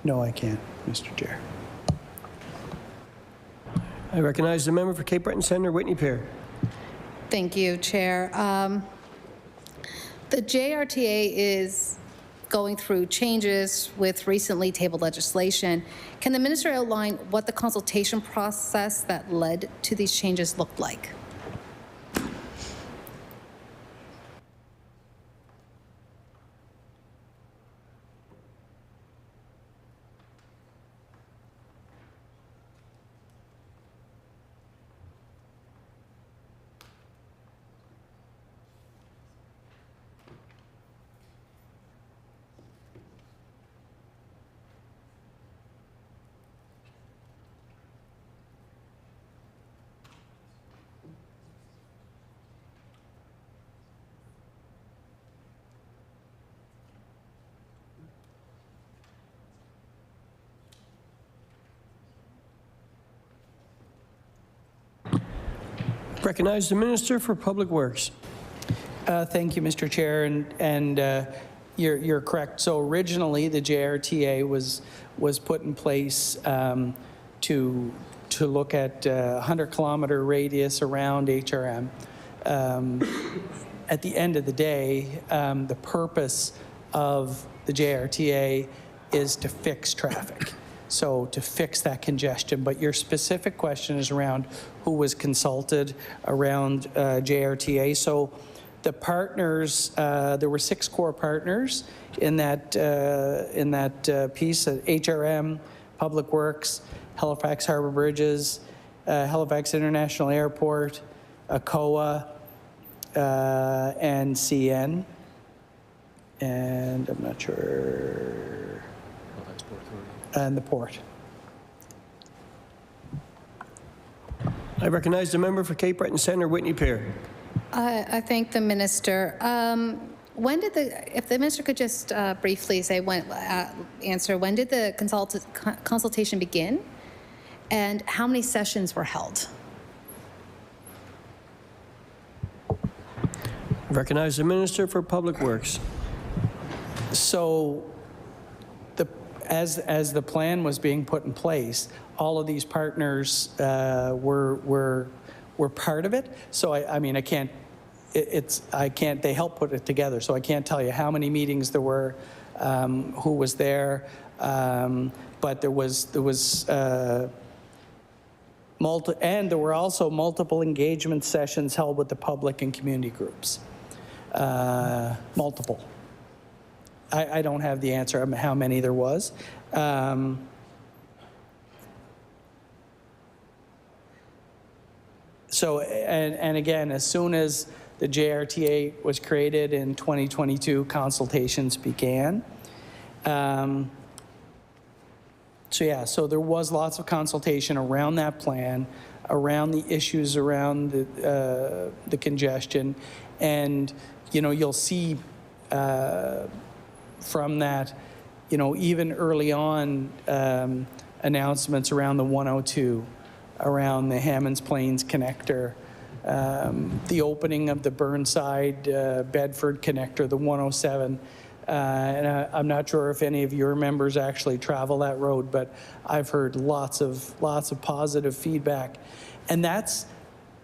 S14: No, I can't, Mr. Chair.
S3: I recognize the member for Cape Breton Centre, Whitney Pear.
S9: Thank you, Chair. The JRTA going through changes with recently tabled legislation. Can the minister outline what the consultation process that led to these changes looked like?
S3: Recognize the Minister for Public Works.
S14: Thank you, Mr. Chair, and you're correct. So originally, the JRTA was put in place to look at 100-kilometer radius around HRM. At the end of the day, the purpose of the JRTA is to fix traffic. So to fix that congestion, but your specific question is around who was consulted around JRTA. So the partners, there were 6 core partners in that piece: HRM, Public Works, Halifax Harbour Bridges, Halifax International Airport, ACOA, and CN, and I'm not sure. And the port.
S3: I recognize the member for Cape Breton Centre, Whitney Pier.
S9: I thank the minister. When did if the minister could just briefly say answer, when did the consultation begin, and how many sessions were held?
S3: Recognize the Minister for Public Works.
S14: So, as the plan was being put in place, all of these partners were part of it. So I mean, I can't. They helped put it together. So I can't tell you how many meetings there were, who was there, but there was and there were also multiple engagement sessions held with the public and community groups. Multiple. I don't have the answer on how many there was. So, and again, as soon as the JRTA was created in 2022, consultations began. So yeah, so there was lots of consultation around that plan, around the issues around the congestion, and you'll see from that, even early on, announcements around the 102, around the Hammonds Plains connector, the opening of the Burnside Bedford connector, the 107. And I'm not sure if any of your members actually travel that road, but I've heard lots of positive feedback, and that's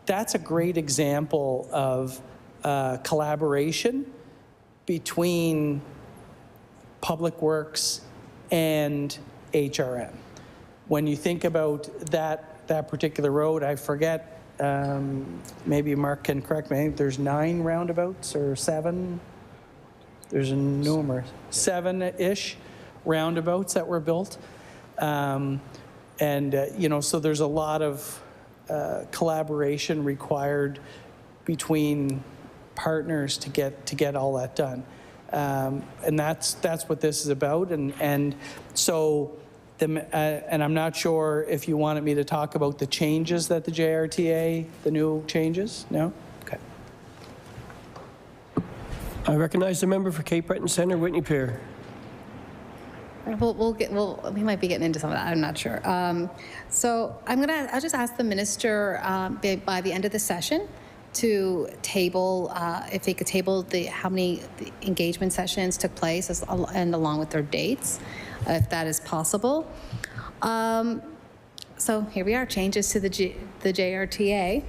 S14: a great example of collaboration between Public Works and HRM. When you think about that particular road, I forget, maybe Mark can correct me, I think there's 9 roundabouts or 7. There's a numerous, 7-ish roundabouts that were built. So there's a lot of collaboration required between partners to get all that done. And that's what this is about. And so, and I'm not sure if you wanted me to talk about the changes that the JRTA, the new changes? No? Okay.
S3: I recognize the member for Cape Breton Centre, Whitney Pier.
S9: We might be getting into some of that. I'm not sure. So I'll just ask the minister by the end of the session to table, if they could table how many engagement sessions took place and along with their dates, if that is possible. So here we are, changes to the JRTA.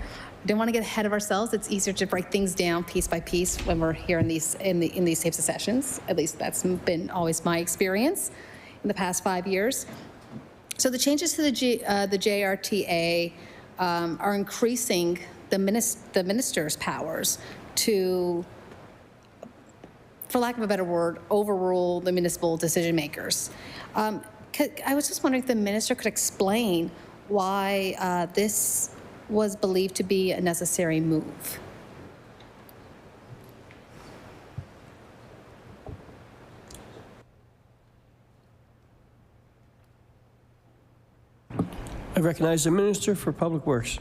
S9: We don't want to get ahead of ourselves. It's easier to break things down piece by piece when we're here in these types of sessions. At least that's been always my experience in the past 5 years. So the changes to the JRTA are increasing the minister's powers to, for lack of a better word, overrule the municipal decision makers. I was just wondering if the minister could explain why this was believed to be a necessary move.
S3: I recognize the Minister for Public Works.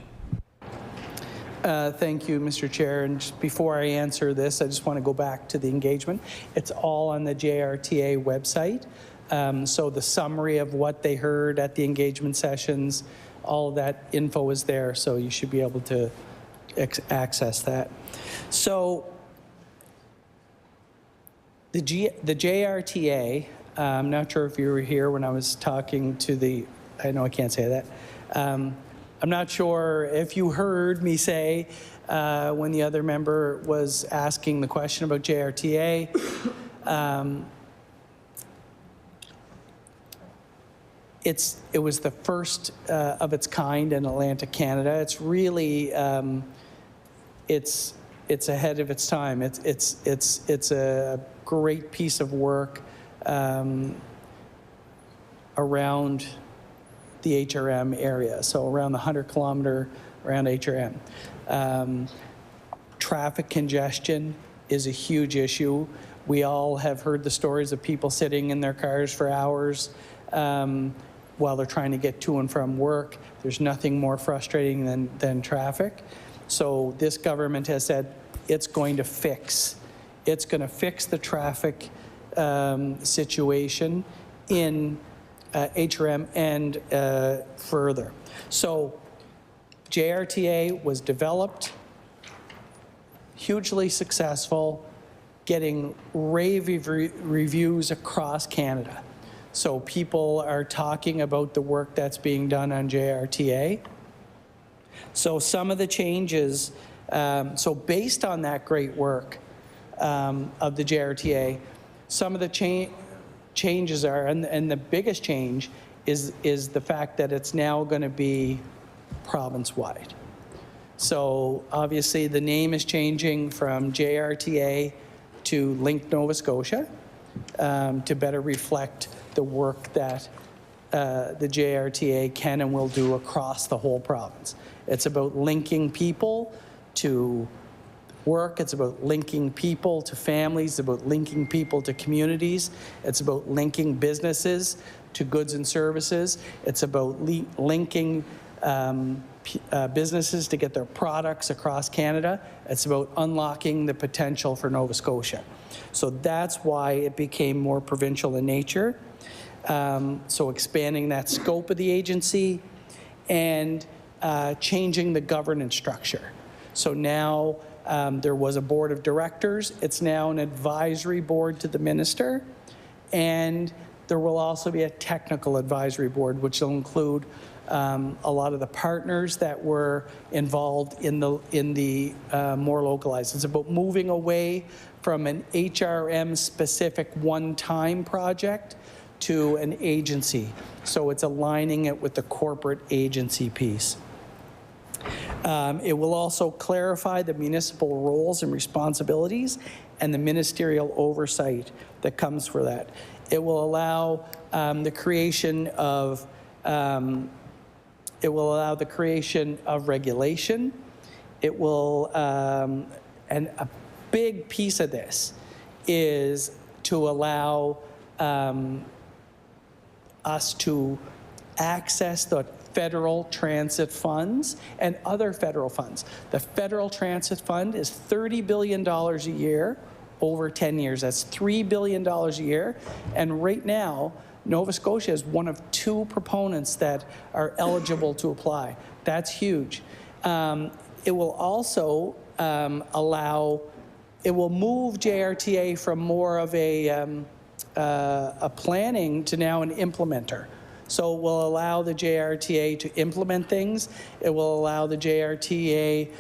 S14: Thank you, Mr. Chair. And just before I answer this, I just want to go back to the engagement. It's all on the JRTA website. So the summary of what they heard at the engagement sessions, all of that info is there, so you should be able to access that. So the JRTA, I'm not sure if you were here when I was talking to the, I know I can't say that. I'm not sure if you heard me say when the other member was asking the question about JRTA. It was the first of its kind in Atlantic Canada. It's really it's ahead of its time. It's a great piece of work around the HRM area, so around the 100-kilometer around HRM. Traffic congestion is a huge issue. We all have heard the stories of people sitting in their cars for hours while they're trying to get to and from work. There's nothing more frustrating than traffic. So this government has said it's going to fix the traffic situation in HRM and further. So JRTA was developed, hugely successful, getting rave reviews across Canada. So people are talking about the work that's being done on JRTA. So some of the changes, so based on that great work of the JRTA, some of the changes are, and the biggest change is the fact that it's now going to be province-wide. So obviously the name is changing from JRTA to Link Nova Scotia to better reflect the work that the JRTA can and will do across the whole province. It's about linking people to work. It's about linking people to families. It's about linking people to communities. It's about linking businesses to goods and services. It's about linking businesses to get their products across Canada. It's about unlocking the potential for Nova Scotia. So that's why it became more provincial in nature. So expanding that scope of the agency and changing the governance structure. So now there was a board of directors. It's now an advisory board to the minister. And there will also be a technical advisory board, which will include a lot of the partners that were involved in the more localized. It's about moving away from an HRM-specific one-time project to an agency. So it's aligning it with the corporate agency piece. It will also clarify the municipal roles and responsibilities and the ministerial oversight that comes for that. It will allow the creation of regulation. It will, and a big piece of this is to allow us to access the federal transit funds and other federal funds. The federal transit fund is $30 billion a year over 10 years. That's $3 billion a year. And right now, Nova Scotia is one of 2 proponents that are eligible to apply. That's huge. It will also it will move JRTA from more of a planning to now an implementer. So it will allow the JRTA to implement things. It will allow the JRTA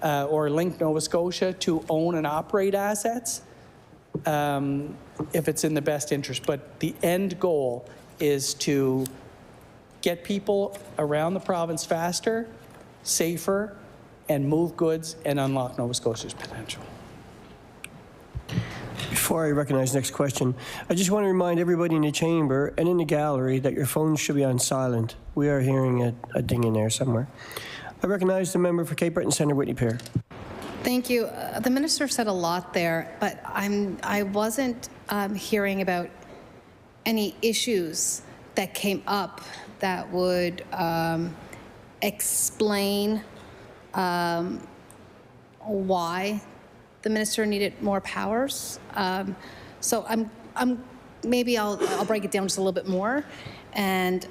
S14: or Link Nova Scotia to own and operate assets if it's in the best interest. But the end goal is to get people around the province faster, safer, and move goods and unlock Nova Scotia's potential.
S3: Before I recognize the next question, I just want to remind everybody in the chamber and in the gallery that your phones should be on silent. We are hearing a ding in there somewhere. I recognize the member for Cape Breton Centre, Whitney Pear.
S9: Thank you. The minister said a lot there, but I wasn't hearing about any issues that came up that would explain why the minister needed more powers. So maybe I'll break it down just a little bit more. And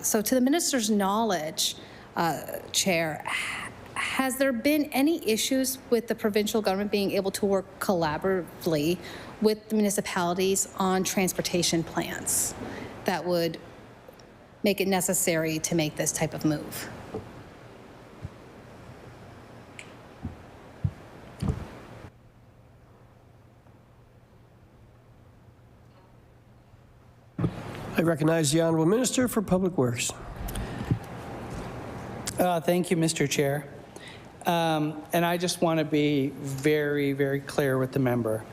S9: so to the minister's knowledge, Chair, has there been any issues with the provincial government being able to work collaboratively with the municipalities on transportation plans that would make it necessary to make this type of move?
S3: I recognize the Honourable Minister for Public Works.
S14: Thank you, Mr. Chair. And I just want to be very, very clear with the member.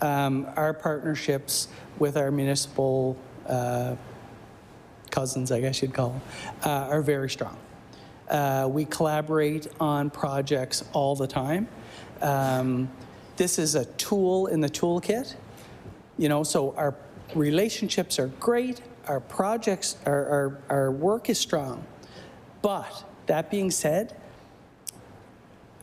S14: Our partnerships with our municipal cousins, I guess you'd call them, are very strong. We collaborate on projects all the time. This is a tool in the toolkit, you know, so our relationships are great, our projects, our work is strong. But that being said,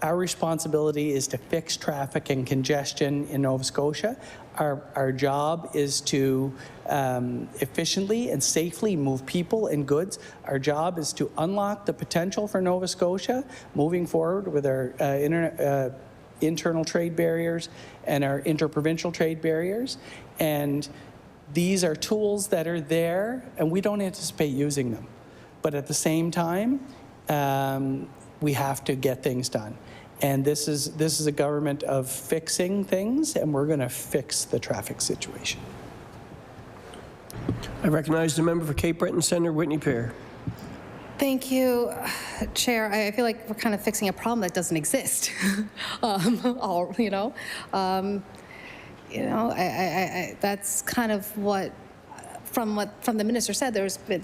S14: our responsibility is to fix traffic and congestion in Nova Scotia. Our job is to efficiently and safely move people and goods. Our job is to unlock the potential for Nova Scotia moving forward with our internal trade barriers and our interprovincial trade barriers. And these are tools that are there, and we don't anticipate using them. But at the same time, we have to get things done. And this is a government of fixing things, and we're going to fix the traffic situation.
S3: I recognize the member for Cape Breton Centre, Whitney Pear.
S9: Thank you, Chair. I feel like we're kind of fixing a problem that doesn't exist. That's kind of what from the minister said. There's been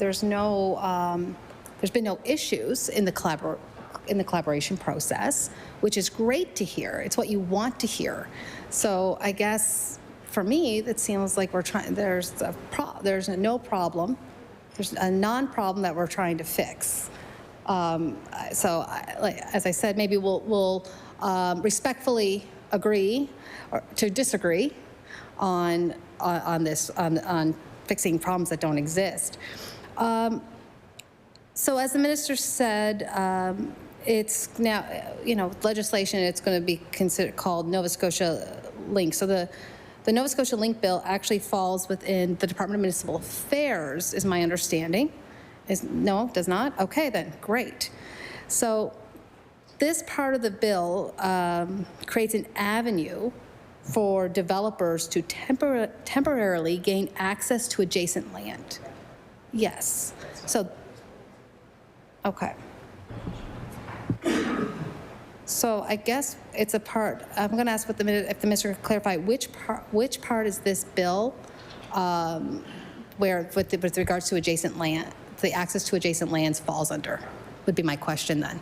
S9: no issues in the collaboration process, which is great to hear. It's what you want to hear. So I guess for me, it seems like we're trying. There's no problem. There's a non-problem that we're trying to fix. As I said, maybe we'll respectfully agree or to disagree on fixing problems that don't exist. So as the minister said, it's now, legislation, it's going to be called Nova Scotia Link. So the Nova Scotia Link bill actually falls within the Department of Municipal Affairs, is my understanding. No, it does not? Okay, then, great. So this part of the bill creates an avenue for developers to temporarily gain access to adjacent land. Yes. So, okay. So I guess it's a part. I'm going to ask if the minister could clarify which part is this bill, where with regards to adjacent land, the access to adjacent lands falls under. Would be my question then.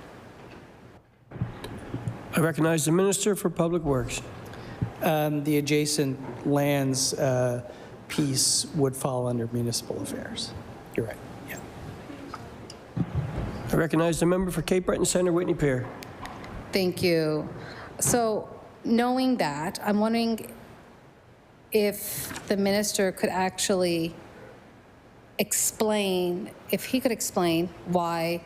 S3: I recognize the Minister for Public Works.
S14: The adjacent lands piece would fall under municipal affairs. You're right. Yeah.
S3: I recognize the member for Cape Breton Centre, Whitney Pear.
S9: Thank you. So knowing that, I'm wondering if the minister could actually explain, if he could explain why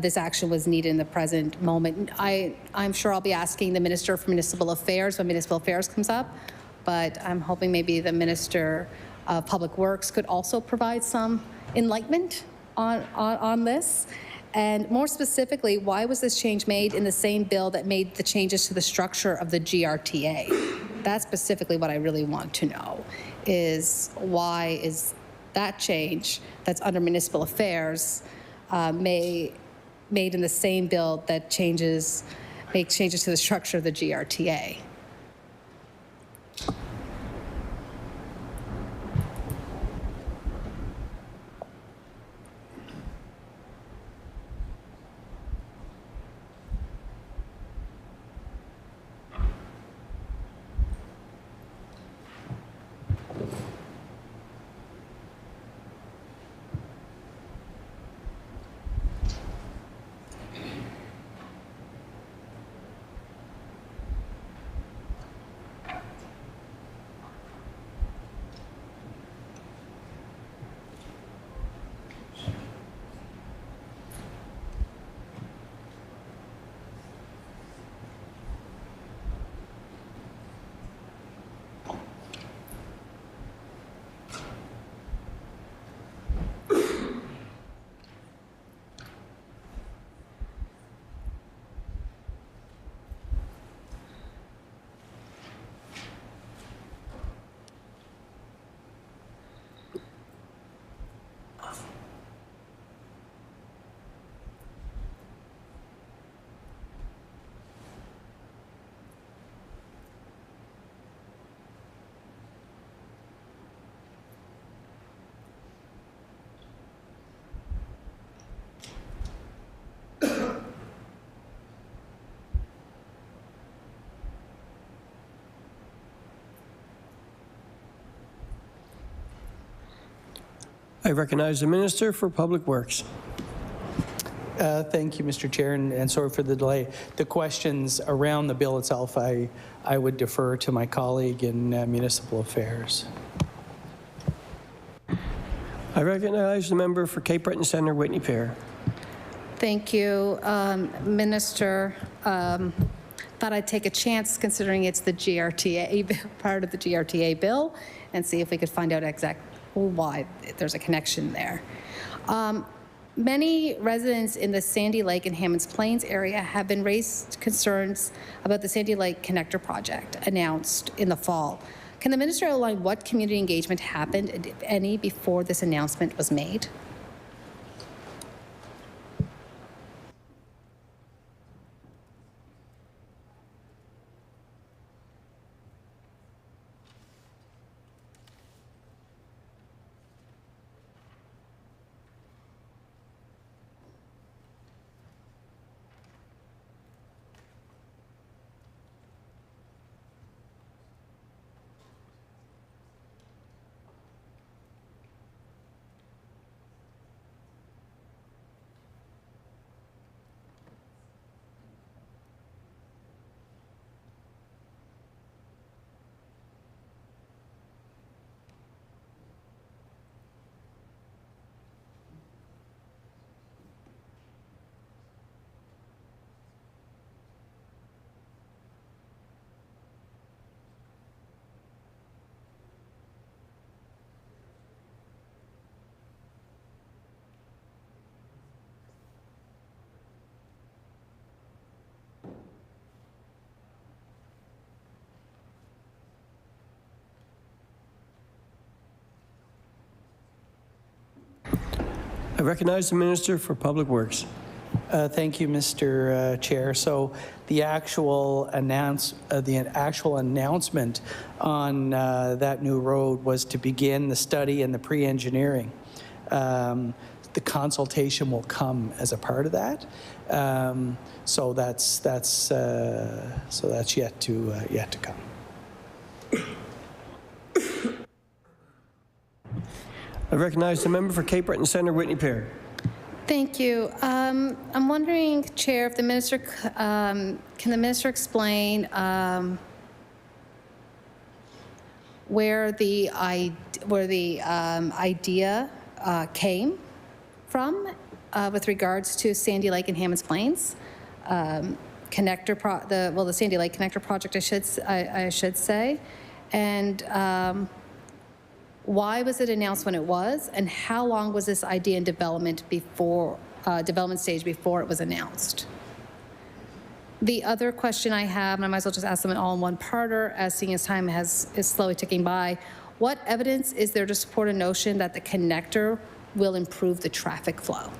S9: this action was needed in the present moment. I'm sure I'll be asking the Minister for Municipal Affairs when Municipal Affairs comes up, but I'm hoping maybe the Minister of Public Works could also provide some enlightenment on this? And more specifically, why was this change made in the same bill that made the changes to the structure of the GRTA? That's specifically what I really want to know, is why is that change that's under municipal affairs made in the same bill that makes changes to the structure of the GRTA?
S3: I recognize the Minister for Public Works.
S14: Thank you, Mr. Chair, and sorry for the delay. The questions around the bill itself, I would defer to my colleague in Municipal Affairs.
S3: I recognize the member for Cape Breton Centre, Whitney Pear.
S9: Thank you, Minister. Thought I'd take a chance, considering it's the GRTA, part of the GRTA bill, and see if we could find out exactly why there's a connection there. Many residents in the Sandy Lake and Hammonds Plains area have been raised concerns about the Sandy Lake Connector project announced in the fall. Can the minister outline what community engagement happened, if any, before this announcement was made?
S3: I recognize the Minister for Public Works.
S14: Thank you, Mr. Chair. So the actual announcement on that new road was to begin the study and the pre-engineering. The consultation will come as a part of that. So that's yet to come.
S3: I recognize the member for Cape Breton Centre, Whitney Pear.
S9: Thank you. I'm wondering, Chair, if the minister can the minister explain where the idea came from with regards to Sandy Lake and Hammonds Plains the Sandy Lake Connector project, I should say, and Why was it announced when it was, and how long was this idea in development stage before it was announced? The other question I have, and I might as well just ask them all in one parter, as seeing as time is slowly ticking by, what evidence is there to support a notion that the connector will improve the traffic flow?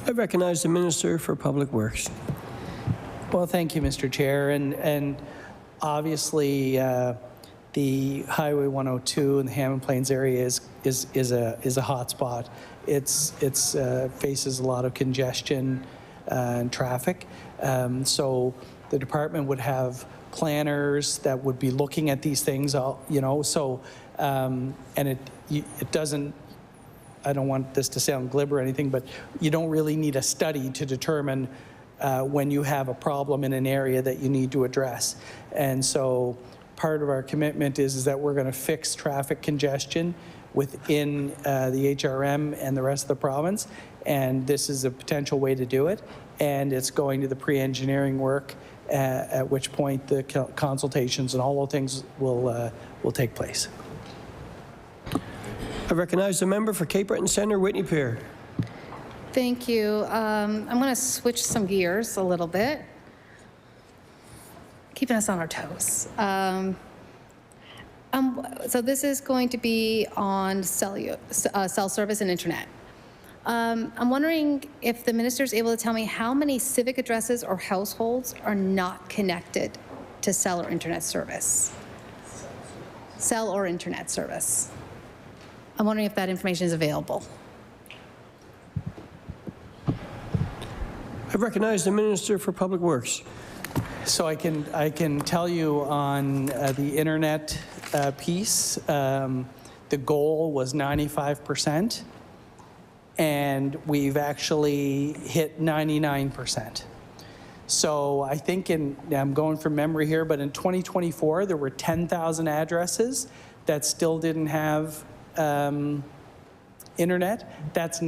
S3: I recognize the Minister for Public Works.
S14: Well, thank you, Mr. Chair. And obviously, the Highway 102 and the Hammond Plains area is a hot spot. It's faces a lot of congestion and traffic. So the department would have planners that would be looking at these things, you know. So and it doesn't. I don't want this to sound glib or anything, but you don't really need a study to determine when you have a problem in an area that you need to address. And so part of our commitment is that we're going to fix traffic congestion within the HRM and the rest of the province, and this is a potential way to do it. And it's going to the pre-engineering work, at which point the consultations and all those things will take place.
S3: I recognize the member for Cape Breton Centre, Whitney Pier.
S9: Thank you. I'm going to switch some gears a little bit, keeping us on our toes. So this is going to be on cell service and internet. I'm wondering if the minister is able to tell me how many civic addresses or households are not connected to cell or internet service. Cell or internet service. I'm wondering if that information is available.
S3: I recognize the Minister for Public Works.
S14: So I can tell you on the internet piece, the goal was 95%, and we've actually hit 99%. So I think I'm going from memory here, but in 2024, there were 10,000 addresses that still didn't have internet. That's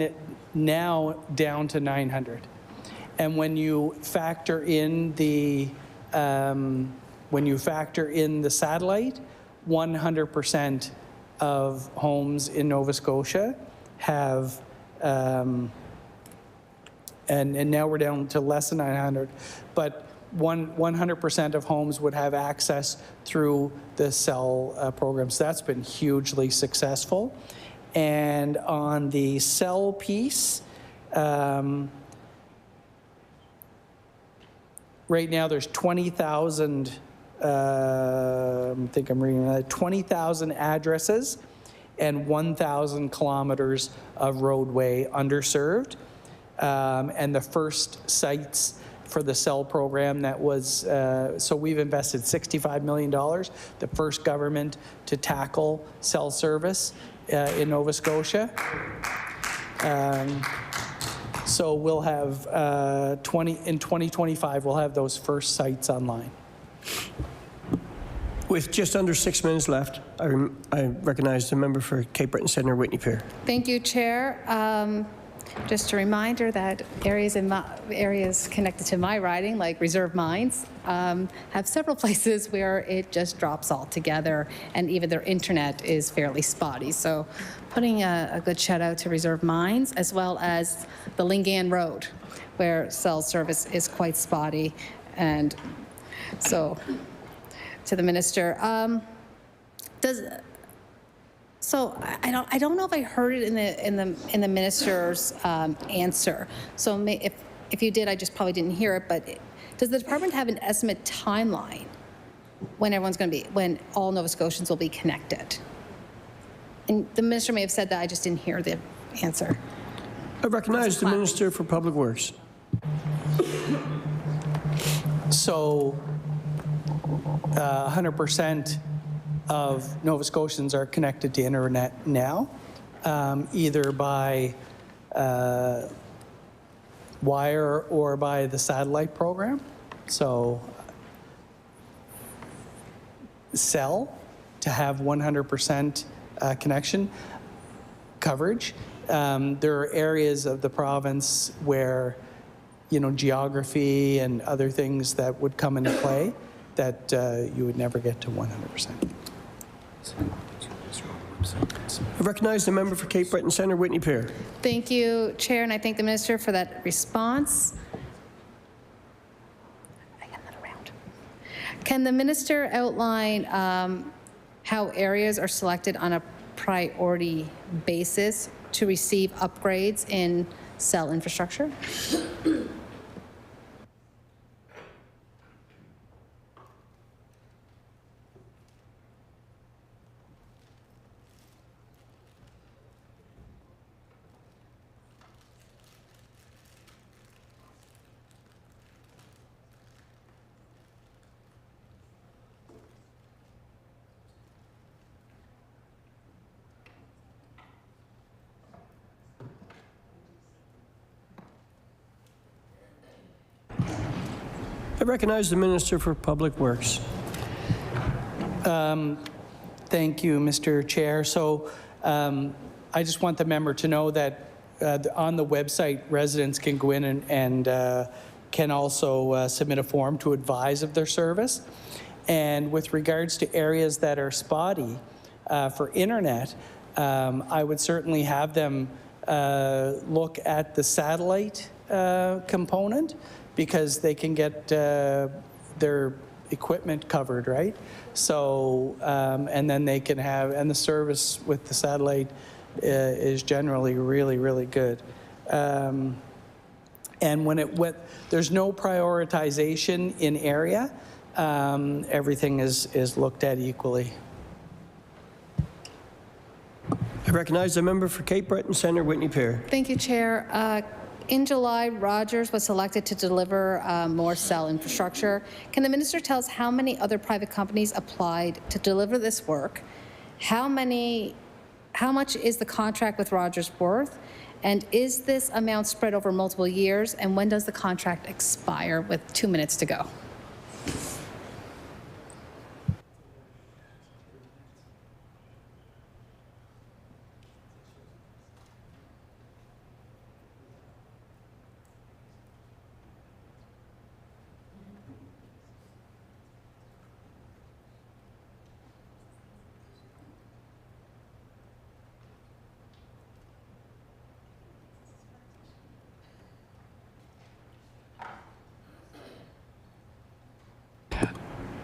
S14: now down to 900. And when you factor in the satellite, 100% of homes in Nova Scotia have, and now we're down to less than 900, but 100% of homes would have access through the cell programs. That's been hugely successful. And on the cell piece, right now there's 20,000, I think I'm reading that, 20,000 addresses and 1,000 kilometers of roadway underserved. And the first sites for the cell program that was, so we've invested $65 million, the first government to tackle cell service in Nova Scotia. So we'll have in 2025, we'll have those first sites online.
S3: With just under 6 minutes left, I recognize the member for Cape Breton Centre, Whitney Pier.
S9: Thank you, Chair. Just a reminder that areas connected to my riding, like reserve mines, have several places where it just drops altogether, and even their internet is fairly spotty. So putting a good shout out to reserve mines, as well as the Lingan Road, where cell service is quite spotty. And so to the minister, so I don't know if I heard it in the minister's answer. So if you did, I just probably didn't hear it. But does the department have an estimate timeline when when all Nova Scotians will be connected? And the minister may have said that, I just didn't hear the answer.
S3: I recognize the Minister for Public Works.
S14: So 100% of Nova Scotians are connected to internet now, either by wire or by the satellite program. So cell to have 100% connection coverage. There are areas of the province where, you know, geography and other things that would come into play that you would never get to 100%.
S3: I recognize the member for Cape Breton Centre, Whitney Pear.
S9: Thank you, Chair, and I thank the minister for that response. Can the minister outline how areas are selected on a priority basis to receive upgrades in cell infrastructure?
S3: I recognize the Minister for Public Works.
S14: Thank you, Mr. Chair. So I just want the member to know that on the website, residents can go in and can also submit a form to advise of their service. And with regards to areas that are spotty for internet, I would certainly have them look at the satellite component, because they can get their equipment covered, right? So, and then they can have, and the service with the satellite is generally really, really good. And when there's no prioritization in area, everything is looked at equally.
S3: I recognize the member for Cape Breton Centre, Whitney Pear.
S9: Thank you, Chair. In July, Rogers was selected to deliver more cell infrastructure. Can the minister tell us how many other private companies applied to deliver this work? How much is the contract with Rogers worth? And is this amount spread over multiple years? And when does the contract expire, with 2 minutes to go?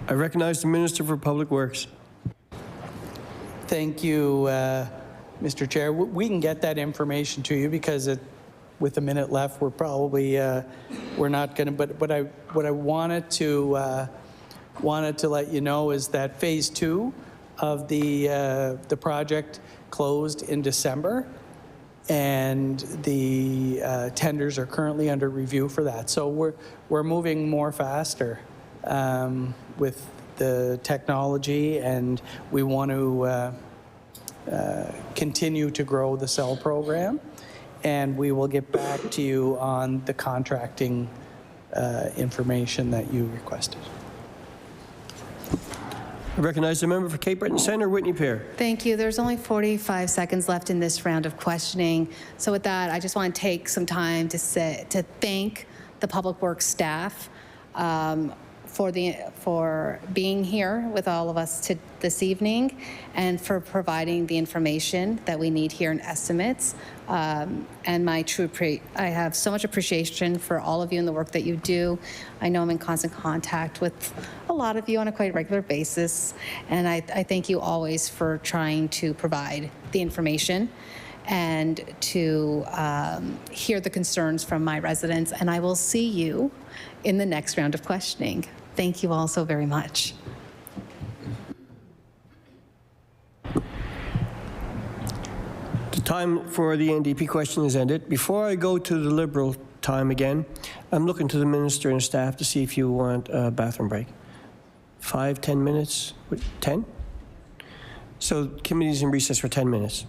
S3: I recognize the Minister for Public Works.
S14: Thank you, Mr. Chair. We can get that information to you, because with a minute left, we're probably we're not going to. But what I wanted to let you know is that phase 2 of the project closed in December, and the tenders are currently under review for that. So we're moving more faster with the technology, and we want to continue to grow the cell program, and we will get back to you on the contracting information that you requested.
S3: I recognize the member for Cape Breton Centre, Whitney Pear.
S9: Thank you. There's only 45 seconds left in this round of questioning. So with that, I just want to take some time to thank the Public Works staff for being here with all of us this evening, and for providing the information that we need here in estimates. And I have so much appreciation for all of you and the work that you do. I know I'm in constant contact with a lot of you on a quite regular basis, and I thank you always for trying to provide the information and to hear the concerns from my residents. And I will see you in the next round of questioning. Thank you all so very much.
S3: Time for the NDP question is ended. Before I go to the Liberal time again, I'm looking to the Minister and staff to see if you want a bathroom break. 5, 10 minutes? 10? So committee's in recess for 10 minutes.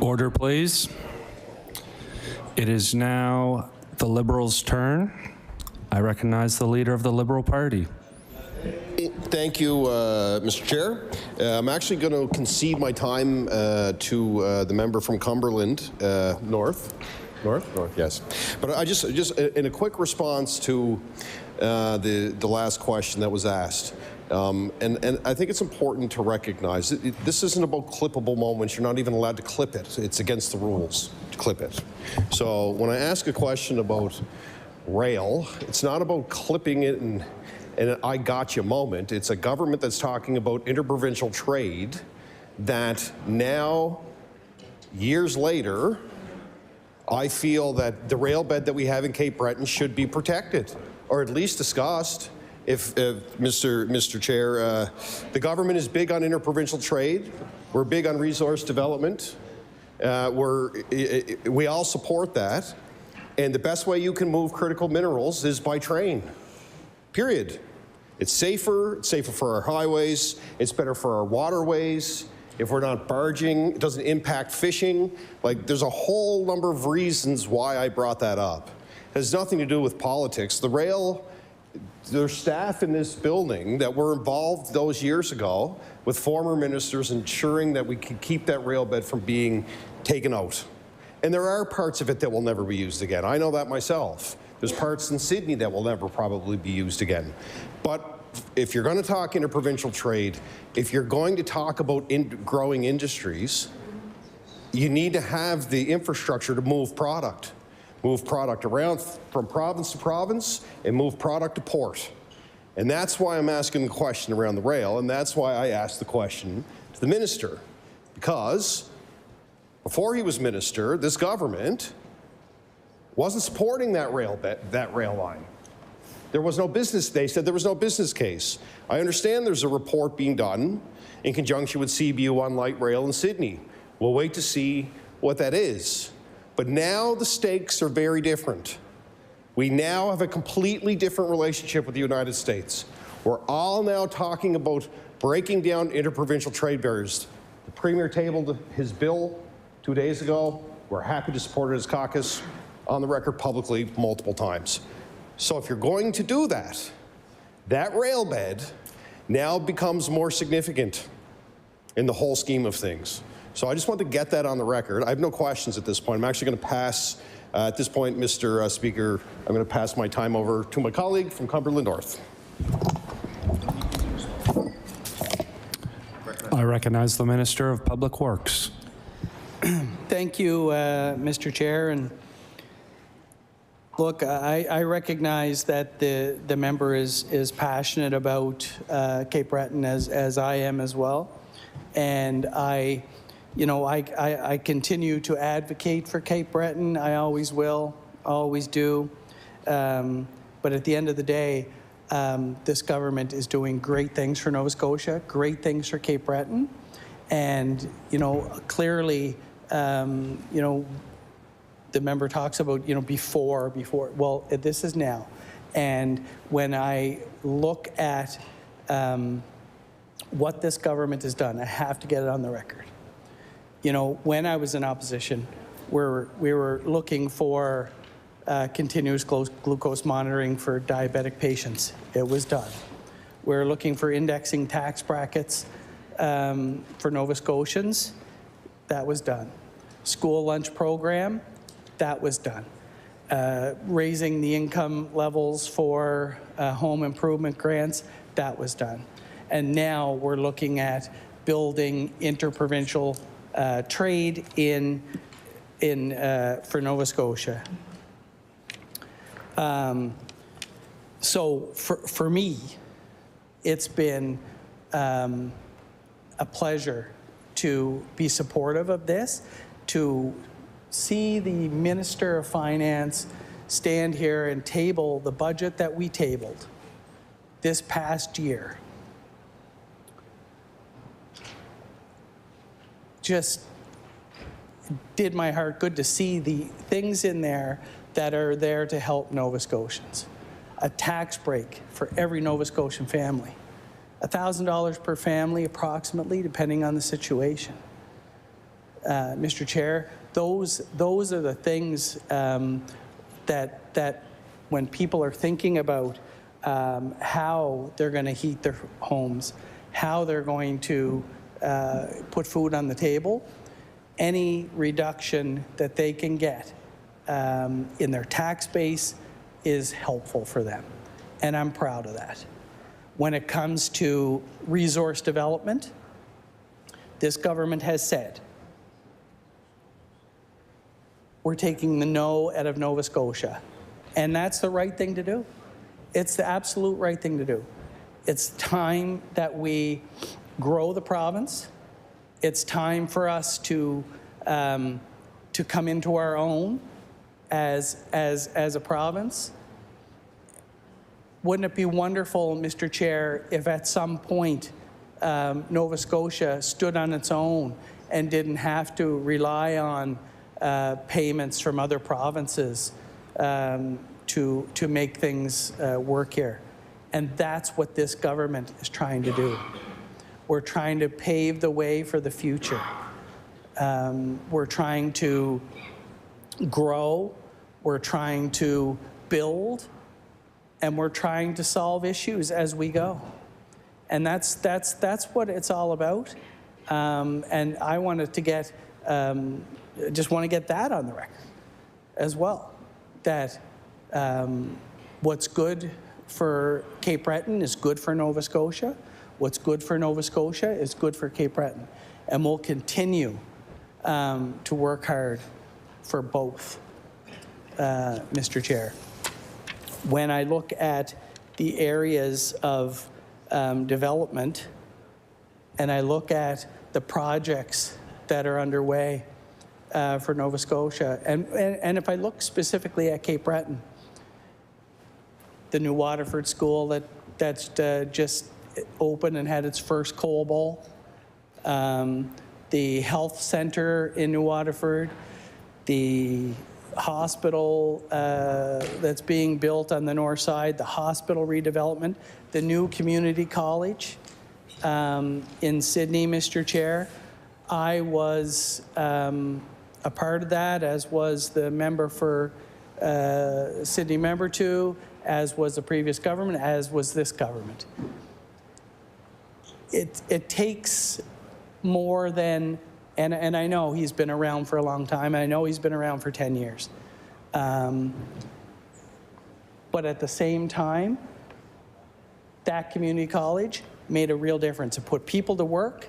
S12: Order, please. It is now the Liberals' turn. I recognize the leader of the Liberal Party.
S11: Thank you, Mr. Chair. I'm actually going to concede my time to the member from Cumberland North. North, yes. But I just in a quick response to the last question that was asked, and I think it's important to recognize that this isn't about clippable moments. You're not even allowed to clip it. It's against the rules to clip it. So when I ask a question about rail, it's not about clipping it and an I gotcha moment. It's a government that's talking about interprovincial trade that now, years later, I feel that the rail bed that we have in Cape Breton should be protected, or at least discussed. If Mr. Chair, the government is big on interprovincial trade. We're big on resource development. We all support that. And the best way you can move critical minerals is by train, period. It's safer for our highways, it's better for our waterways. If we're not barging, it doesn't impact fishing. Like, there's a whole number of reasons why I brought that up. It has nothing to do with politics. The rail, there's staff in this building that were involved those years ago with former ministers ensuring that we could keep that rail bed from being taken out. And there are parts of it that will never be used again. I know that myself. There's parts in Sydney that will never probably be used again. But if you're going to talk interprovincial trade, if you're going to talk about growing industries, you need to have the infrastructure to move product around from province to province and move product to port. And that's why I'm asking the question around the rail, and that's why I asked the question to the minister. Because before he was minister, this government wasn't supporting that rail line. There was no business, they said there was no business case. I understand there's a report being done in conjunction with CBU on light rail in Sydney. We'll wait to see what that is. But now the stakes are very different. We now have a completely different relationship with the United States. We're all now talking about breaking down interprovincial trade barriers. The Premier tabled his bill 2 days ago. We're happy to support it as caucus, on the record publicly multiple times. So if you're going to do that, that rail bed now becomes more significant in the whole scheme of things. So I just want to get that on the record. I have no questions at this point. I'm actually going to pass, at this point, Mr. Speaker, I'm going to pass my time over to my colleague from Cumberland North.
S12: I recognize the Minister of Public Works.
S14: Thank you, Mr. Chair. And look, I recognize that the member is passionate about Cape Breton as I am as well. And I continue to advocate for Cape Breton. I always will, always do. But at the end of the day, this government is doing great things for Nova Scotia, great things for Cape Breton. And, clearly, the member talks about, before. Well, this is now. And when I look at what this government has done, I have to get it on the record. When I was in opposition, we were looking for continuous glucose monitoring for diabetic patients. It was done. We're looking for indexing tax brackets for Nova Scotians. That was done. School lunch program, that was done. Raising the income levels for home improvement grants, that was done. And now we're looking at building interprovincial trade for Nova Scotia. So for me, it's been a pleasure to be supportive of this, to see the Minister of Finance stand here and table the budget that we tabled this past year. Just did my heart good to see the things in there that are there to help Nova Scotians. A tax break for every Nova Scotian family. $1,000 per family approximately, depending on the situation. Mr. Chair, those are the things that when people are thinking about how they're going to heat their homes, how they're going to put food on the table, any reduction that they can get in their tax base is helpful for them. And I'm proud of that. When it comes to resource development, this government has said, we're taking the no out of Nova Scotia. And that's the right thing to do. It's the absolute right thing to do. It's time that we grow the province. It's time for us to come into our own as a province. Wouldn't it be wonderful, Mr. Chair, if at some point Nova Scotia stood on its own and didn't have to rely on payments from other provinces to make things work here? And that's what this government is trying to do. We're trying to pave the way for the future. We're trying to grow, we're trying to build, and we're trying to solve issues as we go. And that's what it's all about. And I wanted to get, just want to get that on the record as well, that what's good for Cape Breton is good for Nova Scotia. What's good for Nova Scotia is good for Cape Breton. And we'll continue to work hard for both, Mr. Chair. When I look at the areas of development and I look at the projects that are underway for Nova Scotia, and if I look specifically at Cape Breton, the new Waterford School that's just opened and had its first coal bowl, the health center in New Waterford, the hospital that's being built on the north side, the hospital redevelopment, the new community college in Sydney, Mr. Chair. I was a part of that, as was the member for Sydney Member 2, as was the previous government, as was this government. It takes more than, and I know he's been around for a long time, I know he's been around for 10 years. But at the same time, that community college made a real difference. It put people to work.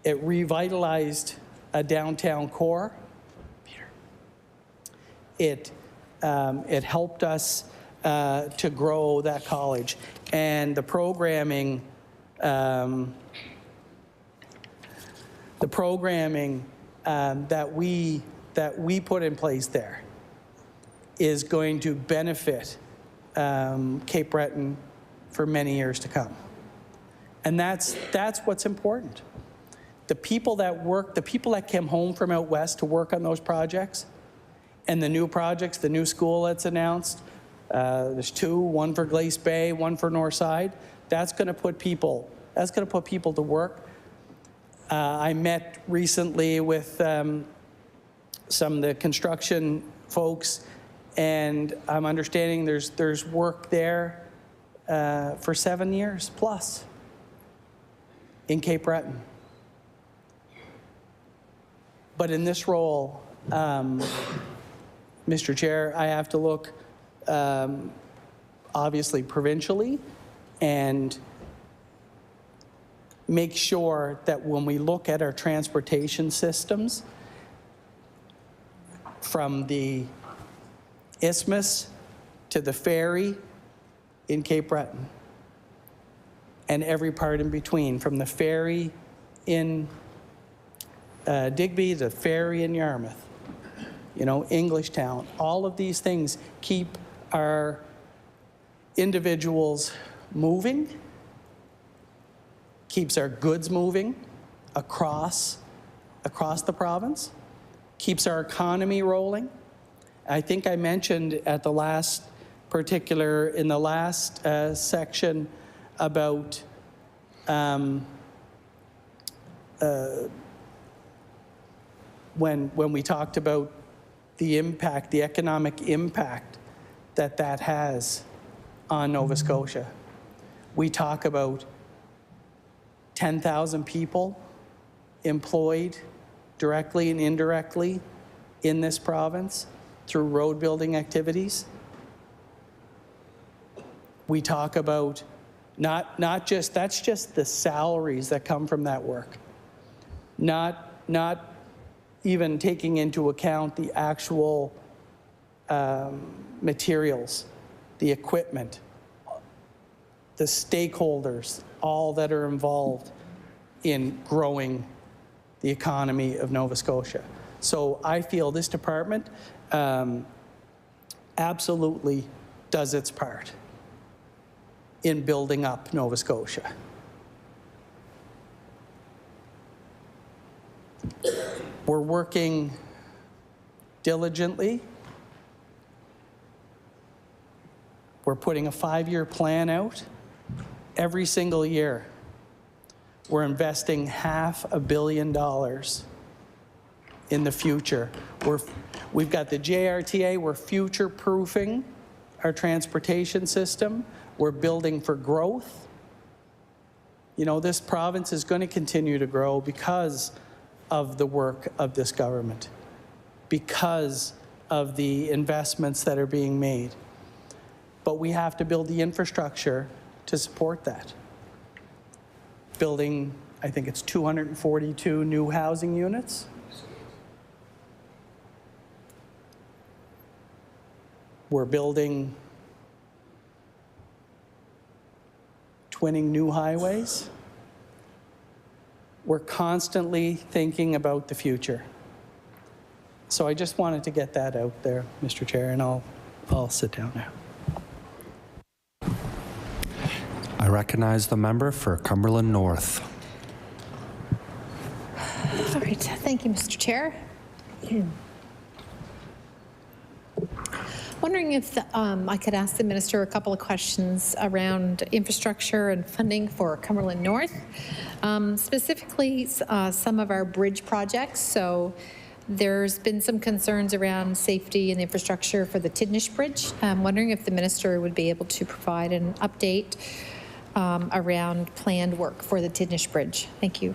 S14: It revitalized a downtown core. It helped us to grow that college. And the programming that we put in place there is going to benefit Cape Breton for many years to come. And that's what's important. The people that work, the people that came home from out west to work on those projects, and the new projects, the new school that's announced, there's two, one for Glace Bay, one for Northside. That's going to put people to work. I met recently with some of the construction folks, and I'm understanding there's work there for 7 years plus in Cape Breton. But in this role, Mr. Chair, I have to look obviously provincially and make sure that when we look at our transportation systems, from the isthmus to the ferry in Cape Breton and every part in between, from the ferry in Digby to the ferry in Yarmouth, you know, Englishtown, all of these things keep our individuals moving, keeps our goods moving across the province, keeps our economy rolling. I think I mentioned at the last in the last section about the 1 million when we talked about the impact, the economic impact that that has on Nova Scotia. We talk about 10,000 people employed directly and indirectly in this province through road building activities. We talk about not just, that's just the salaries that come from that work. Not even taking into account the actual materials, the equipment, the stakeholders, all that are involved in growing the economy of Nova Scotia. So I feel this department absolutely does its part in building up Nova Scotia. We're working diligently. We're putting a 5-year plan out every single year. We're investing $500 million in the future. We've got the JRTA, we're future-proofing our transportation system. We're building for growth. You know, this province is going to continue to grow because of the work of this government, because of the investments that are being made. But we have to build the infrastructure to support that. Building, I think it's 242 new housing units. We're building, twinning new highways. We're constantly thinking about the future. So I just wanted to get that out there, Mr. Chair, and I'll sit down now.
S12: I recognize the member for Cumberland North.
S23: All right, thank you, Mr. Chair. Wondering if I could ask the minister a couple of questions around infrastructure and funding for Cumberland North, specifically some of our bridge projects. So there's been some concerns around safety and infrastructure for the Tidnish Bridge. I'm wondering if the minister would be able to provide an update around planned work for the Tidnish Bridge. Thank you.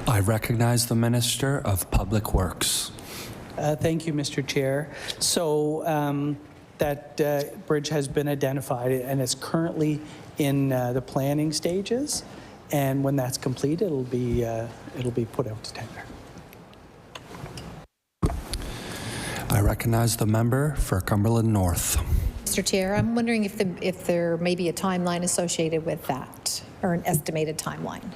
S12: I recognize the Minister of Public Works.
S14: Thank you, Mr. Chair. So that bridge has been identified and it's currently in the planning stages. And when that's complete, it'll be put out to tender.
S12: I recognize the member for Cumberland North.
S23: Mr. Chair, I'm wondering if there may be a timeline associated with that, or an estimated timeline.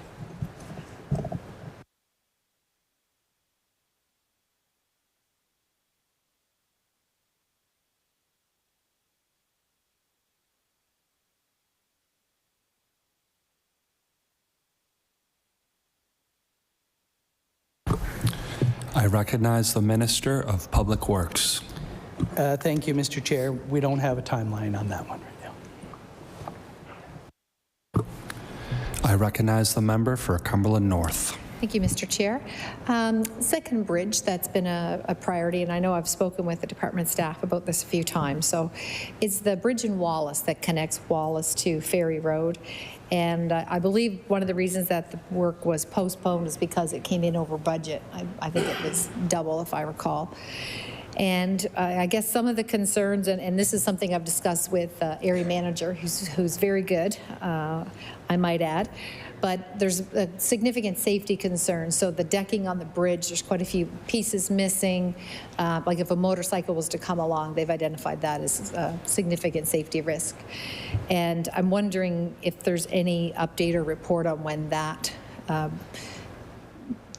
S12: I recognize the Minister of Public Works.
S14: Thank you, Mr. Chair. We don't have a timeline on that one right now.
S12: I recognize the member for Cumberland North.
S23: Thank you, Mr. Chair. Second bridge that's been a priority, and I know I've spoken with the department staff about this a few times, so it's the bridge in Wallace that connects Wallace to Ferry Road. And I believe one of the reasons that the work was postponed is because it came in over budget. I think it was double, if I recall. And I guess some of the concerns, and this is something I've discussed with area manager, who's very good, I might add, but there's a significant safety concern. So the decking on the bridge, there's quite a few pieces missing. Like if a motorcycle was to come along, they've identified that as a significant safety risk. And I'm wondering if there's any update or report on when that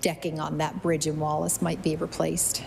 S23: decking on that bridge in Wallace might be replaced.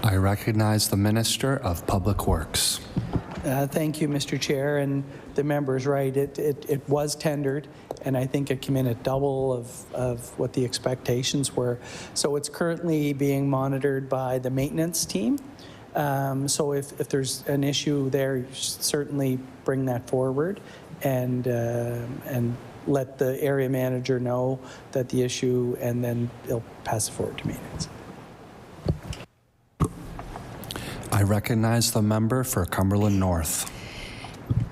S12: I recognize the Minister of Public Works.
S14: Thank you, Mr. Chair, and the member is right. It was tendered, and I think it came in at double of what the expectations were. So it's currently being monitored by the maintenance team. So if there's an issue there, you should certainly bring that forward and let the area manager know that the issue, and then they'll pass it forward to maintenance.
S12: I recognize the member for Cumberland North.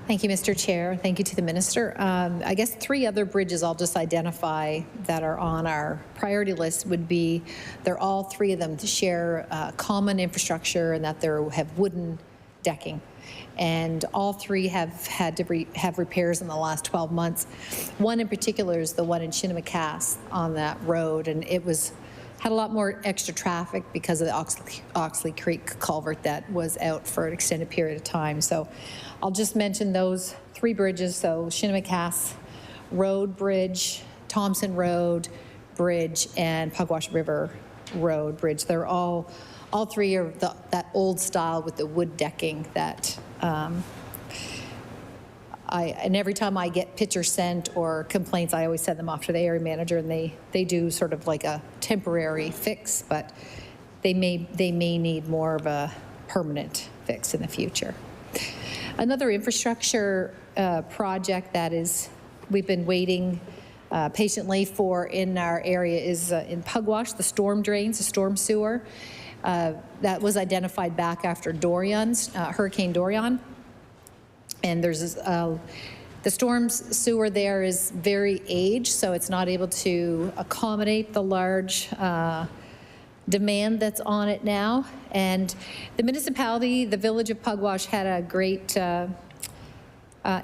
S23: Thank you, Mr. Chair. Thank you to the minister. I guess 3 other bridges I'll just identify that are on our priority list would be, they're all 3 of them to share common infrastructure, and that they have wooden decking. And all 3 have had to have repairs in the last 12 months. One in particular is the one in Shinnemakas on that road, and it had a lot more extra traffic because of the Oxley Creek culvert that was out for an extended period of time. So I'll just mention those 3 bridges. So Shinnemakas Road Bridge, Thompson Road Bridge, and Pugwash River Road Bridge. They're all 3 are that old style with the wood decking that and every time I get pictures sent or complaints, I always send them off to the area manager, and they do sort of like a temporary fix, but they may need more of a permanent fix in the future. Another infrastructure project that we've been waiting patiently for in our area is in Pugwash, the storm drains, the storm sewer. That was identified back after Hurricane Dorian. And there's the storm sewer there is very aged, so it's not able to accommodate the large demand that's on it now. And the municipality, the village of Pugwash, had a great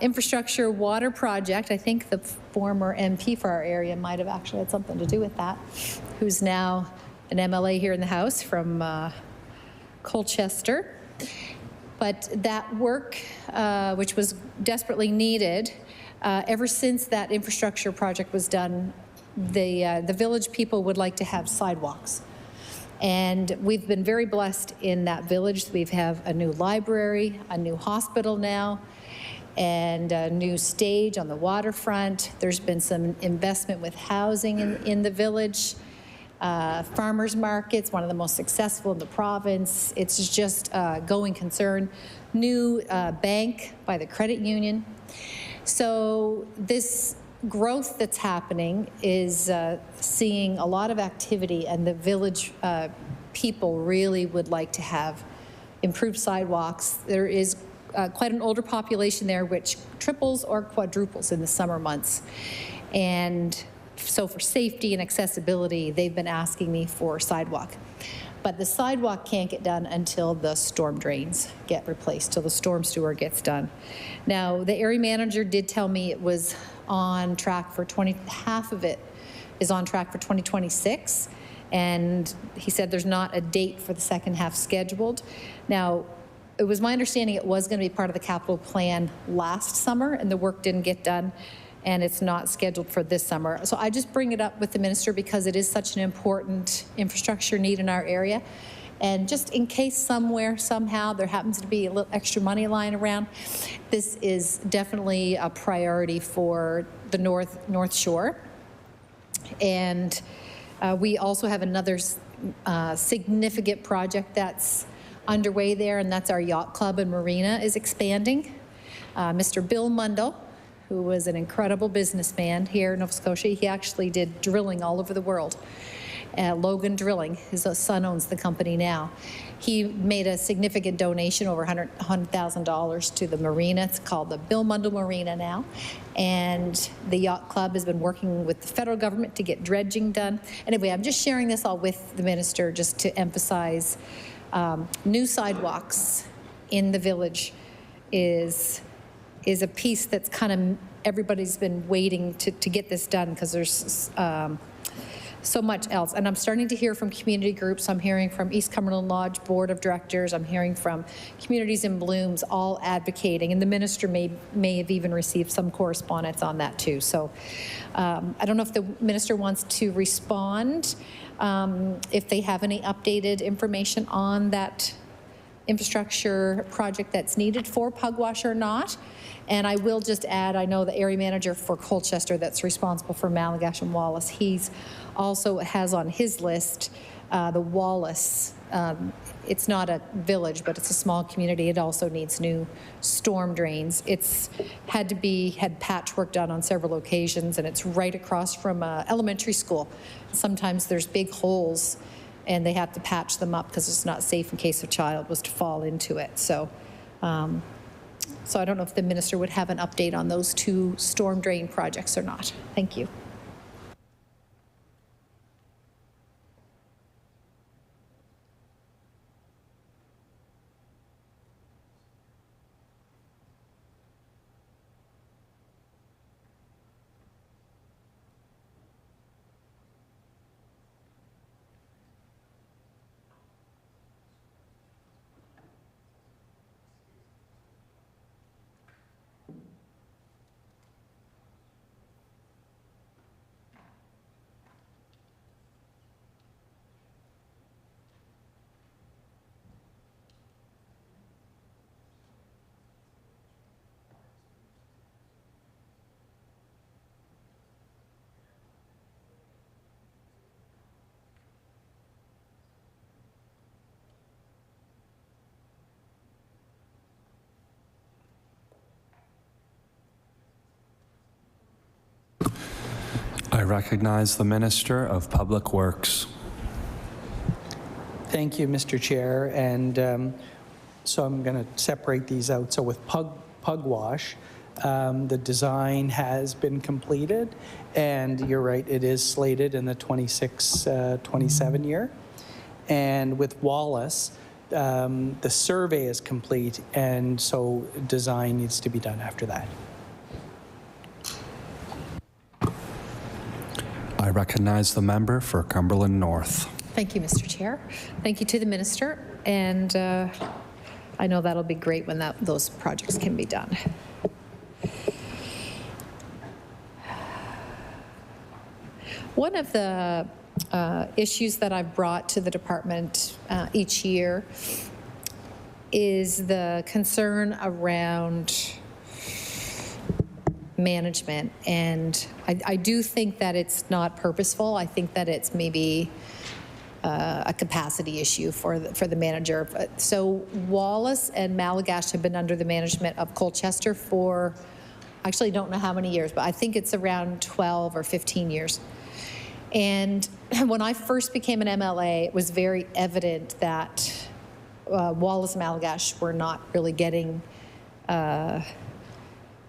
S23: Infrastructure water project, I think the former MP for our area might have actually had something to do with that, who's now an MLA here in the House from Colchester. But that work, which was desperately needed, ever since that infrastructure project was done, the village people would like to have sidewalks. And we've been very blessed in that village. We have a new library, a new hospital now, and a new stage on the waterfront. There's been some investment with housing in the village. Farmers markets, one of the most successful in the province. It's just a going concern. New bank by the credit union. So this growth that's happening is seeing a lot of activity, and the village people really would like to have improved sidewalks. There is quite an older population there, which triples or quadruples in the summer months. And so for safety and accessibility, they've been asking me for sidewalk. But the sidewalk can't get done until the storm drains get replaced, till the storm sewer gets done. Now, the area manager did tell me it was on track for half of it is on track for 2026. And he said there's not a date for the second half scheduled. Now, it was my understanding it was going to be part of the capital plan last summer, and the work didn't get done, and it's not scheduled for this summer. So I just bring it up with the minister because it is such an important infrastructure need in our area. And just in case somewhere, somehow, there happens to be a little extra money lying around, this is definitely a priority for the North Shore. And we also have another significant project that's underway there, and that's our yacht club and marina is expanding. Mr. Bill Mundell, who was an incredible businessman here in Nova Scotia, he actually did drilling all over the world. Logan Drilling, his son owns the company now. He made a significant donation, over $100,000 to the marina. It's called the Bill Mundell Marina now. And the yacht club has been working with the federal government to get dredging done. Anyway, I'm just sharing this all with the minister just to emphasize new sidewalks in the village is a piece that's kind of, everybody's been waiting to get this done because there's so much else. And I'm starting to hear from community groups. I'm hearing from East Cumberland Lodge Board of Directors. I'm hearing from Communities in Blooms, all advocating. And the minister may have even received some correspondence on that too. So I don't know if the minister wants to respond, if they have any updated information on that infrastructure project that's needed for Pugwash or not. And I will just add, I know the area manager for Colchester that's responsible for Malagash and Wallace, he's also has on his list the Wallace. It's not a village, but it's a small community. It also needs new storm drains. It's had patchwork done on several occasions, and it's right across from elementary school. Sometimes there's big holes, and they have to patch them up because it's not safe in case a child was to fall into it. So I don't know if the minister would have an update on those two storm drain projects or not. Thank you.
S12: I recognize the Minister of Public Works.
S14: Thank you, Mr. Chair. And so I'm going to separate these out. So with Pugwash, the design has been completed, and you're right, it is slated in the 26-27 year. And with Wallace, the survey is complete, and so design needs to be done after that.
S12: I recognize the member for Cumberland North.
S23: Thank you, Mr. Chair. Thank you to the minister, and I know that'll be great when those projects can be done. One of the issues that I've brought to the department each year is the concern around management, and I do think that it's not purposeful. I think that it's maybe a capacity issue for the manager. So Wallace and Malagash have been under the management of Colchester for, actually don't know how many years, but I think it's around 12 or 15 years. And when I first became an MLA, it was very evident that Wallace and Malagash were not really getting,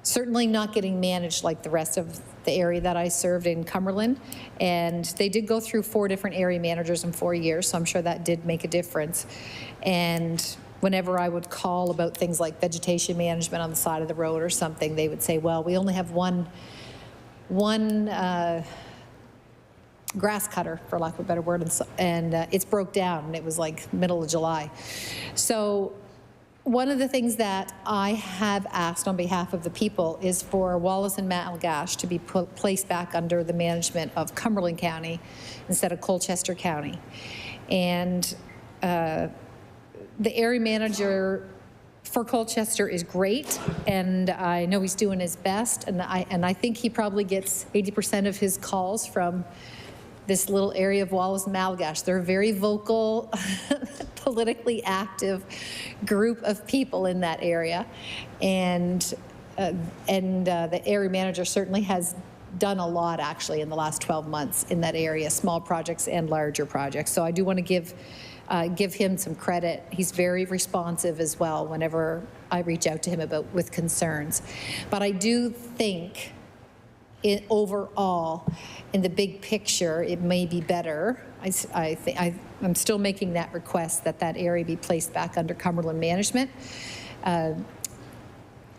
S23: certainly not getting managed like the rest of the area that I served in Cumberland. And they did go through 4 different area managers in 4 years, so I'm sure that did make a difference. And whenever I would call about things like vegetation management on the side of the road or something, they would say, well, we only have one grass cutter, for lack of a better word, and it's broke down, and it was like middle of July. So one of the things that I have asked on behalf of the people is for Wallace and Malagash to be placed back under the management of Cumberland County instead of Colchester County. And the area manager for Colchester is great, and I know he's doing his best, and I think he probably gets 80% of his calls from this little area of Wallace and Malagash. They're a very vocal, politically active group of people in that area, and the area manager certainly has done a lot actually in the last 12 months in that area, small projects and larger projects. So I do want to give him some credit. He's very responsive as well whenever I reach out to him with concerns. But I do think overall, in the big picture, it may be better. I'm still making that request that area be placed back under Cumberland management.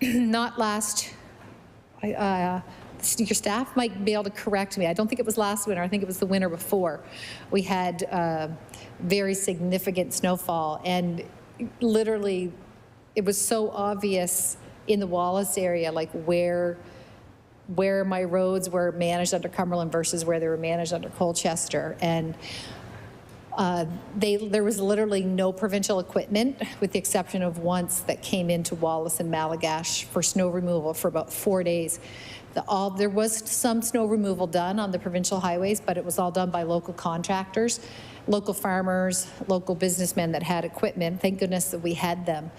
S23: Not last, your staff might be able to correct me. I don't think it was last winter. I think it was the winter before. We had very significant snowfall, and literally it was so obvious in the Wallace area, like where my roads were managed under Cumberland versus where they were managed under Colchester. And there was literally no provincial equipment, with the exception of once that came into Wallace and Malagash for snow removal for about 4 days. There was some snow removal done on the provincial highways, but it was all done by local contractors, local farmers, local businessmen that had equipment. Thank goodness that we had them.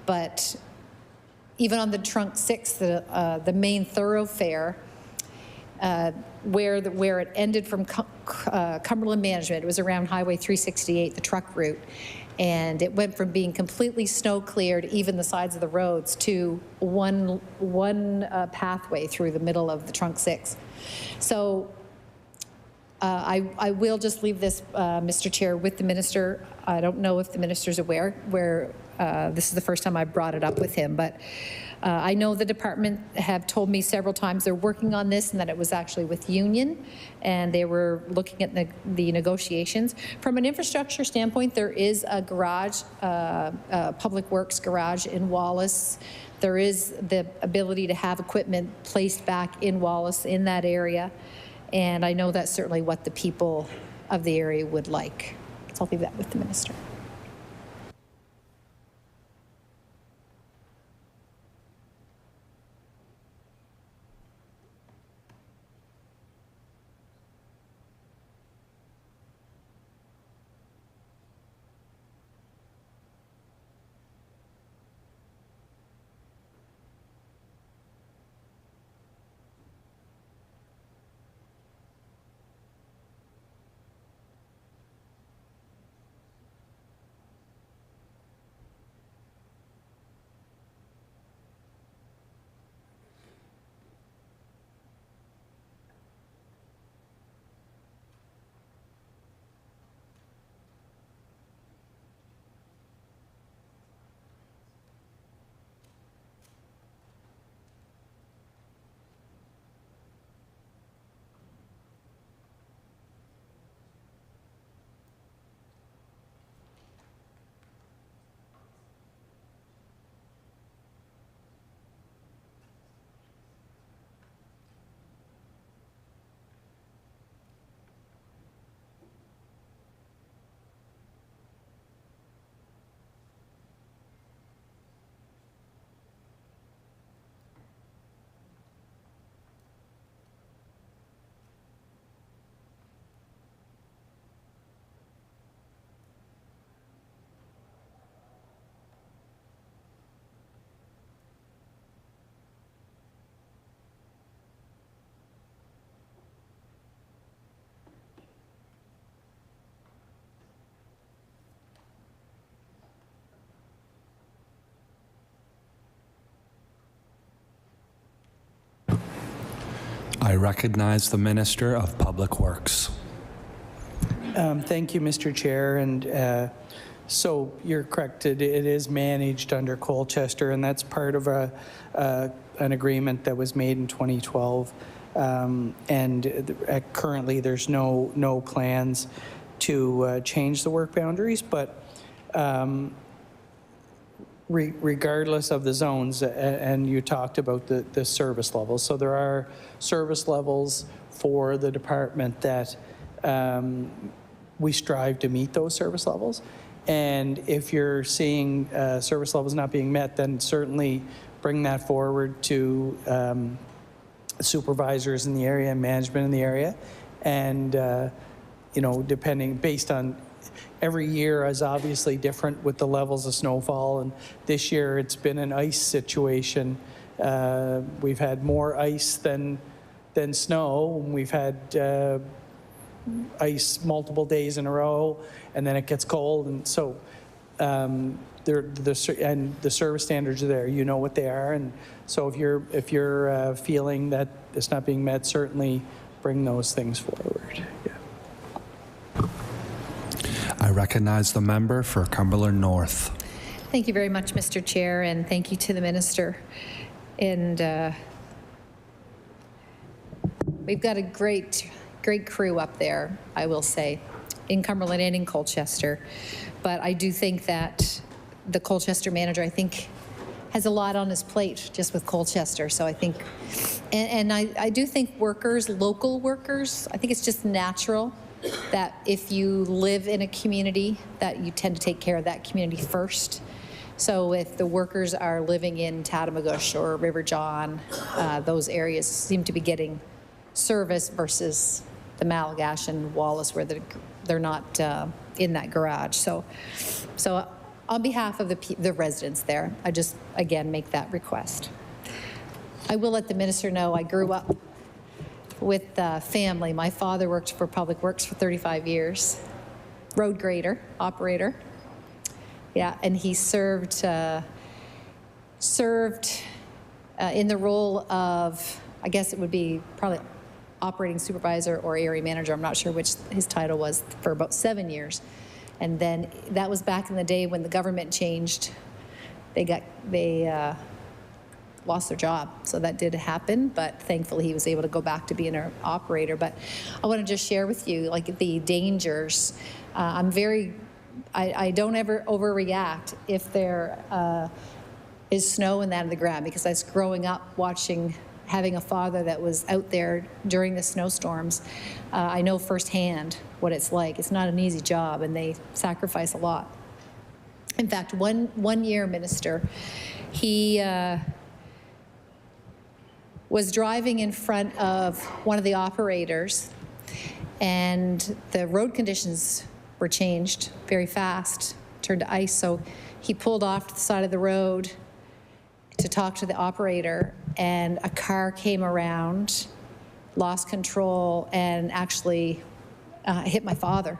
S23: But even on the Trunk 6, the main thoroughfare, where it ended from Cumberland management, it was around Highway 368, the truck route, and it went from being completely snow cleared, even the sides of the roads, to one pathway through the middle of the Trunk 6. So I will just leave this, Mr. Chair, with the minister. I don't know if the minister's aware where this is the first time I've brought it up with him, but I know the department have told me several times they're working on this, and that it was actually with Union, and they were looking at the negotiations. From an infrastructure standpoint, there is a garage, public works garage in Wallace. There is the ability to have equipment placed back in Wallace in that area, and I know that's certainly what the people of the area would like. So I'll leave that with the minister.
S12: I recognize the Minister of Public Works.
S14: Thank you, Mr. Chair. And so you're correct. It is managed under Colchester, and that's part of an agreement that was made in 2012. Currently, there's no plans to change the work boundaries, but regardless of the zones, and you talked about the service levels. So there are service levels for the department that we strive to meet those service levels. And if you're seeing service levels not being met, then certainly bring that forward to supervisors in the area and management in the area. And, you know, based on every year is obviously different with the levels of snowfall. And this year it's been an ice situation. We've had more ice than snow. We've had ice multiple days in a row, and then it gets cold, and so the service standards are there. You know what they are, and so if you're feeling that it's not being met, certainly bring those things forward. Yeah.
S12: I recognize the member for Cumberland North.
S23: Thank you very much, Mr. Chair, and thank you to the minister. And we've got a great crew up there, I will say, in Cumberland and in Colchester. But I do think that the Colchester manager, I think, has a lot on his plate just with Colchester. So I think, and I do think workers, local workers, I think it's just natural that if you live in a community that you tend to take care of that community first. So if the workers are living in Tatamagouche or River John, those areas seem to be getting service versus the Malagash and Wallace, where they're not in that garage. So on behalf of the residents there, I just, again, make that request. I will let the minister know I grew up with family. My father worked for Public Works for 35 years, road grader, operator. Yeah, and he served in the role of, I guess it would be probably operating supervisor or area manager, I'm not sure which his title was, for about 7 years. And then that was back in the day when the government changed. They lost their job, so that did happen, but thankfully he was able to go back to being an operator. But I want to just share with you, like, the dangers. I don't ever overreact if there is snow in that in the ground, because I was growing up having a father that was out there during the snowstorms. I know firsthand what it's like. It's not an easy job, and they sacrifice a lot. In fact, one year, Minister, he was driving in front of one of the operators, and the road conditions were changed very fast, turned to ice, so he pulled off to the side of the road to talk to the operator, and a car came around, lost control, and actually hit my father.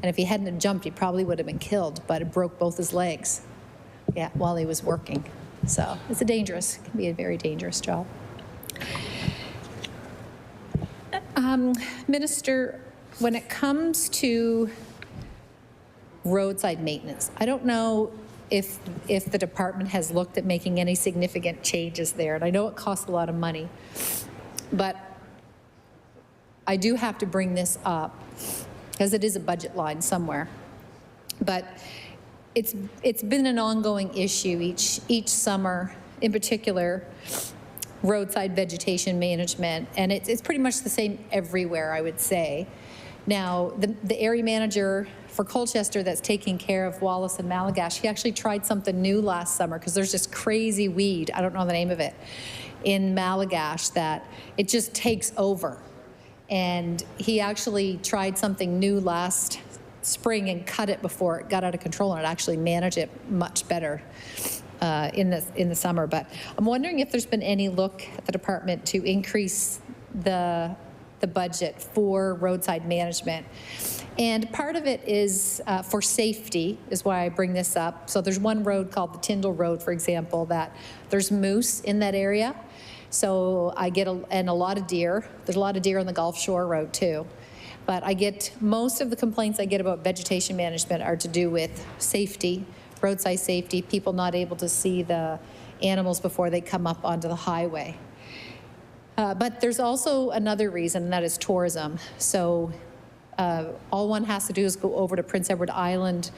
S23: And if he hadn't have jumped, he probably would have been killed, but it broke both his legs, yeah, while he was working. So it can be a very dangerous job. Minister, when it comes to roadside maintenance, I don't know if the department has looked at making any significant changes there. And I know it costs a lot of money, but I do have to bring this up because it is a budget line somewhere. But it's been an ongoing issue each summer, in particular, roadside vegetation management, and it's pretty much the same everywhere, I would say. Now, the area manager for Colchester that's taking care of Wallace and Malagash, he actually tried something new last summer, because there's this crazy weed, I don't know the name of it, in Malagash that it just takes over. And he actually tried something new last spring and cut it before it got out of control, and it actually managed it much better in the summer. But I'm wondering if there's been any look at the department to increase the budget for roadside management. And part of it is for safety, is why I bring this up. So there's one road called the Tyndall Road, for example, that there's moose in that area. So I get, and a lot of deer. There's a lot of deer on the Gulf Shore Road too. But I get, most of the complaints I get about vegetation management are to do with safety, roadside safety, people not able to see the animals before they come up onto the highway. But there's also another reason, and that is tourism. So all one has to do is go over to Prince Edward Island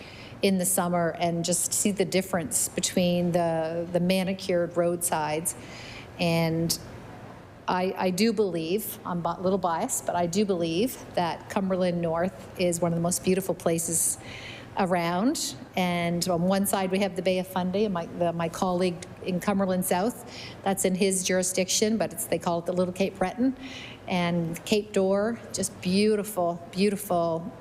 S23: in the summer and just see the difference between the manicured roadsides. And I do believe, I'm a little biased, but I do believe that Cumberland North is one of the most beautiful places around. And on one side we have the Bay of Fundy, and my colleague in Cumberland South, that's in his jurisdiction, but they call it the Little Cape Breton. And Cape Dore, just beautiful, beautiful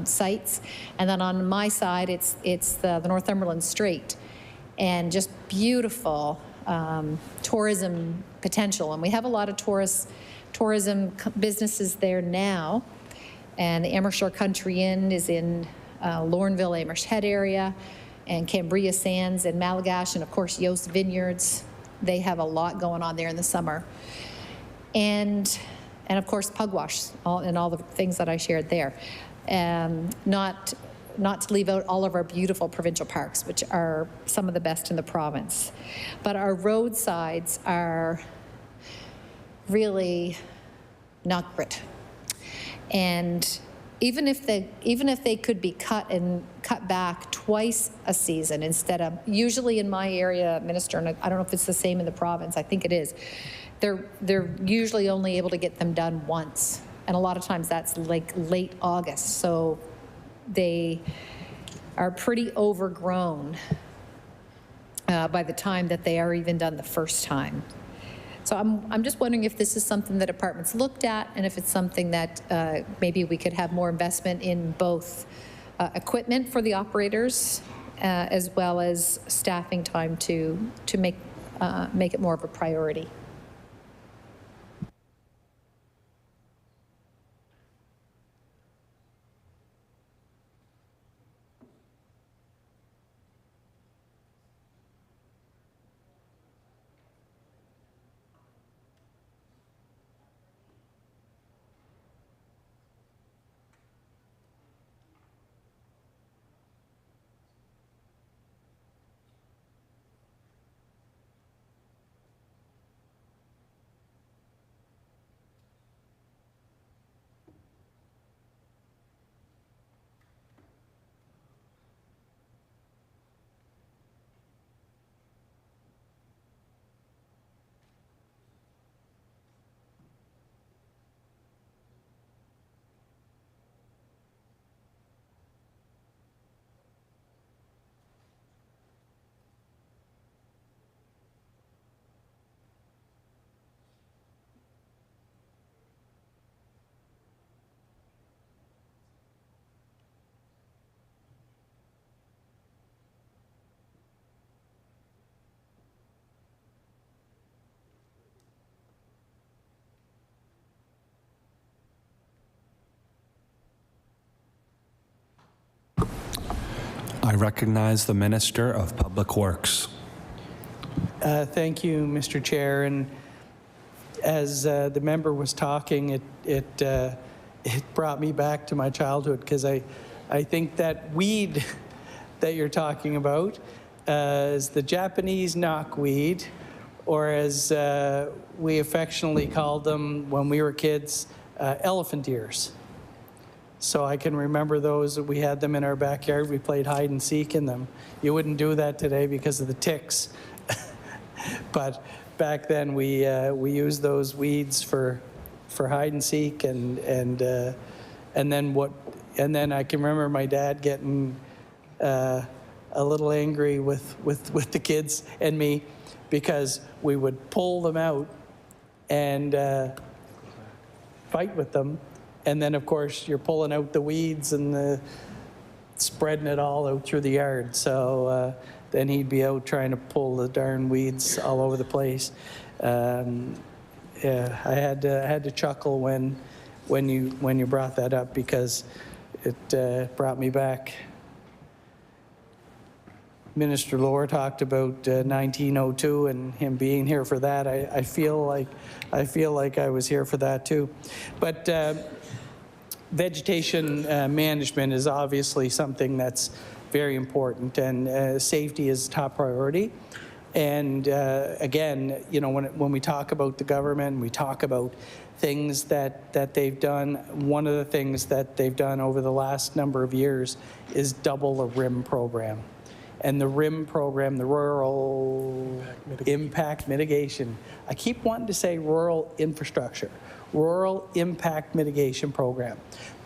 S23: sites. And then on my side, it's the Northumberland Strait, and just beautiful tourism potential. And we have a lot of tourism businesses there now. And the Amershire Country Inn is in Lorneville, Amherst Head area, and Cambria Sands and Malagash, and of course Yost Vineyards. They have a lot going on there in the summer. And of course Pugwash, and all the things that I shared there. Not to leave out all of our beautiful provincial parks, which are some of the best in the province. But our roadsides are really not great. And even if they could be cut back twice a season instead of, usually in my area, Minister, and I don't know if it's the same in the province, I think it is, they're usually only able to get them done once. And a lot of times that's like late August. So they are pretty overgrown by the time that they are even done the first time. So I'm just wondering if this is something that departments looked at, and if it's something that maybe we could have more investment in both equipment for the operators as well as staffing time to make it more of a priority.
S12: I recognize the Minister of Public Works.
S14: Thank you, Mr. Chair. And as the member was talking, it brought me back to my childhood, because I think that weed that you're talking about is the Japanese knotweed, or as we affectionately called them when we were kids, elephant ears. So I can remember those. We had them in our backyard. We played hide and seek in them. You wouldn't do that today because of the ticks. But back then we used those weeds for hide and seek, and then I can remember my dad getting a little angry with the kids and me, because we would pull them out and fight with them. And then, of course, you're pulling out the weeds and spreading it all out through the yard. So then he'd be out trying to pull the darn weeds all over the place. Yeah, I had to chuckle when you brought that up, because it brought me back. Minister Lohr talked about 1902 and him being here for that. I feel like I was here for that too. But vegetation management is obviously something that's very important, and safety is top priority. And again, you know, when we talk about the government, we talk about things that they've done. One of the things that they've done over the last number of years is double a RIM program. And the RIM program, the Rural Impact Mitigation, I keep wanting to say rural infrastructure, Rural Impact Mitigation Program.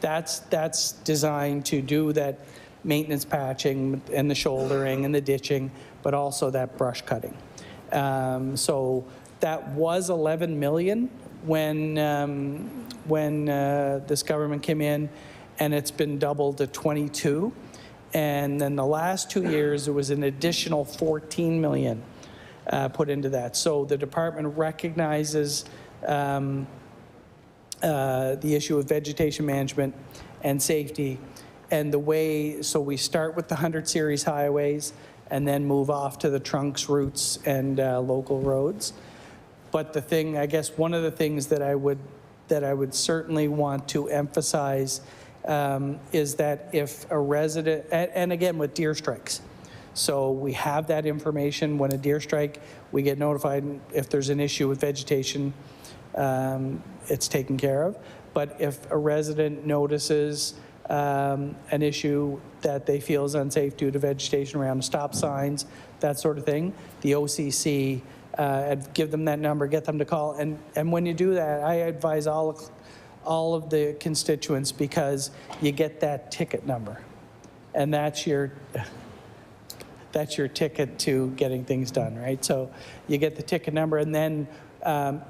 S14: That's designed to do that maintenance patching and the shouldering and the ditching, but also that brush cutting. So that was 11 million when this government came in, and it's been doubled to 22. And then the last 2 years, it was an additional 14 million put into that. So the department recognizes the issue of vegetation management and safety, and the way, so we start with the 100 series highways and then move off to the trunks, routes, and local roads. But the thing, I guess, one of the things that I would certainly want to emphasize is that if a resident, and again with deer strikes, so we have that information. When a deer strike, we get notified if there's an issue with vegetation, it's taken care of. But if a resident notices an issue that they feel is unsafe due to vegetation around stop signs, that sort of thing, the OCC, give them that number, get them to call. And when you do that, I advise all of the constituents, because you get that ticket number. And that's your ticket to getting things done, right? So you get the ticket number, and then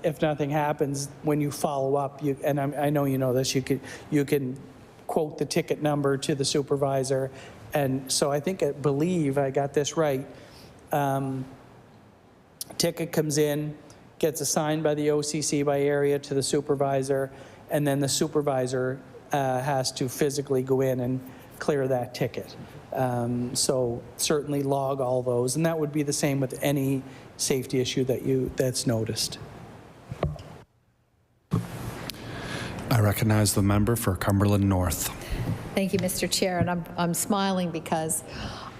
S14: if nothing happens, when you follow up, and I know you know this, you can quote the ticket number to the supervisor. And so I believe I got this right. Ticket comes in, gets assigned by the OCC by area to the supervisor, and then the supervisor has to physically go in and clear that ticket. So certainly log all those, and that would be the same with any safety issue that's noticed.
S12: I recognize the member for Cumberland North.
S23: Thank you, Mr. Chair, and I'm smiling because,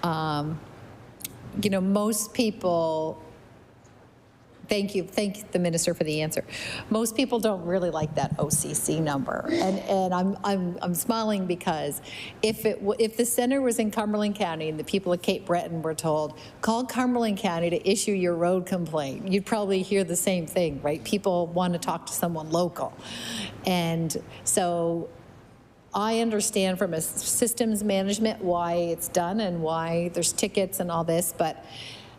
S23: you know, most people. Thank the minister for the answer. Most people don't really like that OCC number, and I'm smiling because if the center was in Cumberland County and the people of Cape Breton were told, call Cumberland County to issue your road complaint, you'd probably hear the same thing, right? People want to talk to someone local, and so I understand from a systems management why it's done and why there's tickets and all this, but.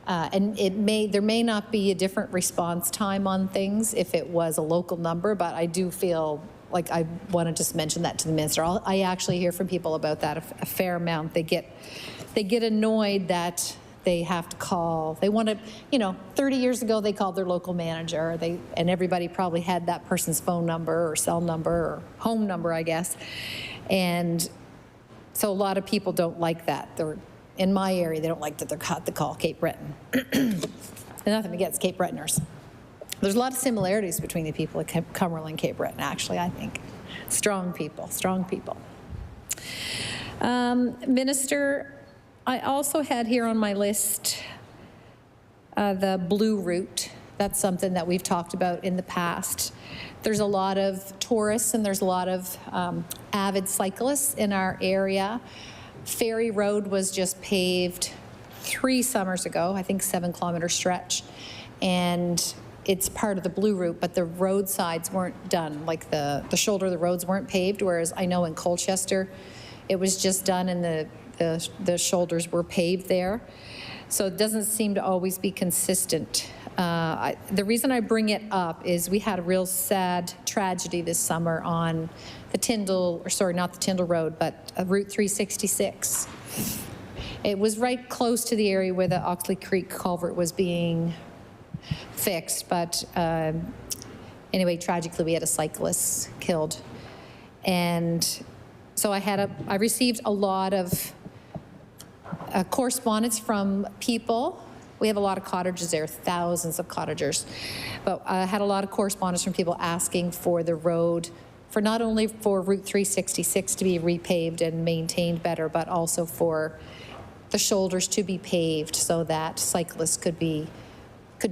S23: And there may not be a different response time on things if it was a local number, but I do feel like I want to just mention that to the minister. I actually hear from people about that a fair amount. They get annoyed that they have to call. They want to, you know, 30 years ago they called their local manager, and everybody probably had that person's phone number or cell number or home number, I guess. And so a lot of people don't like that. In my area, they don't like that they're caught to call Cape Breton. And nothing against Cape Bretoners. There's a lot of similarities between the people of Cumberland and Cape Breton, actually, I think. Strong people, strong people. Minister, I also had here on my list the blue route. That's something that we've talked about in the past. There's a lot of tourists and there's a lot of avid cyclists in our area. Ferry Road was just paved 3 summers ago, I think 7-kilometer stretch, and it's part of the blue route, but the roadsides weren't done. Like the shoulder of the roads weren't paved, whereas I know in Colchester it was just done and the shoulders were paved there. So it doesn't seem to always be consistent. The reason I bring it up is we had a real sad tragedy this summer on the Tyndall, or sorry, not the Tyndall Road, but Route 366. It was right close to the area where the Oxley Creek culvert was being fixed, but anyway, tragically we had a cyclist killed. And so I received a lot of correspondence from people. We have a lot of cottages there, thousands of cottagers. But I had a lot of correspondence from people asking for the road, for not only for Route 366 to be repaved and maintained better, but also for the shoulders to be paved so that cyclists could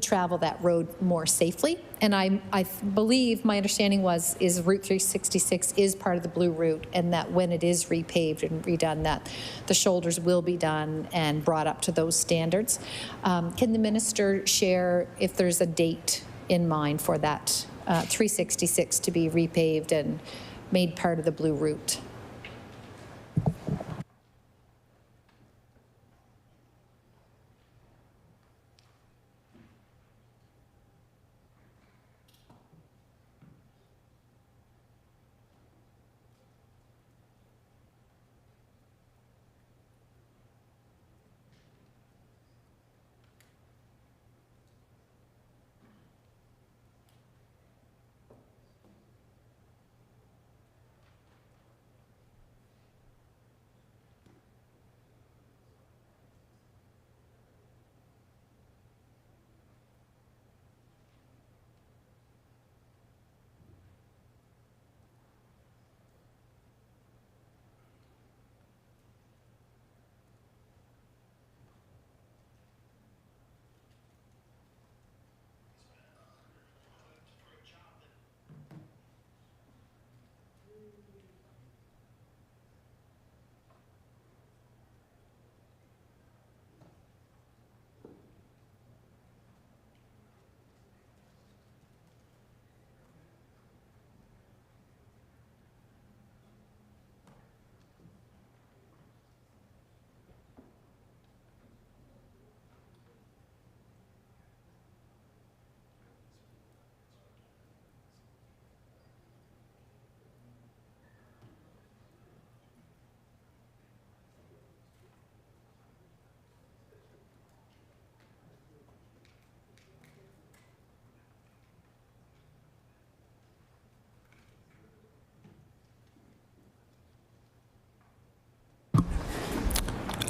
S23: travel that road more safely. And I believe, my understanding is Route 366 is part of the Blue Route, and that when it is repaved and redone, that the shoulders will be done and brought up to those standards. Can the minister share if there's a date in mind for that 366 to be repaved and made part of the Blue Route?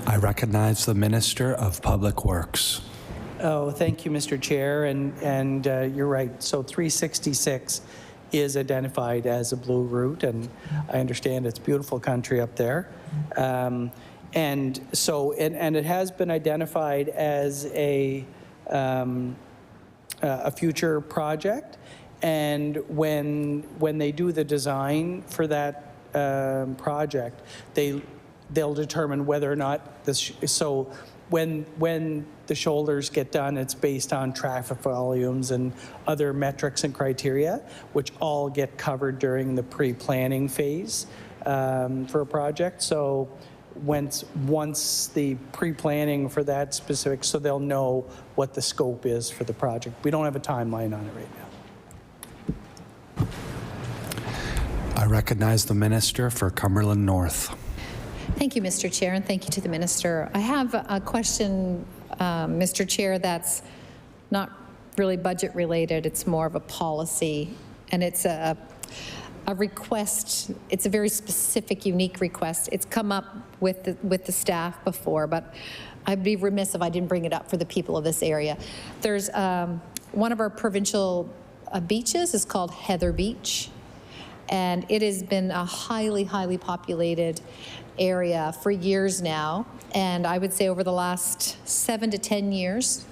S12: I recognize the Minister of Public Works.
S14: Oh, thank you, Mr. Chair, and you're right. So 366 is identified as a Blue Route, and I understand it's beautiful country up there. And so, and it has been identified as a future project. And when they do the design for that project, they'll determine whether or not this. So when the shoulders get done, it's based on traffic volumes and other metrics and criteria, which all get covered during the pre-planning phase for a project. So once the pre-planning for that specific, so they'll know what the scope is for the project. We don't have a timeline on it right now.
S12: I recognize the Minister for Cumberland North.
S23: Thank you, Mr. Chair, and thank you to the minister. I have a question, Mr. Chair, that's not really budget related. It's more of a policy, and it's a request. It's a very specific, unique request. It's come up with the staff before, but I'd be remiss if I didn't bring it up for the people of this area. There's one of our provincial beaches is called Heather Beach, and it has been a highly, highly populated area for years now. And I would say over the last 7 to 10 years,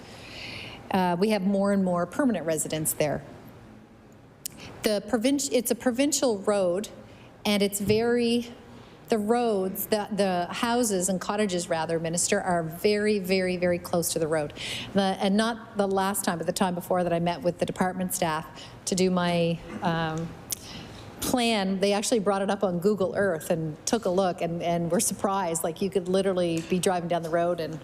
S23: we have more and more permanent residents there. It's a provincial road, and it's the roads, the houses and cottages, rather, Minister, are very, very, very close to the road. And not the last time, but the time before that I met with the department staff to do my plan, they actually brought it up on Google Earth and took a look, and were surprised. Like, you could literally be driving down the road and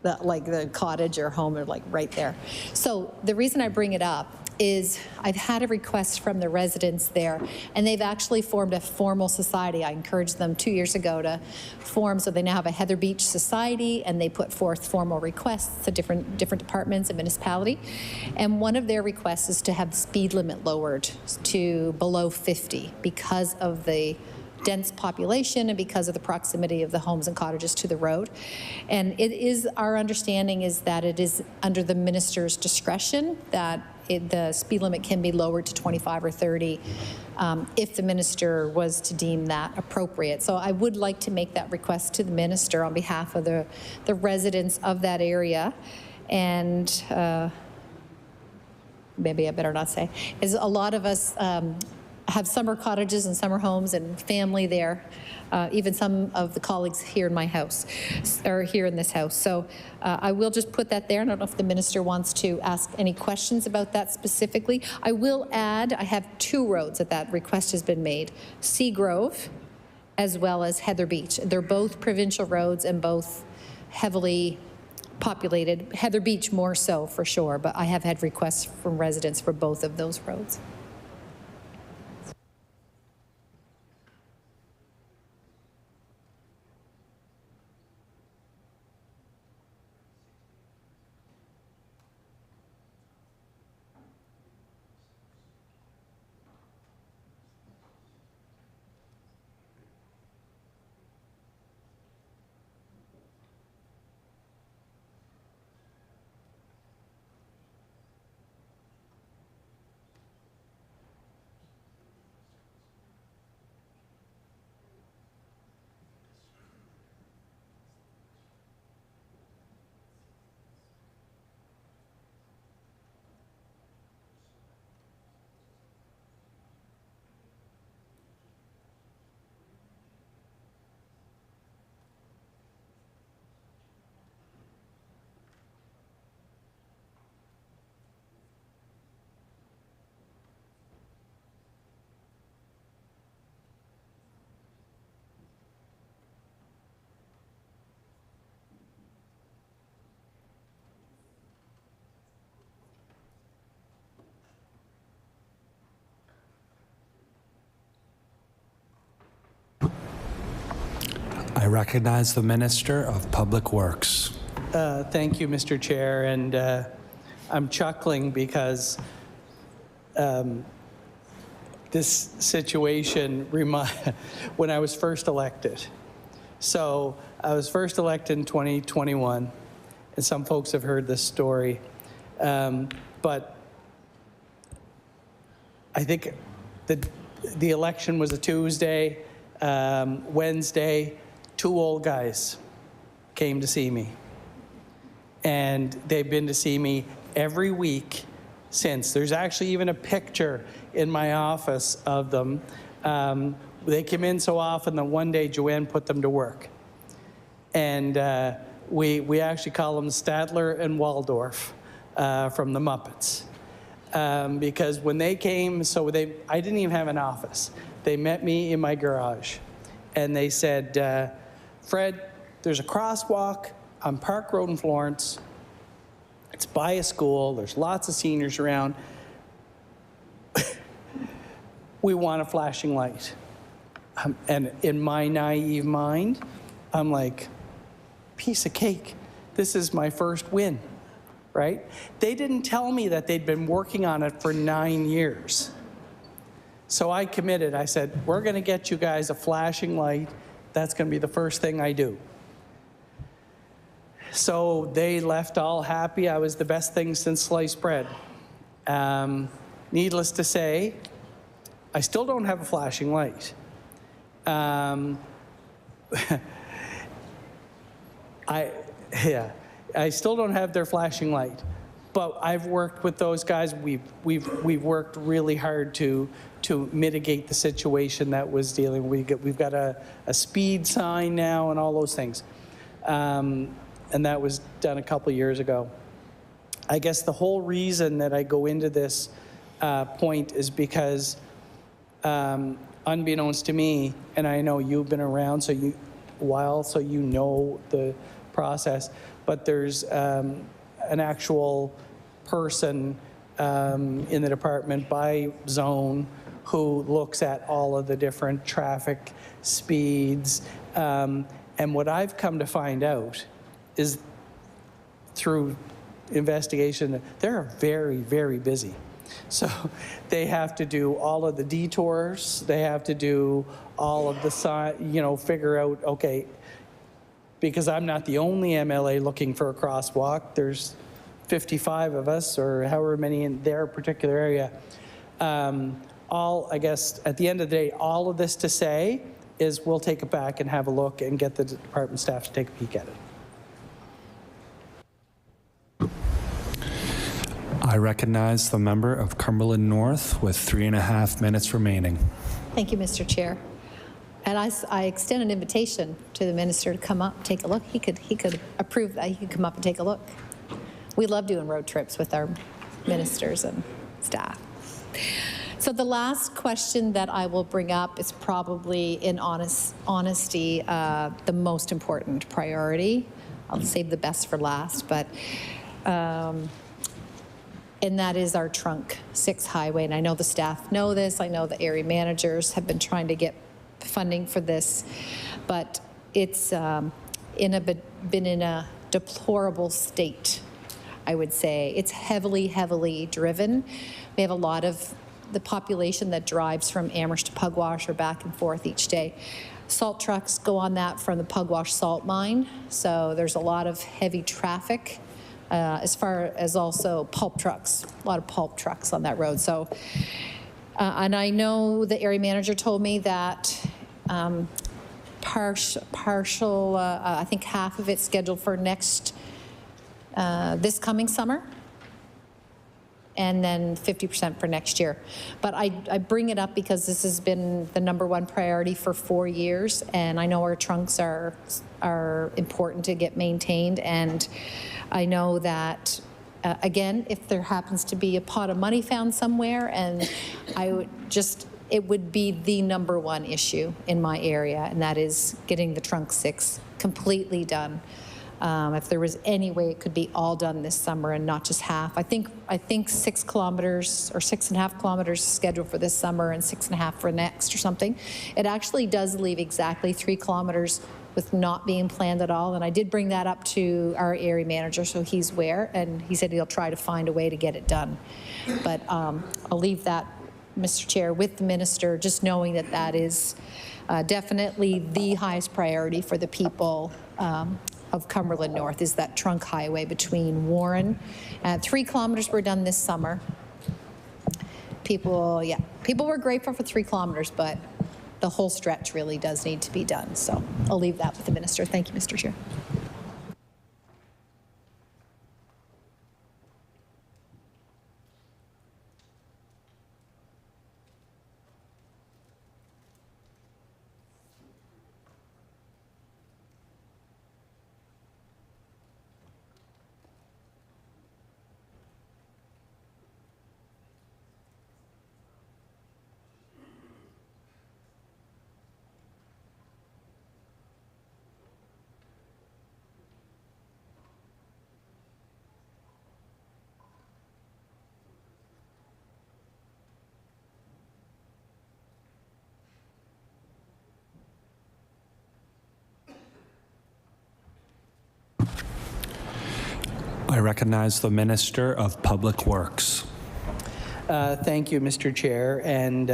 S23: the cottage or home are like right there. So the reason I bring it up is I've had a request from the residents there, and they've actually formed a formal society. I encouraged them 2 years ago to form, so they now have a Heather Beach Society, and they put forth formal requests to different departments and municipality. And one of their requests is to have the speed limit lowered to below 50 because of the dense population and because of the proximity of the homes and cottages to the road. And it is, our understanding is that it is under the minister's discretion that the speed limit can be lowered to 25 or 30 if the minister was to deem that appropriate. So I would like to make that request to the minister on behalf of the residents of that area. And maybe I better not say, is a lot of us have summer cottages and summer homes and family there, even some of the colleagues here in my house, or here in this house. So I will just put that there. I don't know if the minister wants to ask any questions about that specifically. I will add, I have 2 roads that request has been made, Seagrove as well as Heather Beach. They're both provincial roads and both heavily populated. Heather Beach more so for sure, but I have had requests from residents for both of those roads.
S12: I recognize the Minister of Public Works.
S14: Thank you, Mr. Chair, and I'm chuckling because this situation when I was first elected. So I was first elected in 2021, and some folks have heard this story, but I think the election was a Tuesday. Wednesday, 2 old guys came to see me. And they've been to see me every week since. There's actually even a picture in my office of them. They came in so often that one day Joanne put them to work. And we actually call them Stadler and Waldorf from the Muppets. Because when they came, I didn't even have an office. They met me in my garage. And they said, Fred, there's a crosswalk on Park Road in Florence. It's by a school. There's lots of seniors around. We want a flashing light. And in my naive mind, I'm like, piece of cake. This is my first win, right? They didn't tell me that they'd been working on it for 9 years. So I committed. I said, we're going to get you guys a flashing light. That's going to be the first thing I do. So they left all happy. I was the best thing since sliced bread. Needless to say, I still don't have a flashing light. I still don't have their flashing light. But I've worked with those guys. We've worked really hard to mitigate the situation that was dealing. We've got a speed sign now and all those things, and that was done a couple years ago. I guess the whole reason that I go into this point is because, unbeknownst to me, and I know you've been around so you know the process, but there's an actual person in the department by zone who looks at all of the different traffic speeds. And what I've come to find out is through investigation, they're very, very busy. So they have to do all of the detours. They have to do all of the figure out, okay, because I'm not the only MLA looking for a crosswalk. There's 55 of us, or however many in their particular area. I guess, at the end of the day, all of this to say is we'll take it back and have a look and get the department staff to take a peek at it.
S12: I recognize the member of Cumberland North with 3.5 minutes remaining.
S23: Thank you, Mr. Chair. And I extend an invitation to the minister to come up, take a look. He could approve that. He could come up and take a look. We love doing road trips with our ministers and staff. So the last question that I will bring up is probably, in honesty, the most important priority. I'll save the best for last, but and that is our Trunk 6 highway. And I know the staff know this. I know the area managers have been trying to get funding for this, but it's been in a deplorable state, I would say. It's heavily driven. We have a lot of the population that drives from Amherst to Pugwash or back and forth each day. Salt trucks go on that from the Pugwash salt mine, so there's a lot of heavy traffic, as far as also pulp trucks, a lot of pulp trucks on that road. So, and I know the area manager told me that partial, I think half of it's scheduled for this coming summer, and then 50% for next year. But I bring it up because this has been the #1 priority for 4 years, and I know our trunks are important to get maintained, and I know that, again, if there happens to be a pot of money found somewhere, and it would be the #1 issue in my area, and that is getting the Trunk 6 completely done. If there was any way it could be all done this summer and not just half. I think 6 kilometers or 6.5 kilometers scheduled for this summer and 6.5 for next or something. It actually does leave exactly 3 kilometers with not being planned at all. And I did bring that up to our area manager, so he's aware, and he said he'll try to find a way to get it done. But I'll leave that, Mr. Chair, with the minister, just knowing that that is definitely the highest priority for the people of Cumberland North, is that trunk highway between Warren. 3 kilometers were done this summer. People were grateful for 3 kilometers, but the whole stretch really does need to be done. So I'll leave that with the minister. Thank you, Mr. Chair.
S12: I recognize the Minister of Public Works.
S14: Thank you, Mr. Chair, and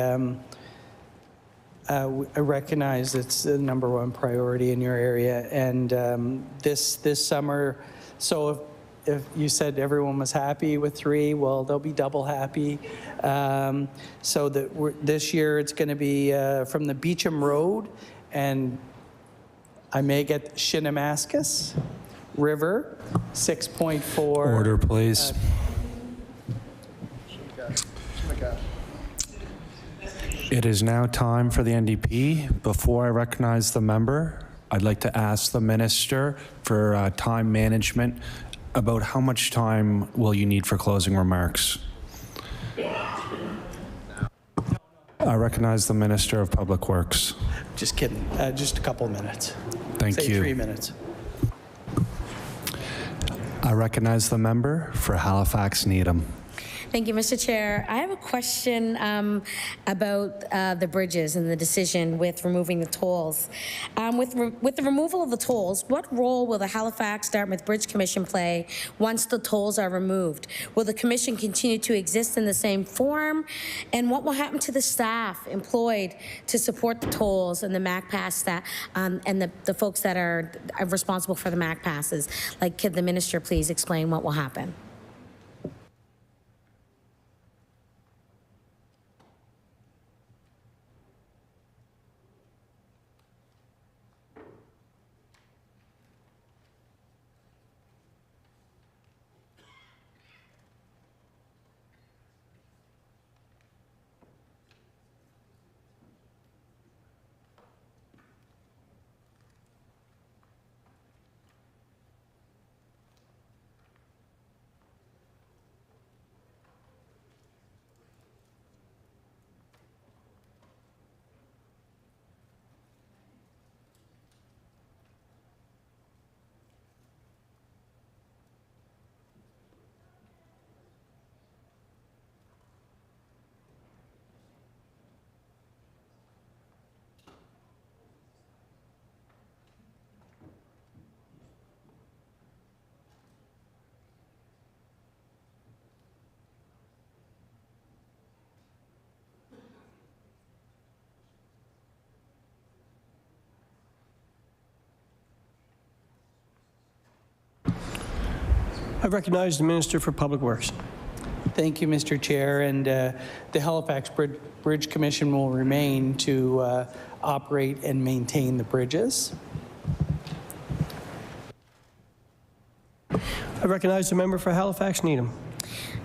S14: I recognize it's the #1 priority in your area, and this summer, so if you said everyone was happy with 3, well, they'll be double happy. So this year it's going to be from the Beecham Road, and I may get Shinnemascus River, 6.4.
S12: Order, please. It is now time for the NDP. Before I recognize the member, I'd like to ask the minister for time management. About how much time will you need for closing remarks? I recognize the Minister of Public Works.
S14: Just kidding. Just a couple of minutes.
S12: Thank
S14: Say
S12: you.
S14: 3 minutes.
S12: I recognize the member for Halifax Needham.
S17: Thank you, Mr. Chair. I have a question about the bridges and the decision with removing the tolls. With the removal of the tolls, what role will the Halifax-Dartmouth Bridge Commission play once the tolls are removed? Will the commission continue to exist in the same form? And what will happen to the staff employed to support the tolls and the MAC pass and the folks that are responsible for the MAC passes? Like, could the minister please explain what will happen?
S3: I recognize the Minister for Public Works.
S14: Thank you, Mr. Chair. And the Halifax Bridge Commission will remain to operate and maintain the bridges.
S3: I recognize the member for Halifax Needham.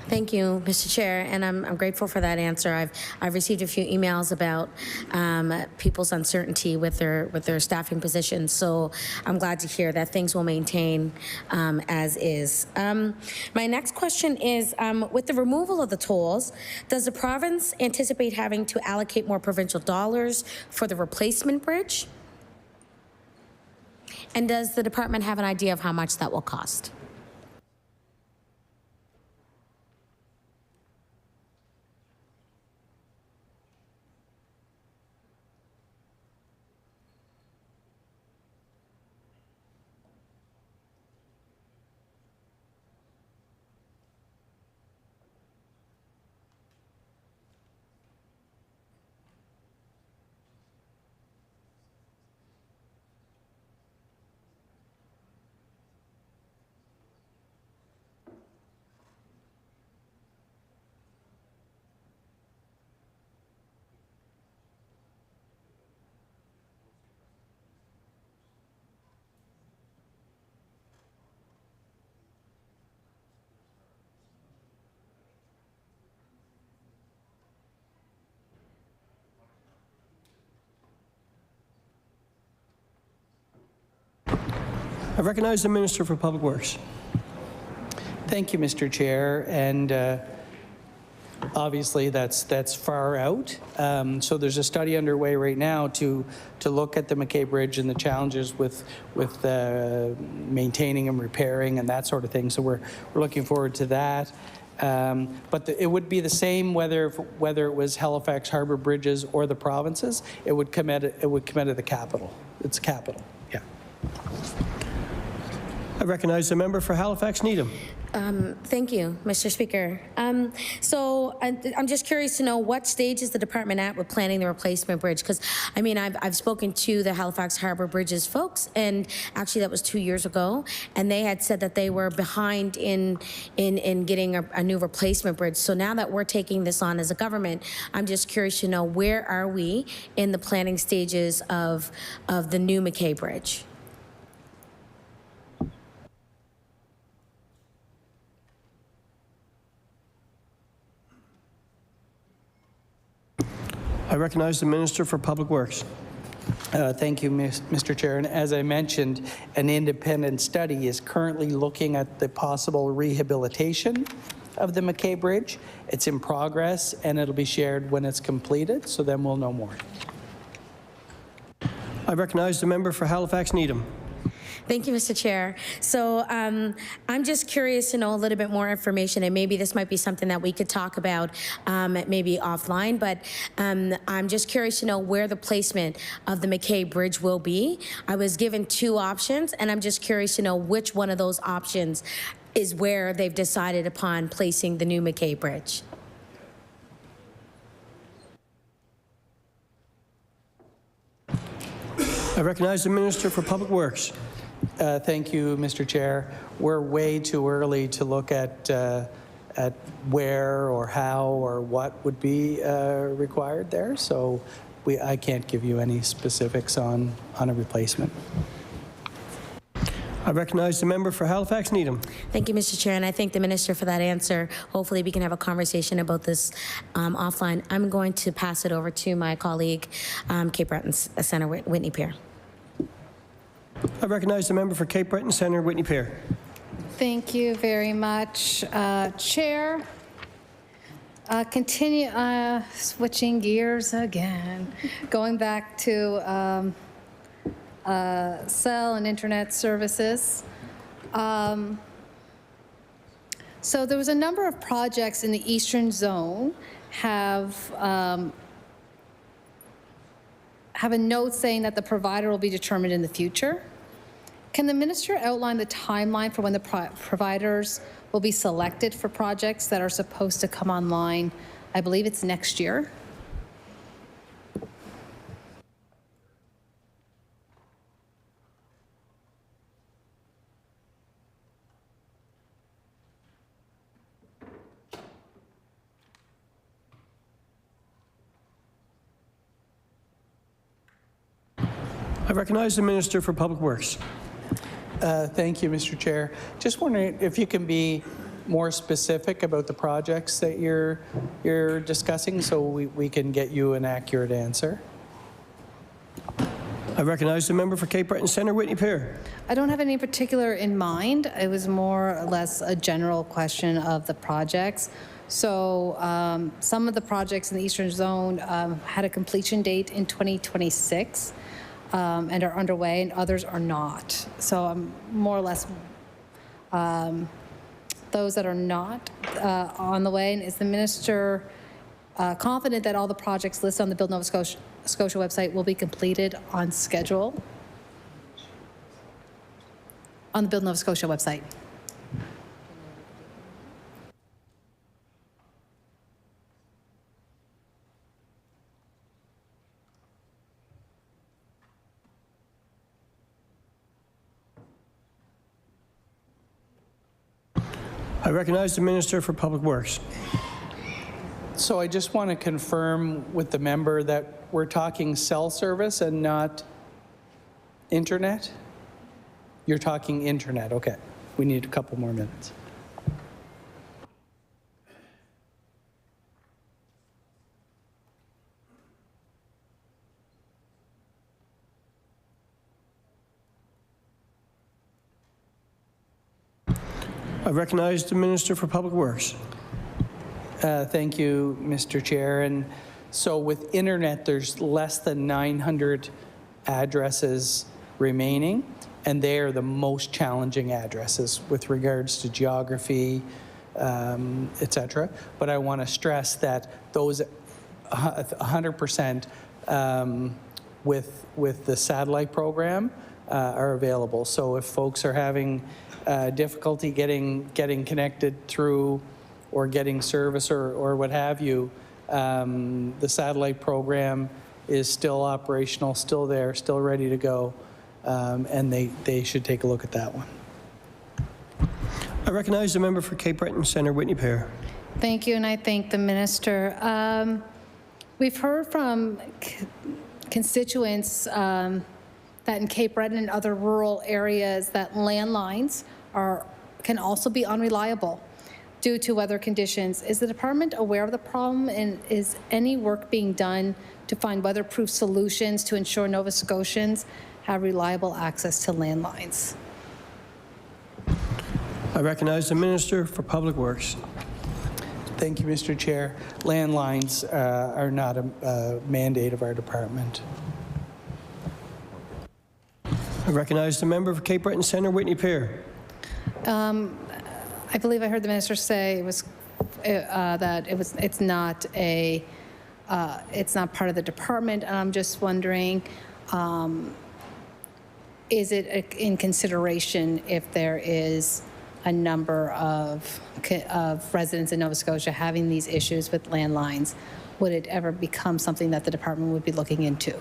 S17: Thank you, Mr. Chair, and I'm grateful for that answer. I've received a few emails about people's uncertainty with their staffing positions, so I'm glad to hear that things will maintain as is. My next question is, with the removal of the tolls, does the province anticipate having to allocate more provincial dollars for the replacement bridge? And does the department have an idea of how much that will cost?
S3: I recognize the Minister for Public Works.
S14: Thank you, Mr. Chair. And obviously, that's far out. So there's a study underway right now to look at the McKay Bridge and the challenges with maintaining and repairing and that sort of thing. So we're looking forward to that. But it would be the same whether it was Halifax Harbour Bridges or the provinces. It would come out of the capital. It's capital. Yeah.
S3: I recognize the member for Halifax Needham.
S17: Thank you, Mr. Speaker. So I'm just curious to know what stage is the department at with planning the replacement bridge? Because I mean, I've spoken to the Halifax Harbour Bridges folks, and actually that was 2 years ago, and they had said that they were behind in getting a new replacement bridge. So now that we're taking this on as a government, I'm just curious to know where are we in the planning stages of the new McKay Bridge?
S3: I recognize the Minister for Public Works.
S14: Thank you, Mr. Chair. And as I mentioned, an independent study is currently looking at the possible rehabilitation of the McKay Bridge. It's in progress, and it'll be shared when it's completed, so then we'll know more.
S3: I recognize the member for Halifax Needham.
S17: Thank you, Mr. Chair. So I'm just curious to know a little bit more information, and maybe this might be something that we could talk about maybe offline, but I'm just curious to know where the placement of the McKay Bridge will be. I was given 2 options, and I'm just curious to know which one of those options is where they've decided upon placing the new McKay Bridge.
S3: I recognize the Minister for Public Works.
S14: Thank you, Mr. Chair. We're way too early to look at where or how or what would be required there, so I can't give you any specifics on a replacement.
S3: I recognize the member for Halifax Needham.
S17: Thank you, Mr. Chair, and I thank the Minister for that answer. Hopefully we can have a conversation about this offline. I'm going to pass it over to my colleague, Cape Breton Centre, Whitney Pier.
S3: I recognize the member for Cape Breton Centre, Whitney Pier.
S9: Thank you very much, Chair. Switching gears again, going back to cell and internet services. So there was a number of projects in the Eastern Zone have a note saying that the provider will be determined in the future. Can the minister outline the timeline for when the providers will be selected for projects that are supposed to come online? I believe it's next year.
S3: I recognize the Minister for Public Works.
S14: Thank you, Mr. Chair. Just wondering if you can be more specific about the projects that you're discussing so we can get you an accurate answer.
S3: I recognize the member for Cape Breton Centre, Whitney Pier.
S9: I don't have any particular in mind. It was more or less a general question of the projects. So some of the projects in the Eastern Zone had a completion date in 2026. And are underway, and others are not. So I'm more or less those that are not on the way. And is the minister confident that all the projects listed on the Build Nova Scotia website will be completed on schedule? On the Build Nova Scotia website.
S3: I recognize the Minister for Public Works.
S14: So I just want to confirm with the member that we're talking cell service and not internet? You're talking internet, okay. We need a couple more minutes.
S3: I recognize the Minister for Public Works.
S14: Thank you, Mr. Chair. And so with internet, there's less than 900 addresses remaining, and they are the most challenging addresses with regards to geography, et cetera. But I want to stress that those 100% with the satellite program are available. So if folks are having difficulty getting connected through or getting service or what have you, the satellite program is still operational, still there, still ready to go, and they should take a look at that one.
S3: I recognize the member for Cape Breton Centre, Whitney Pier.
S9: Thank you, and I thank the minister. We've heard from constituents that in Cape Breton and other rural areas that landlines can also be unreliable due to weather conditions. Is the department aware of the problem, and is any work being done to find weatherproof solutions to ensure Nova Scotians have reliable access to landlines?
S3: I recognize the Minister for Public Works.
S14: Thank you, Mr. Chair. Landlines are not a mandate of our department.
S3: I I recognize the member for Cape Breton Centre, Whitney Pear.
S9: I believe I heard the minister say it was that it's not part of the department, and I'm just wondering, is it in consideration if there is a number of residents in Nova Scotia having these issues with landlines? Would it ever become something that the department would be looking into?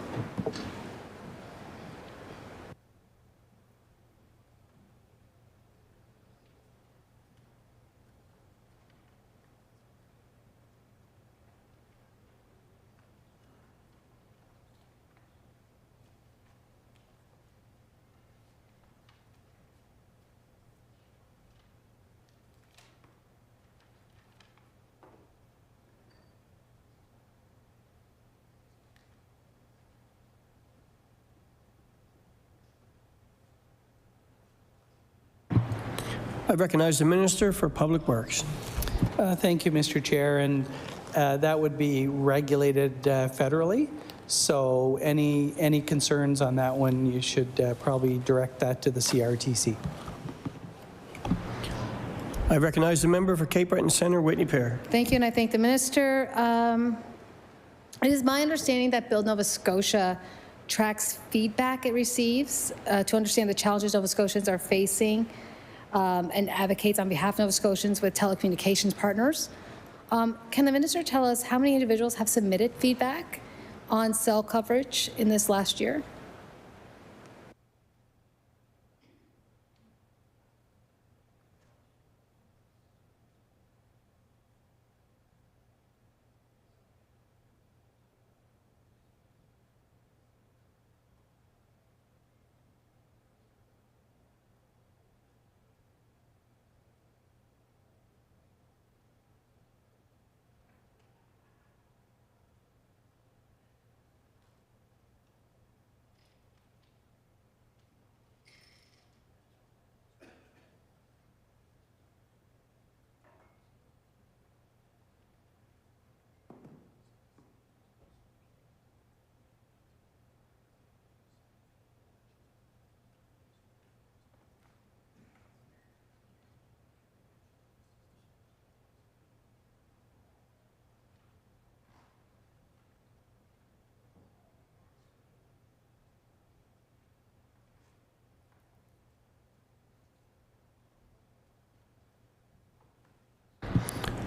S3: I recognize the Minister for Public Works.
S14: Thank you, Mr. Chair, and that would be regulated federally. So any concerns on that one, you should probably direct that to the CRTC.
S3: I recognize the member for Cape Breton Centre, Whitney Pear.
S9: Thank you, and I thank the minister. It is my understanding that Build Nova Scotia tracks feedback it receives to understand the challenges Nova Scotians are facing and advocates on behalf of Nova Scotians with telecommunications partners. Can the minister tell us how many individuals have submitted feedback on cell coverage in this last year?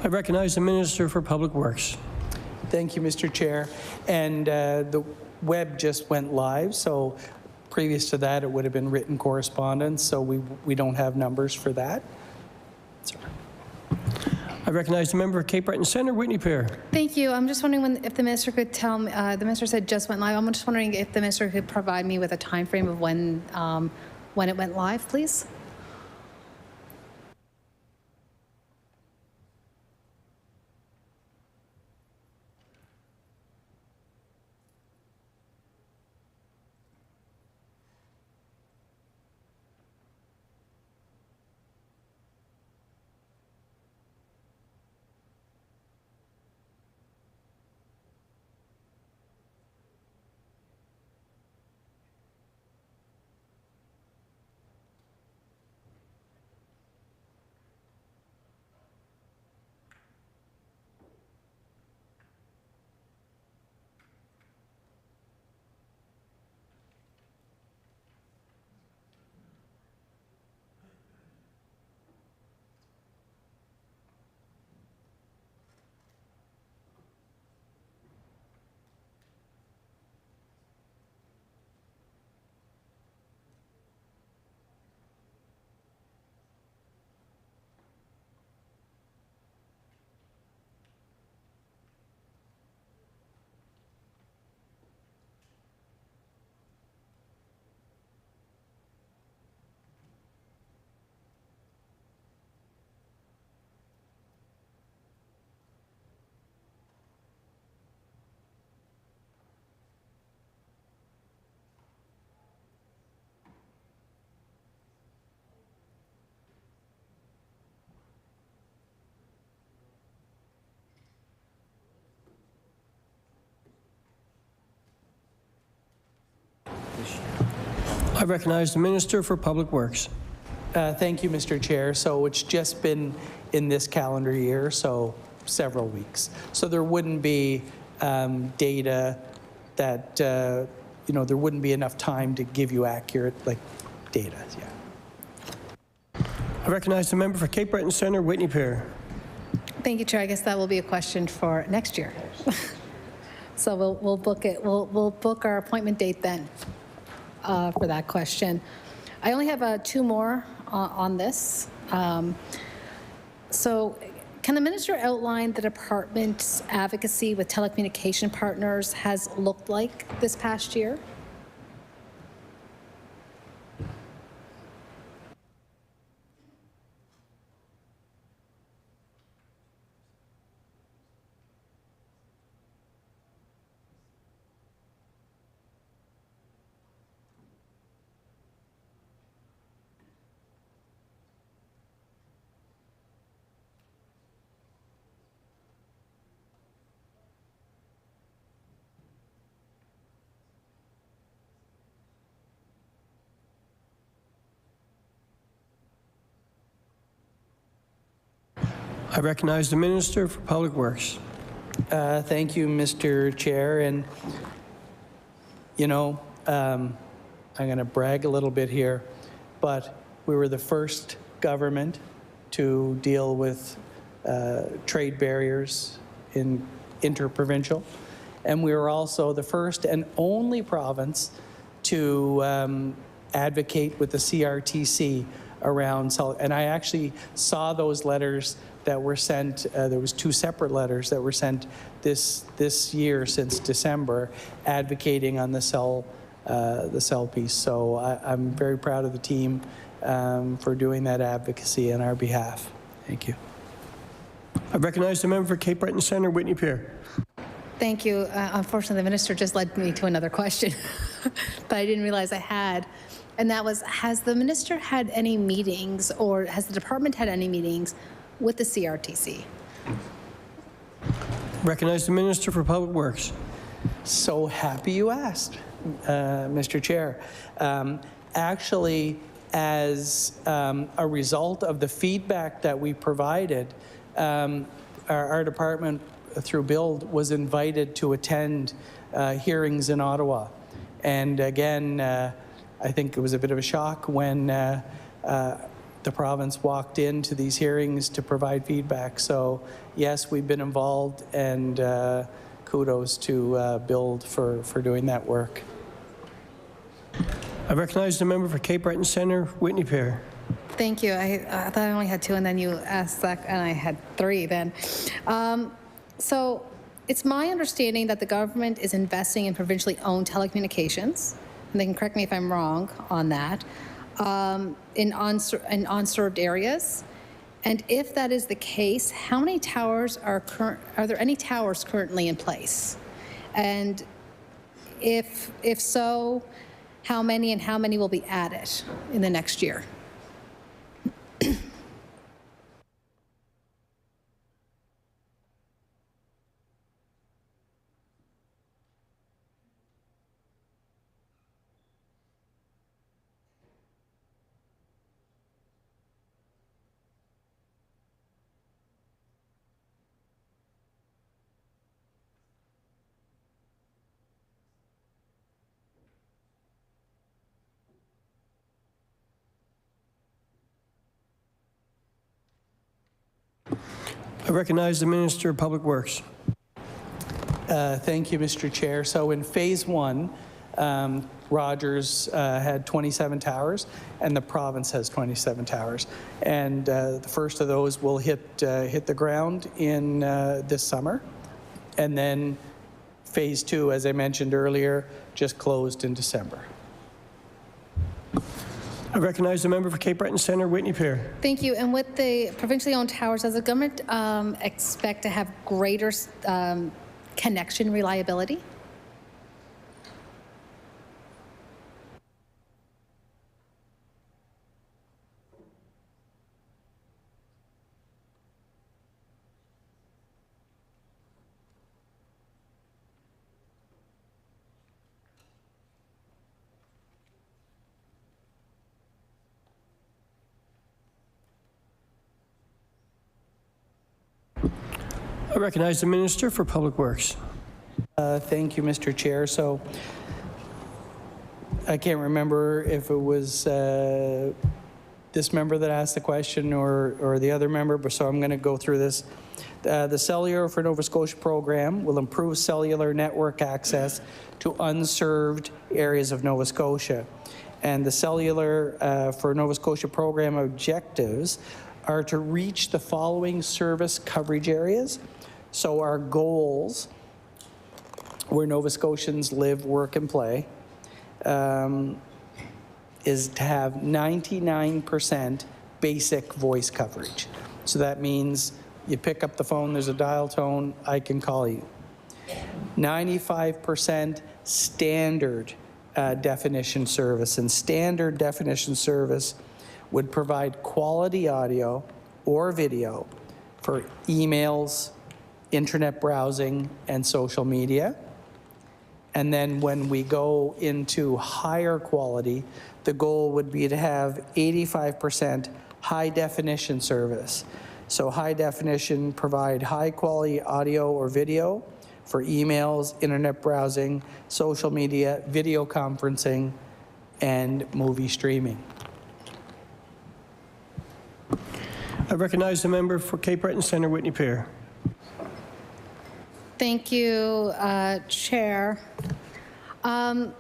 S3: I recognize the Minister for Public Works.
S14: Thank you, Mr. Chair. And the web just went live, so previous to that, it would have been written correspondence, so we don't have numbers for that. Sorry.
S3: I recognize the member for Cape Breton Centre, Whitney Pear.
S9: Thank you. I'm just wondering if the minister could tell me, the minister said just went live. I'm just wondering if the minister could provide me with a time frame of when it went live, please.
S3: I I recognize the Minister for Public Works.
S14: Thank you, Mr. Chair. So it's just been in this calendar year, so several weeks. So there wouldn't be data that, there wouldn't be enough time to give you accurate, data, yeah.
S3: I recognize the member for Cape Breton Centre, Whitney Pier.
S9: Thank you, Chair. I guess that will be a question for next year. So we'll book it. We'll book our appointment date then for that question. I only have 2 more on this. So can the minister outline the department's advocacy with telecommunication partners has looked like this past year?
S3: I recognize the Minister for Public Works.
S14: Thank you, Mr. Chair. And, I'm going to brag a little bit here, but we were the first government to deal with trade barriers in interprovincial. And we were also the first and only province to advocate with the CRTC around, and I actually saw those letters that were sent. There was 2 separate letters that were sent this year since December, advocating on the cell piece. So I'm very proud of the team for doing that advocacy on our behalf. Thank you.
S3: I recognize the member for Cape Breton Centre, Whitney Pier.
S9: Thank you. Unfortunately, the minister just led me to another question that I didn't realize I had. And that was, has the minister had any meetings, or has the department had any meetings with the CRTC?
S3: Recognize the Minister for Public Works.
S14: So happy you asked, Mr. Chair. Actually, as a result of the feedback that we provided, our department, through BUILD, was invited to attend hearings in Ottawa. And again, I think it was a bit of a shock when the province walked into these hearings to provide feedback. So yes, we've been involved, and kudos to BUILD for doing that work.
S3: I recognize the member for Cape Breton Centre, Whitney Pier.
S9: Thank you. I thought I only had 2, and then you asked that, and I had 3 then. So it's my understanding that the government is investing in provincially owned telecommunications, and they can correct me if I'm wrong on that, in unserved areas. And if that is the case, how many towers are there any towers currently in place? And if so, how many, and how many will be added in the next year?
S3: I recognize the Minister of Public Works.
S14: Thank you, Mr. Chair. So in Phase 1, Rogers had 27 towers, and the province has 27 towers. And the first of those will hit the ground in this summer. And then Phase 2, as I mentioned earlier, just closed in December.
S3: I recognize the member for Cape Breton Centre, Whitney Pier.
S9: Thank you. And with the provincially owned towers, does the government expect to have greater connection reliability?
S3: I recognize the Minister for Public Works.
S14: Thank you, Mr. Chair. So I can't remember if it was this member that asked the question or the other member, but so I'm going to go through this. The Cellular for Nova Scotia program will improve cellular network access to unserved areas of Nova Scotia. And the Cellular for Nova Scotia program objectives are to reach the following service coverage areas. So our goals, where Nova Scotians live, work, and play, is to have 99% basic voice coverage. So that means you pick up the phone, there's a dial tone, I can call you. 95% standard definition service, and standard definition service would provide quality audio or video for emails, internet browsing, and social media. And then when we go into higher quality, the goal would be to have 85% high definition service. So high definition provide high quality audio or video for emails, internet browsing, social media, video conferencing, and movie streaming.
S3: I recognize the member for Cape Breton Centre, Whitney Pier.
S9: Thank you, Chair. To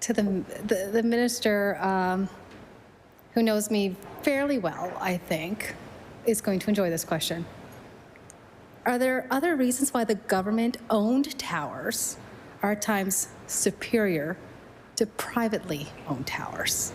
S9: the Minister, who knows me fairly well, I think, is going to enjoy this question. Are there other reasons why the government-owned towers are at times superior to privately owned towers?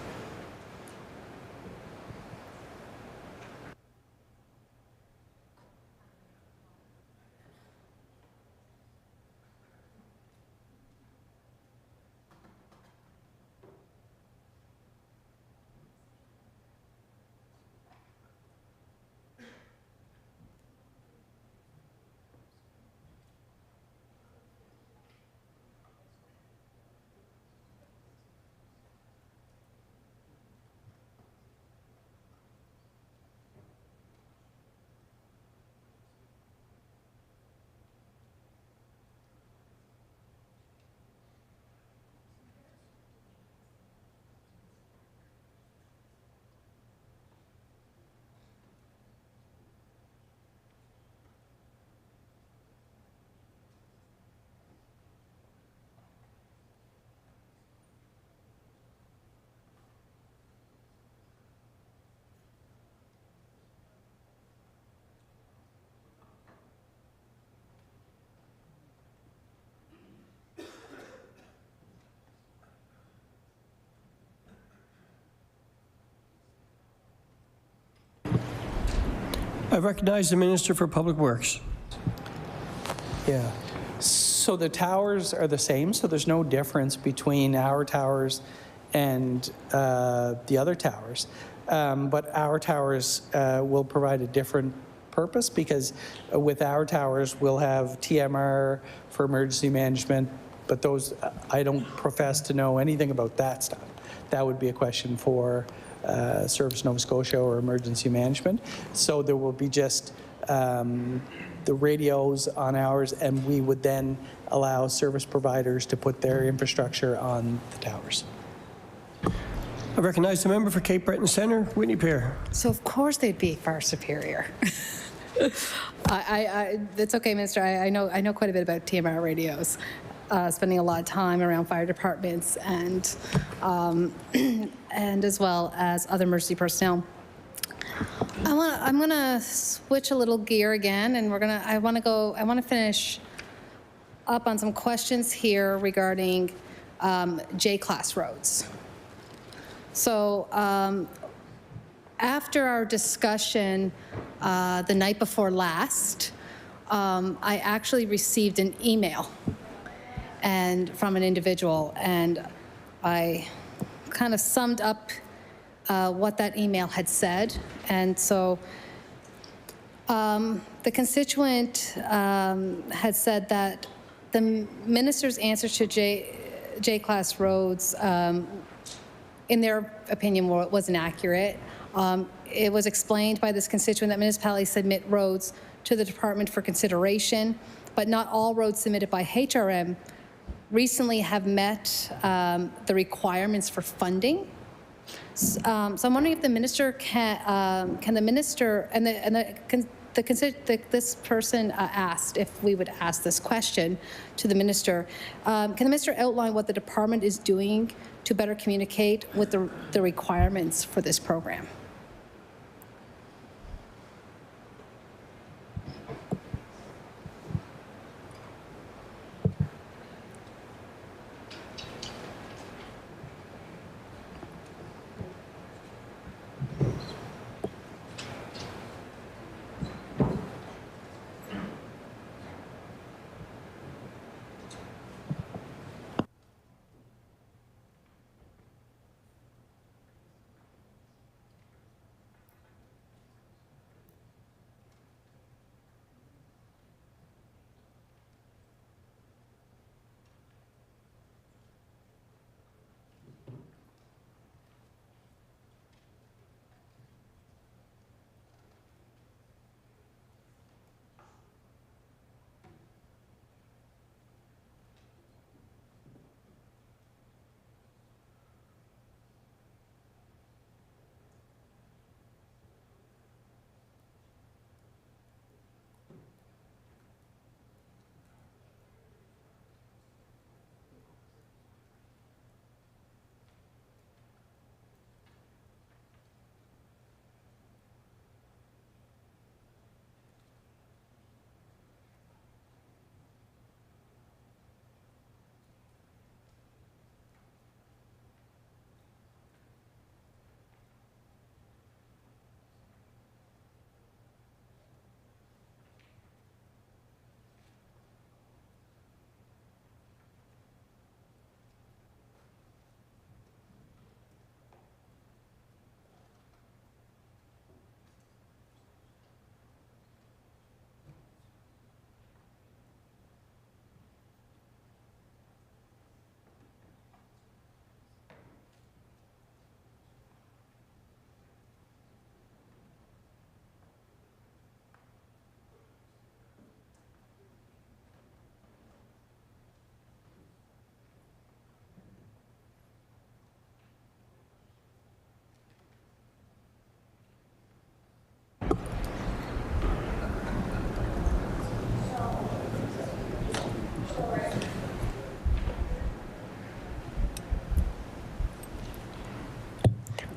S3: I recognize the Minister for Public Works.
S14: Yeah. So the towers are the same, so there's no difference between our towers and the other towers. But our towers will provide a different purpose, because with our towers we'll have TMR for emergency management, but those, I don't profess to know anything about that stuff. That would be a question for Service Nova Scotia or emergency management. So there will be just the radios on ours, and we would then allow service providers to put their infrastructure on the towers.
S3: I recognize the member for Cape Breton Centre, Whitney Pier.
S9: So of course they'd be far superior. It's okay, Minister. I know quite a bit about TMR radios. Spending a lot of time around fire departments and as well as other emergency personnel. I'm gonna switch a little gear again, and I want to finish up on some questions here regarding J-class roads. So after our discussion the night before last, I actually received an email from an individual, and I kind of summed up what that email had said. And so the constituent had said that the minister's answer to J-class roads, in their opinion, was inaccurate. It was explained by this constituent that municipalities submit roads to the department for consideration, but not all roads submitted by HRM recently have met the requirements for funding. So I'm wondering if the minister can the minister and this person asked if we would ask this question to the minister. Can the minister outline what the department is doing to better communicate with the requirements for this program?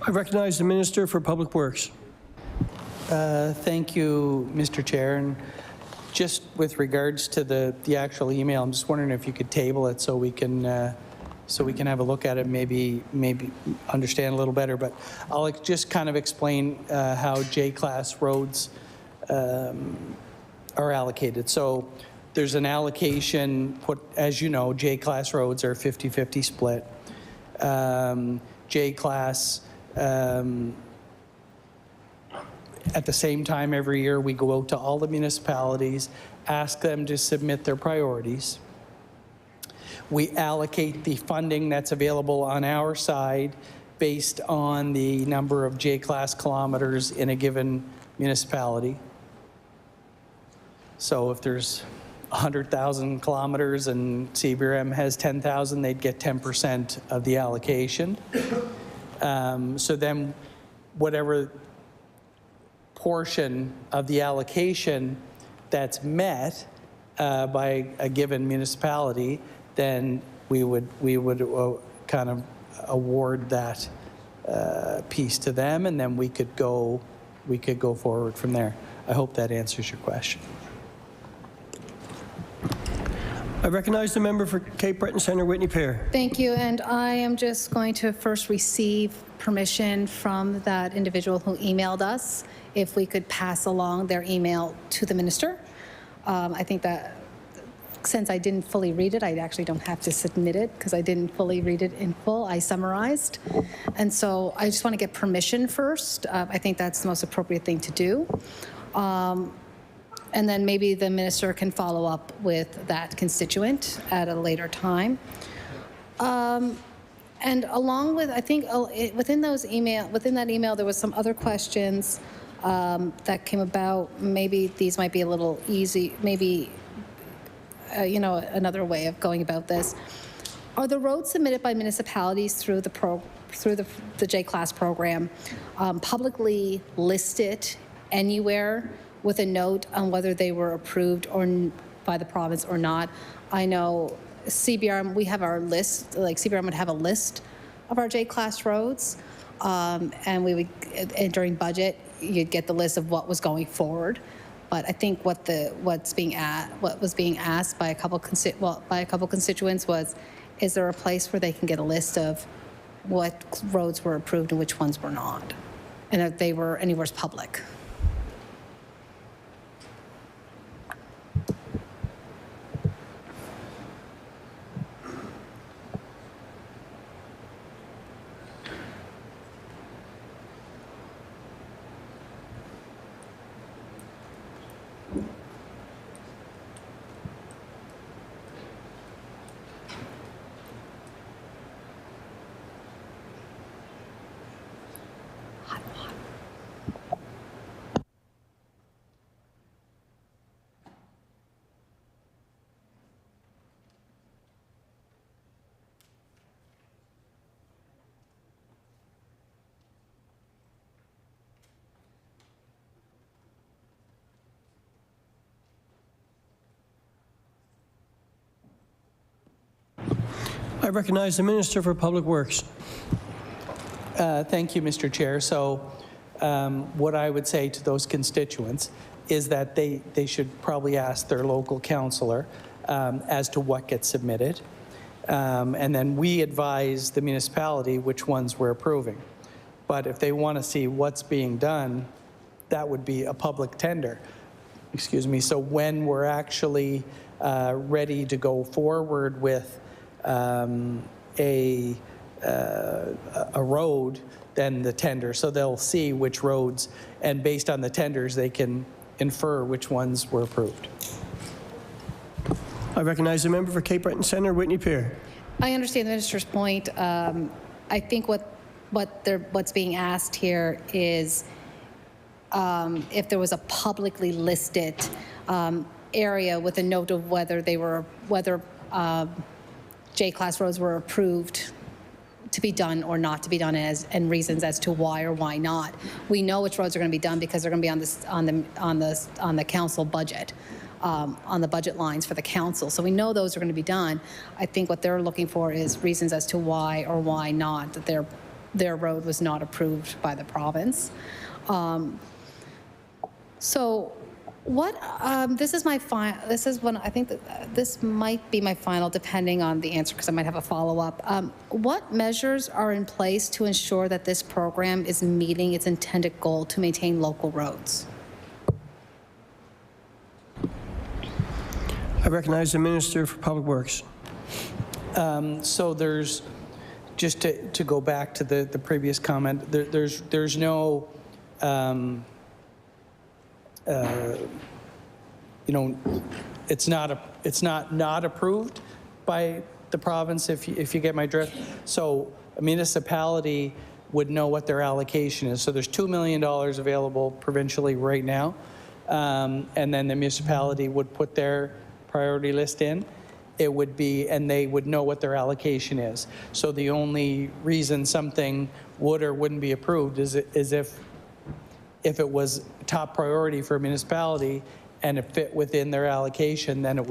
S3: I recognize the Minister for Public Works.
S14: Thank you, Mr. Chair. And just with regards to the actual email, I'm just wondering if you could table it so we can have a look at it, maybe understand a little better. But I'll just kind of explain how J-class roads are allocated. So there's an allocation put, as you know, J-class roads are 50-50 split. J-class, at the same time every year we go out to all the municipalities, ask them to submit their priorities. We allocate the funding that's available on our side based on the number of J-class kilometers in a given municipality. So if there's 100,000 kilometers and CBRM has 10,000, they'd get 10% of the allocation. So then whatever portion of the allocation that's met by a given municipality, then we would kind of award that piece to them, and then we could go forward from there. I hope that answers your question.
S3: I recognize the member for Cape Breton Centre, Whitney Pear.
S9: Thank you, and I am just going to first receive permission from that individual who emailed us, if we could pass along their email to the minister. I think that since I didn't fully read it, I actually don't have to submit it because I didn't fully read it in full. I summarized. And so I just want to get permission first. I think that's the most appropriate thing to do. And then maybe the minister can follow up with that constituent at a later time. And along with, I think within that email, there was some other questions that came about. Maybe these might be a little easy, maybe, another way of going about this. Are the roads submitted by municipalities through the J-Class program publicly listed anywhere with a note on whether they were approved by the province or not? I know CBRM, we have our list, like CBRM would have a list of our J-Class roads, and we would, and during budget, you'd get the list of what was going forward. But I think what was being asked by a couple constituents was, is there a place where they can get a list of what roads were approved and which ones were not, and if they were anywhere public?
S3: I recognize the Minister for Public Works.
S14: Thank you, Mr. Chair. So what I would say to those constituents is that they should probably ask their local councillor as to what gets submitted. And then we advise the municipality which ones we're approving. But if they want to see what's being done, that would be a public tender. Excuse me. So when we're actually ready to go forward with a road, then the tender. So they'll see which roads, and based on the tenders, they can infer which ones were approved.
S3: I recognize the member for Cape Breton Centre, Whitney Peer.
S9: I understand the minister's point. I think what's being asked here is if there was a publicly listed area with a note of whether J-Class roads were approved to be done or not to be done, and reasons as to why or why not. We know which roads are going to be done because they're going to be on the council budget, on the budget lines for the council. So we know those are going to be done. I think what they're looking for is reasons as to why or why not that their road was not approved by the province. So what, this is my final, this is when I think that this might be my final, depending on the answer, because I might have a follow-up. What measures are in place to ensure that this program is meeting its intended goal to maintain local roads?
S3: I recognize the Minister for Public Works.
S14: So there's, just to go back to the previous comment, there's no it's not approved by the province, if you get my drift. So a municipality would know what their allocation is. So there's $2 million available provincially right now, and then the municipality would put their priority list in. It would be, and they would know what their allocation is. So the only reason something would or wouldn't be approved is if it was top priority for a municipality and it fit within their allocation, then it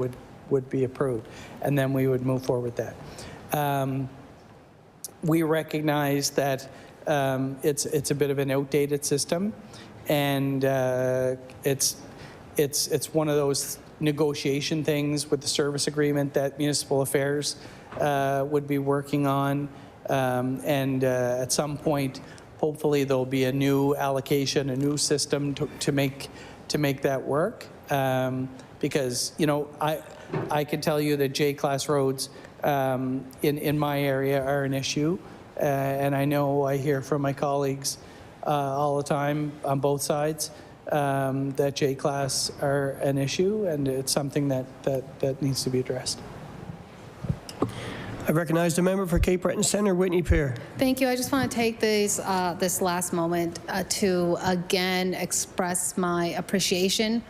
S14: would be approved. And then we would move forward with that. We recognize that it's a bit of an outdated system, and it's one of those negotiation things with the service agreement that Municipal Affairs would be working on, and at some point, hopefully there'll be a new allocation, a new system to make that work. Because I can tell you that J-Class roads in my area are an issue, and I hear from my colleagues all the time on both sides that J-Class are an issue, and it's something that needs to be addressed.
S3: I recognize the member for Cape Breton Centre, Whitney Pear.
S9: Thank you. I just want to take this last moment to again express my appreciation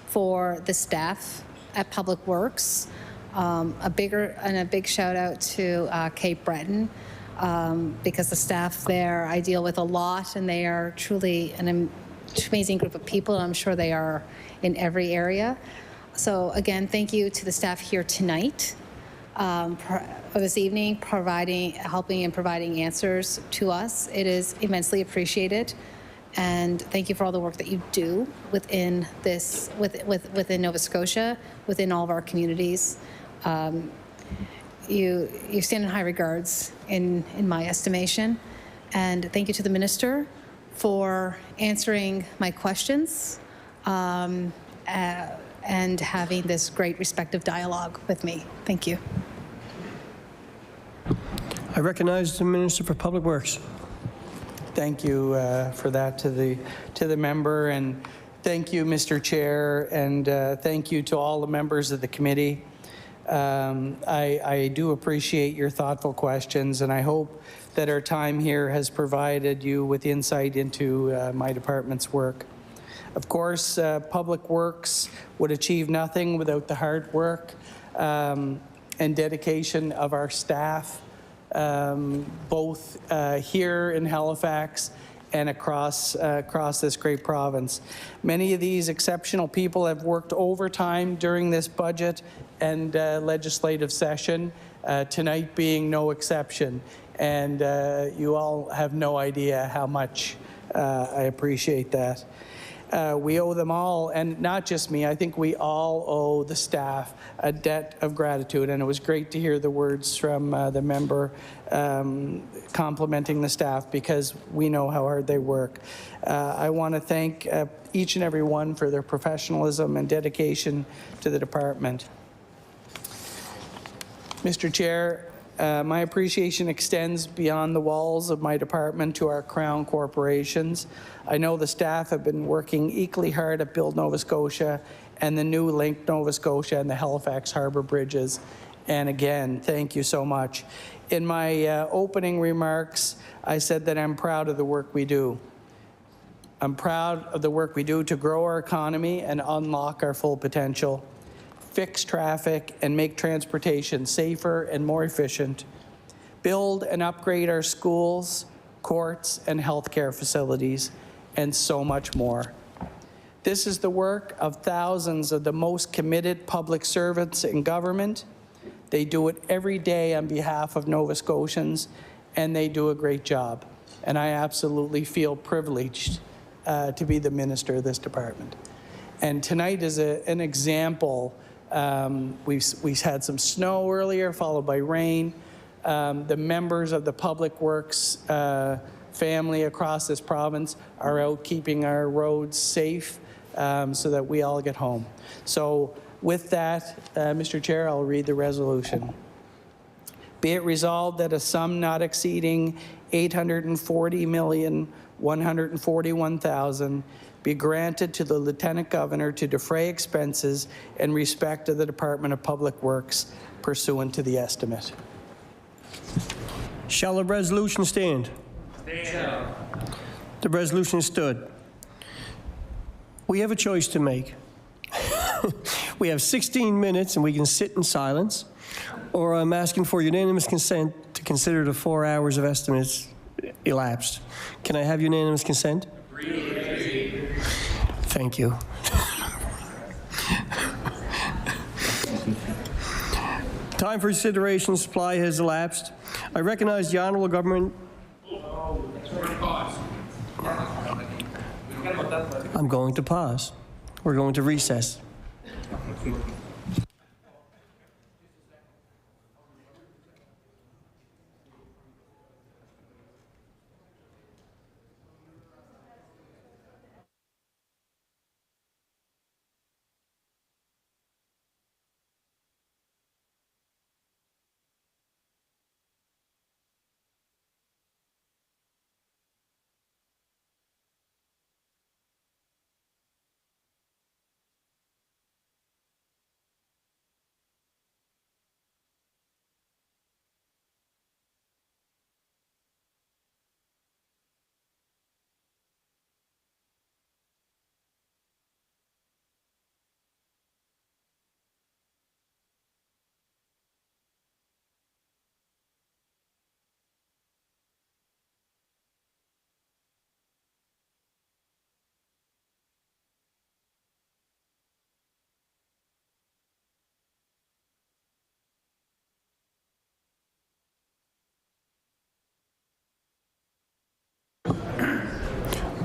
S9: for the staff at Public Works. A big shout out to Cape Breton because the staff there I deal with a lot, and they are truly an amazing group of people. And I'm sure they are in every area. So again, thank you to the staff here tonight. This evening, helping and providing answers to us. It is immensely appreciated, and thank you for all the work that you do within within Nova Scotia, within all of our communities. You stand in high regards in my estimation, and thank you to the minister for answering my questions and having this great respectful dialogue with me. Thank you.
S3: I recognize the Minister for Public Works.
S14: Thank you for that to the member, and thank you, Mr. Chair, and thank you to all the members of the committee. I do appreciate your thoughtful questions, and I hope that our time here has provided you with insight into my department's work. Of course, Public Works would achieve nothing without the hard work and dedication of our staff, both here in Halifax and across this great province. Many of these exceptional people have worked overtime during this budget and legislative session, tonight being no exception. And you all have no idea how much I appreciate that. We owe them all, and not just me, I think we all owe the staff a debt of gratitude, and it was great to hear the words from the member complimenting the staff, because we know how hard they work. I want to thank each and every one for their professionalism and dedication to the department. Mr. Chair, my appreciation extends beyond the walls of my department to our Crown corporations. I know the staff have been working equally hard at Build Nova Scotia and the new Link Nova Scotia and the Halifax Harbour Bridges. And again, thank you so much. In my opening remarks, I said that I'm proud of the work we do. I'm proud of the work we do to grow our economy and unlock our full potential, fix traffic and make transportation safer and more efficient, build and upgrade our schools, courts, and healthcare facilities, and so much more. This is the work of thousands of the most committed public servants in government. They do it every day on behalf of Nova Scotians, and they do a great job. And I absolutely feel privileged to be the minister of this department. And tonight is an example. We've had some snow earlier, followed by rain. The members of the Public Works family across this province are out keeping our roads safe so that we all get home. So with that, Mr. Chair, I'll read the resolution. Be it resolved that a sum not exceeding $840,141,000 be granted to the Lieutenant Governor to defray expenses in respect of the Department of Public Works pursuant to the estimate.
S3: Shall the resolution stand? Stand. The resolution stood. We have a choice to make. We have 16 minutes and we can sit in silence, or I'm asking for unanimous consent to consider the 4 hours of estimates elapsed. Can I have unanimous consent? Agreed. Thank you. Time for consideration supply has elapsed. I recognize the Honourable Government. I'm going to pause. We're going to recess.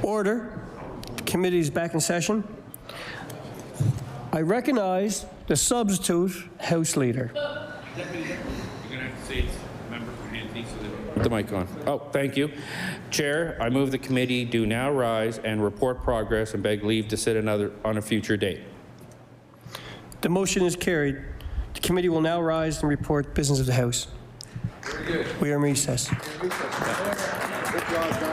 S3: Order. The committee is back in session. I recognize the substitute House Leader.
S19: Put the mic on. Oh, thank you. Chair, I move the committee do now rise and report progress and beg leave to sit on a future date.
S3: The motion is carried. The committee will now rise and report business of the House.
S19: Very good.
S3: We are in recess.
S19: Good job,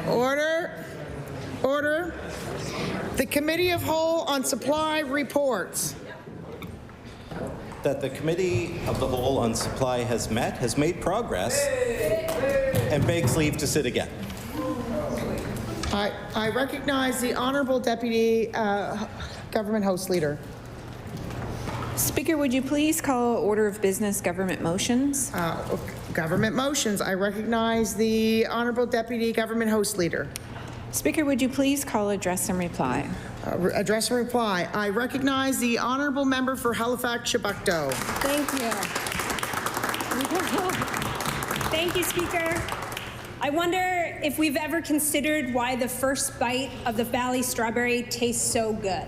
S1: Order. Order. The Committee of Whole on Supply reports.
S20: That the Committee of the Whole on Supply has met, has made progress, and begs leave to sit again.
S1: I recognize the Honourable Deputy Government House Leader.
S21: Speaker, would you please call order of business government motions?
S1: Government motions. I recognize the Honourable Deputy Government House Leader.
S21: Speaker, would you please call address and reply?
S1: Address and reply. I recognize the Honourable Member for Halifax-Chebucto.
S7: Thank you. Thank you, Speaker. I wonder if we've ever considered why the first bite of the Valley strawberry tastes so good.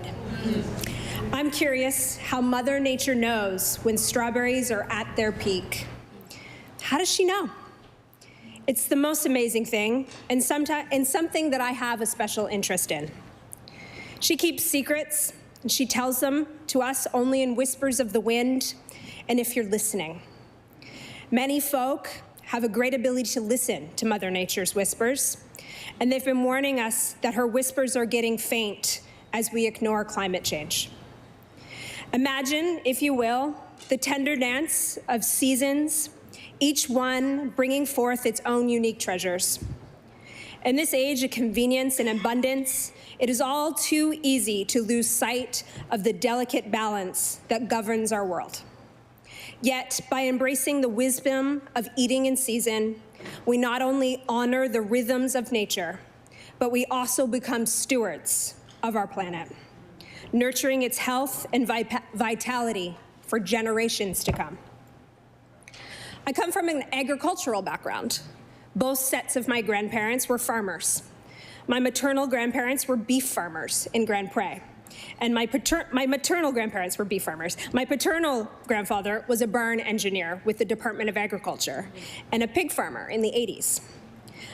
S7: I'm curious how Mother Nature knows when strawberries are at their peak. How does she know? It's the most amazing thing, and something that I have a special interest in. She keeps secrets, and she tells them to us only in whispers of the wind, and if you're listening. Many folk have a great ability to listen to Mother Nature's whispers, and they've been warning us that her whispers are getting faint as we ignore climate change. Imagine, if you will, the tender dance of seasons, each one bringing forth its own unique treasures. In this age of convenience and abundance, it is all too easy to lose sight of the delicate balance that governs our world. Yet, by embracing the wisdom of eating in season, we not only honor the rhythms of nature, but we also become stewards of our planet, nurturing its health and vitality for generations to come. I come from an agricultural background. Both sets of my grandparents were farmers. My maternal grandparents were beef farmers in Grand Pré, and my maternal grandparents were beef farmers. My paternal grandfather was a barn engineer with the Department of Agriculture and a pig farmer in the 80s.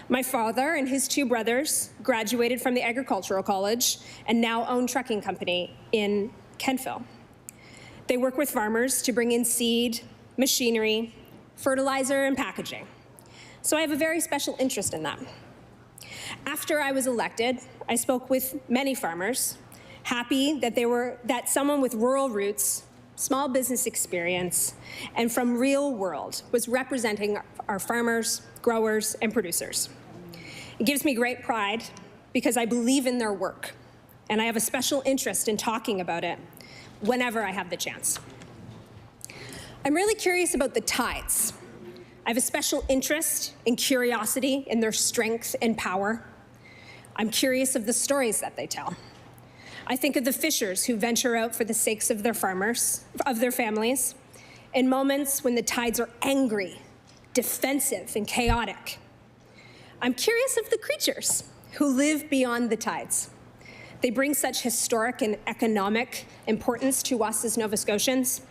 S7: My father and his two brothers graduated from the Agricultural College and now own a trucking company in Kentville. They work with farmers to bring in seed, machinery, fertilizer, and packaging. So I have a very special interest in that. After I was elected, I spoke with many farmers, happy that someone with rural roots, small business experience, and from real world was representing our farmers, growers, and producers. It gives me great pride because I believe in their work, and I have a special interest in talking about it whenever I have the chance. I'm really curious about the tides. I have a special interest and curiosity in their strength and power. I'm curious of the stories that they tell. I think of the fishers who venture out for the sakes of their farmers, of their families, in moments when the tides are angry, defensive, and chaotic. I'm curious of the creatures who live beyond the tides. They bring such historic and economic importance to us as Nova Scotians.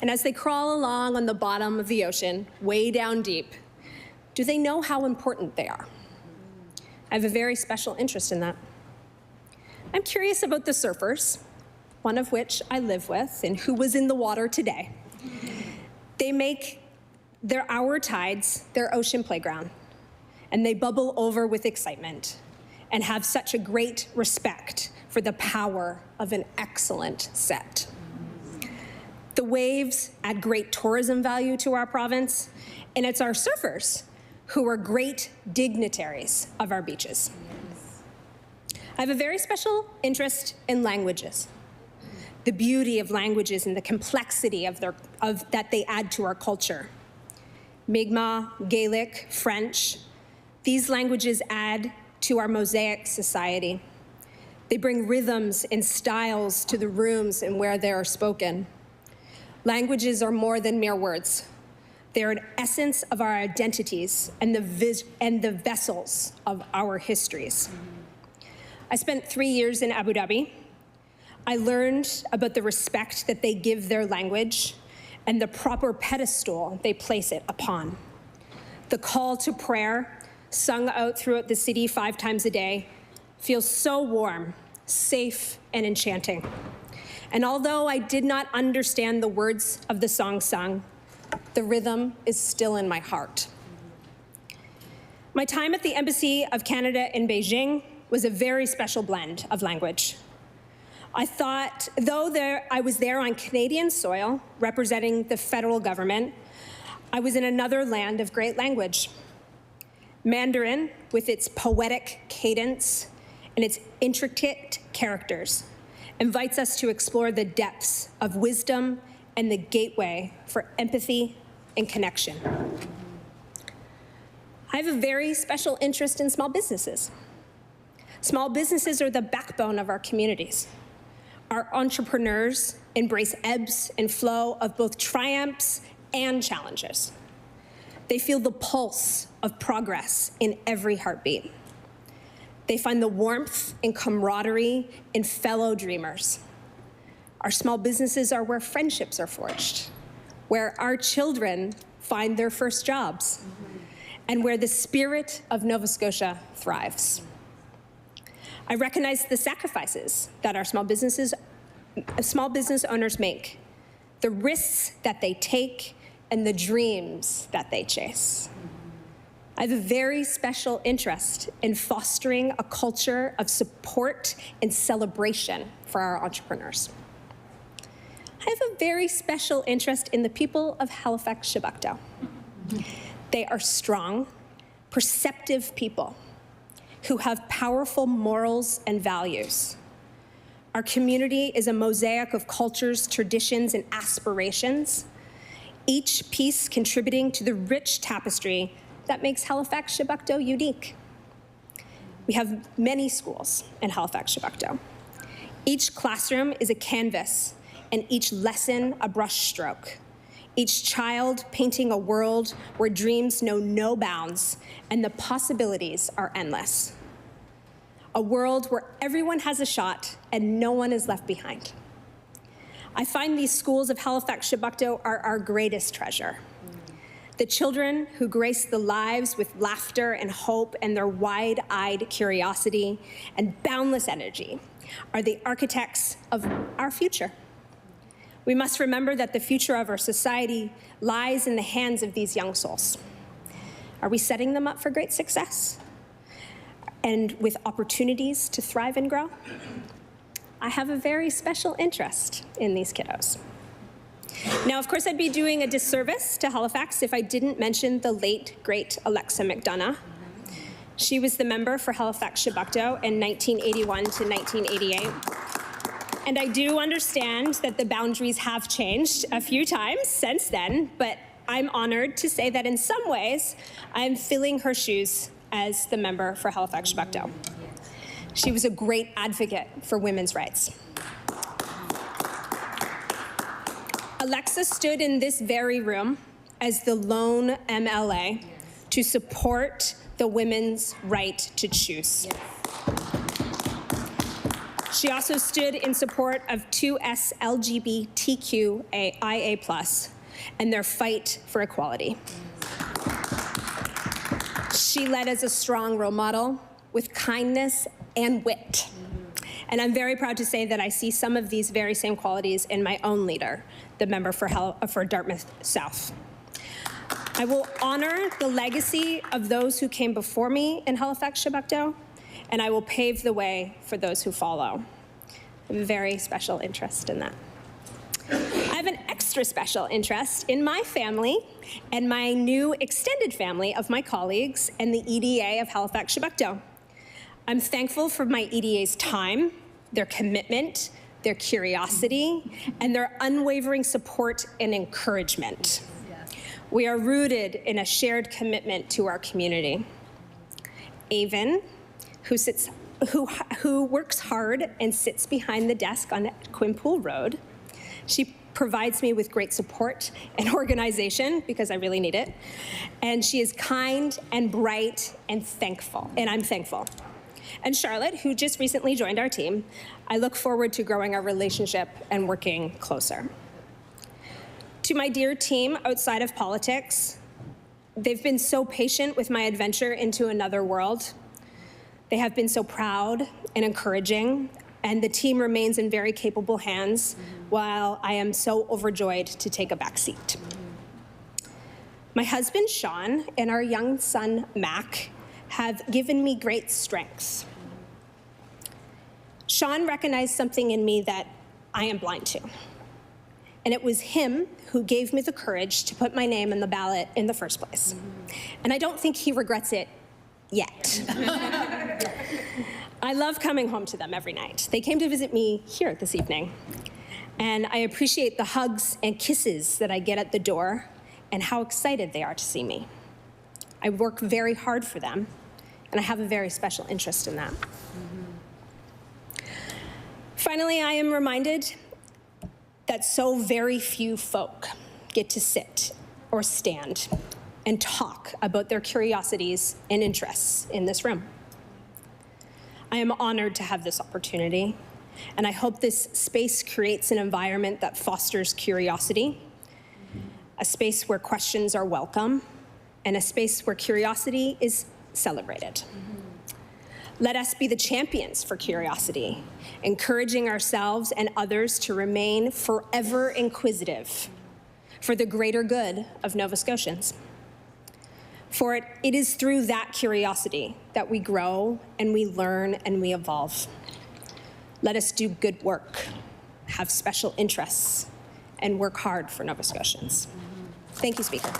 S7: And as they crawl along on the bottom of the ocean, way down deep, do they know how important they are? I have a very special interest in that. I'm curious about the surfers, one of which I live with and who was in the water today. They make our tides their ocean playground, and they bubble over with excitement and have such a great respect for the power of an excellent set. The waves add great tourism value to our province, and it's our surfers who are great dignitaries of our beaches. I have a very special interest in languages, the beauty of languages and the complexity that they add to our culture. Mi'kmaq, Gaelic, French, these languages add to our mosaic society. They bring rhythms and styles to the rooms and where they are spoken. Languages are more than mere words. They are an essence of our identities and the vessels of our histories. I spent 3 years in Abu Dhabi. I learned about the respect that they give their language and the proper pedestal they place it upon. The call to prayer, sung out throughout the city 5 times a day, feels so warm, safe, and enchanting. And although I did not understand the words of the song sung, the rhythm is still in my heart. My time at the Embassy of Canada in Beijing was a very special blend of language. I thought, I was there on Canadian soil representing the federal government, I was in another land of great language. Mandarin, with its poetic cadence and its intricate characters, invites us to explore the depths of wisdom and the gateway for empathy and connection. I have a very special interest in small businesses. Small businesses are the backbone of our communities. Our entrepreneurs embrace ebbs and flow of both triumphs and challenges. They feel the pulse of progress in every heartbeat. They find the warmth and camaraderie in fellow dreamers. Our small businesses are where friendships are forged, where our children find their first jobs, and where the spirit of Nova Scotia thrives. I recognize the sacrifices that our small business owners make, the risks that they take, and the dreams that they chase. I have a very special interest in fostering a culture of support and celebration for our entrepreneurs. I have a very special interest in the people of Halifax-Chebucto. They are strong, perceptive people who have powerful morals and values. Our community is a mosaic of cultures, traditions, and aspirations, each piece contributing to the rich tapestry that makes Halifax-Chebucto unique. We have many schools in Halifax-Chebucto. Each classroom is a canvas, and each lesson a brushstroke. Each child painting a world where dreams know no bounds and the possibilities are endless. A world where everyone has a shot and no one is left behind. I find these schools of Halifax-Chebucto are our greatest treasure. The children who grace the lives with laughter and hope and their wide-eyed curiosity and boundless energy are the architects of our future. We must remember that the future of our society lies in the hands of these young souls. Are we setting them up for great success and with opportunities to thrive and grow? I have a very special interest in these kiddos. Now, of course, I'd be doing a disservice to Halifax if I didn't mention the late, great Alexa McDonough. She was the member for Halifax-Chebucto in 1981 to 1988. And I do understand that the boundaries have changed a few times since then, but I'm honored to say that in some ways, I'm filling her shoes as the member for Halifax-Chebucto. She was a great advocate for women's rights. Alexa stood in this very room as the lone MLA to support the women's right to choose. She also stood in support of 2S LGBTQIA+ and their fight for equality. She led as a strong role model with kindness and wit. And I'm very proud to say that I see some of these very same qualities in my own leader, the member for Dartmouth South. I will honor the legacy of those who came before me in Halifax-Chebucto, and I will pave the way for those who follow. I have a very special interest in that. I have an extra special interest in my family and my new extended family of my colleagues and the EDA of Halifax-Chebucto. I'm thankful for my EDA's time, their commitment, their curiosity, and their unwavering support and encouragement. We are rooted in a shared commitment to our community. Avon, who works hard and sits behind the desk on Quinpool Road, she provides me with great support and organization because I really need it. And she is kind and bright and thankful, and I'm thankful. And Charlotte, who just recently joined our team, I look forward to growing our relationship and working closer. To my dear team outside of politics, they've been so patient with my adventure into another world. They have been so proud and encouraging, and the team remains in very capable hands while I am so overjoyed to take a back seat. My husband, Sean, and our young son, Mac, have given me great strengths. Sean recognized something in me that I am blind to. And it was him who gave me the courage to put my name in the ballot in the first place. And I don't think he regrets it yet. I love coming home to them every night. They came to visit me here this evening. And I appreciate the hugs and kisses that I get at the door and how excited they are to see me. I work very hard for them, and I have a very special interest in that. Finally, I am reminded that so very few folk get to sit or stand and talk about their curiosities and interests in this room. I am honored to have this opportunity, and I hope this space creates an environment that fosters curiosity, a space where questions are welcome, and a space where curiosity is celebrated. Let us be the champions for curiosity, encouraging ourselves and others to remain forever inquisitive for the greater good of Nova Scotians. For it is through that curiosity that we grow and we learn and we evolve. Let us do good work, have special interests, and work hard for Nova Scotians. Thank you, Speaker.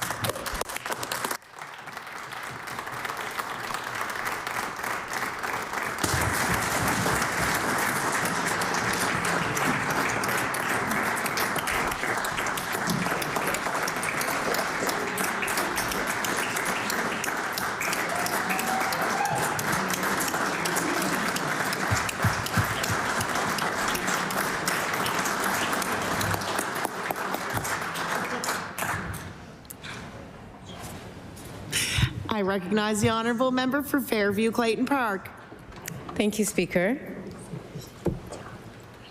S1: I recognize the honourable member for Fairview Clayton Park.
S5: Thank you, Speaker.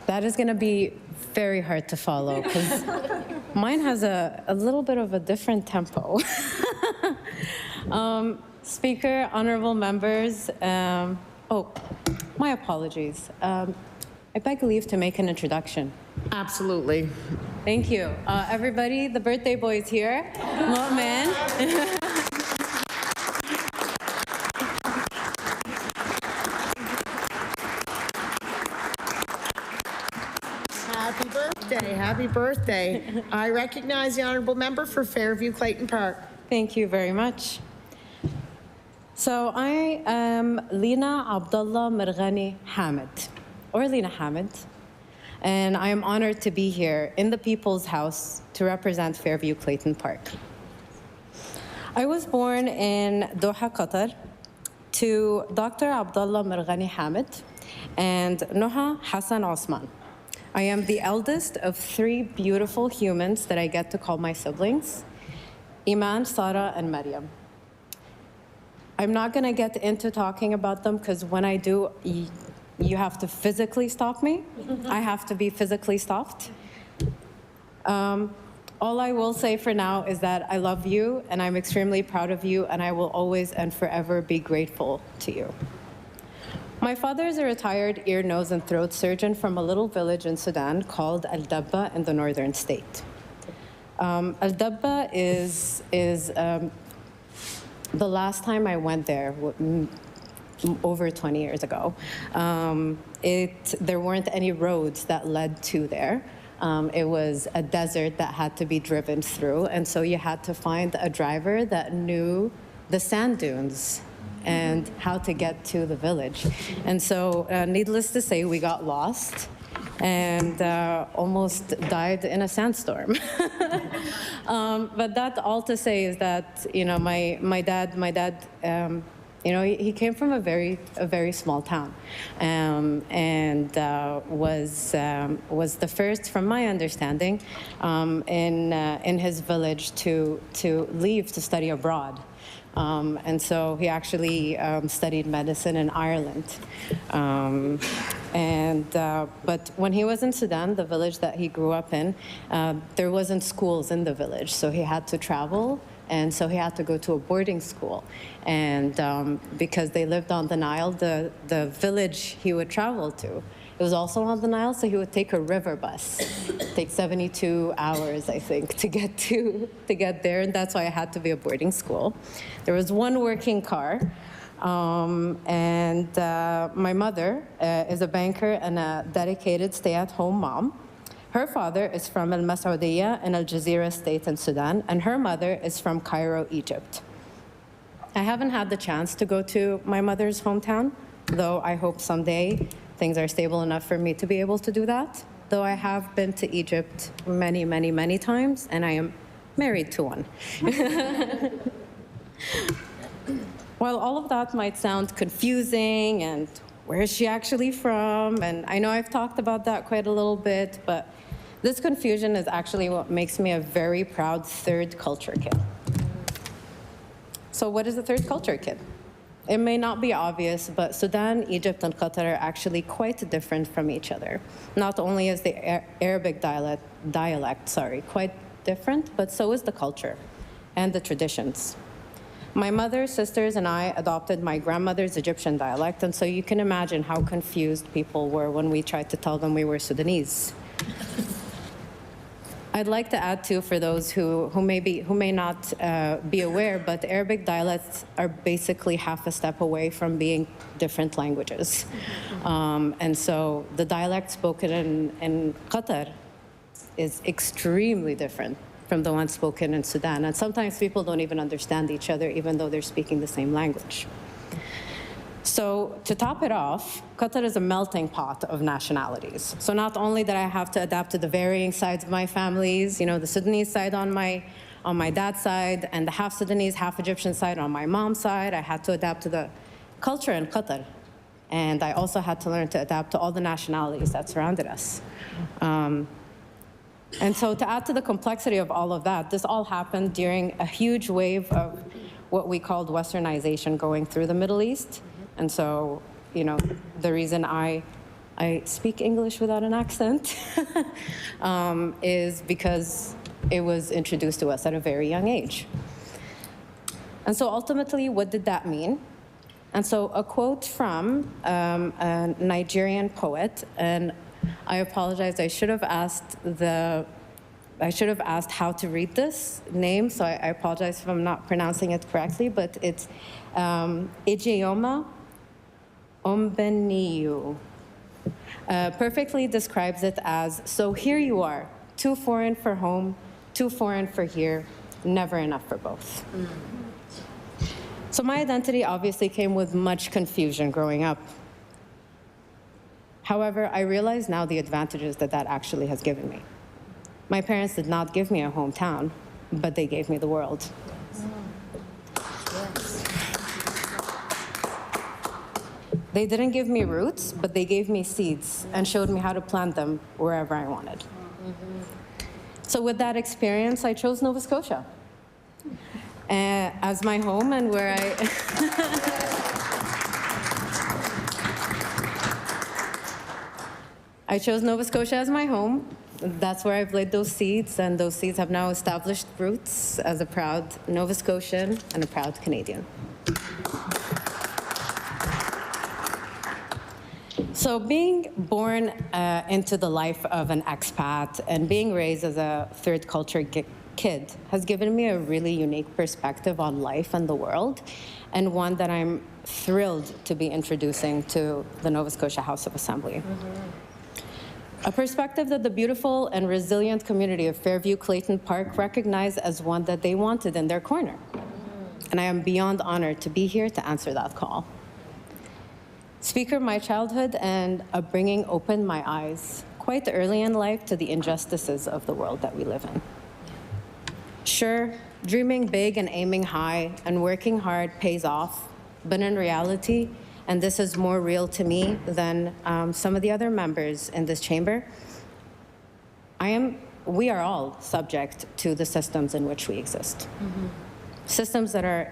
S5: That is going to be very hard to follow because mine has a little bit of a different tempo. Speaker, honourable members, my apologies. I beg leave to make an introduction.
S1: Absolutely.
S5: Thank you. Everybody, the birthday boy is here. Man.
S1: Happy birthday. I recognize the honourable member for Fairview Clayton Park.
S5: Thank you very much. So I am Lina Abdullah Mirghani Hamid, or Lina Hamid, and I am honored to be here in the People's House to represent Fairview Clayton Park. I was born in Doha, Qatar, to Dr. Abdullah Mirghani Hamid and Noha Hassan Osman. I am the eldest of 3 beautiful humans that I get to call my siblings, Iman, Sarah, and Maryam. I'm not going to get into talking about them because when I do, you have to physically stop me. I have to be physically stopped. All I will say for now is that I love you and I'm extremely proud of you and I will always and forever be grateful to you. My father is a retired ear, nose, and throat surgeon from a little village in Sudan called Al-Dabba in the northern state. Al-Dabba is the last time I went there, over 20 years ago, there weren't any roads that led to there. It was a desert that had to be driven through, and so you had to find a driver that knew the sand dunes and how to get to the village. And so, needless to say, we got lost and almost died in a sandstorm. But that all to say is that, you know, my dad, you know, he came from a very small town, and was the first, from my understanding, in his village to leave to study abroad. And so he actually studied medicine in Ireland. But when he was in Sudan, the village that he grew up in, there wasn't schools in the village, so he had to travel. And so he had to go to a boarding school. And because they lived on the Nile, the village he would travel to, it was also on the Nile, so he would take a river bus. Take 72 hours, I think, to get there, and that's why it had to be a boarding school. There was one working car, My mother is a banker and a dedicated stay-at-home mom. Her father is from Al Mas'udiyya in Al Jazeera state in Sudan, and her mother is from Cairo, Egypt. I haven't had the chance to go to my mother's hometown, though I hope someday things are stable enough for me to be able to do that. Though I have been to Egypt many, many, many times, and I am married to one. While all of that might sound confusing, and where is she actually from? And I know I've talked about that quite a little bit, but this confusion is actually what makes me a very proud third culture kid. So what is a third culture kid? It may not be obvious, but Sudan, Egypt, and Qatar are actually quite different from each other. Not only is the Arabic dialect, quite different, but so is the culture and the traditions. My mother, sisters, and I adopted my grandmother's Egyptian dialect, and so you can imagine how confused people were when we tried to tell them we were Sudanese. I'd like to add, too, for those who may not be aware, but Arabic dialects are basically half a step away from being different languages. And so the dialect spoken in Qatar is extremely different from the one spoken in Sudan. And sometimes people don't even understand each other, even though they're speaking the same language. So to top it off, Qatar is a melting pot of nationalities. So not only did I have to adapt to the varying sides of my families, the Sudanese side on my dad's side, and the half Sudanese, half Egyptian side on my mom's side, I had to adapt to the culture in Qatar. And I also had to learn to adapt to all the nationalities that surrounded us. And so to add to the complexity of all of that, this all happened during a huge wave of what we called Westernization going through the Middle East. And so, the reason I speak English without an accent is because it was introduced to us at a very young age. And so ultimately, what did that mean? And so a quote from a Nigerian poet, and I apologize, I should have asked how to read this name, so I apologize if I'm not pronouncing it correctly, but it's Ijeoma Ombeniyu. Perfectly describes it as, so here you are, too foreign for home, too foreign for here, never enough for both. So my identity obviously came with much confusion growing up. However, I realize now the advantages that actually has given me. My parents did not give me a hometown, but they gave me the world. They didn't give me roots, but they gave me seeds and showed me how to plant them wherever I wanted. So with that experience, I chose Nova Scotia as my home and where I chose Nova Scotia as my home. That's where I've laid those seeds, and those seeds have now established roots as a proud Nova Scotian and a proud Canadian. So being born into the life of an expat and being raised as a third culture kid has given me a really unique perspective on life and the world, and one that I'm thrilled to be introducing to the Nova Scotia House of Assembly. A perspective that the beautiful and resilient community of Fairview-Clayton Park recognized as one that they wanted in their corner. And I am beyond honored to be here to answer that call. Speaker, my childhood and upbringing opened my eyes quite early in life to the injustices of the world that we live in. Sure, dreaming big and aiming high and working hard pays off, but in reality, and this is more real to me than some of the other members in this chamber, we are all subject to the systems in which we exist. Systems that are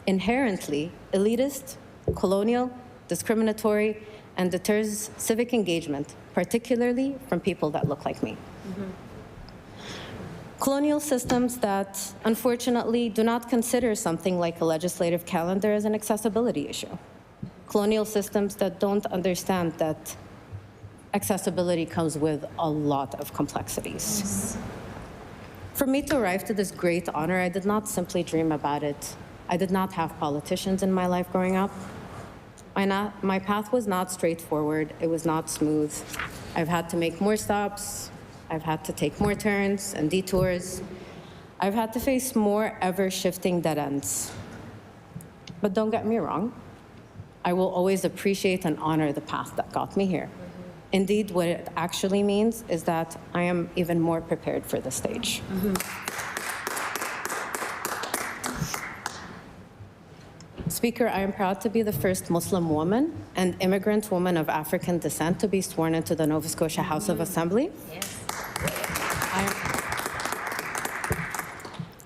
S5: inherently elitist, colonial, discriminatory, and deters civic engagement, particularly from people that look like me. Colonial systems that, unfortunately, do not consider something like a legislative calendar as an accessibility issue. Colonial systems that don't understand that accessibility comes with a lot of complexities. For me to arrive to this great honor, I did not simply dream about it. I did not have politicians in my life growing up. My path was not straightforward. It was not smooth. I've had to make more stops. I've had to take more turns and detours. I've had to face more ever-shifting dead ends. But don't get me wrong, I will always appreciate and honor the path that got me here. Indeed, what it actually means is that I am even more prepared for the stage. Speaker, I am proud to be the first Muslim woman and immigrant woman of African descent to be sworn into the Nova Scotia House of Assembly.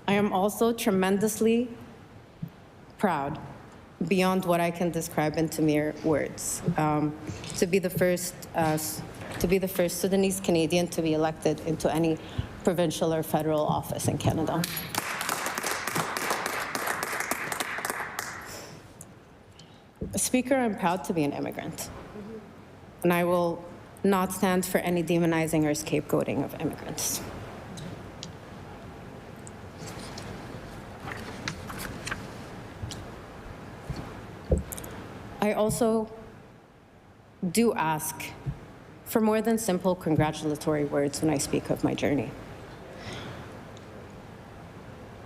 S5: I am also tremendously proud, beyond what I can describe into mere words, to be the first Sudanese Canadian to be elected into any provincial or federal office in Canada. Speaker, I'm proud to be an immigrant, and I will not stand for any demonizing or scapegoating of immigrants. I also do ask for more than simple congratulatory words when I speak of my journey.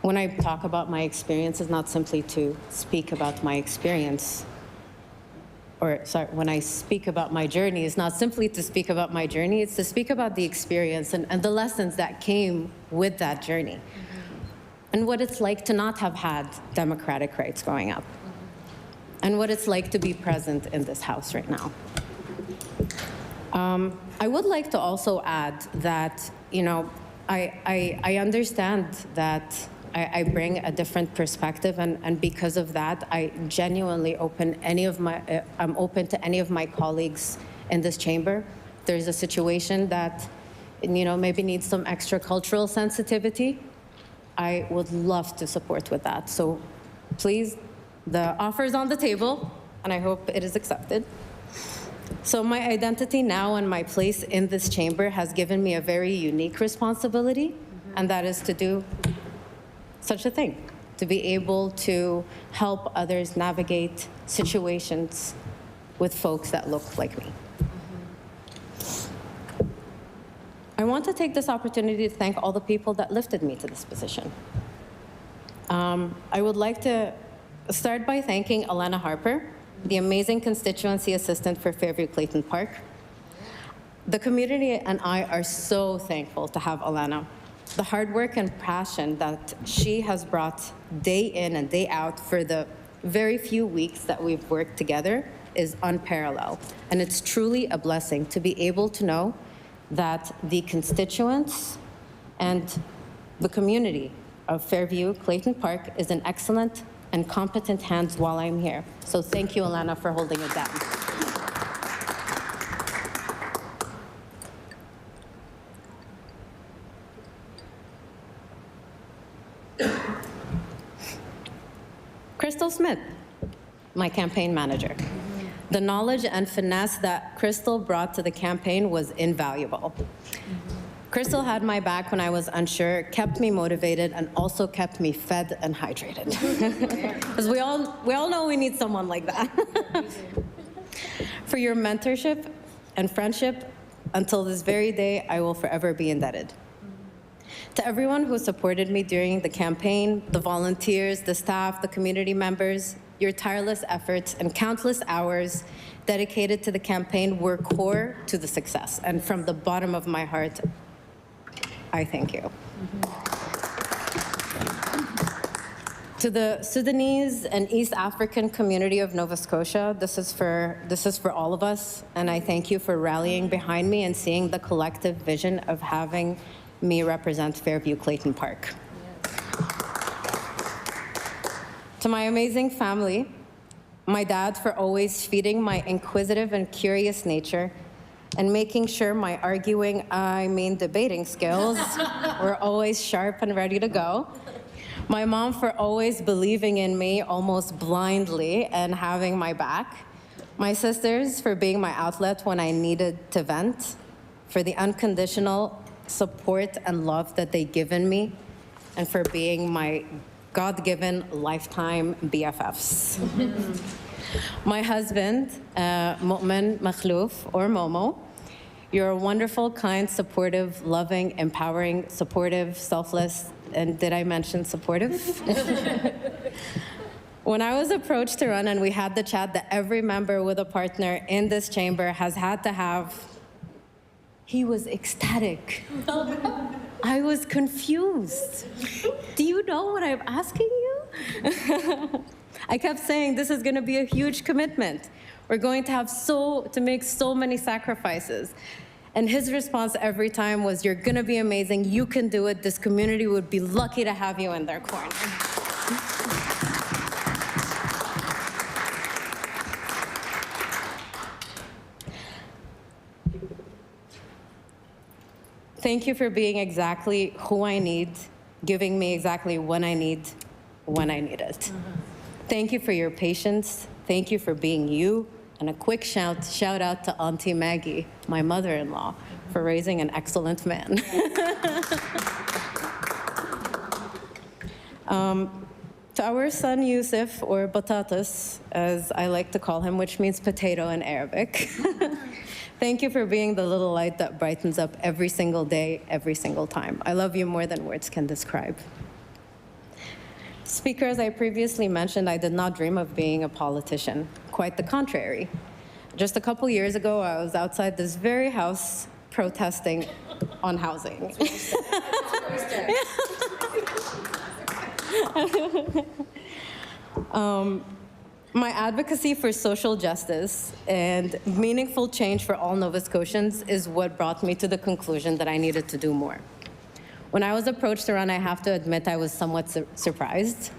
S5: When I talk about my experience, it's not simply to speak about my experience, when I speak about my journey, it's not simply to speak about my journey, it's to speak about the experience and the lessons that came with that journey. And what it's like to not have had democratic rights growing up. And what it's like to be present in this house right now. I would like to also add that, I understand that I bring a different perspective, and because of that, I genuinely I'm open to any of my colleagues in this chamber. There's a situation that, maybe needs some extra cultural sensitivity. I would love to support with that. So please, the offer is on the table, and I hope it is accepted. So my identity now and my place in this chamber has given me a very unique responsibility, and that is to do such a thing, to be able to help others navigate situations with folks that look like me. I want to take this opportunity to thank all the people that lifted me to this position. I would like to start by thanking Alana Harper, the amazing constituency assistant for Fairview Clayton Park. The community and I are so thankful to have Alana. The hard work and passion that she has brought day in and day out for the very few weeks that we've worked together is unparalleled. And it's truly a blessing to be able to know that the constituents and the community of Fairview Clayton Park is in excellent and competent hands while I'm here. So thank you, Alana, for holding it down. Crystal Smith, my campaign manager. The knowledge and finesse that Crystal brought to the campaign was invaluable. Crystal had my back when I was unsure, kept me motivated, and also kept me fed and hydrated. Because we all know we need someone like that. For your mentorship and friendship, until this very day, I will forever be indebted. To everyone who supported me during the campaign, the volunteers, the staff, the community members, your tireless efforts and countless hours dedicated to the campaign were core to the success. And from the bottom of my heart, I thank you. To the Sudanese and East African community of Nova Scotia, this is for all of us, and I thank you for rallying behind me and seeing the collective vision of having me represent Fairview Clayton Park. To my amazing family, my dad for always feeding my inquisitive and curious nature and making sure my debating skills were always sharp and ready to go. My mom for always believing in me almost blindly and having my back. My sisters for being my outlet when I needed to vent, for the unconditional support and love that they've given me, and for being my God-given lifetime BFFs. My husband, Mu'min Makhlouf, or Momo, you're a wonderful, kind, supportive, loving, empowering, supportive, selfless, and did I mention supportive? When I was approached to run and we had the chat that every member with a partner in this chamber has had to have, he was ecstatic. I was confused. Do you know what I'm asking you? I kept saying, this is going to be a huge commitment. We're going to have to make so many sacrifices. And his response every time was, you're going to be amazing. You can do it. This community would be lucky to have you in their corner. Thank you for being exactly who I need, giving me exactly what I need when I need it. Thank you for your patience. Thank you for being you. And a quick shout out to Auntie Maggie, my mother-in-law, for raising an excellent man. To our son Yusuf, or Batatas, as I like to call him, which means potato in Arabic. Thank you for being the little light that brightens up every single day, every single time. I love you more than words can describe. Speaker, as I previously mentioned, I did not dream of being a politician. Quite the contrary. Just a couple years ago, I was outside this very house protesting on housing. My advocacy for social justice and meaningful change for all Nova Scotians is what brought me to the conclusion that I needed to do more. When I was approached to run, I have to admit I was somewhat surprised.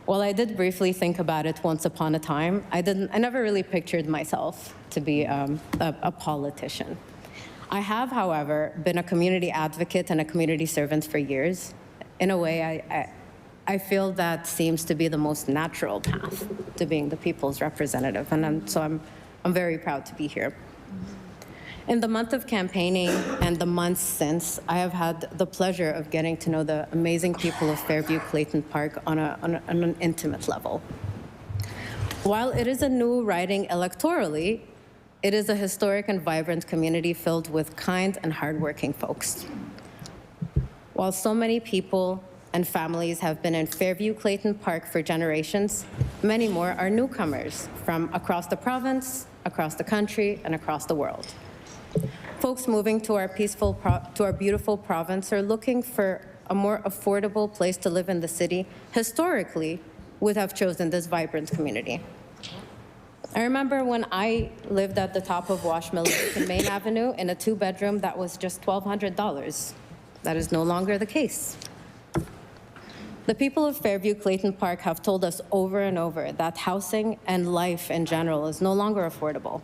S5: While I did briefly think about it once upon a time, I never really pictured myself to be a politician. I have, however, been a community advocate and a community servant for years. In a way, I feel that seems to be the most natural path to being the people's representative, and so I'm very proud to be here. In the month of campaigning and the months since, I have had the pleasure of getting to know the amazing people of Fairview Clayton Park on an intimate level. While it is a new riding electorally, it is a historic and vibrant community filled with kind and hardworking folks. While so many people and families have been in Fairview Clayton Park for generations, many more are newcomers from across the province, across the country, and across the world. Folks moving to our beautiful province are looking for a more affordable place to live in the city. Historically, would have chosen this vibrant community. I remember when I lived at the top of Washmill in Main Avenue in a 2-bedroom that was just $1,200. That is no longer the case. The people of Fairview Clayton Park have told us over and over that housing and life in general is no longer affordable.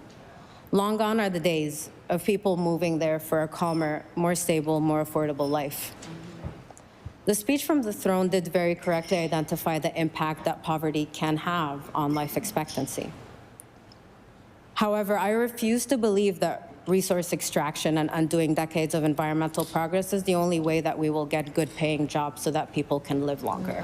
S5: Long gone are the days of people moving there for a calmer, more stable, more affordable life. The speech from the throne did very correctly identify the impact that poverty can have on life expectancy. However, I refuse to believe that resource extraction and undoing decades of environmental progress is the only way that we will get good paying jobs so that people can live longer.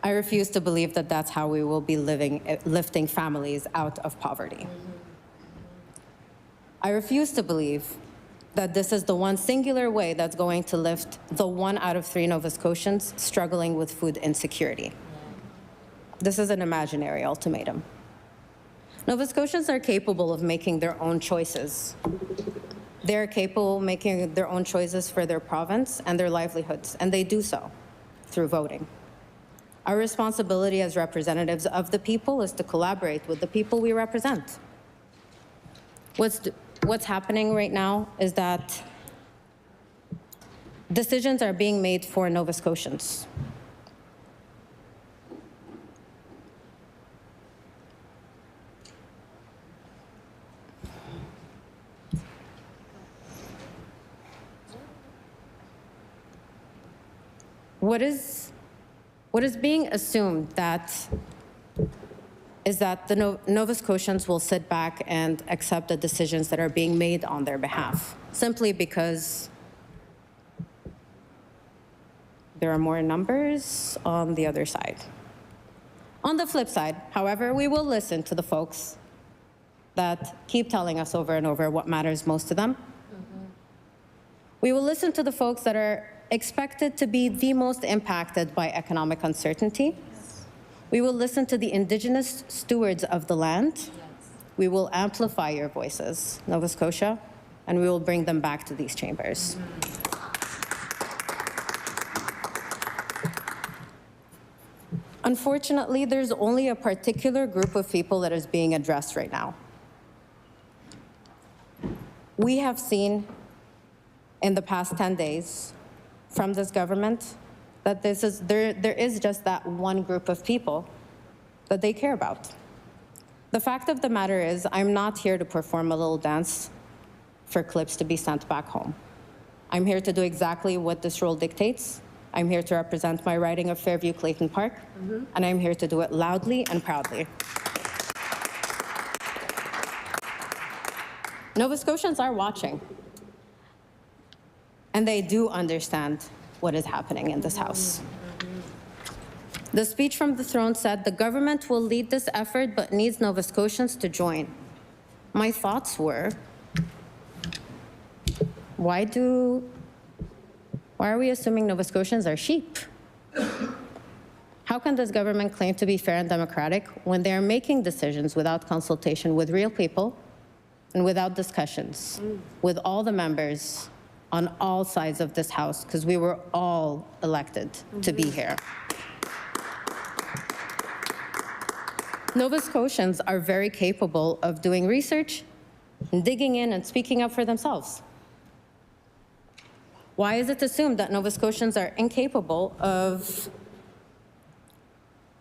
S5: I refuse to believe that that's how we will be lifting families out of poverty. I refuse to believe that this is the one singular way that's going to lift the 1 out of 3 Nova Scotians struggling with food insecurity. This is an imaginary ultimatum. Nova Scotians are capable of making their own choices. They're capable of making their own choices for their province and their livelihoods, and they do so through voting. Our responsibility as representatives of the people is to collaborate with the people we represent. What's happening right now is that decisions are being made for Nova Scotians. What is being assumed is that the Nova Scotians will sit back and accept the decisions that are being made on their behalf, simply because there are more numbers on the other side. On the flip side, however, we will listen to the folks that keep telling us over and over what matters most to them. We will listen to the folks that are expected to be the most impacted by economic uncertainty. We will listen to the Indigenous stewards of the land. We will amplify your voices, Nova Scotia, and we will bring them back to these chambers. Unfortunately, there's only a particular group of people that is being addressed right now. We have seen in the past 10 days from this government that there is just that one group of people that they care about. The fact of the matter is, I'm not here to perform a little dance for clips to be sent back home. I'm here to do exactly what this role dictates. I'm here to represent my riding of Fairview Clayton Park, and I'm here to do it loudly and proudly. Nova Scotians are watching, and they do understand what is happening in this House. The speech from the throne said, "The government will lead this effort, but needs Nova Scotians to join." My thoughts were, why are we assuming Nova Scotians are sheep? How can this government claim to be fair and democratic when they are making decisions without consultation with real people and without discussions with all the members on all sides of this House, because we were all elected to be here? Nova Scotians are very capable of doing research, and digging in and speaking up for themselves. Why is it assumed that Nova Scotians are incapable of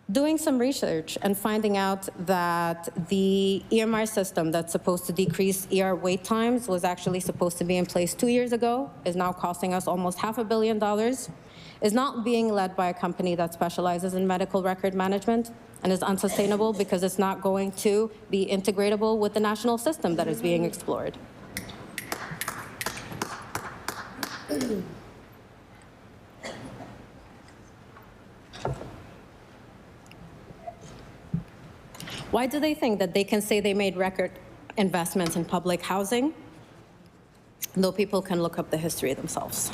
S5: doing some research and finding out that the EMR system that's supposed to decrease ER wait times was actually supposed to be in place 2 years ago, is now costing us almost $500 million, is not being led by a company that specializes in medical record management, and is unsustainable because it's not going to be integratable with the national system that is being explored. Why do they think that they can say they made record investments in public housing, though people can look up the history themselves?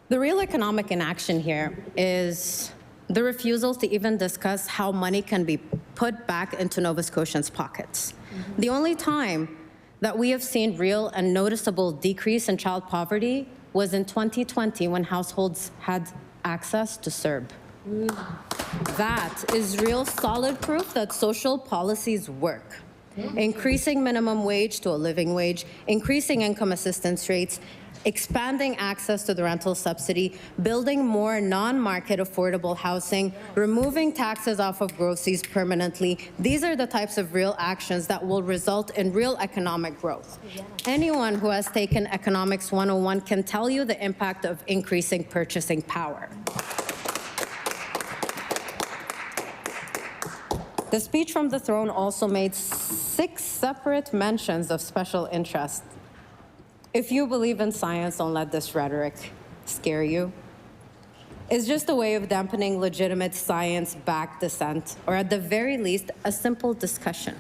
S5: The real economic inaction here is the refusal to even discuss how money can be put back into Nova Scotians' pockets. The only time that we have seen real and noticeable decrease in child poverty was in 2020 when households had access to CERB. That is real solid proof that social policies work. Increasing minimum wage to a living wage, increasing income assistance rates, expanding access to the rental subsidy, building more non-market affordable housing, removing taxes off of groceries permanently. These are the types of real actions that will result in real economic growth. Anyone who has taken Economics 101 can tell you the impact of increasing purchasing power. The speech from the throne also made 6 separate mentions of special interest. If you believe in science, don't let this rhetoric scare you. It's just a way of dampening legitimate science-backed dissent, or at the very least, a simple discussion.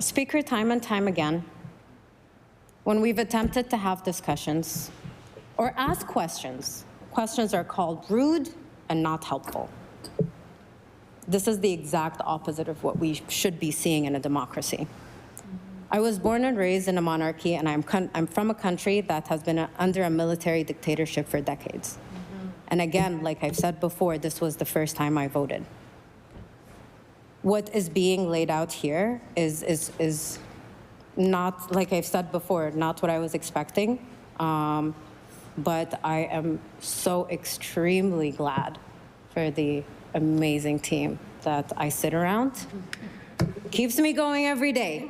S5: Speaker, time and time again, when we've attempted to have discussions or ask questions, questions are called rude and not helpful. This is the exact opposite of what we should be seeing in a democracy. I was born and raised in a monarchy, and I'm from a country that has been under a military dictatorship for decades. And again, like I've said before, this was the first time I voted. What is being laid out here is not, like I've said before, not what I was expecting. But I am so extremely glad for the amazing team that I sit around. keeps me going every day.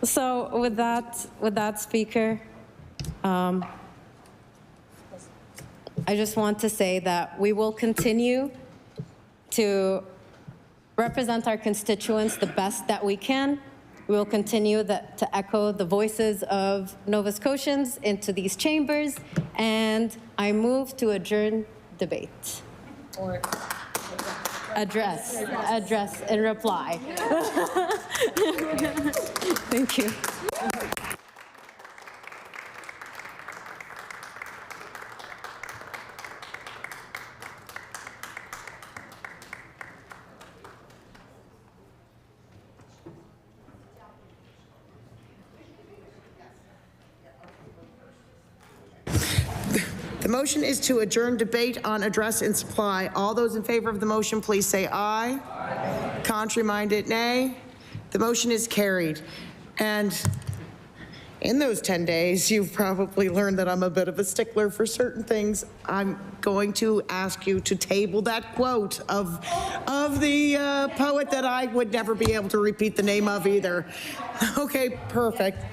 S5: So with that, Speaker, I just want to say that we will continue to represent our constituents the best that we can. We will continue to echo the voices of Nova Scotians into these chambers, and I move to adjourn debate. Or address and reply. Thank you.
S1: The motion is to adjourn debate on address and supply. All those in favor of the motion, please say aye. Aye. Contrary-minded, nay. The motion is carried. And in those 10 days, you've probably learned that I'm a bit of a stickler for certain things. I'm going to ask you to table that quote of the poet that I would never be able to repeat the name of either. Okay, perfect.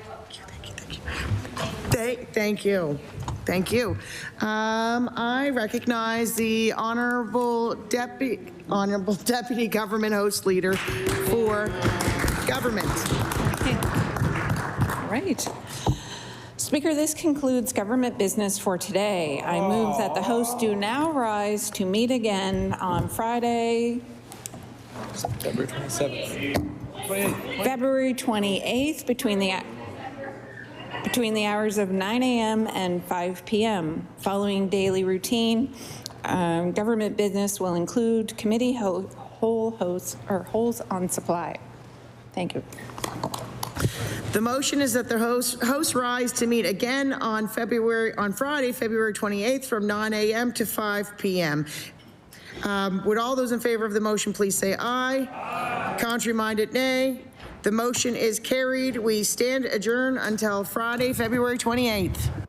S1: Thank you. Thank you. I recognize the Honorable Deputy Government Host Leader for Government.
S21: All right. Speaker, this concludes government business for today. I move that the host do now rise to meet again on Friday,
S2: February 27th.
S21: February 28th, between the hours of 9 a.m. and 5 p.m. Following daily routine, government business will include committee holds on supply. Thank you.
S1: The motion is that the host rise to meet again on Friday, February 28th from 9 a.m. to 5 p.m. Would all those in favor of the motion please say aye? Aye. Contrary-minded, nay. The motion is carried. We stand adjourned until Friday, February 28th.